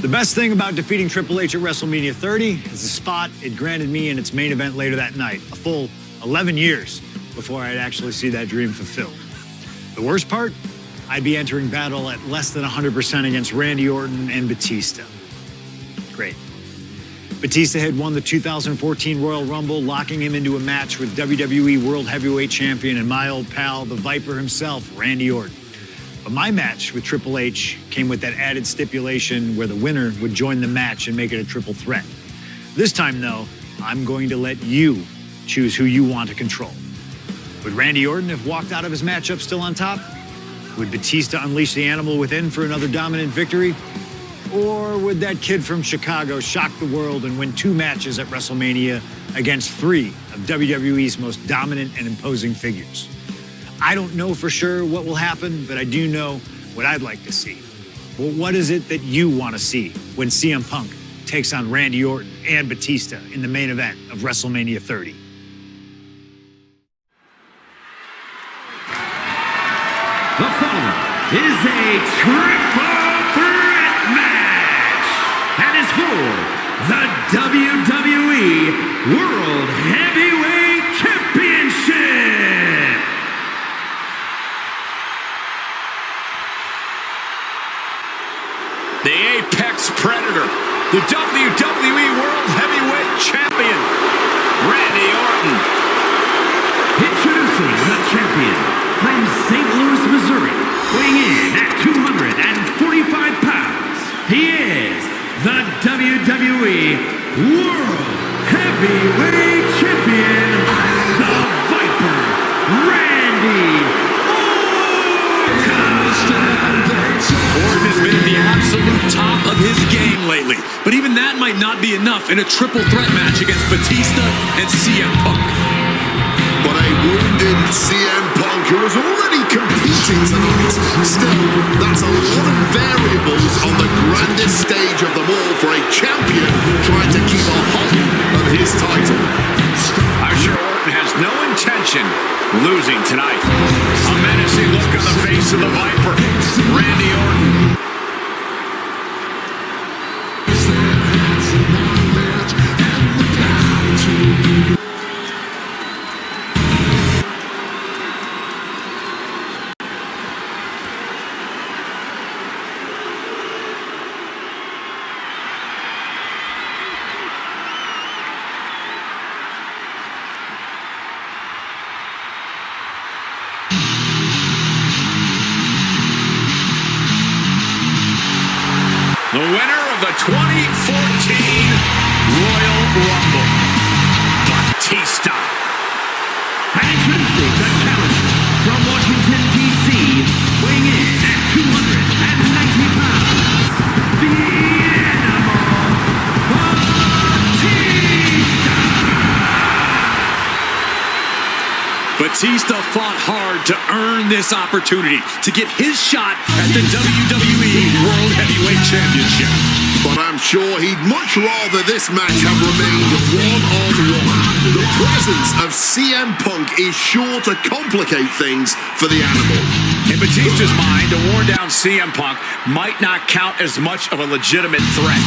The best thing about defeating Triple H at WrestleMania 30 is the spot it granted me in its main event later that night, a full 11 years before I'd actually see that dream fulfilled. The worst part? I'd be entering battle at less than 100% against Randy Orton and Batista. Great. Batista had won the 2014 Royal Rumble, locking him into a match with WWE World Heavyweight Champion and my old pal, the Viper himself, Randy Orton. But my match with Triple H came with that added stipulation where the winner would join the match and make it a triple threat. This time, though, I'm going to let you choose who you want to control. Would Randy Orton have walked out of his matchup still on top? Would Batista unleash the animal within for another dominant victory? Or would that kid from Chicago shock the world and win 2 matches at WrestleMania against 3 of WWE's most dominant and imposing figures? I don't know for sure what will happen, but I do know what I'd like to see. Well, what is it that you want to see when CM Punk takes on Randy Orton and Batista in the main event of WrestleMania 30? The following is a triple threat match and is for the WWE World Heavyweight Championship. The Apex Predator, the WWE World Heavyweight Champion, Randy Orton. Introducing the champion from St. Louis, Missouri, weighing in at 245 pounds. He is the WWE World Heavyweight Champion, the Viper, Randy Orton has been at the absolute top of his game lately, but even that might not be enough in a triple threat match against Batista and CM Punk. But a wounded CM Punk who was already competing tonight. Still, that's a lot of variables on the grandest stage of them all for a champion trying to keep a hold of his title. I'm sure Orton has no intention losing tonight. A menacing look on the face of the Viper, Randy Orton. Batista fought hard to earn this opportunity to get his shot at the WWE World Heavyweight Championship. But I'm sure he'd much rather this match have remained one-on-one. The presence of CM Punk is sure to complicate things for the animal. In Batista's mind, a worn-down CM Punk might not count as much of a legitimate threat.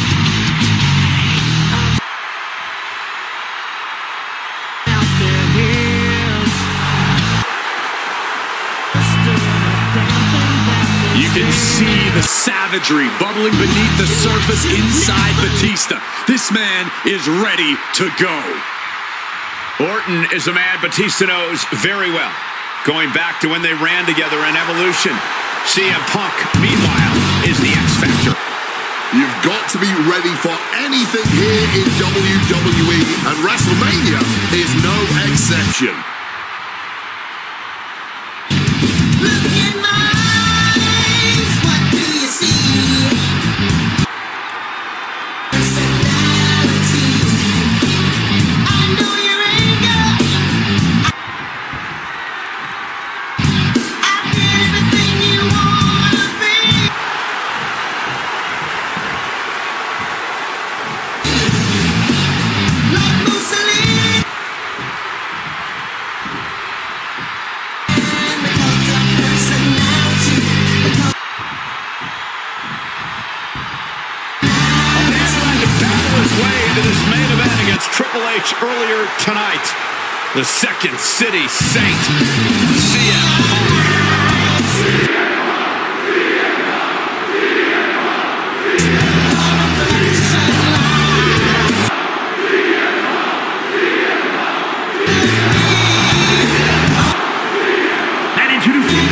You can see the savagery bubbling beneath the surface inside Batista. This man is ready to go. Orton is a man Batista knows very well, going back to when they ran together in Evolution. CM Punk, meanwhile, is the X Factor. You've got to be ready for anything here in WWE, and WrestleMania is no exception. Triple H earlier tonight. The Second City Saint, CM Punk. And introducing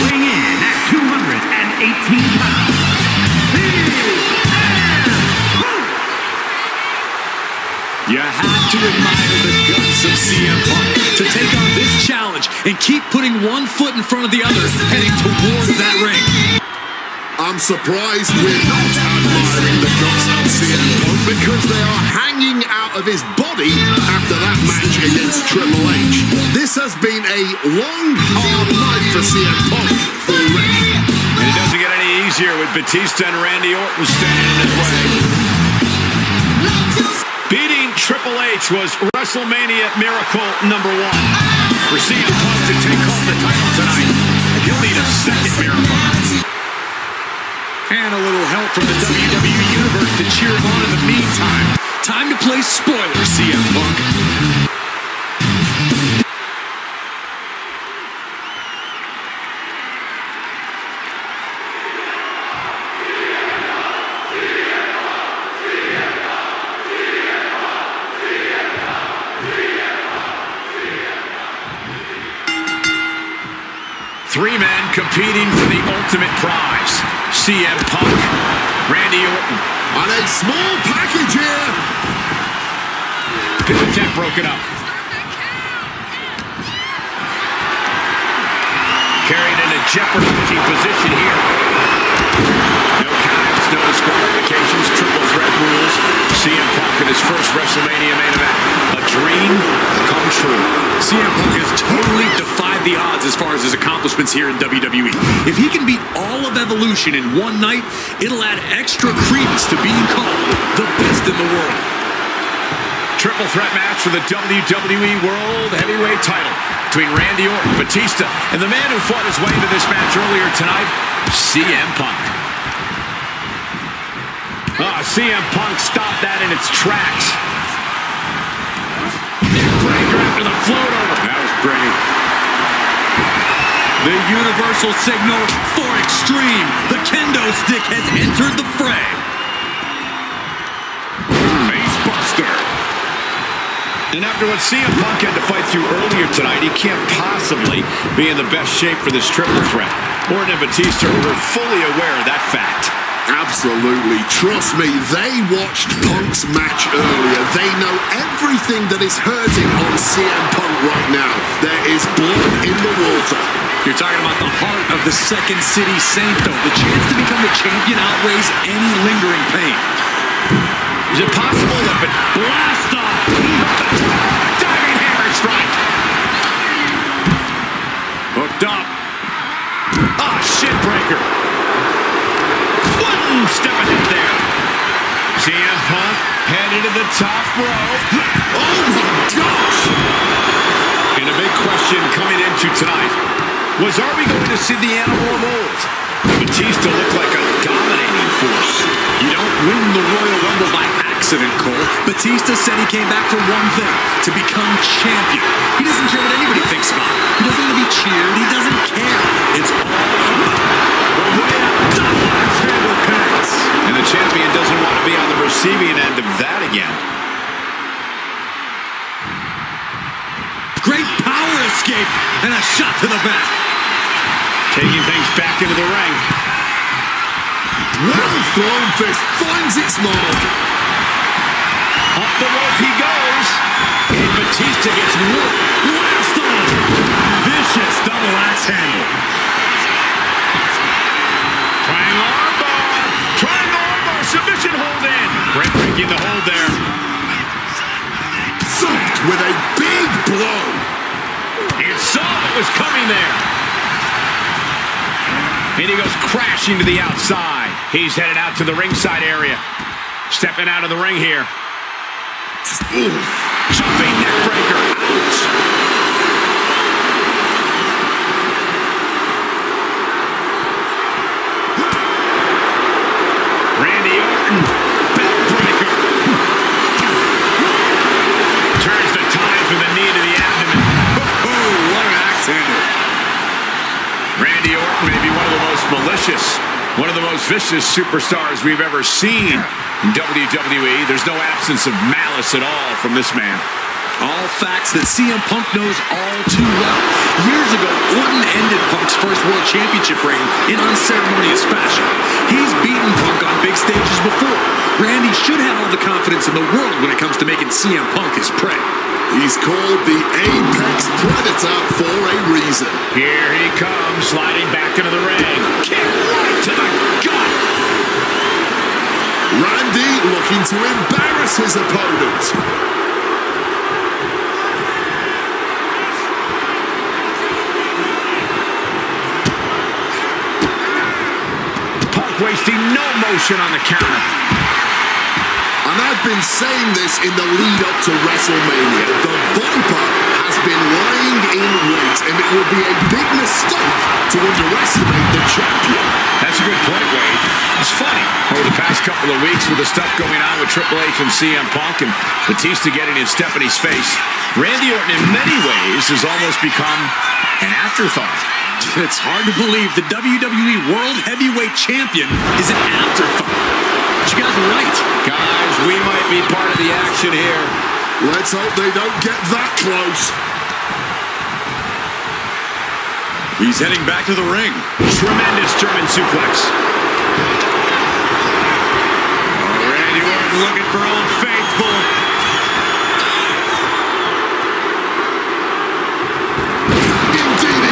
weighing in at 218 pounds. You have to admire the guts of CM Punk to take on this challenge and keep putting one foot in front of the other, heading towards that ring. I'm surprised we're not admiring the guts of CM Punk because they are hanging out of his body after that match against Triple H. This has been a long, hard night for CM Punk already. And it doesn't get any easier with Batista and Randy Orton standing in his way. Beating Triple H was WrestleMania Miracle #1. For CM Punk to take home the title tonight, he'll need a second miracle. And a little help from the WWE Universe to cheer him on in the meantime. Time to play spoiler, CM Punk. Three men competing for the ultimate prize. CM Punk, Randy Orton. On a small package here. Pin attempt broken up. Carried in a jeopardizing position here. No counts, no disqualifications, triple threat rules. CM Punk in his first WrestleMania main event. A dream come true. CM Punk has totally defied the odds as far as his accomplishments here in WWE. If he can beat all of Evolution in one night, it'll add extra credence to being called the best in the world. Triple threat match for the WWE World Heavyweight title between Randy Orton, Batista, and the man who fought his way into this match earlier tonight, CM Punk. CM Punk stopped that in its tracks. Breaker after the float over. That was pretty. The universal signal for extreme. The kendo stick has entered the fray. Facebuster. And after what CM Punk had to fight through earlier tonight, he can't possibly be in the best shape for this triple threat. Orton and Batista were fully aware of that fact. Absolutely. Trust me, they watched Punk's match earlier. They know everything that is hurting on CM Punk right now. There is blood in the water. You're talking about the heart of the Second City Saint, though. The chance to become the champion outweighs any lingering pain. Is it possible that blast off? Dagger bro. Oh, my gosh. And a big question coming into tonight was, are we going to see the animal of old? Batista looked like a dominating force. You don't win the Royal Rumble by accident, Cole. Batista said he came back for one thing, to become champion. He doesn't care what anybody thinks about him. He doesn't want to be cheered. He doesn't care. It's all about and the champion doesn't want to be on the receiving end of that again. great power escape and a shot to the back. Taking things back into the ring. Well-thrown fist finds its mark. Up the rope he goes. And Batista gets worked. Blast on! Vicious double axe handle. Triangle armbar. Triangle armbar. Submission hold in. Brett breaking the hold there. Thumped with a big blow. And saw what was coming there. And he goes crashing to the outside. He's headed out to the ringside area. Stepping out of the ring here. Ooh. Jumping neck breaker. Ouch. Randy Orton. Belt breaker. Turns the tide from the knee to the abdomen. Ooh, what an axe handle. Randy Orton may be one of the most malicious, one of the most vicious superstars we've ever seen in WWE. There's no absence of malice at all from this man. All facts that CM Punk knows all too well. Years ago, Orton ended Punk's first World Championship reign in unceremonious fashion. He's beaten Punk on big stages before. Randy should have all the confidence in the world when it comes to making CM Punk his prey. He's called the Apex Predator for a reason. Here he comes, sliding back into the ring. Kick right to the gut. Randy looking to embarrass his opponent. Wasting no motion on the counter. And I've been saying this in the lead up to WrestleMania. The Viper has been lying in wait, and it would be a big mistake to underestimate the champion. That's a good point, Wade. It's funny. Over the past couple of weeks with the stuff going on with Triple H and CM Punk and Batista getting in Stephanie's face, Randy Orton in many ways has almost become an afterthought. It's hard to believe the WWE World Heavyweight Champion is an afterthought. But you guys are right. Guys, we might be part of the action here. Let's hope they don't get that close. He's heading back to the ring. Tremendous German suplex. Oh, Randy Orton looking for Old Faithful.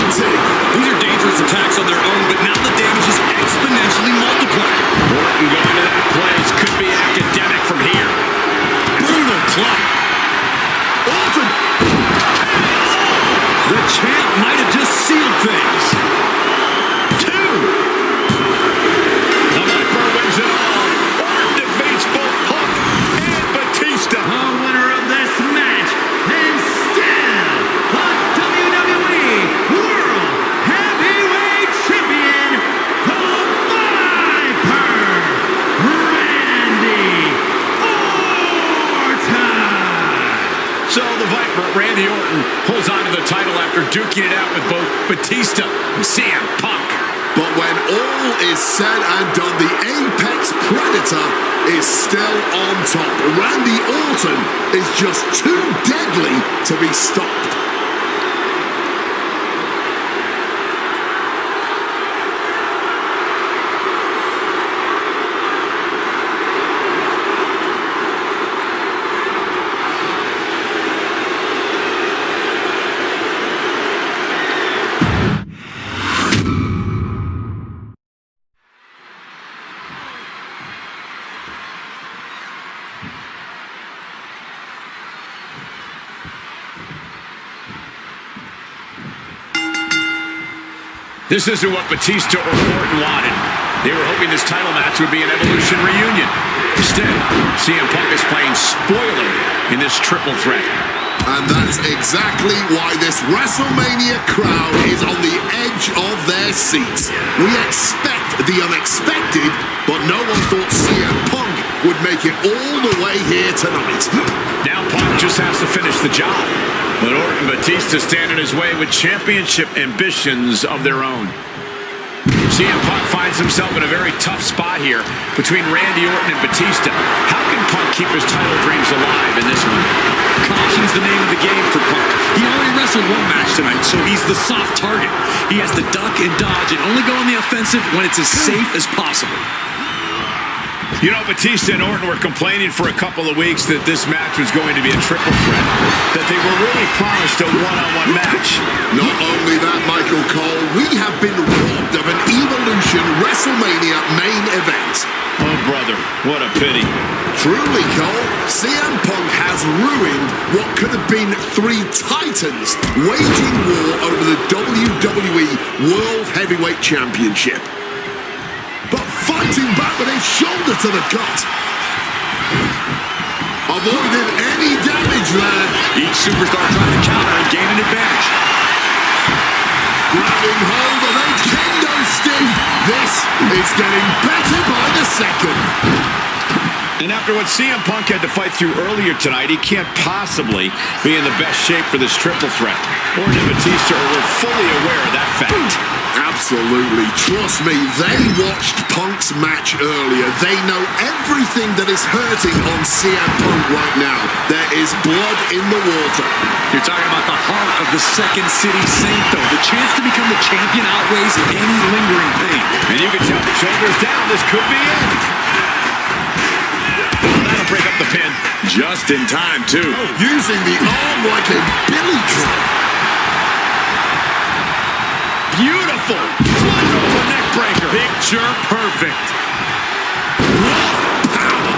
These are dangerous attacks on their own, but now the damage is exponentially multiplied. Orton going to that place could be academic from here. Brutal club. Orton! The champ might have just sealed things. 2. The Viper wins it all. Orton defeats both Punk and Batista. The winner of this match is still the WWE World Heavyweight Champion, the Viper, Randy Orton. So the Viper, Randy Orton, holds on to the title after duking it out with both Batista and CM Punk. But when all is said and done, the Apex Predator is still on top. Randy Orton is just too deadly to be stopped. This isn't what Batista or Orton wanted. They were hoping this title match would be an Evolution reunion. Instead, CM Punk is playing spoiler in this triple threat. And that's exactly why this WrestleMania crowd is on the edge of their seats. We expect the unexpected, but no one thought CM Punk would make it all the way here tonight. Now Punk just has to finish the job. But Orton and Batista stand in his way with championship ambitions of their own. CM Punk finds himself in a very tough spot here between Randy Orton and Batista. How can Punk keep his title dreams alive in this one? Caution's the name of the game for Punk. He already wrestled one match tonight, so he's the soft target. He has to duck and dodge and only go on the offensive when it's as safe as possible. You know, Batista and Orton were complaining for a couple of weeks that this match was going to be a triple threat, that they were really promised a one-on-one match. Not only that, Michael Cole, we have been robbed of an Evolution WrestleMania main event. Oh, brother, what a pity. Truly, Cole, CM Punk has ruined what could have been three titans waging war over the WWE World Heavyweight Championship. But fighting back with his shoulder to the gut. Avoided any damage there. Each superstar trying to counter and gain an advantage. Grabbing hold of a kendo stick. This is getting better by the second. And after what CM Punk had to fight through earlier tonight, he can't possibly be in the best shape for this triple threat. Orton and Batista were fully aware of that fact. Absolutely. Trust me, they watched Punk's match earlier. They know everything that is hurting on CM Punk right now. There is blood in the water. You're talking about the heart of the Second City Saint, though. The chance to become the champion outweighs any lingering pain. And you can tell, shoulders down, this could be it. That'll break up the pin. Just in time, too. Using the arm like a billy drum. Beautiful. Wonderful neck breaker. Picture perfect. Power.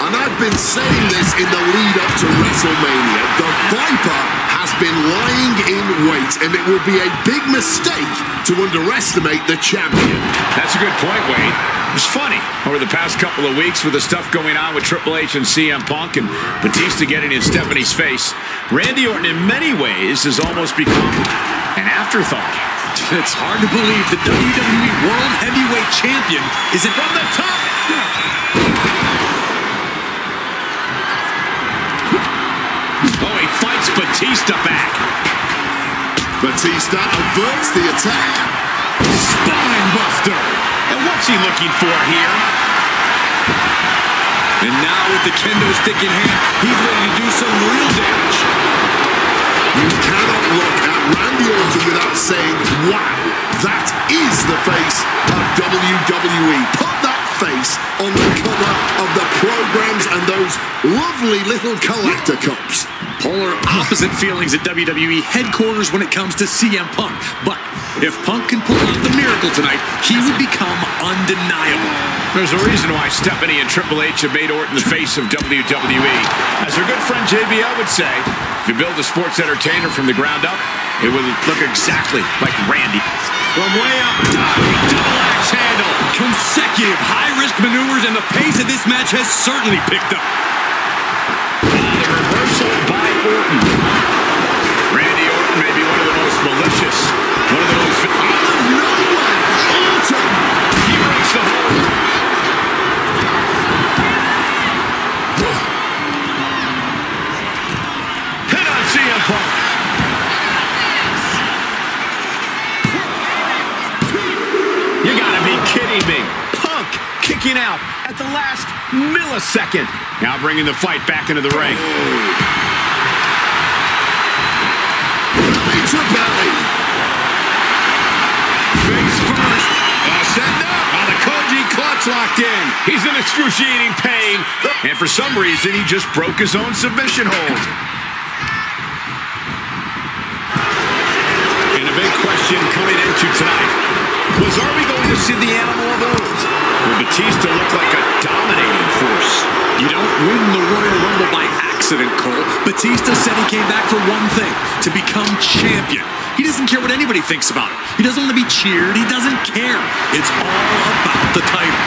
And I've been saying this in the lead up to WrestleMania. The Viper has been lying in wait, and it would be a big mistake to underestimate the champion. That's a good point, Wade. It's funny, over the past couple of weeks with the stuff going on with Triple H and CM Punk and Batista getting in Stephanie's face, Randy Orton in many ways has almost become an afterthought. It's hard to believe the WWE World Heavyweight Champion isn't from the top. Oh, he fights Batista back. Batista averts the attack. Spine buster. And what's he looking for here? And now with the kendo stick in hand, he's ready to do some real damage. You cannot look at Randy Orton without saying, wow, that is the face of WWE. Put that face on the cover of the programs and those lovely little collector cups. Polar opposite feelings at WWE headquarters when it comes to CM Punk. But if Punk can pull off the miracle tonight, he would become undeniable. There's a reason why Stephanie and Triple H have made Orton the face of WWE. As her good friend JBL would say, if you build a sports entertainer from the ground up, it will look exactly like Randy. From way up top, double axe handle. Consecutive high-risk maneuvers, and the pace of this match has certainly picked up. The reversal by Orton. Randy Orton may be one of the most malicious, one of the most... Out of nowhere, Orton! He breaks the hold. Hit on CM Punk. You gotta be kidding me. Punk kicking out at the last millisecond. Now bringing the fight back into the ring. Belly to belly. Face first. Send up. The Koji clutch locked in. He's in excruciating pain. And for some reason, he just broke his own submission hold. And a big question coming into tonight was, are we going to see the animal of old? Will Batista look like a dominating force? You don't win the Royal Rumble by accident, Cole. Batista said he came back for one thing, to become champion. He doesn't care what anybody thinks about him. He doesn't want to be cheered. He doesn't care. It's all about the title.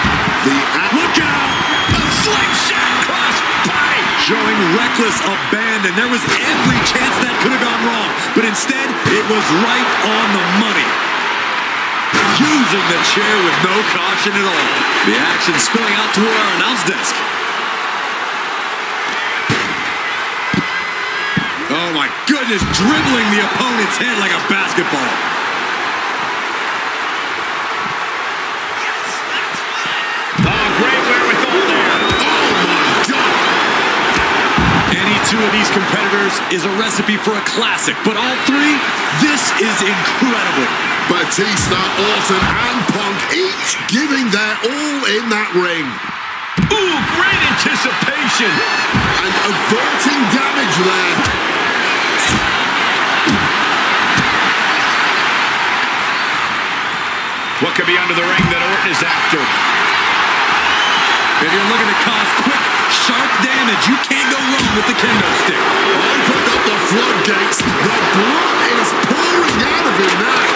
Look out! A slingshot cross body! Showing reckless abandon. There was every chance that could have gone wrong, but instead, it was right on the money. Using the chair with no caution at all. The action spilling out toward our announce desk. Oh my goodness, dribbling the opponent's head like a basketball. Oh, great wherewithal there. Oh my God. Any two of these competitors is a recipe for a classic, but all three, this is incredible. Batista, Orton, and Punk each giving their all in that ring. Ooh, great anticipation. And averting damage there. What could be under the ring that Orton is after? If you're looking to cause quick, sharp damage, you can't go wrong with the kendo stick. Opened up the floodgates. The blood is pouring out of him now.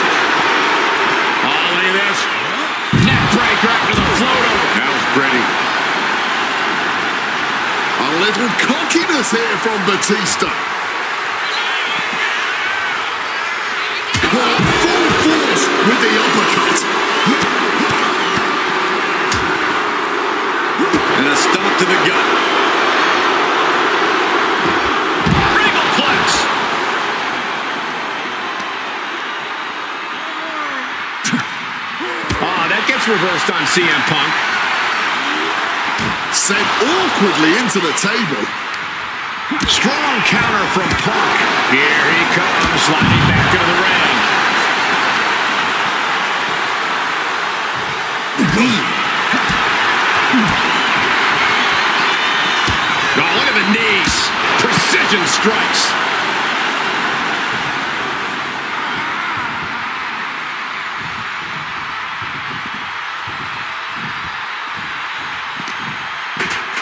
Oh, look at this. Neck breaker after the float over. That was pretty. A little cockiness here from Batista. Caught full force with the uppercut. And a stomp to the gut. Regal Plex. That gets reversed on CM Punk. Sent awkwardly into the table. Strong counter from Punk. Here he comes, sliding back into the ring. Oh, look at the knees. Precision strikes.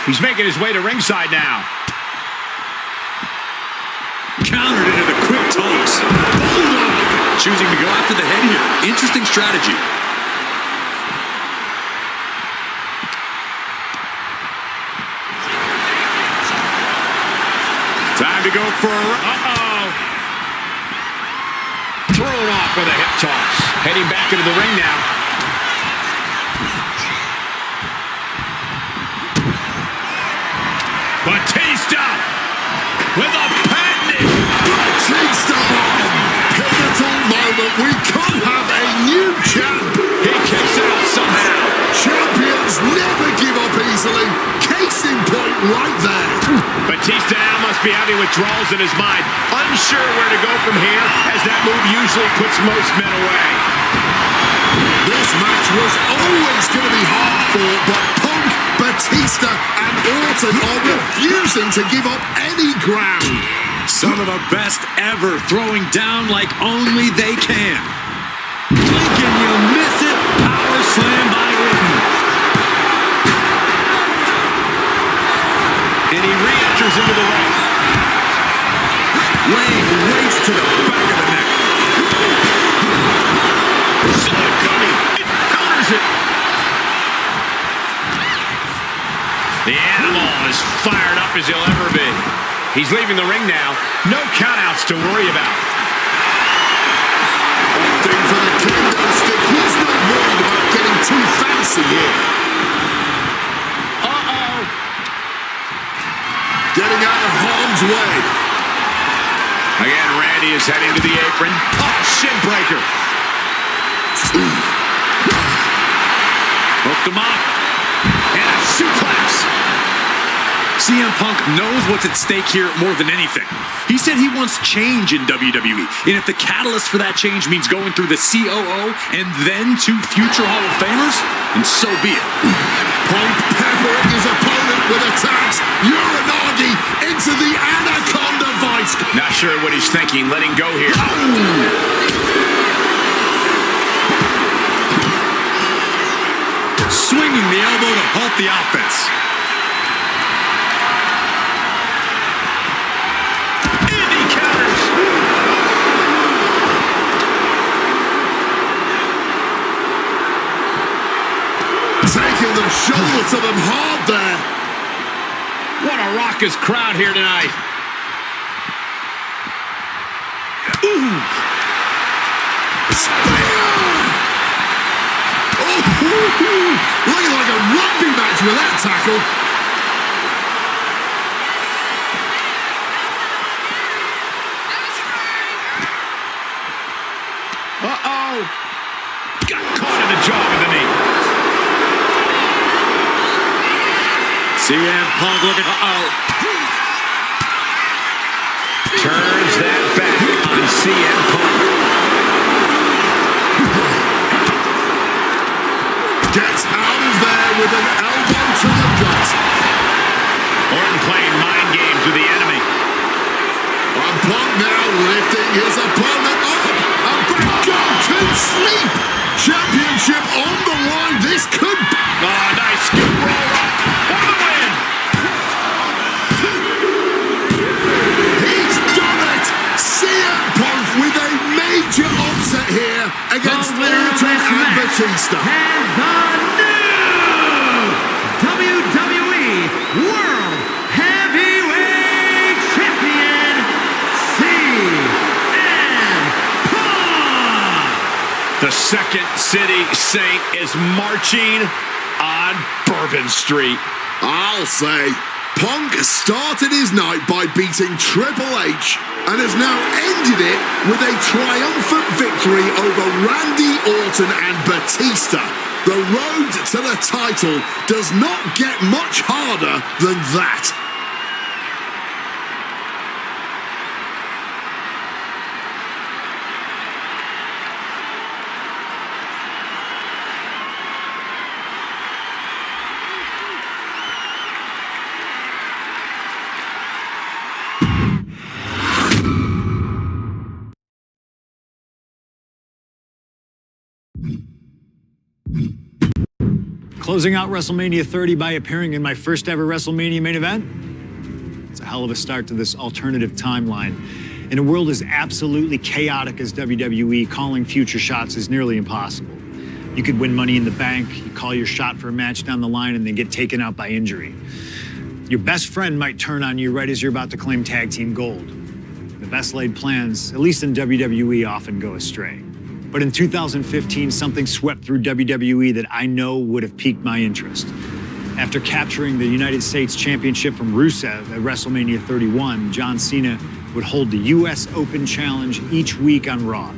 He's making his way to ringside now. Countered into the quick toss. Choosing to go after the head here. Interesting strategy. Time to go for a... Uh-oh. Thrown off with a hip toss. Heading back into the ring now. Batista with a patented Batista bomb. Pivotal moment. We could have a new champ. He kicks out somehow. Champions never give up easily. Case in point right there. Batista now must be having withdrawals in his mind. Unsure where to go from here, as that move usually puts most men away. This match was always going to be hard fought, but Punk, Batista, and Orton are refusing to give up any ground. Some of the best ever, throwing down like only they can. Blink and you miss it. Power slam by Orton. And he re-enters into the ring. Laying weights to the back of the neck. Solid coming. It counters it. The animal is fired up as he'll ever be. He's leaving the ring now. No countouts to worry about. Opting for the kendo stick. He's not worried about getting too fancy here. Uh-oh. Getting out of harm's way. Again, Randy is heading to the apron. Oh, shin breaker. Hooked him up. And a suplex. CM Punk knows what's at stake here more than anything. He said he wants change in WWE, and if the catalyst for that change means going through the COO and then to future Hall of Famers, then so be it. Punk peppering his opponent with attacks. Uranagi into the Anaconda Vice. Not sure what he's thinking, letting go here. Swinging the elbow to halt the offense. shoulder to them hard there. What a raucous crowd here tonight. Ooh. Spear! Oh, looking like a rugby match with that tackle. Uh-oh. Got caught in the jaw with the knee. CM Punk looking, turns that back on CM Punk. Gets out of there with an elbow to the gut. Orton playing mind games with the enemy. And Punk now lifting his opponent up. And back on to sleep. Championship on the line. This could be. Oh, nice scoop roll up for the win. He's done it. CM Punk with a major upset here against Orton and Batista. And the new WWE World Heavyweight Champion, CM Punk. The Second City Saint is marching on Bourbon Street. I'll say, Punk started his night by beating Triple H and has now ended it with a triumphant victory over Randy Orton and Batista. The road to the title does not get much harder than that. Closing out WrestleMania 30 by appearing in my first ever WrestleMania main event? It's a hell of a start to this alternative timeline. In a world as absolutely chaotic as WWE, calling future shots is nearly impossible. You could win Money in the Bank, you call your shot for a match down the line, and then get taken out by injury. Your best friend might turn on you right as you're about to claim tag team gold. The best laid plans, at least in WWE, often go astray. But in 2015, something swept through WWE that I know would have piqued my interest. After capturing the United States Championship from Rusev at WrestleMania 31, John Cena would hold the US Open Challenge each week on Raw.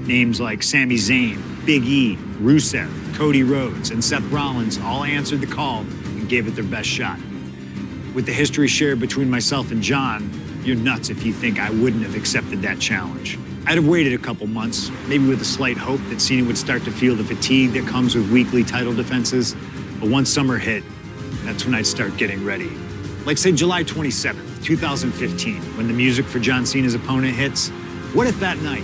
Names like Sami Zayn, Big E, Rusev, Cody Rhodes, and Seth Rollins all answered the call and gave it their best shot. With the history shared between myself and John, you're nuts if you think I wouldn't have accepted that challenge. I'd have waited a couple months, maybe with a slight hope that Cena would start to feel the fatigue that comes with weekly title defenses. But once summer hit, that's when I'd start getting ready. Like say July 27th, 2015, when the music for John Cena's opponent hits. What if that night?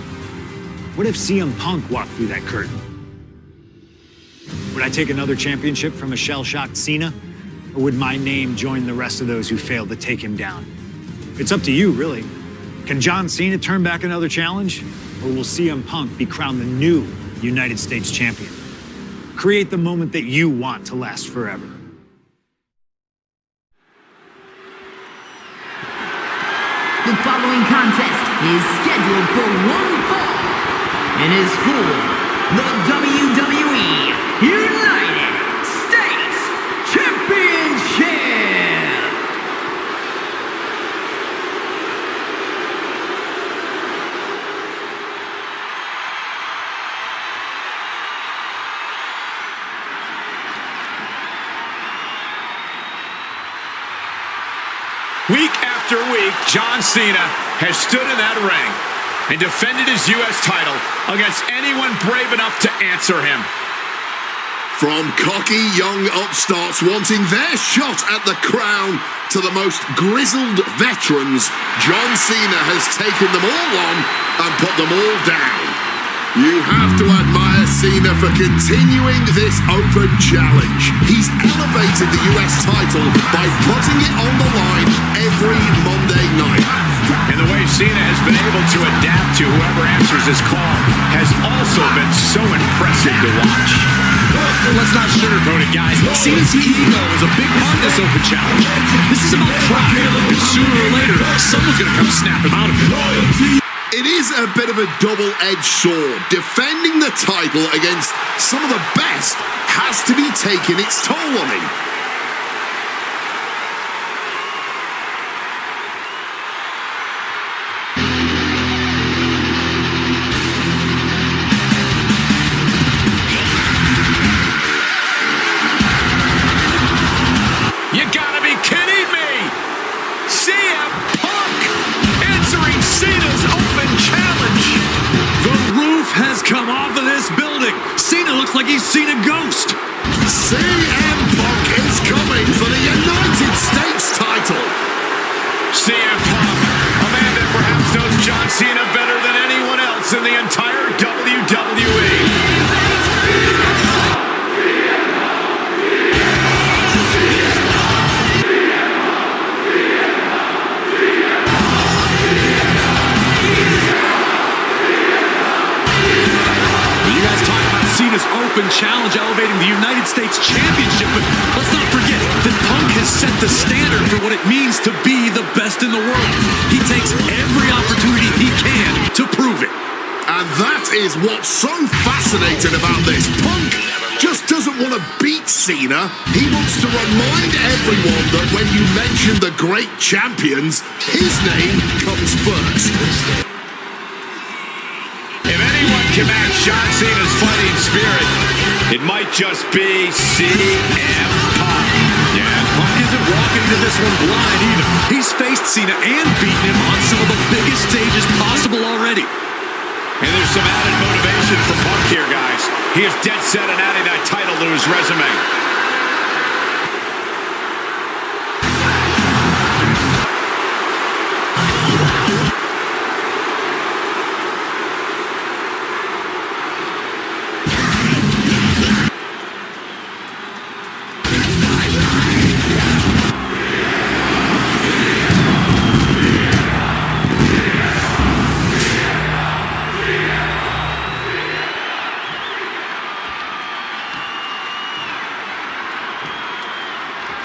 What if CM Punk walked through that curtain? Would I take another championship from a shell-shocked Cena? Or would my name join the rest of those who failed to take him down? It's up to you, really. Can John Cena turn back another challenge? Or will CM Punk be crowned the new United States champion? Create the moment that you want to last forever. The following contest is scheduled for one fall and is for the WWE United States Championship. Week after week, John Cena has stood in that ring and defended his U.S. title against anyone brave enough to answer him. From cocky young upstarts wanting their shot at the crown to the most grizzled veterans, John Cena has taken them all on and put them all down. You have to admire Cena for continuing this open challenge. He's elevated the US title by putting it on the line every Monday night. And the way Cena has been able to adapt to to whoever answers this call has also been so impressive to watch. Let's not sugarcoat it, guys. Cena's ego is a big part of this open challenge. This is about pride, and sooner or later, someone's going to come snap him out of it. It is a bit of a double-edged sword. Defending the title against some of the best has to be taking its toll on him. You gotta be kidding me! CM Punk answering Cena's open challenge! The roof has come off of this building. Cena looks like he's seen a ghost. CM Punk is coming for the United States title. CM Punk, a man that perhaps knows John Cena better than anyone else in the entire WWE. You guys talk about Cena's open challenge elevating the United States Championship, but let's not forget that Punk has set the standard for what it means to be the best in the world. He takes every opportunity he can to prove it. And that is what's so fascinating about this. Punk just doesn't want to beat Cena. He wants to remind everyone that when you mention the great champions, his name comes first. If anyone can match John Cena's fighting spirit, it might just be CM Punk. Yeah, Punk isn't walking into this one blind either. He's faced Cena and beaten him on some of the biggest stages possible already. And there's some added motivation for Punk here, guys. He is dead set on adding that title to his resume.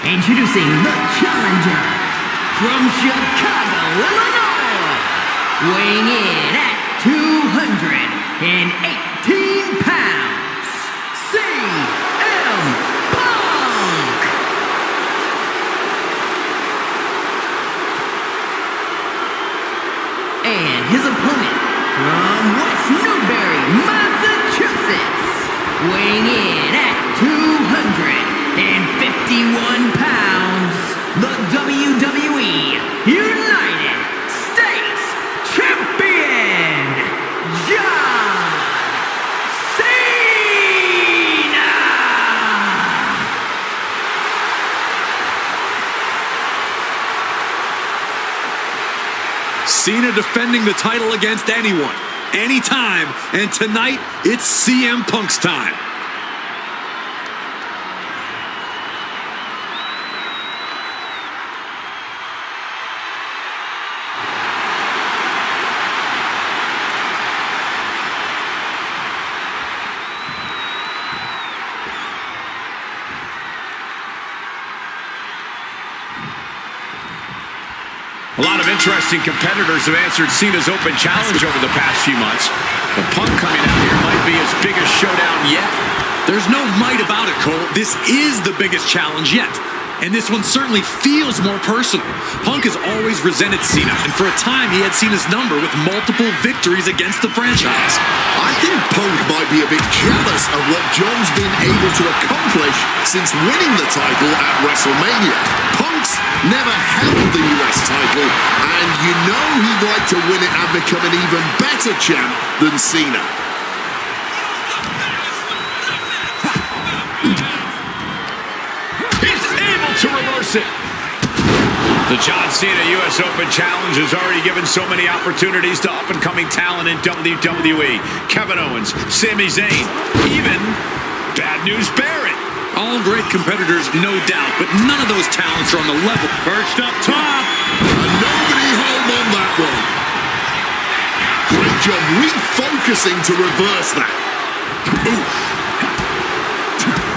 Introducing the challenger from Chicago, Illinois, weighing in at 218 pounds, CM Punk. And his opponent from West Newbury, Massachusetts, weighing in at 251 pounds, the WWE United States Champion, John Cena! Cena defending the title against anyone, anytime, and tonight it's CM Punk's time. A lot of interesting competitors have answered Cena's open challenge over the past few months. But Punk coming out here might be his biggest showdown yet. There's no might about it, Cole. This is the biggest challenge yet. And this one certainly feels more personal. Punk has always resented Cena, and for a time he had Cena's number with multiple victories against the franchise. I think Punk might be a bit jealous of what John's been able to accomplish since winning the title at WrestleMania. Punk's never held the US title, and you know he'd like to win it and become an even better champ than Cena. To reverse it. The John Cena US Open Challenge has already given so many opportunities to up-and-coming talent in WWE. Kevin Owens, Sami Zayn, even Bad News Barrett. All great competitors, no doubt, but none of those talents are on the level. Perched up top. And nobody home on that one. Great good job refocusing to reverse that.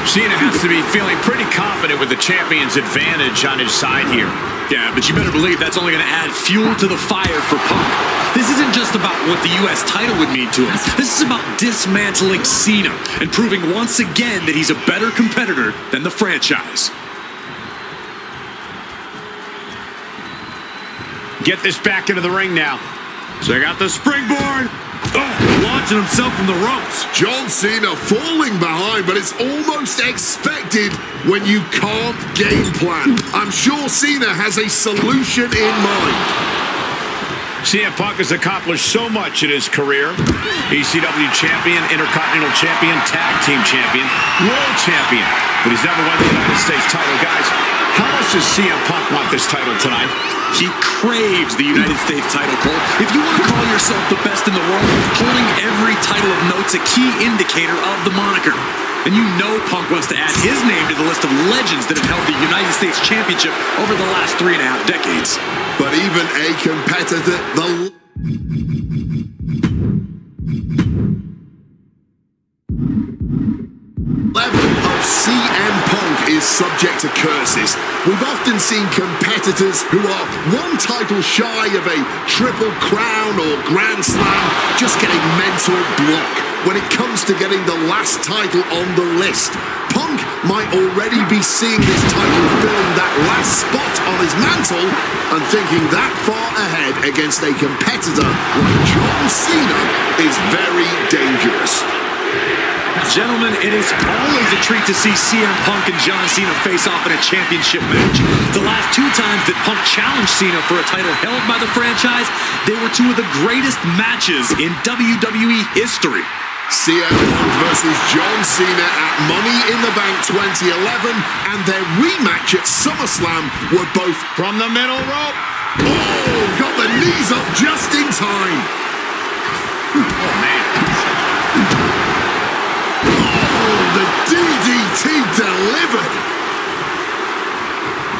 Cena has to be feeling pretty confident with the champion's advantage on his side here. Yeah, but you better believe that's only going to add fuel to the fire for Punk. This isn't just about what the U.S. title would mean to him. This is about dismantling Cena and proving once again that he's a better competitor than the franchise. Get this back into the ring now. Check out the springboard. Launching himself from the ropes. John Cena falling behind, but it's almost expected when you can't game plan. I'm sure Cena has a solution in mind. CM Punk has accomplished so much in his career. ECW champion, Intercontinental champion, Tag Team champion, World champion. But he's never won the United States title. Guys, how much does CM Punk want this title tonight? He craves the United States title, Cole. If you want to call yourself the best in the world, holding every title of note's a key indicator of the moniker. And you know Punk wants to add his name to the list of legends that have held the United States Championship over the last 3.5 decades. But even a competitor, the level of CM Punk is subject to curses. We've often seen competitors who are one title shy of a triple crown or grand slam just getting mental block when it comes to getting the last title on the list. Punk might already be seeing this title filling that last spot on his mantle and thinking that far ahead against a competitor like John Cena is very dangerous. Gentlemen, it is always a treat to see CM Punk and John Cena face off in a championship match. The last 2 times that Punk challenged Cena for a title held by the franchise, they were 2 of the greatest matches in WWE history. CM Punk versus John Cena at Money in the Bank 2011 and their rematch at SummerSlam were both From the middle rope. Oh, got the knees up just in time. Oh, man. The DDT delivered.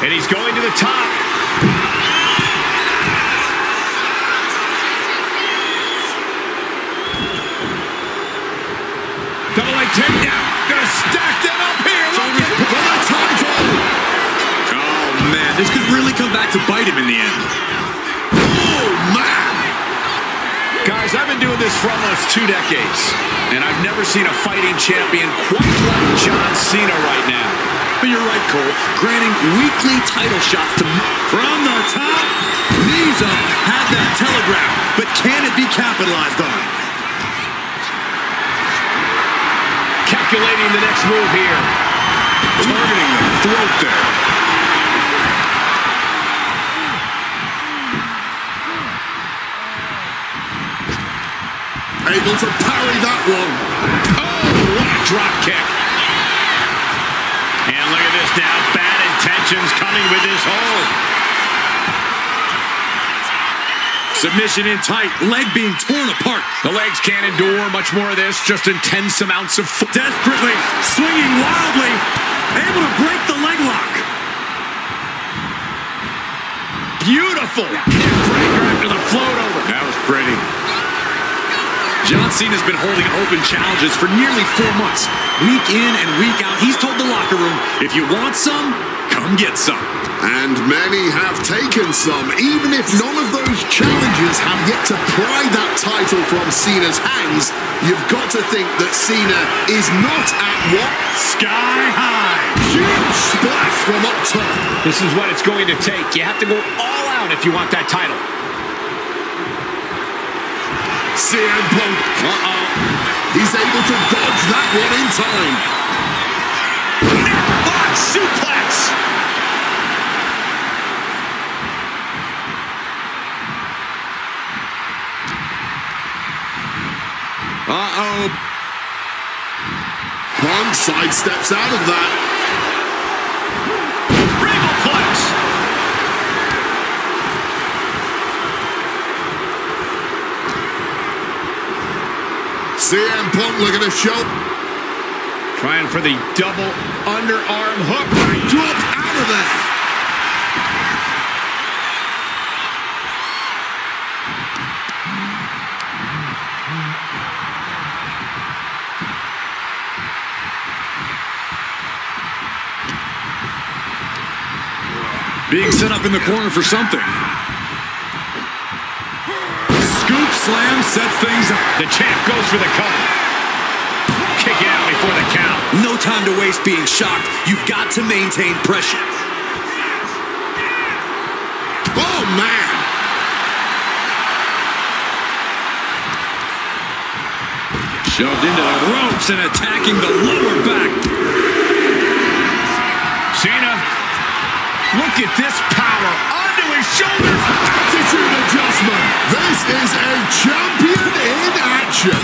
And he's going to the top. Double leg takedown. Gonna stack that up here. Look at For the title. Oh, man, this could really come back to bite him in the end. Oh, man. Guys, I've been doing this for almost 2 decades, and I've never seen a fighting champion quite like John Cena right now. But you're right, Cole. Granting weekly title shots to from the top. Knees up, had that telegraph, but can it be capitalized on? Calculating the next move here. Targeting the throat there. Able to parry that one. Oh, what a drop kick. And look at this now. Bad intentions coming with this hold. Submission in tight, leg being torn apart. The legs can't endure much more of this. Just intense amounts of Desperately, swinging wildly, able to break the leg lock. beautiful. Breaker after the float over. That was pretty. John Cena's been holding open challenges for nearly 4 months. Week in and week out, he's told the locker room, if you want some, come get some. And many have taken some, even if none of those challengers have yet to pry that title from Cena's hands. You've got to think that Cena is not at what? Sky high. Huge splash from up top. This is what it's going to take. You have to go all out if you want that title. CM Punk. He's able to dodge that one in time. Neckbot suplex. Punk sidesteps out of that. Regalplex. CM Punk looking to show. Trying for the double underarm hook. Dropped out of there. Being set up in the corner for something. Scoop slam sets things up. The champ goes for the cover. Kick out before the count. No time to waste being shocked. You've got to maintain pressure. Oh, man. Shoved into the ropes and attacking the lower back. Cena, look at this power onto his shoulders. Attitude adjustment. This is a champion in action.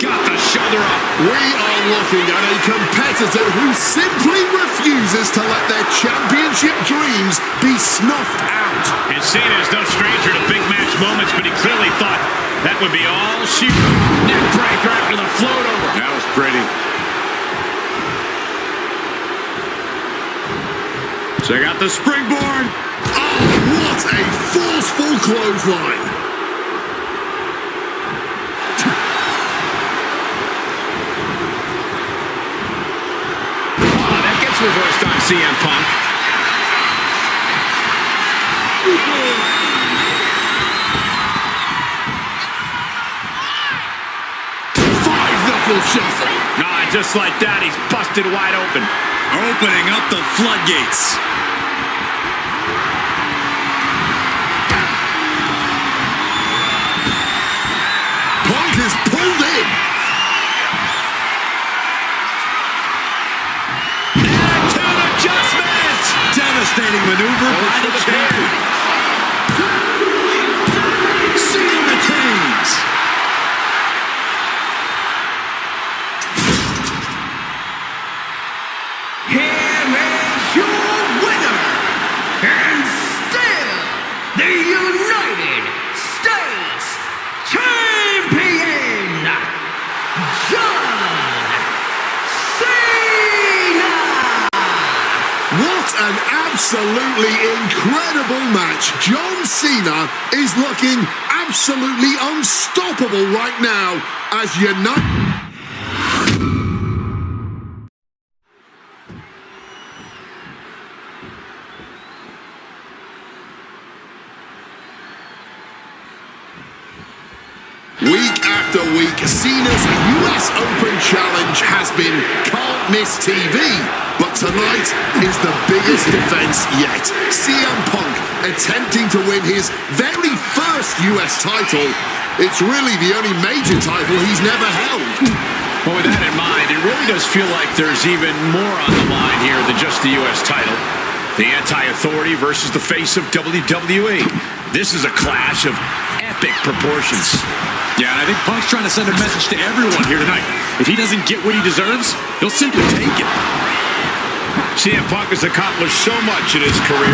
Got the shoulder up. We are looking at a competitor who simply refuses to let their championship dreams be snuffed out. And Cena is no stranger to big match moments, but he clearly thought that would be all she wrote. Neck breaker after the float over. That was pretty. Check out the springboard. Oh, what a forceful clothesline. Oh, that gets reversed on CM Punk. Five-knuckle shuffle. Ah, just like that, he's busted wide open. Opening up the floodgates. Punk is pulled in. Attitude adjustment. Devastating maneuver by the champion. Cena retains. Here is your winner, and still the United States Champion, John Cena! What an absolutely incredible match. John Cena is looking absolutely unstoppable right now as United... Week after week, Cena's US Open Challenge has been can't miss TV. But tonight is the biggest defense yet. CM Punk attempting to win his very first US title. It's really the only major title he's never held. Well, with that in mind, it really does feel like there's even more on the line here than just the US title. The anti-authority versus the face of WWE. This is a clash of epic proportions. Yeah, and I think Punk's trying to send a message to everyone here tonight. If he doesn't get what he deserves, he'll simply take it. CM Punk has accomplished so much in his career.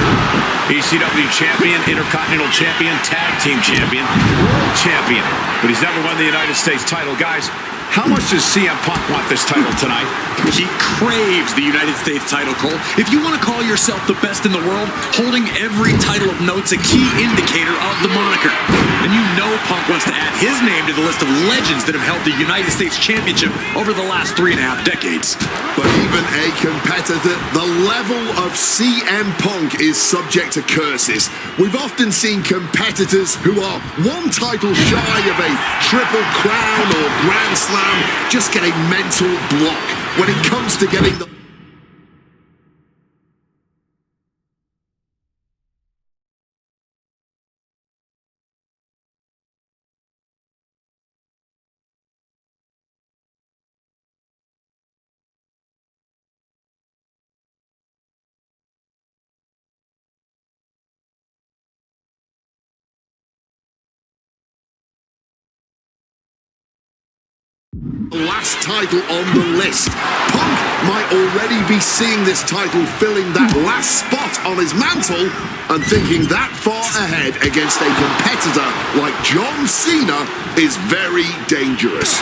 ECW champion, Intercontinental champion, tag team champion, world champion. But he's never won the United States title. Guys, how much does CM Punk want this title tonight? He craves the United States title, Cole. If you want to call yourself the best in the world, holding every title of note's a key indicator of the moniker. And you know Punk wants to add his name to the list of legends that have held the United States Championship over the last 3.5 decades. But even a competitor, the level of CM Punk is subject to curses. We've often seen competitors who are one title shy of a triple crown or grand slam just get a mental block when it comes to getting the... last title on the list. Punk might already be seeing this title filling that last spot on his mantle and thinking that far ahead against a competitor like John Cena is very dangerous.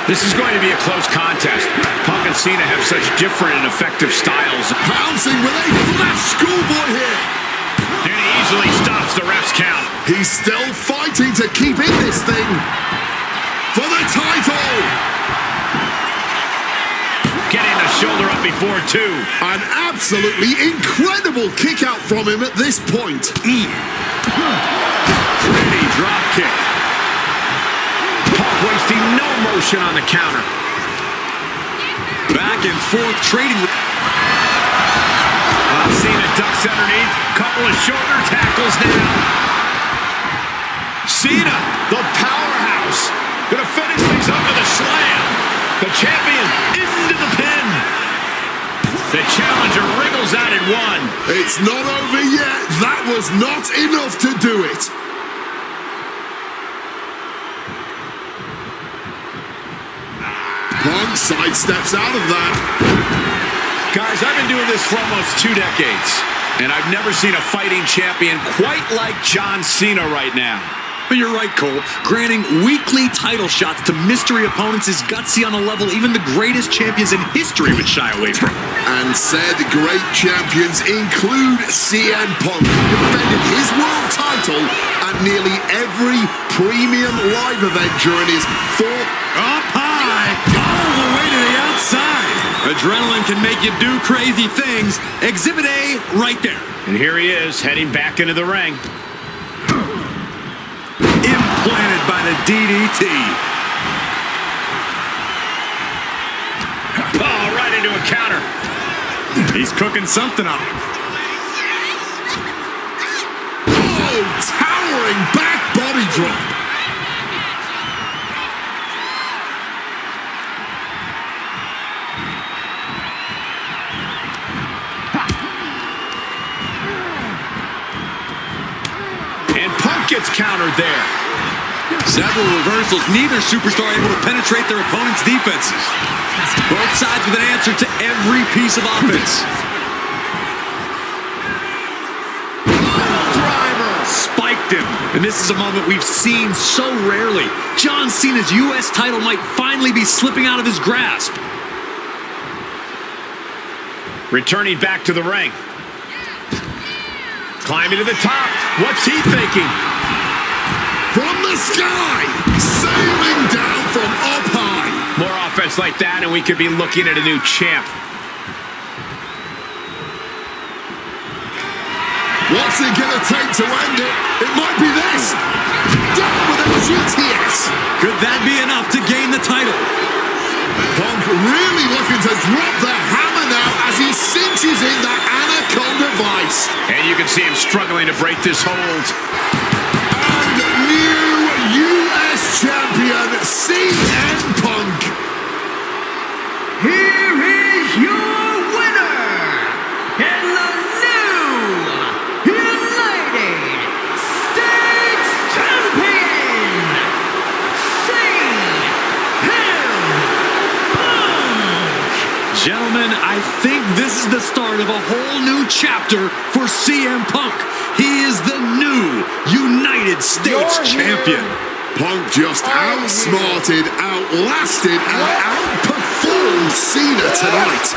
This is going to be a close contest. Punk and Cena have such different and effective styles. Pouncing with a flash schoolboy here. And he easily stops the ref's count. He's still fighting to keep in this thing. for the title. Getting the shoulder up before, too. An absolutely incredible kick out from him at this point. Pretty drop kick. Punk wasting no motion on the counter. Back and forth trading with... Cena ducks underneath. Couple of shoulder tackles now. Cena, the powerhouse, gonna finish things up with a slam. The champion into the pin. The challenger wriggles out in one. It's not over yet. That was not enough to do it. Punk sidesteps out of that. Guys, I've been doing this for almost 2 decades, and I've never seen a fighting champion quite like John Cena right now. But you're right, Cole. Granting weekly title shots to mystery opponents is gutsy on a level even the greatest champions in history would shy away from. And said great champions include CM Punk, who defended his world title at nearly every premium live event during his Up high, all the way to the outside. Adrenaline can make you do crazy things. Exhibit A right there. And here he is, heading back into the ring. Implanted by the DDT. Oh, right into a counter. He's cooking something up. Oh, towering back body drop. And Punk gets countered there. Several reversals, neither superstar able to penetrate their opponent's defenses. Both sides with an answer to every piece of offense. Driver spiked him. And this is a moment we've seen so rarely. John Cena's U.S. title might finally be slipping out of his grasp. Returning back to the ring. Climbing to the top. What's he thinking? From the sky, sailing down from up high. More offense like that, and we could be looking at a new champ. What's it gonna take to end it? It might be this. Down with a GTS. Could that be enough to gain the title? Punk really looking to drop the hammer now as he cinches in that Anaconda Vice. And you can see him struggling to break this hold. And new U.S. champion, CM Punk. Here is your winner, and the new United States Champion, CM Punk. Gentlemen, I think this is the start of a whole new chapter for CM Punk. He is the new United States Champion. Punk just outsmarted, outlasted, and outperformed Cena tonight.